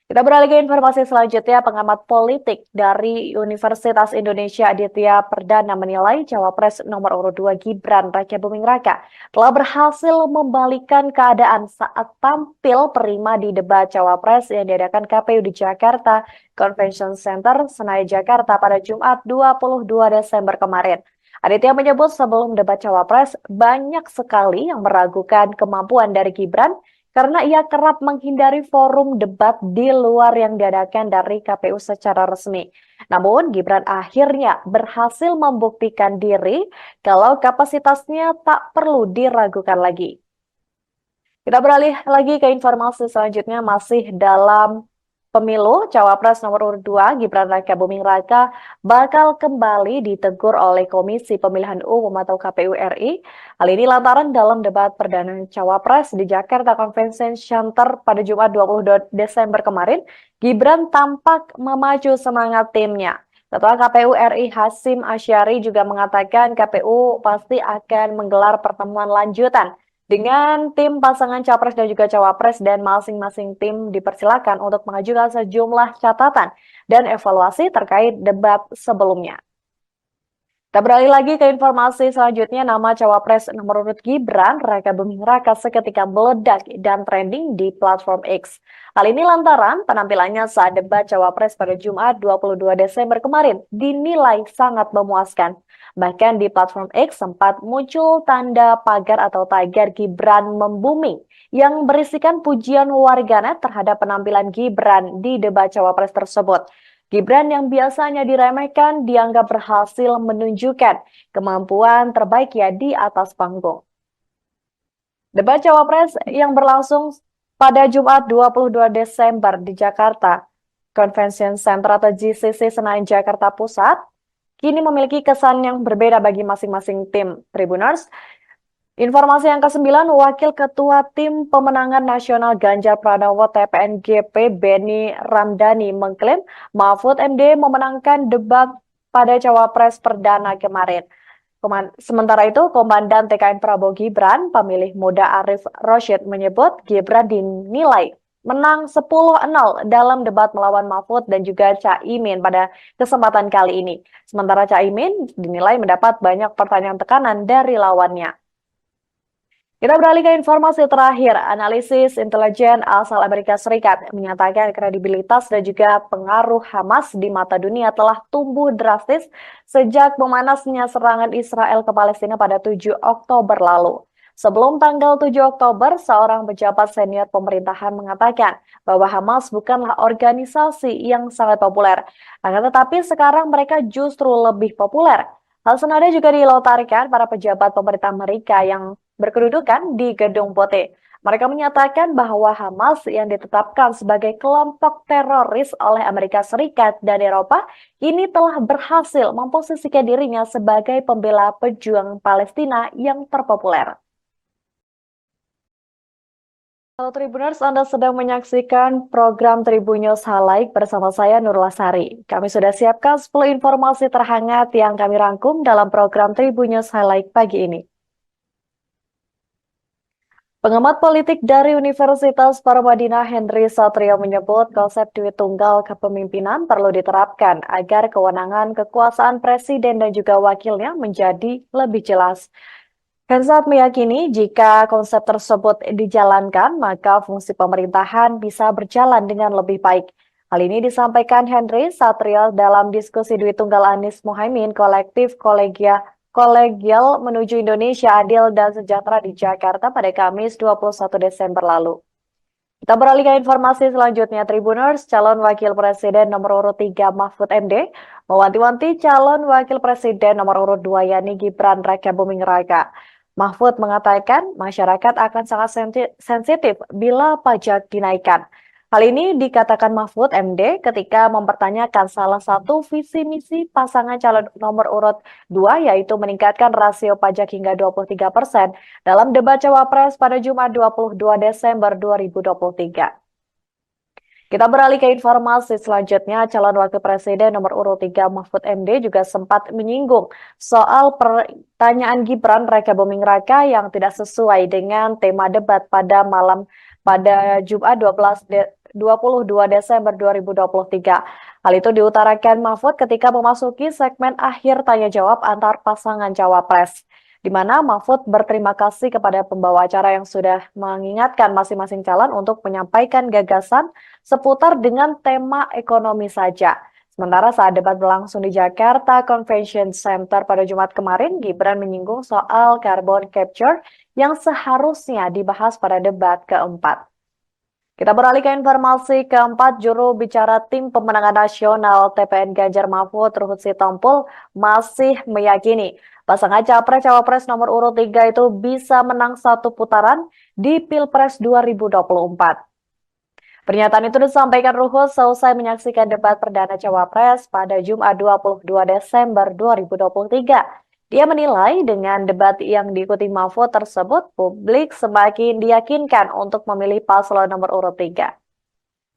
Kita beralih ke informasi selanjutnya, pengamat politik dari Universitas Indonesia Aditya Perdana menilai Cawapres nomor urut 2 Gibran Raka Buming Raka telah berhasil membalikan keadaan saat tampil prima di debat Cawapres yang diadakan KPU di Jakarta Convention Center, Senayan, Jakarta pada Jumat 22 Desember kemarin. Aditya menyebut sebelum debat Cawapres banyak sekali yang meragukan kemampuan dari Gibran karena ia kerap menghindari forum debat di luar yang diadakan dari KPU secara resmi. Namun, Gibran akhirnya berhasil membuktikan diri kalau kapasitasnya tak perlu diragukan lagi. Kita beralih lagi ke informasi selanjutnya, masih dalam pemilu, Cawapres nomor urut 2 Gibran Raka Buming Raka bakal kembali ditegur oleh Komisi Pemilihan Umum atau KPU RI. Hal ini lantaran dalam debat perdana Cawapres di Jakarta Convention Center pada Jumat 22 Desember kemarin, Gibran tampak memacu semangat timnya. Ketua KPU RI Hasyim Asyari juga mengatakan KPU pasti akan menggelar pertemuan lanjutan dengan tim pasangan capres dan juga cawapres, dan masing-masing tim dipersilakan untuk mengajukan sejumlah catatan dan evaluasi terkait debat sebelumnya. Kita beralih lagi ke informasi selanjutnya, nama cawapres nomor urut Gibran Raka Buming Raka seketika meledak dan trending di platform X. Hal ini lantaran penampilannya saat debat cawapres pada Jumat 22 Desember kemarin dinilai sangat memuaskan. Bahkan di platform X sempat muncul tanda pagar atau tagar Gibran membuming yang berisikan pujian warganet terhadap penampilan Gibran di debat cawapres tersebut. Gibran yang biasanya diremehkan dianggap berhasil menunjukkan kemampuan terbaiknya di atas panggung. Debat cawapres yang berlangsung pada Jumat 22 Desember di Jakarta Convention Center atau JCC Senayan, Jakarta Pusat, kini memiliki kesan yang berbeda bagi masing-masing tim Tribuners. Informasi yang ke-9, Wakil Ketua Tim Pemenangan Nasional Ganjar Pranowo TPNGP Beni Ramdhani mengklaim Mahfud MD memenangkan debat pada Cawapres perdana kemarin. Sementara itu, Komandan TKN Prabowo Gibran, pemilih muda Arief Rashid menyebut Gibran dinilai menang 10-0 dalam debat melawan Mahfud dan juga Caimin pada kesempatan kali ini. Sementara Caimin dinilai mendapat banyak pertanyaan tekanan dari lawannya. Kita beralih ke informasi terakhir. Analisis intelijen asal Amerika Serikat menyatakan kredibilitas dan juga pengaruh Hamas di mata dunia telah tumbuh drastis sejak memanasnya serangan Israel ke Palestina pada 7 Oktober lalu. Sebelum tanggal 7 Oktober, seorang pejabat senior pemerintahan mengatakan bahwa Hamas bukanlah organisasi yang sangat populer. Akan tetapi sekarang mereka justru lebih populer. Hal senada juga dilontarkan para pejabat pemerintah Amerika yang berkedudukan di Gedung Putih. Mereka menyatakan bahwa Hamas yang ditetapkan sebagai kelompok teroris oleh Amerika Serikat dan Eropa ini telah berhasil memposisikan dirinya sebagai pembela pejuang Palestina yang terpopuler. Halo Tribuners, Anda sedang menyaksikan program Tribun News Highlight bersama saya Nurul Sari. Kami sudah siapkan 10 informasi terhangat yang kami rangkum dalam program Tribun News Highlight pagi ini. Pengamat politik dari Universitas Paramadina Henry Satrio menyebut konsep duit tunggal kepemimpinan perlu diterapkan agar kewenangan kekuasaan presiden dan juga wakilnya menjadi lebih jelas. Hensat meyakini jika konsep tersebut dijalankan, maka fungsi pemerintahan bisa berjalan dengan lebih baik. Hal ini disampaikan Henry Satrio dalam diskusi duit tunggal Anies Mohaimin kolektif kolegial menuju Indonesia adil dan sejahtera di Jakarta pada Kamis 21 Desember lalu. Kita beralih ke informasi selanjutnya, Tribuners. Calon Wakil Presiden nomor urut 3 Mahfud MD mewanti-wanti calon Wakil Presiden nomor urut 2 yakni Gibran Raka Buming Raka. Mahfud mengatakan masyarakat akan sangat sensitif bila pajak dinaikkan. Hal ini dikatakan Mahfud MD ketika mempertanyakan salah satu visi misi pasangan calon nomor urut 2 yaitu meningkatkan rasio pajak hingga 23% dalam debat Cawapres pada Jumat 22 Desember 2023. Kita beralih ke informasi selanjutnya, calon wakil presiden nomor urut 3 Mahfud MD juga sempat menyinggung soal pertanyaan Gibran Raka Buming Raka yang tidak sesuai dengan tema debat pada Jumat 22 Desember 2023. Hal itu diutarakan Mahfud ketika memasuki segmen akhir tanya jawab antar pasangan cawapres, di mana Mahfud berterima kasih kepada pembawa acara yang sudah mengingatkan masing-masing calon untuk menyampaikan gagasan seputar dengan tema ekonomi saja. Sementara saat debat berlangsung di Jakarta Convention Center pada Jumat kemarin, Gibran menyinggung soal carbon capture yang seharusnya dibahas pada debat keempat. Kita beralih ke informasi keempat, juru bicara tim pemenangan nasional TPN Ganjar Mahfud Ruhut Sitompul masih meyakini pasangan Capres-Cawapres nomor urut 3 itu bisa menang satu putaran di Pilpres 2024. Pernyataan itu disampaikan Ruhut seusai menyaksikan debat perdana Cawapres pada Jumat 22 Desember 2023. Dia menilai dengan debat yang diikuti Mahfud tersebut, publik semakin diyakinkan untuk memilih paslon nomor urut 3.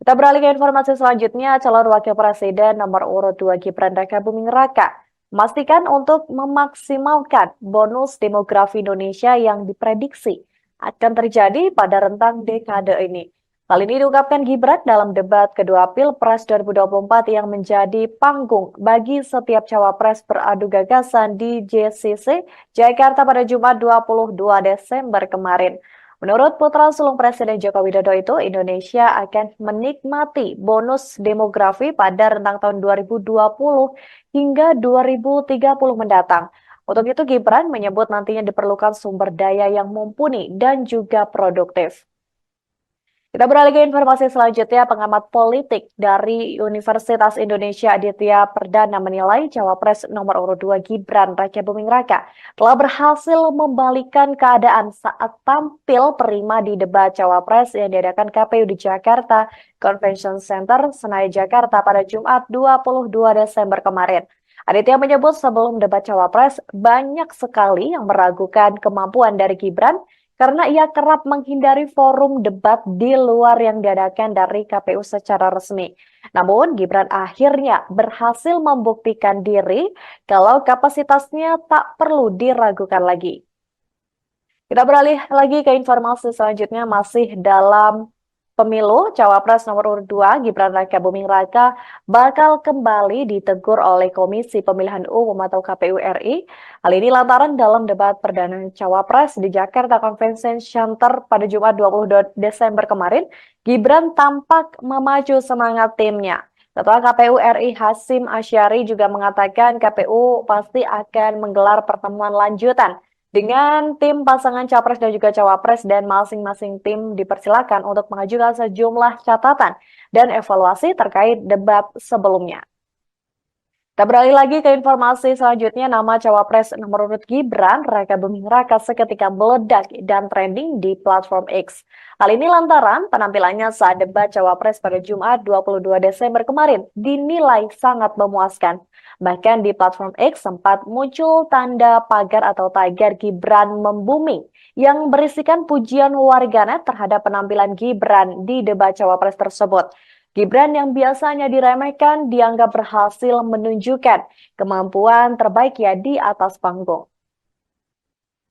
Kita beralih ke informasi selanjutnya, calon wakil presiden nomor urut 2 Gibran Raka Buming Raka memastikan untuk memaksimalkan bonus demografi Indonesia yang diprediksi akan terjadi pada rentang dekade ini. Hal ini diungkapkan Gibran dalam debat kedua Pilpres 2024 yang menjadi panggung bagi setiap cawapres beradu gagasan di JCC Jakarta pada Jumat 22 Desember kemarin. Menurut putra sulung Presiden Joko Widodo itu, Indonesia akan menikmati bonus demografi pada rentang tahun 2020 hingga 2030 mendatang. Untuk itu, Gibran menyebut nantinya diperlukan sumber daya yang mumpuni dan juga produktif. Kita beralih ke informasi selanjutnya, pengamat politik dari Universitas Indonesia Aditya Perdana menilai Cawapres nomor urut 2 Gibran Raka Buming Raka telah berhasil membalikkan keadaan saat tampil prima di debat Cawapres yang diadakan KPU di Jakarta Convention Center, Senayan, Jakarta pada Jumat 22 Desember kemarin. Aditya menyebut sebelum debat Cawapres banyak sekali yang meragukan kemampuan dari Gibran karena ia kerap menghindari forum debat di luar yang diadakan dari KPU secara resmi. Namun, Gibran akhirnya berhasil membuktikan diri kalau kapasitasnya tak perlu diragukan lagi. Kita beralih lagi ke informasi selanjutnya, masih dalam pemilu, Cawapres nomor urut 2 Gibran Raka Buming Raka bakal kembali ditegur oleh Komisi Pemilihan Umum atau KPU RI. Hal ini lantaran dalam debat perdana Cawapres di Jakarta Convention Center pada Jumat 22 Desember kemarin, Gibran tampak memacu semangat timnya. Ketua KPU RI Hasyim Asyari juga mengatakan KPU pasti akan menggelar pertemuan lanjutan dengan tim pasangan Capres dan juga Cawapres, dan masing-masing tim dipersilakan untuk mengajukan sejumlah catatan dan evaluasi terkait debat sebelumnya. Kita beralih lagi ke informasi selanjutnya, nama Cawapres nomor urut Gibran Raka Buming Raka seketika meledak dan trending di platform X. Hal ini lantaran penampilannya saat debat Cawapres pada Jumat 22 Desember kemarin dinilai sangat memuaskan. Bahkan di platform X sempat muncul tanda pagar atau tagar Gibran membumi yang berisikan pujian warganet terhadap penampilan Gibran di debat Cawapres tersebut. Gibran yang biasanya diremehkan dianggap berhasil menunjukkan kemampuan terbaiknya di atas panggung.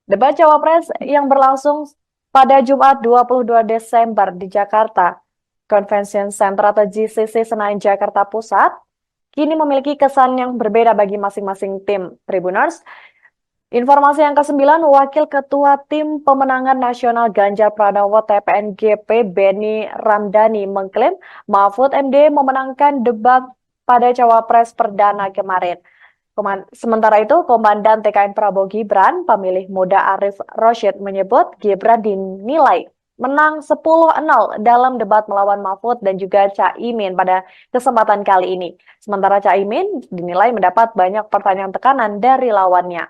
Debat Cawapres yang berlangsung pada Jumat 22 Desember di Jakarta Convention Center atau JCC Senayan, Jakarta Pusat, kini memiliki kesan yang berbeda bagi masing-masing tim Tribuners. Informasi yang ke-9, Wakil Ketua Tim Pemenangan Nasional Ganjar Pranowo TPNGP Beni Ramdhani mengklaim Mahfud MD memenangkan debat pada Cawapres perdana kemarin. Sementara itu, Komandan TKN Prabowo Gibran, pemilih muda Arif Roshid menyebut Gibran dinilai menang 10-0 dalam debat melawan Mahfud dan juga Caimin pada kesempatan kali ini. Sementara Caimin dinilai mendapat banyak pertanyaan tekanan dari lawannya.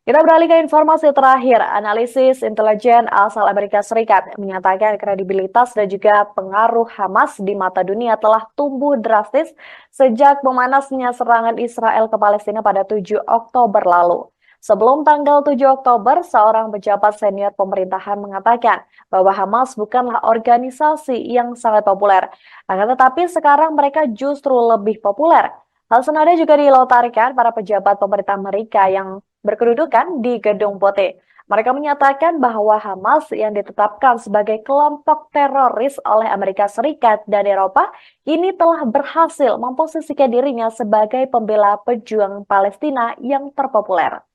Kita beralih ke informasi terakhir. Analisis intelijen asal Amerika Serikat menyatakan kredibilitas dan juga pengaruh Hamas di mata dunia telah tumbuh drastis sejak memanasnya serangan Israel ke Palestina pada 7 Oktober lalu. Sebelum tanggal 7 Oktober, seorang pejabat senior pemerintahan mengatakan bahwa Hamas bukanlah organisasi yang sangat populer. Akan tetapi sekarang mereka justru lebih populer. Hal senada juga dilontarkan para pejabat pemerintah Amerika yang berkedudukan di Gedung Putih. Mereka menyatakan bahwa Hamas yang ditetapkan sebagai kelompok teroris oleh Amerika Serikat dan Eropa ini telah berhasil memposisikan dirinya sebagai pembela pejuang Palestina yang terpopuler.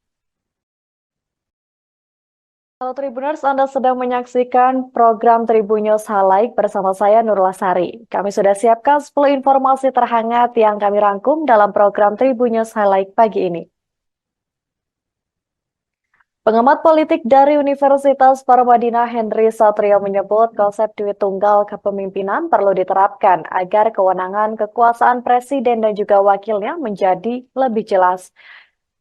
Halo Tribuners, Anda sedang menyaksikan program Tribun News Highlight bersama saya Nurul Sari. Kami sudah siapkan 10 informasi terhangat yang kami rangkum dalam program Tribun News Highlight pagi ini. Pengamat politik dari Universitas Paramadina Henry Satrio menyebut konsep duit tunggal kepemimpinan perlu diterapkan agar kewenangan kekuasaan presiden dan juga wakilnya menjadi lebih jelas.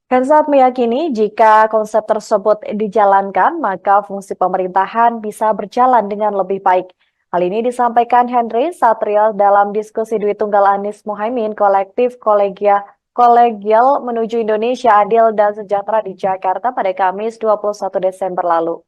Hensat meyakini jika konsep tersebut dijalankan, maka fungsi pemerintahan bisa berjalan dengan lebih baik. Hal ini disampaikan Henry Satrio dalam diskusi duit tunggal Anies Mohaimin kolektif kolegial menuju Indonesia adil dan sejahtera di Jakarta pada Kamis 21 Desember lalu.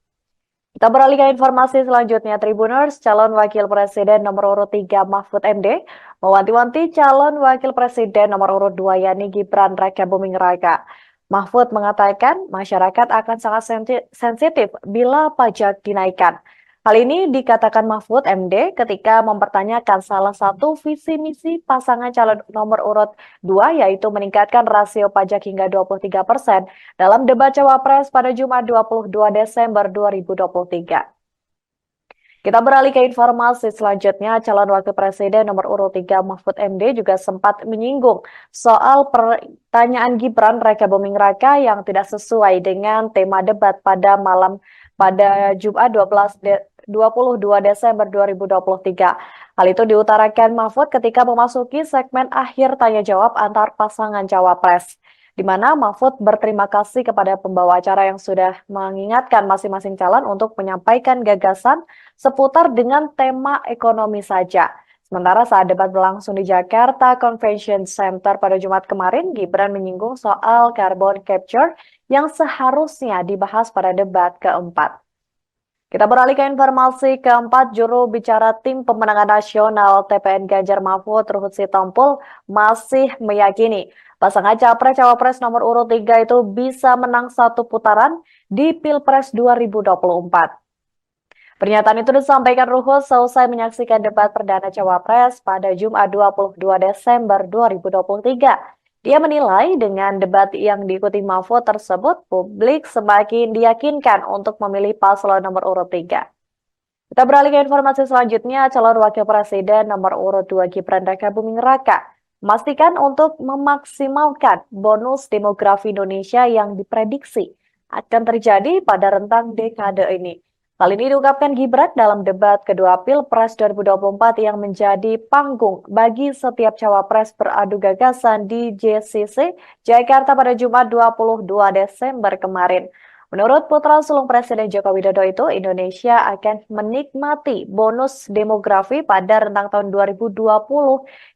Kita beralih ke informasi selanjutnya, Tribuners, calon wakil presiden nomor urut 3 Mahfud MD mewanti-wanti calon wakil presiden nomor urut 2 yakni Gibran Raka Buming Raka. Mahfud mengatakan masyarakat akan sangat sensitif bila pajak dinaikkan. Hal ini dikatakan Mahfud MD ketika mempertanyakan salah satu visi misi pasangan calon nomor urut 2 yaitu meningkatkan rasio pajak hingga 23% dalam debat Cawapres pada Jumat 22 Desember 2023. Kita beralih ke informasi selanjutnya, calon wakil presiden nomor urut 3 Mahfud MD juga sempat menyinggung soal pertanyaan Gibran Raka Buming Raka yang tidak sesuai dengan tema debat pada Jumat 22 Desember 2023. Hal itu diutarakan Mahfud ketika memasuki segmen akhir tanya jawab antar pasangan cawapres, di mana Mahfud berterima kasih kepada pembawa acara yang sudah mengingatkan masing-masing calon untuk menyampaikan gagasan seputar dengan tema ekonomi saja. Sementara saat debat berlangsung di Jakarta Convention Center pada Jumat kemarin, Gibran menyinggung soal carbon capture yang seharusnya dibahas pada debat keempat. Kita beralih ke informasi keempat, juru bicara tim pemenangan nasional TPN Ganjar Mahfud Ruhut Sitompul masih meyakini pasangan Capres-Cawapres nomor urut 3 itu bisa menang satu putaran di Pilpres 2024. Pernyataan itu disampaikan Ruhut seusai menyaksikan debat perdana Cawapres pada Jumat 22 Desember 2023. Dia menilai dengan debat yang diikuti Mahfud tersebut, publik semakin diyakinkan untuk memilih paslon nomor urut 3. Kita beralih ke informasi selanjutnya, calon wakil presiden nomor urut 2 Gibran Raka Buming Raka memastikan untuk memaksimalkan bonus demografi Indonesia yang diprediksi akan terjadi pada rentang dekade ini. Hal ini diungkapkan Gibran dalam debat kedua Pilpres 2024 yang menjadi panggung bagi setiap cawapres beradu gagasan di JCC Jakarta pada Jumat 22 Desember kemarin. Menurut putra sulung Presiden Joko Widodo itu, Indonesia akan menikmati bonus demografi pada rentang tahun 2020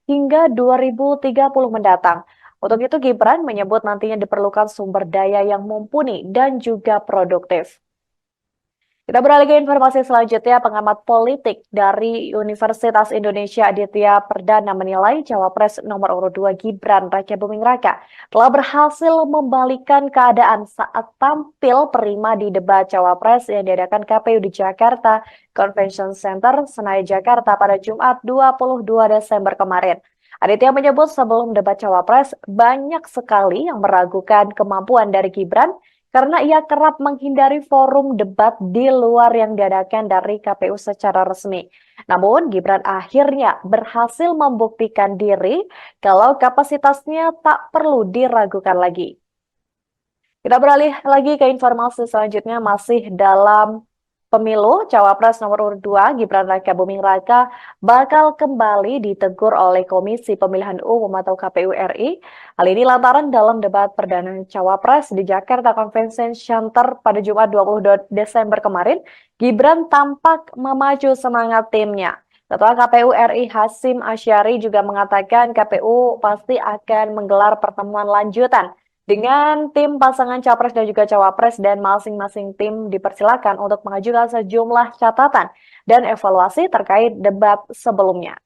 hingga 2030 mendatang. Untuk itu Gibran menyebut nantinya diperlukan sumber daya yang mumpuni dan juga produktif. Kita beralih ke informasi selanjutnya, pengamat politik dari Universitas Indonesia Aditya Perdana menilai Cawapres nomor urut 2 Gibran Raka Buming Raka telah berhasil membalikkan keadaan saat tampil prima di debat Cawapres yang diadakan KPU di Jakarta Convention Center, Senayan, Jakarta pada Jumat 22 Desember kemarin. Aditya menyebut sebelum debat Cawapres banyak sekali yang meragukan kemampuan dari Gibran karena ia kerap menghindari forum debat di luar yang diadakan dari KPU secara resmi. Namun, Gibran akhirnya berhasil membuktikan diri kalau kapasitasnya tak perlu diragukan lagi. Kita beralih lagi ke informasi selanjutnya, masih dalam pemilu, Cawapres nomor urut 2 Gibran Raka Buming Raka bakal kembali ditegur oleh Komisi Pemilihan Umum atau KPU RI. Hal ini lantaran dalam debat perdana Cawapres di Jakarta Convention Center pada Jumat 22 Desember kemarin, Gibran tampak memacu semangat timnya. Ketua KPU RI Hasyim Asyari juga mengatakan KPU pasti akan menggelar pertemuan lanjutan dengan tim pasangan capres dan juga cawapres dan masing-masing tim dipersilakan untuk mengajukan sejumlah catatan dan evaluasi terkait debat sebelumnya.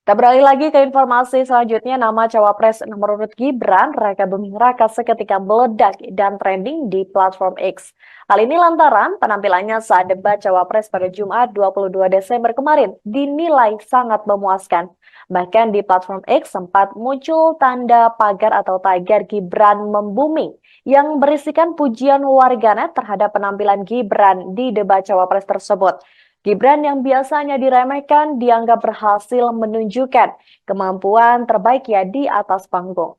Kita beralih lagi ke informasi selanjutnya, nama cawapres nomor urut Gibran Raka Buming Raka seketika meledak dan trending di platform X. Hal ini lantaran penampilannya saat debat cawapres pada Jumat 22 Desember kemarin dinilai sangat memuaskan. Bahkan di platform X sempat muncul tanda pagar atau tagar Gibran membumi yang berisikan pujian warganet terhadap penampilan Gibran di debat cawapres tersebut. Gibran yang biasanya diremehkan dianggap berhasil menunjukkan kemampuan terbaiknya di atas panggung.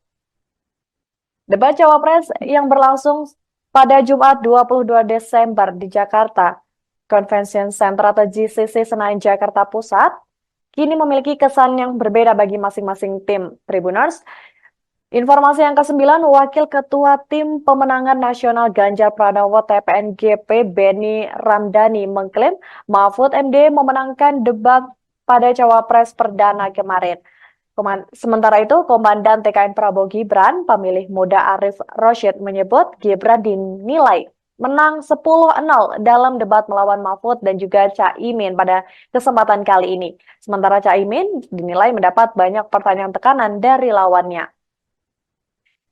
Debat cawapres yang berlangsung pada Jumat 22 Desember di Jakarta Convention Center atau GCC Senayan Jakarta Pusat kini memiliki kesan yang berbeda bagi masing-masing tim Tribuners. Informasi yang ke-9, Wakil Ketua Tim Pemenangan Nasional Ganjar Pranowo TPNGP Beni Ramdhani mengklaim Mahfud MD memenangkan debat pada Cawapres Perdana kemarin. Sementara itu, Komandan TKN Prabowo Gibran, pemilih muda Arif Rosyid menyebut Gibran dinilai menang 10-0 dalam debat melawan Mahfud dan juga Caimin pada kesempatan kali ini. Sementara Caimin dinilai mendapat banyak pertanyaan tekanan dari lawannya.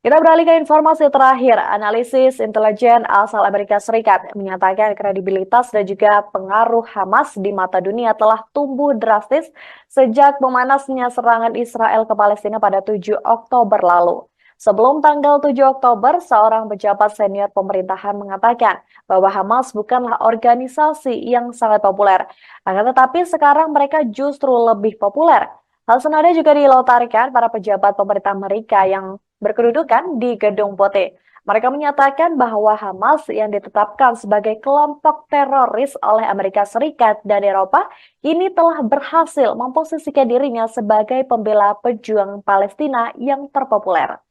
Kita beralih ke informasi terakhir. Analisis intelijen asal Amerika Serikat menyatakan kredibilitas dan juga pengaruh Hamas di mata dunia telah tumbuh drastis sejak memanasnya serangan Israel ke Palestina pada 7 Oktober lalu. Sebelum tanggal 7 Oktober, seorang pejabat senior pemerintahan mengatakan bahwa Hamas bukanlah organisasi yang sangat populer. Akan tetapi sekarang mereka justru lebih populer. Hal senada juga dilontarkan para pejabat pemerintah Amerika yang berkedudukan di Gedung Putih. Mereka menyatakan bahwa Hamas yang ditetapkan sebagai kelompok teroris oleh Amerika Serikat dan Eropa ini telah berhasil memposisikan dirinya sebagai pembela pejuang Palestina yang terpopuler.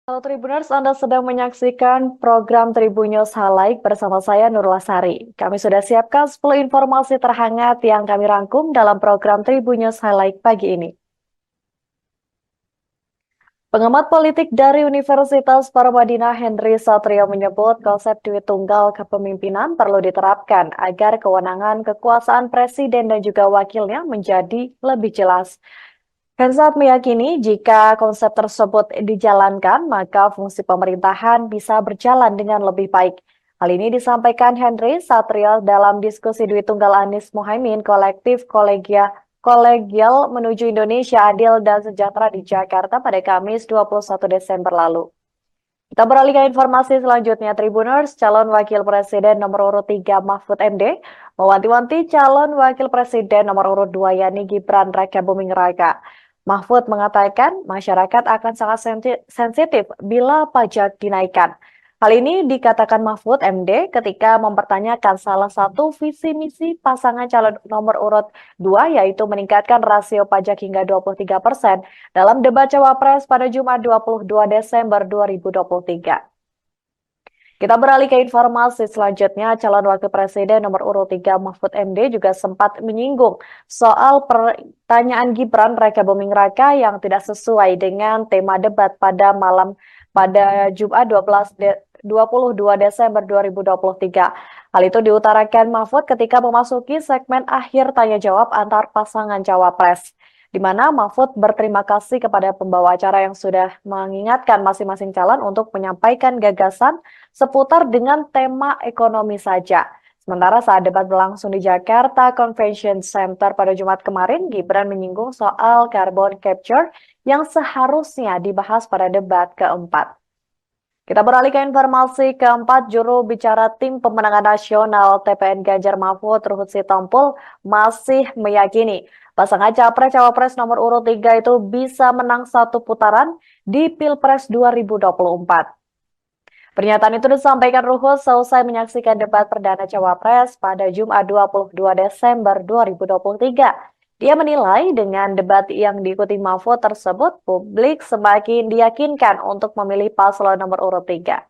Halo Tribuners, Anda sedang menyaksikan program Tribun News Highlight bersama saya Nurul Sari. Kami sudah siapkan 10 informasi terhangat yang kami rangkum dalam program Tribun News Highlight pagi ini. Pengamat politik dari Universitas Paramadina Henry Satrio menyebut konsep duit tunggal kepemimpinan perlu diterapkan agar kewenangan kekuasaan presiden dan juga wakilnya menjadi lebih jelas. Hensat meyakini jika konsep tersebut dijalankan, maka fungsi pemerintahan bisa berjalan dengan lebih baik. Hal ini disampaikan Henry Satrio dalam diskusi duit tunggal Anies Mohaimin kolektif Kolegial menuju Indonesia Adil dan Sejahtera di Jakarta pada Kamis 21 Desember lalu. Kita beralih ke informasi selanjutnya, Tribuners. Calon Wakil Presiden nomor urut 3 Mahfud MD mewanti-wanti calon Wakil Presiden nomor urut 2 yakni Gibran Raka Buming Raka. Mahfud mengatakan masyarakat akan sangat sensitif bila pajak dinaikkan. Hal ini dikatakan Mahfud MD ketika mempertanyakan salah satu visi misi pasangan calon nomor urut 2 yaitu meningkatkan rasio pajak hingga 23% dalam debat Cawapres pada Jumat 22 Desember 2023. Kita beralih ke informasi selanjutnya, calon wakil presiden nomor urut 3 Mahfud MD juga sempat menyinggung soal pertanyaan Gibran Raka Buming Raka yang tidak sesuai dengan tema debat pada Jumat 22 Desember 2023. Hal itu diutarakan Mahfud ketika memasuki segmen akhir tanya jawab antar pasangan cawapres, di mana Mahfud berterima kasih kepada pembawa acara yang sudah mengingatkan masing-masing calon untuk menyampaikan gagasan seputar dengan tema ekonomi saja. Sementara saat debat berlangsung di Jakarta Convention Center pada Jumat kemarin, Gibran menyinggung soal carbon capture yang seharusnya dibahas pada debat keempat. Kita beralih ke informasi keempat, juru bicara tim pemenangan nasional TPN Ganjar Mahfud Ruhut Sitompul masih meyakini pasangan capres-cawapres nomor urut 3 itu bisa menang satu putaran di Pilpres 2024. Pernyataan itu disampaikan Ruhut selesai menyaksikan debat perdana Cawapres pada Jumat 22 Desember 2023. Dia menilai dengan debat yang diikuti Mahfud tersebut, publik semakin diyakinkan untuk memilih paslon nomor urut 3.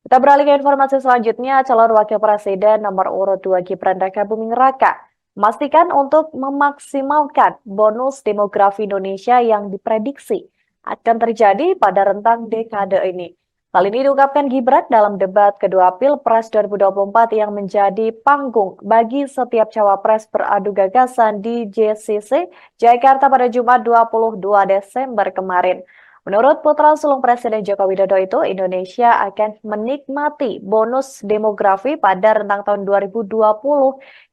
Kita beralih ke informasi selanjutnya, calon wakil presiden nomor urut 2 Gibran Rakabuming Raka memastikan untuk memaksimalkan bonus demografi Indonesia yang diprediksi akan terjadi pada rentang dekade ini. Hal ini diungkapkan Gibran dalam debat kedua Pilpres 2024 yang menjadi panggung bagi setiap cawapres beradu gagasan di JCC Jakarta pada Jumat 22 Desember kemarin. Menurut putra sulung Presiden Joko Widodo itu, Indonesia akan menikmati bonus demografi pada rentang tahun 2020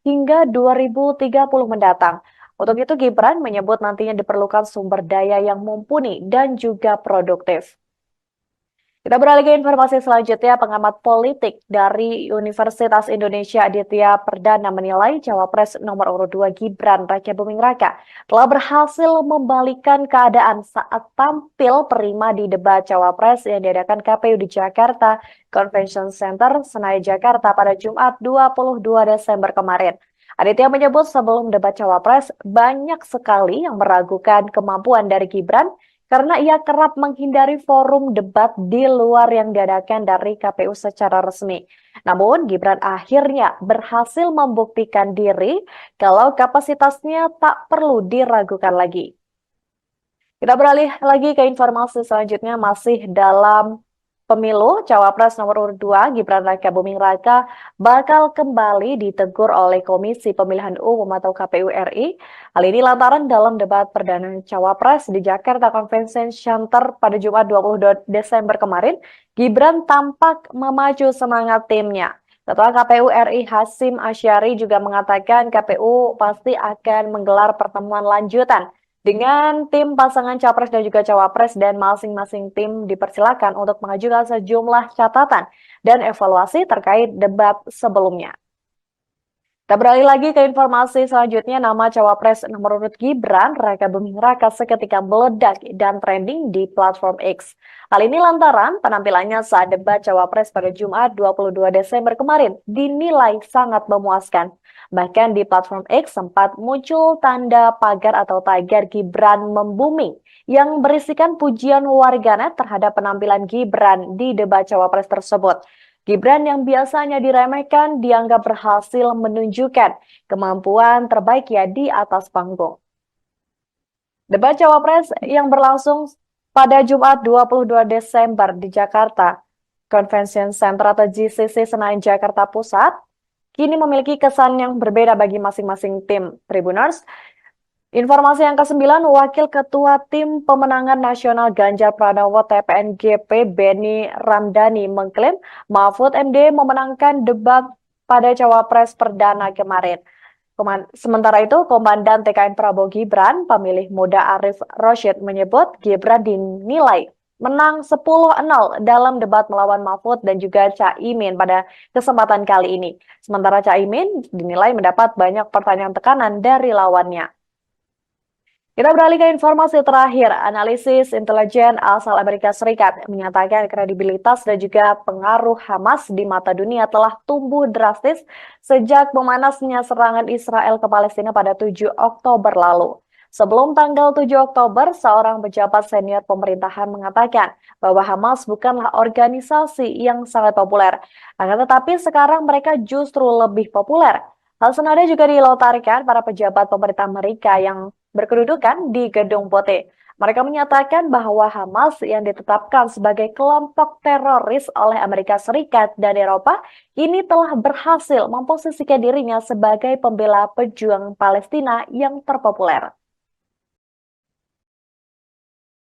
hingga 2030 mendatang. Untuk itu, Gibran menyebut nantinya diperlukan sumber daya yang mumpuni dan juga produktif. Kita beralih ke informasi selanjutnya, pengamat politik dari Universitas Indonesia Aditya Perdana menilai Cawapres nomor urut 2 Gibran Rakabuming Raka telah berhasil membalikan keadaan saat tampil prima di debat Cawapres yang diadakan KPU di Jakarta Convention Center, Senayan, Jakarta pada Jumat 22 Desember kemarin. Aditya menyebut sebelum debat Cawapres banyak sekali yang meragukan kemampuan dari Gibran karena ia kerap menghindari forum debat di luar yang diadakan dari KPU secara resmi. Namun, Gibran akhirnya berhasil membuktikan diri kalau kapasitasnya tak perlu diragukan lagi. Kita beralih lagi ke informasi selanjutnya, masih dalam pemilu, Cawapres nomor urut 2 Gibran Rakabuming Raka bakal kembali ditegur oleh Komisi Pemilihan Umum atau KPU RI. Hal ini lantaran dalam debat perdana Cawapres di Jakarta Convention Center pada Jumat 22 Desember kemarin, Gibran tampak memacu semangat timnya. Ketua KPU RI Hasyim Asyari juga mengatakan KPU pasti akan menggelar pertemuan lanjutan dengan tim pasangan capres dan juga cawapres, dan masing-masing tim dipersilakan untuk mengajukan sejumlah catatan dan evaluasi terkait debat sebelumnya. Kita beralih lagi ke informasi selanjutnya, nama cawapres nomor urut Gibran Rakabuming Raka seketika meledak dan trending di platform X. Hal ini lantaran penampilannya saat debat cawapres pada Jumat 22 Desember kemarin dinilai sangat memuaskan. Bahkan di platform X sempat muncul tanda pagar atau tagar Gibran membumi yang berisikan pujian warganet terhadap penampilan Gibran di debat cawapres tersebut. Gibran yang biasanya diremehkan dianggap berhasil menunjukkan kemampuan terbaiknya di atas panggung. Debat cawapres yang berlangsung pada Jumat 22 Desember di Jakarta Convention Center atau JCC Senayan, Jakarta Pusat, kini memiliki kesan yang berbeda bagi masing-masing tim Tribuners. Informasi yang ke-9, Wakil Ketua Tim Pemenangan Nasional Ganjar Pranowo TPNGP Beni Ramdhani mengklaim Mahfud MD memenangkan debat pada Cawapres perdana kemarin. Sementara itu, Komandan TKN Prabowo Gibran, pemilih muda Arif Roshid menyebut Gibran dinilai menang 10-0 dalam debat melawan Mahfud dan juga Caimin pada kesempatan kali ini. Sementara Caimin dinilai mendapat banyak pertanyaan tekanan dari lawannya. Kita beralih ke informasi terakhir. Analisis intelijen asal Amerika Serikat menyatakan kredibilitas dan juga pengaruh Hamas di mata dunia telah tumbuh drastis sejak memanasnya serangan Israel ke Palestina pada 7 Oktober lalu. Sebelum tanggal 7 Oktober, seorang pejabat senior pemerintahan mengatakan bahwa Hamas bukanlah organisasi yang sangat populer. Akan tetapi sekarang mereka justru lebih populer. Hal senada juga dilontarkan para pejabat pemerintah Amerika yang berkedudukan di Gedung Putih. Mereka menyatakan bahwa Hamas yang ditetapkan sebagai kelompok teroris oleh Amerika Serikat dan Eropa ini telah berhasil memposisikan dirinya sebagai pembela pejuang Palestina yang terpopuler.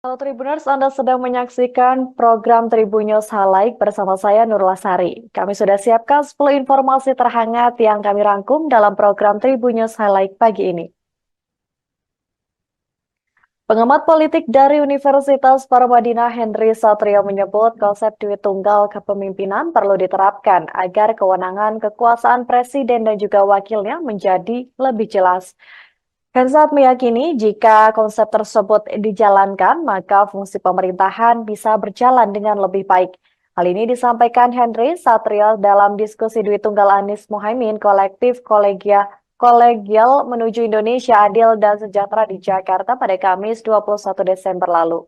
Halo Tribuners, Anda sedang menyaksikan program Tribun News Highlight bersama saya Nurul Sari. Kami sudah siapkan 10 informasi terhangat yang kami rangkum dalam program Tribun News Highlight pagi ini. Pengamat politik dari Universitas Paramadina Henry Satrio menyebut konsep duit tunggal kepemimpinan perlu diterapkan agar kewenangan kekuasaan presiden dan juga wakilnya menjadi lebih jelas. Hensat meyakini jika konsep tersebut dijalankan, maka fungsi pemerintahan bisa berjalan dengan lebih baik. Hal ini disampaikan Henry Satrio dalam diskusi Duit Tunggal Anies Mohaimin kolektif kolegial menuju Indonesia adil dan sejahtera di Jakarta pada Kamis 21 Desember lalu.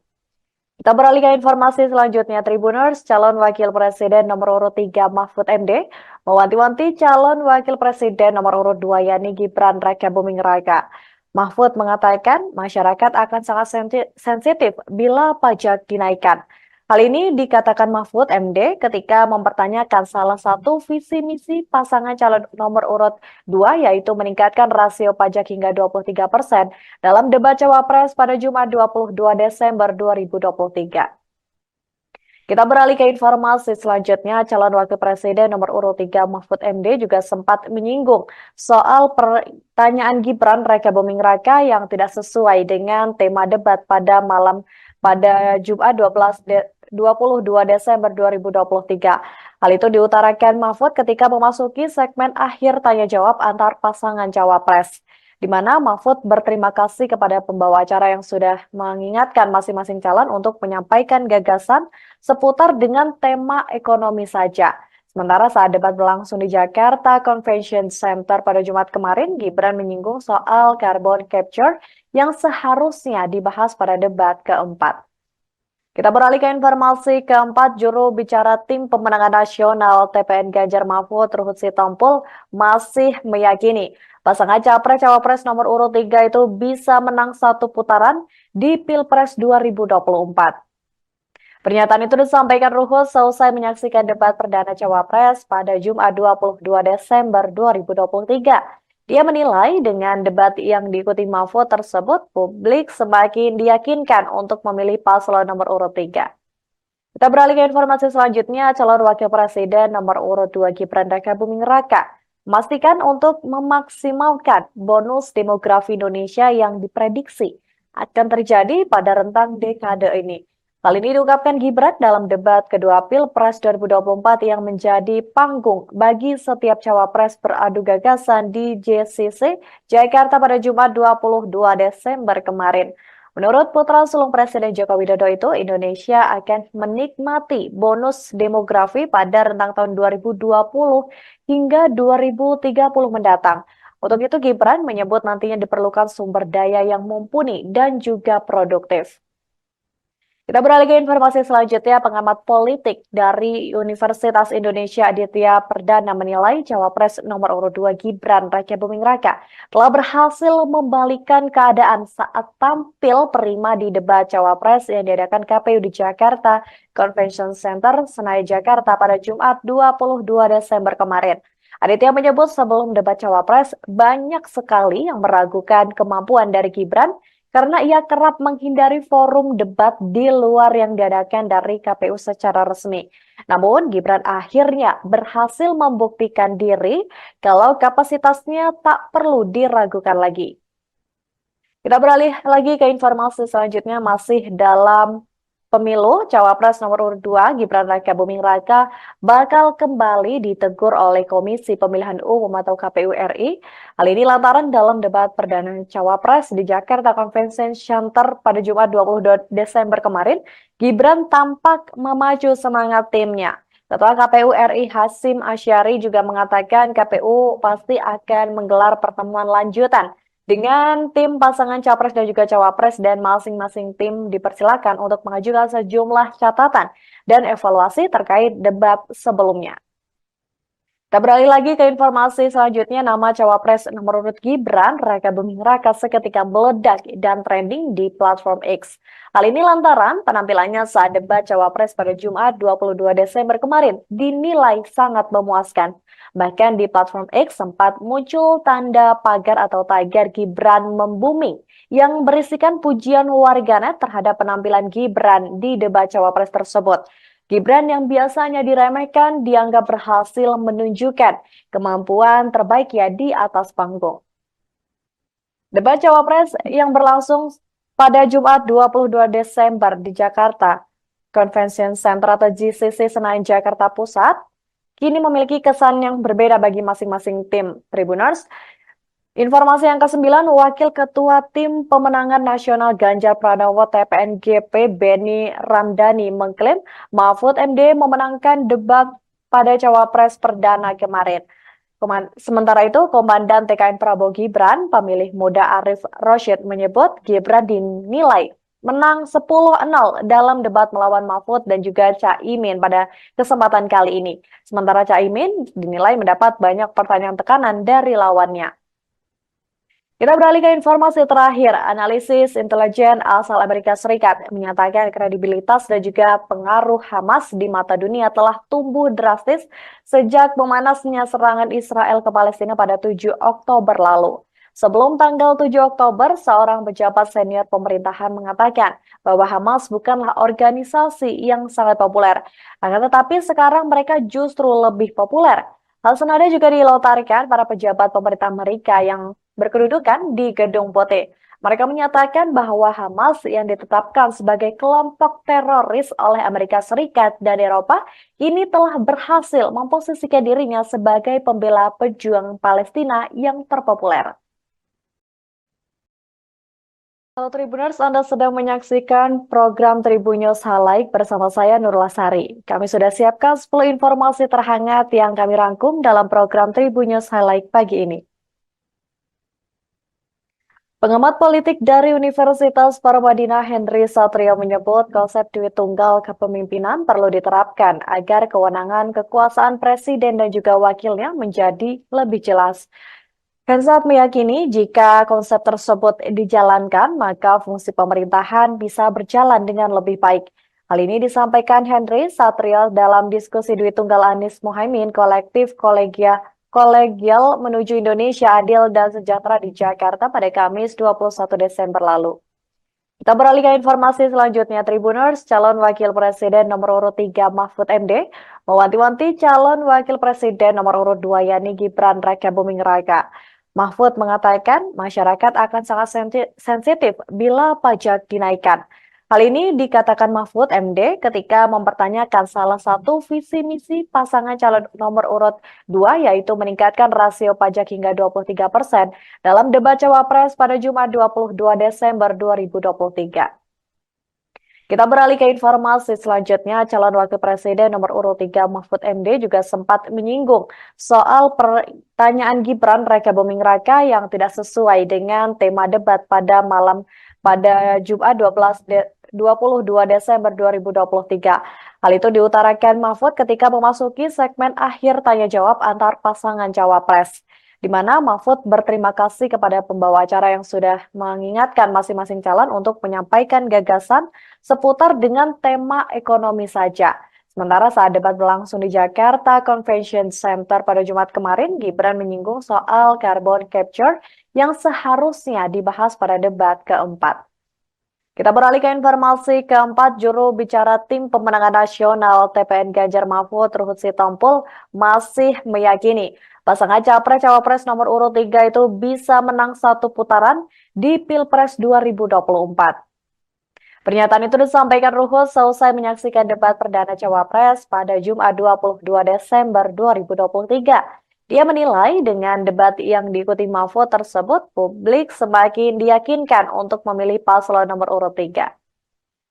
Kita beralih ke informasi selanjutnya. Tribuners, calon wakil presiden nomor urut 3 Mahfud MD mewanti-wanti calon wakil presiden nomor urut 2 yakni Gibran Raka Buming Raka. Mahfud mengatakan masyarakat akan sangat sensitif bila pajak dinaikkan. Hal ini dikatakan Mahfud MD ketika mempertanyakan salah satu visi misi pasangan calon nomor urut 2 yaitu meningkatkan rasio pajak hingga 23% dalam debat Cawapres pada Jumat 22 Desember 2023. Kita beralih ke informasi selanjutnya, calon wakil presiden nomor urut 3 Mahfud MD juga sempat menyinggung soal pertanyaan Gibran Raka Buming Raka yang tidak sesuai dengan tema debat pada Jumat 22 Desember 2023. Hal itu diutarakan Mahfud ketika memasuki segmen akhir tanya jawab antar pasangan Cawapres, di mana Mahfud berterima kasih kepada pembawa acara yang sudah mengingatkan masing-masing calon untuk menyampaikan gagasan seputar dengan tema ekonomi saja. Sementara saat debat berlangsung di Jakarta Convention Center pada Jumat kemarin, Gibran menyinggung soal carbon capture yang seharusnya dibahas pada debat keempat. Kita beralih ke informasi keempat, juru bicara tim pemenangan nasional TPN Ganjar Mahfud Ruhut Sitompul masih meyakini pasangan Capres-Cawapres nomor urut 3 itu bisa menang satu putaran di Pilpres 2024. Pernyataan itu disampaikan Ruhut selesai menyaksikan debat perdana Cawapres pada Jumat 22 Desember 2023. Dia menilai dengan debat yang diikuti Mahfud tersebut, publik semakin diyakinkan untuk memilih paslon nomor urut 3. Kita beralih ke informasi selanjutnya, calon wakil presiden nomor urut 2 Gibran Raka Buming Raka memastikan untuk memaksimalkan bonus demografi Indonesia yang diprediksi akan terjadi pada rentang dekade ini. Hal ini diungkapkan Gibran dalam debat kedua Pilpres 2024 yang menjadi panggung bagi setiap cawapres beradu gagasan di JCC Jakarta pada Jumat 22 Desember kemarin. Menurut putra sulung Presiden Joko Widodo itu, Indonesia akan menikmati bonus demografi pada rentang tahun 2020 hingga 2030 mendatang. Untuk itu, Gibran menyebut nantinya diperlukan sumber daya yang mumpuni dan juga produktif. Kita beralih ke informasi selanjutnya, pengamat politik dari Universitas Indonesia Aditya Perdana menilai Cawapres nomor urut 2 Gibran Raka Buming Raka telah berhasil membalikkan keadaan saat tampil prima di debat Cawapres yang diadakan KPU di Jakarta Convention Center, Senayan, Jakarta pada Jumat 22 Desember kemarin. Aditya menyebut sebelum debat Cawapres banyak sekali yang meragukan kemampuan dari Gibran karena ia kerap menghindari forum debat di luar yang diadakan dari KPU secara resmi. Namun, Gibran akhirnya berhasil membuktikan diri kalau kapasitasnya tak perlu diragukan lagi. Kita beralih lagi ke informasi selanjutnya, masih dalam pemilu, Cawapres nomor urut 2 Gibran Raka Buming Raka bakal kembali ditegur oleh Komisi Pemilihan Umum atau KPU RI. Hal ini lantaran dalam debat perdana Cawapres di Jakarta Convention Center pada Jumat 22 Desember kemarin, Gibran tampak memacu semangat timnya. Ketua KPU RI Hasyim Asyari juga mengatakan KPU pasti akan menggelar pertemuan lanjutan dengan tim pasangan Capres dan juga Cawapres, dan masing-masing tim dipersilakan untuk mengajukan sejumlah catatan dan evaluasi terkait debat sebelumnya. Kita beralih lagi ke informasi selanjutnya, nama Cawapres nomor urut Gibran Raka Buming Raka seketika meledak dan trending di platform X. Hal ini lantaran penampilannya saat debat Cawapres pada Jumat 22 Desember kemarin dinilai sangat memuaskan. Bahkan di platform X sempat muncul tanda pagar atau tagar Gibran membuming yang berisikan pujian warganet terhadap penampilan Gibran di debat Cawapres tersebut. Gibran yang biasanya diremehkan dianggap berhasil menunjukkan kemampuan terbaiknya di atas panggung. Debat Cawapres yang berlangsung pada Jumat 22 Desember di Jakarta Convention Center atau JCC Senayan, Jakarta Pusat, kini memiliki kesan yang berbeda bagi masing-masing tim Tribuners. Informasi yang ke-9, Wakil Ketua Tim Pemenangan Nasional Ganjar Pranowo TPNGP Beni Ramdhani mengklaim Mahfud MD memenangkan debat pada Cawapres Perdana kemarin. Sementara itu, Komandan TKN Prabowo Gibran, pemilih muda Arif Rosyid menyebut Gibran dinilai menang 10-0 dalam debat melawan Mahfud dan juga Caimin pada kesempatan kali ini. Sementara Caimin dinilai mendapat banyak pertanyaan tekanan dari lawannya. Kita beralih ke informasi terakhir. Analisis intelijen asal Amerika Serikat menyatakan kredibilitas dan juga pengaruh Hamas di mata dunia telah tumbuh drastis sejak memanasnya serangan Israel ke Palestina pada 7 Oktober lalu. Sebelum tanggal 7 Oktober, seorang pejabat senior pemerintahan mengatakan bahwa Hamas bukanlah organisasi yang sangat populer. Akan tetapi sekarang mereka justru lebih populer. Hal senada juga dilontarkan para pejabat pemerintah Amerika yang berkedudukan di Gedung Putih. Mereka menyatakan bahwa Hamas yang ditetapkan sebagai kelompok teroris oleh Amerika Serikat dan Eropa ini telah berhasil memposisikan dirinya sebagai pembela pejuang Palestina yang terpopuler. Halo Tribuners, Anda sedang menyaksikan program Tribun News Highlight bersama saya Nurul Sari. Kami sudah siapkan 10 informasi terhangat yang kami rangkum dalam program Tribun News Highlight pagi ini. Pengamat politik dari Universitas Paramadina Henry Satrio menyebut konsep duit tunggal kepemimpinan perlu diterapkan agar kewenangan kekuasaan presiden dan juga wakilnya menjadi lebih jelas. Hensat meyakini jika konsep tersebut dijalankan, maka fungsi pemerintahan bisa berjalan dengan lebih baik. Hal ini disampaikan Henry Satrio dalam diskusi duit tunggal Anies Mohaimin kolektif kolegial menuju Indonesia adil dan sejahtera di Jakarta pada Kamis 21 Desember lalu. Kita beralih ke informasi selanjutnya, Tribuners. Calon Wakil Presiden nomor urut 3 Mahfud MD mewanti-wanti calon Wakil Presiden nomor urut 2 yakni Gibran Rakabuming Raka. Mahfud mengatakan masyarakat akan sangat sensitif bila pajak dinaikkan. Hal ini dikatakan Mahfud MD ketika mempertanyakan salah satu visi misi pasangan calon nomor urut 2 yaitu meningkatkan rasio pajak hingga 23% dalam debat Cawapres pada Jumat 22 Desember 2023. Kita beralih ke informasi selanjutnya, calon wakil presiden nomor urut 3 Mahfud MD juga sempat menyinggung soal pertanyaan Gibran Rakabuming Raka yang tidak sesuai dengan tema debat pada Jumat 22 Desember 2023. Hal itu diutarakan Mahfud ketika memasuki segmen akhir tanya jawab antar pasangan cawapres, di mana Mahfud berterima kasih kepada pembawa acara yang sudah mengingatkan masing-masing calon untuk menyampaikan gagasan seputar dengan tema ekonomi saja. Sementara saat debat berlangsung di Jakarta Convention Center pada Jumat kemarin, Gibran menyinggung soal carbon capture yang seharusnya dibahas pada debat keempat. Kita beralih ke informasi keempat, juru bicara Tim Pemenangan Nasional TPN Ganjar Mahfud Ruhut Sitompul masih meyakini pasangan Capres-Cawapres nomor urut 3 itu bisa menang satu putaran di Pilpres 2024. Pernyataan itu disampaikan Ruhut selesai menyaksikan debat perdana Cawapres pada Jumat 22 Desember 2023. Dia menilai dengan debat yang diikuti Mahfud tersebut, publik semakin diyakinkan untuk memilih paslon nomor urut 3.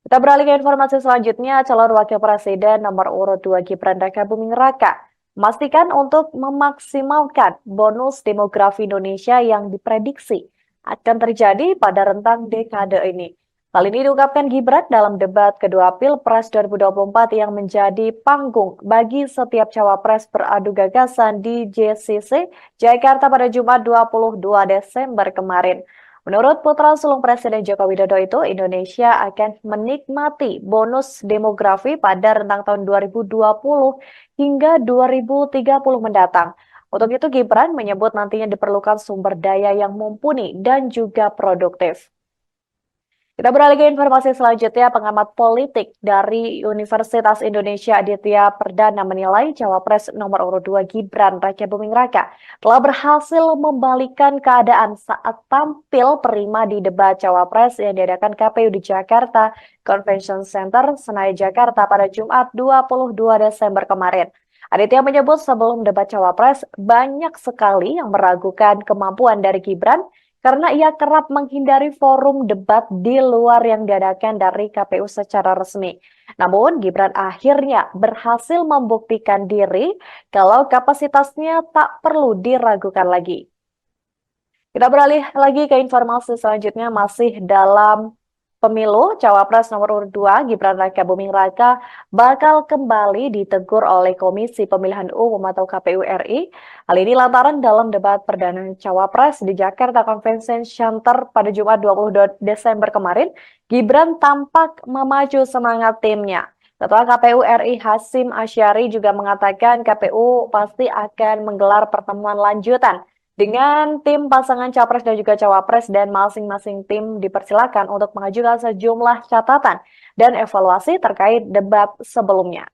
Kita beralih ke informasi selanjutnya, calon wakil presiden nomor urut 2 Gibran Rakabuming Raka memastikan untuk memaksimalkan bonus demografi Indonesia yang diprediksi akan terjadi pada rentang dekade ini. Hal ini diungkapkan Gibran dalam debat kedua Pilpres 2024 yang menjadi panggung bagi setiap cawapres beradu gagasan di JCC Jakarta pada Jumat 22 Desember kemarin. Menurut putra sulung Presiden Joko Widodo itu, Indonesia akan menikmati bonus demografi pada rentang tahun 2020 hingga 2030 mendatang. Untuk itu, Gibran menyebut nantinya diperlukan sumber daya yang mumpuni dan juga produktif. Kita beralih ke informasi selanjutnya, pengamat politik dari Universitas Indonesia Aditya Perdana menilai Cawapres nomor urut 2 Gibran Rakabuming Raka telah berhasil membalikan keadaan saat tampil prima di debat Cawapres yang diadakan KPU di Jakarta Convention Center, Senayan, Jakarta pada Jumat 22 Desember kemarin. Aditya menyebut sebelum debat Cawapres, banyak sekali yang meragukan kemampuan dari Gibran karena ia kerap menghindari forum debat di luar yang diadakan dari KPU secara resmi. Namun, Gibran akhirnya berhasil membuktikan diri kalau kapasitasnya tak perlu diragukan lagi. Kita beralih lagi ke informasi selanjutnya masih dalam pemilu. Cawapres nomor urut 2 Gibran Raka Buming Raka bakal kembali ditegur oleh Komisi Pemilihan Umum atau KPU RI. Hal ini lantaran dalam debat perdana Cawapres di Jakarta Convention Center pada Jumat 22 Desember kemarin, Gibran tampak memacu semangat timnya. Ketua KPU RI Hasyim Asyari juga mengatakan KPU pasti akan menggelar pertemuan lanjutan dengan tim pasangan capres dan juga cawapres dan masing-masing tim dipersilakan untuk mengajukan sejumlah catatan dan evaluasi terkait debat sebelumnya.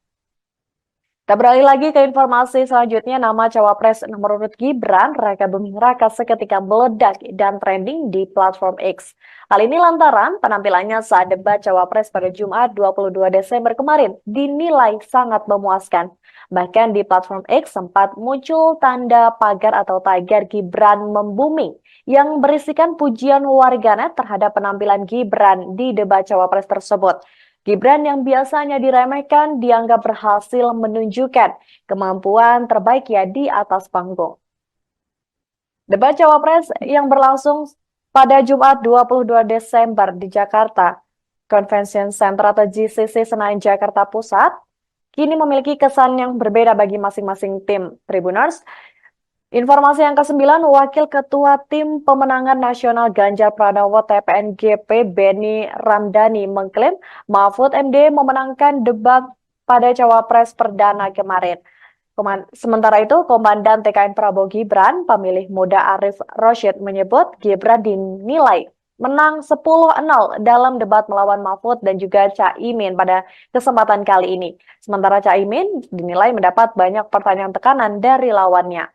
Kita beralih lagi ke informasi selanjutnya, nama cawapres nomor urut Gibran Raka Buming Raka seketika meledak dan trending di platform X. Hal ini lantaran penampilannya saat debat cawapres pada Jumat 22 Desember kemarin dinilai sangat memuaskan. Bahkan di platform X sempat muncul tanda pagar atau tagar Gibran membuming yang berisikan pujian warganet terhadap penampilan Gibran di debat cawapres tersebut. Gibran yang biasanya diremehkan dianggap berhasil menunjukkan kemampuan terbaiknya di atas panggung. Debat Cawapres yang berlangsung pada Jumat 22 Desember di Jakarta Convention Center atau GCC Senayan Jakarta Pusat kini memiliki kesan yang berbeda bagi masing-masing tim Tribuners. Informasi yang ke-9, Wakil Ketua Tim Pemenangan Nasional Ganjar Pranowo TPNGP Beni Ramdhani mengklaim Mahfud MD memenangkan debat pada Cawapres Perdana kemarin. Sementara itu, Komandan TKN Prabowo Gibran, pemilih muda Arif Roshid menyebut Gibran dinilai menang 10-0 dalam debat melawan Mahfud dan juga Caimin pada kesempatan kali ini. Sementara Caimin dinilai mendapat banyak pertanyaan tekanan dari lawannya.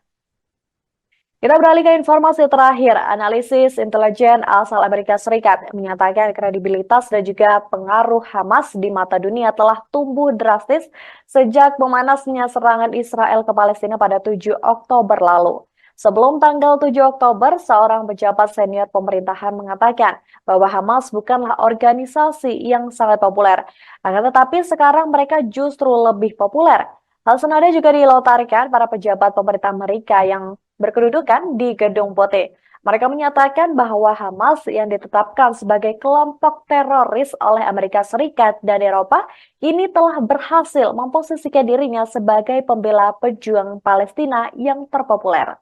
Kita beralih ke informasi terakhir. Analisis intelijen asal Amerika Serikat menyatakan kredibilitas dan juga pengaruh Hamas di mata dunia telah tumbuh drastis sejak memanasnya serangan Israel ke Palestina pada 7 Oktober lalu. Sebelum tanggal 7 Oktober, seorang pejabat senior pemerintahan mengatakan bahwa Hamas bukanlah organisasi yang sangat populer. Akan tetapi sekarang mereka justru lebih populer. Hal senada juga dilontarkan para pejabat pemerintah Amerika yang berkedudukan di Gedung Putih. Mereka menyatakan bahwa Hamas yang ditetapkan sebagai kelompok teroris oleh Amerika Serikat dan Eropa ini telah berhasil memposisikan dirinya sebagai pembela pejuang Palestina yang terpopuler.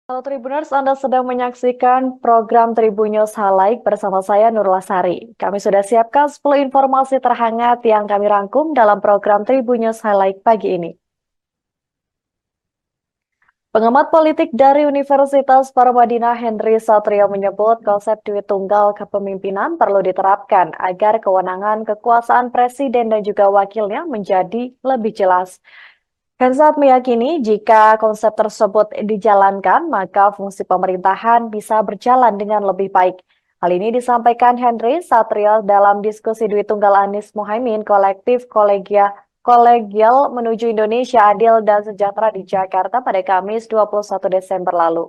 Halo Tribuners, Anda sedang menyaksikan program Tribun News Highlight bersama saya Nurul Sari. Kami sudah siapkan 10 informasi terhangat yang kami rangkum dalam program Tribun News Highlight pagi ini. Pengamat politik dari Universitas Paramadina Henry Satrio menyebut konsep duit tunggal kepemimpinan perlu diterapkan agar kewenangan kekuasaan presiden dan juga wakilnya menjadi lebih jelas. Hensat meyakini jika konsep tersebut dijalankan, maka fungsi pemerintahan bisa berjalan dengan lebih baik. Hal ini disampaikan Henry Satrio dalam diskusi duit tunggal Anies Mohaimin kolektif Kolegial menuju Indonesia Adil dan Sejahtera di Jakarta pada Kamis 21 Desember lalu.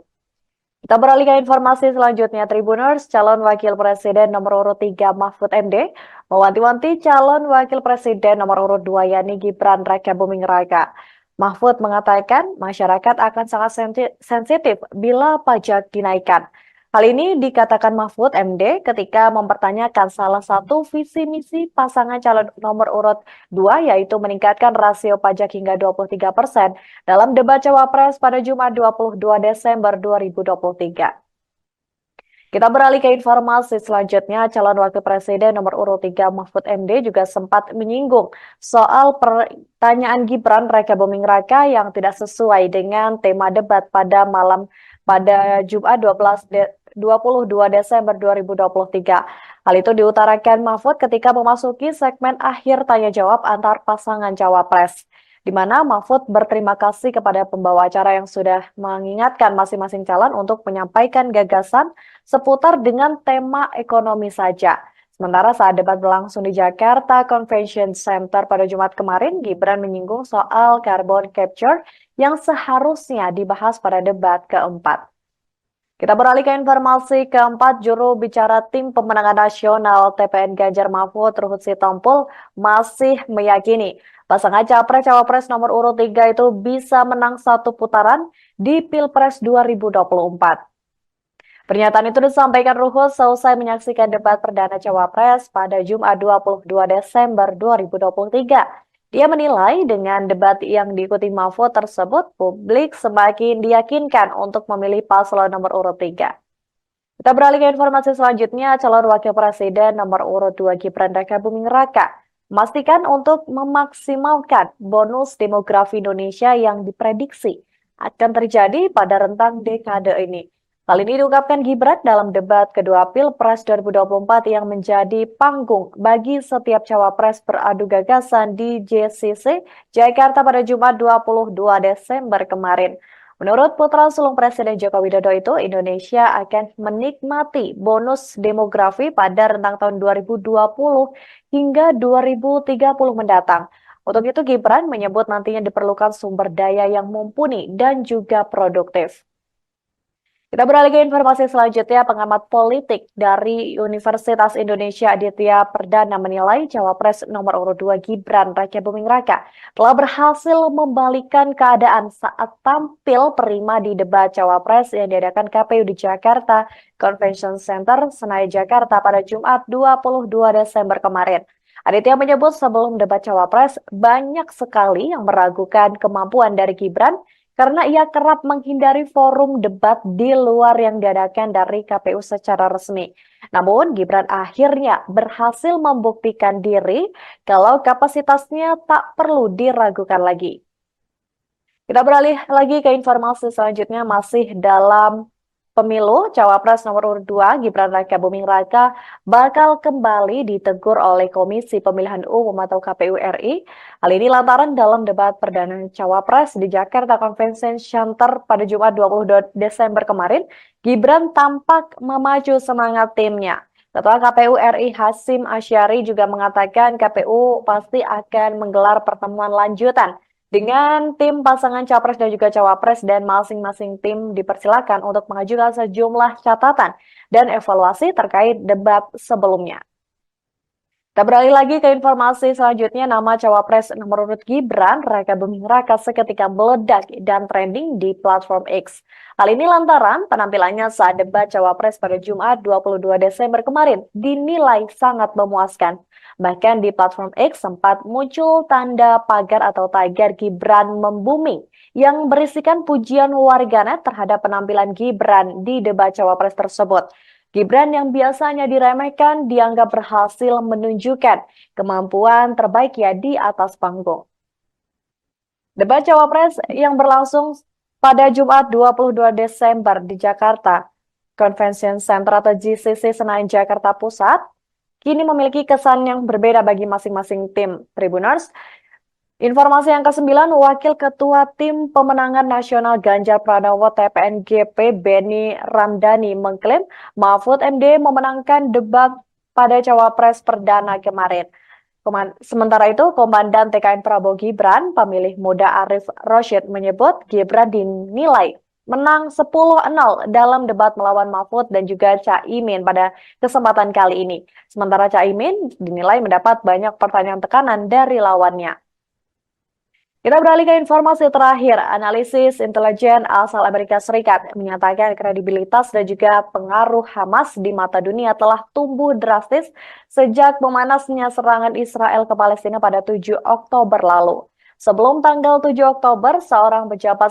Kita beralih ke informasi selanjutnya, Tribuners. Calon Wakil Presiden nomor urut 3 Mahfud MD mewanti-wanti calon Wakil Presiden nomor urut 2 yakni Gibran Raka Buming Raka. Mahfud mengatakan masyarakat akan sangat sensitif bila pajak dinaikkan. Hal ini dikatakan Mahfud MD ketika mempertanyakan salah satu visi misi pasangan calon nomor urut 2 yaitu meningkatkan rasio pajak hingga 23% dalam debat Cawapres pada Jumat 22 Desember 2023. Kita beralih ke informasi selanjutnya, calon wakil presiden nomor urut 3 Mahfud MD juga sempat menyinggung soal pertanyaan Gibran Raka Buming Raka yang tidak sesuai dengan tema debat pada Jumat 22 Desember 2023. Hal itu diutarakan Mahfud ketika memasuki segmen akhir tanya jawab antar pasangan cawapres, di mana Mahfud berterima kasih kepada pembawa acara yang sudah mengingatkan masing-masing calon untuk menyampaikan gagasan seputar dengan tema ekonomi saja. Sementara saat debat berlangsung di Jakarta Convention Center pada Jumat kemarin, Gibran menyinggung soal carbon capture yang seharusnya dibahas pada debat keempat. Kita beralih ke informasi keempat, juru bicara tim pemenangan nasional TPN Ganjar Mahfud Ruhut Sitompul masih meyakini pasangan Capres-Cawapres nomor urut 3 itu bisa menang satu putaran di Pilpres 2024. Pernyataan itu disampaikan Ruhut seusai menyaksikan debat perdana Cawapres pada Jumat 22 Desember 2023. Dia menilai dengan debat yang diikuti Mahfud tersebut, publik semakin diyakinkan untuk memilih paslon nomor urut 3. Kita beralih ke informasi selanjutnya, calon wakil presiden nomor urut 2 Gibran Rakabuming Raka memastikan untuk memaksimalkan bonus demografi Indonesia yang diprediksi akan terjadi pada rentang dekade ini. Hal ini diungkapkan Gibran dalam debat kedua Pilpres 2024 yang menjadi panggung bagi setiap cawapres beradu gagasan di JCC Jakarta pada Jumat 22 Desember kemarin. Menurut putra sulung Presiden Joko Widodo itu, Indonesia akan menikmati bonus demografi pada rentang tahun 2020 hingga 2030 mendatang. Untuk itu, Gibran menyebut nantinya diperlukan sumber daya yang mumpuni dan juga produktif. Kita beralih ke informasi selanjutnya, pengamat politik dari Universitas Indonesia Aditya Perdana menilai Cawapres nomor urut 2 Gibran Rakabuming Raka telah berhasil membalikan keadaan saat tampil prima di debat Cawapres yang diadakan KPU di Jakarta Convention Center, Senayan, Jakarta pada Jumat 22 Desember kemarin. Aditya menyebut sebelum debat Cawapres banyak sekali yang meragukan kemampuan dari Gibran karena ia kerap menghindari forum debat di luar yang diadakan dari KPU secara resmi. Namun, Gibran akhirnya berhasil membuktikan diri kalau kapasitasnya tak perlu diragukan lagi. Kita beralih lagi ke informasi selanjutnya, masih dalam pemilu, Cawapres nomor urut 2 Gibran Rakabuming Raka bakal kembali ditegur oleh Komisi Pemilihan Umum atau KPU RI. Hal ini lantaran dalam debat perdana Cawapres di Jakarta Convention Center pada Jumat 22 Desember kemarin, Gibran tampak memacu semangat timnya. Ketua KPU RI Hasyim Asyari juga mengatakan KPU pasti akan menggelar pertemuan lanjutan dengan tim pasangan Capres dan juga Cawapres, dan masing-masing tim dipersilakan untuk mengajukan sejumlah catatan dan evaluasi terkait debat sebelumnya. Kita beralih lagi ke informasi selanjutnya, nama Cawapres nomor urut Gibran Rakabuming Raka seketika meledak dan trending di platform X. Hal ini lantaran penampilannya saat debat Cawapres pada Jumat 22 Desember kemarin dinilai sangat memuaskan. Bahkan di platform X sempat muncul tanda pagar atau tagar Gibran membuming yang berisikan pujian warganet terhadap penampilan Gibran di debat Cawapres tersebut. Gibran yang biasanya diremehkan dianggap berhasil menunjukkan kemampuan terbaiknya di atas panggung. Debat Cawapres yang berlangsung pada Jumat 22 Desember di Jakarta Convention Center atau JCC Senayan, Jakarta Pusat, kini memiliki kesan yang berbeda bagi masing-masing tim Tribuners. Informasi yang ke-9, Wakil Ketua Tim Pemenangan Nasional Ganjar Pranowo TPN GP Beni Ramdhani mengklaim Mahfud MD memenangkan debat pada Cawapres perdana kemarin. Sementara itu, Komandan TKN Prabowo Gibran, pemilih muda Arief Rashid menyebut Gibran dinilai menang 10-0 dalam debat melawan Mahfud dan juga Caimin pada kesempatan kali ini. Sementara Caimin dinilai mendapat banyak pertanyaan tekanan dari lawannya. Kita beralih ke informasi terakhir. Analisis intelijen asal Amerika Serikat menyatakan kredibilitas dan juga pengaruh Hamas di mata dunia telah tumbuh drastis sejak memanasnya serangan Israel ke Palestina pada 7 Oktober lalu. Sebelum tanggal 7 Oktober, seorang pejabat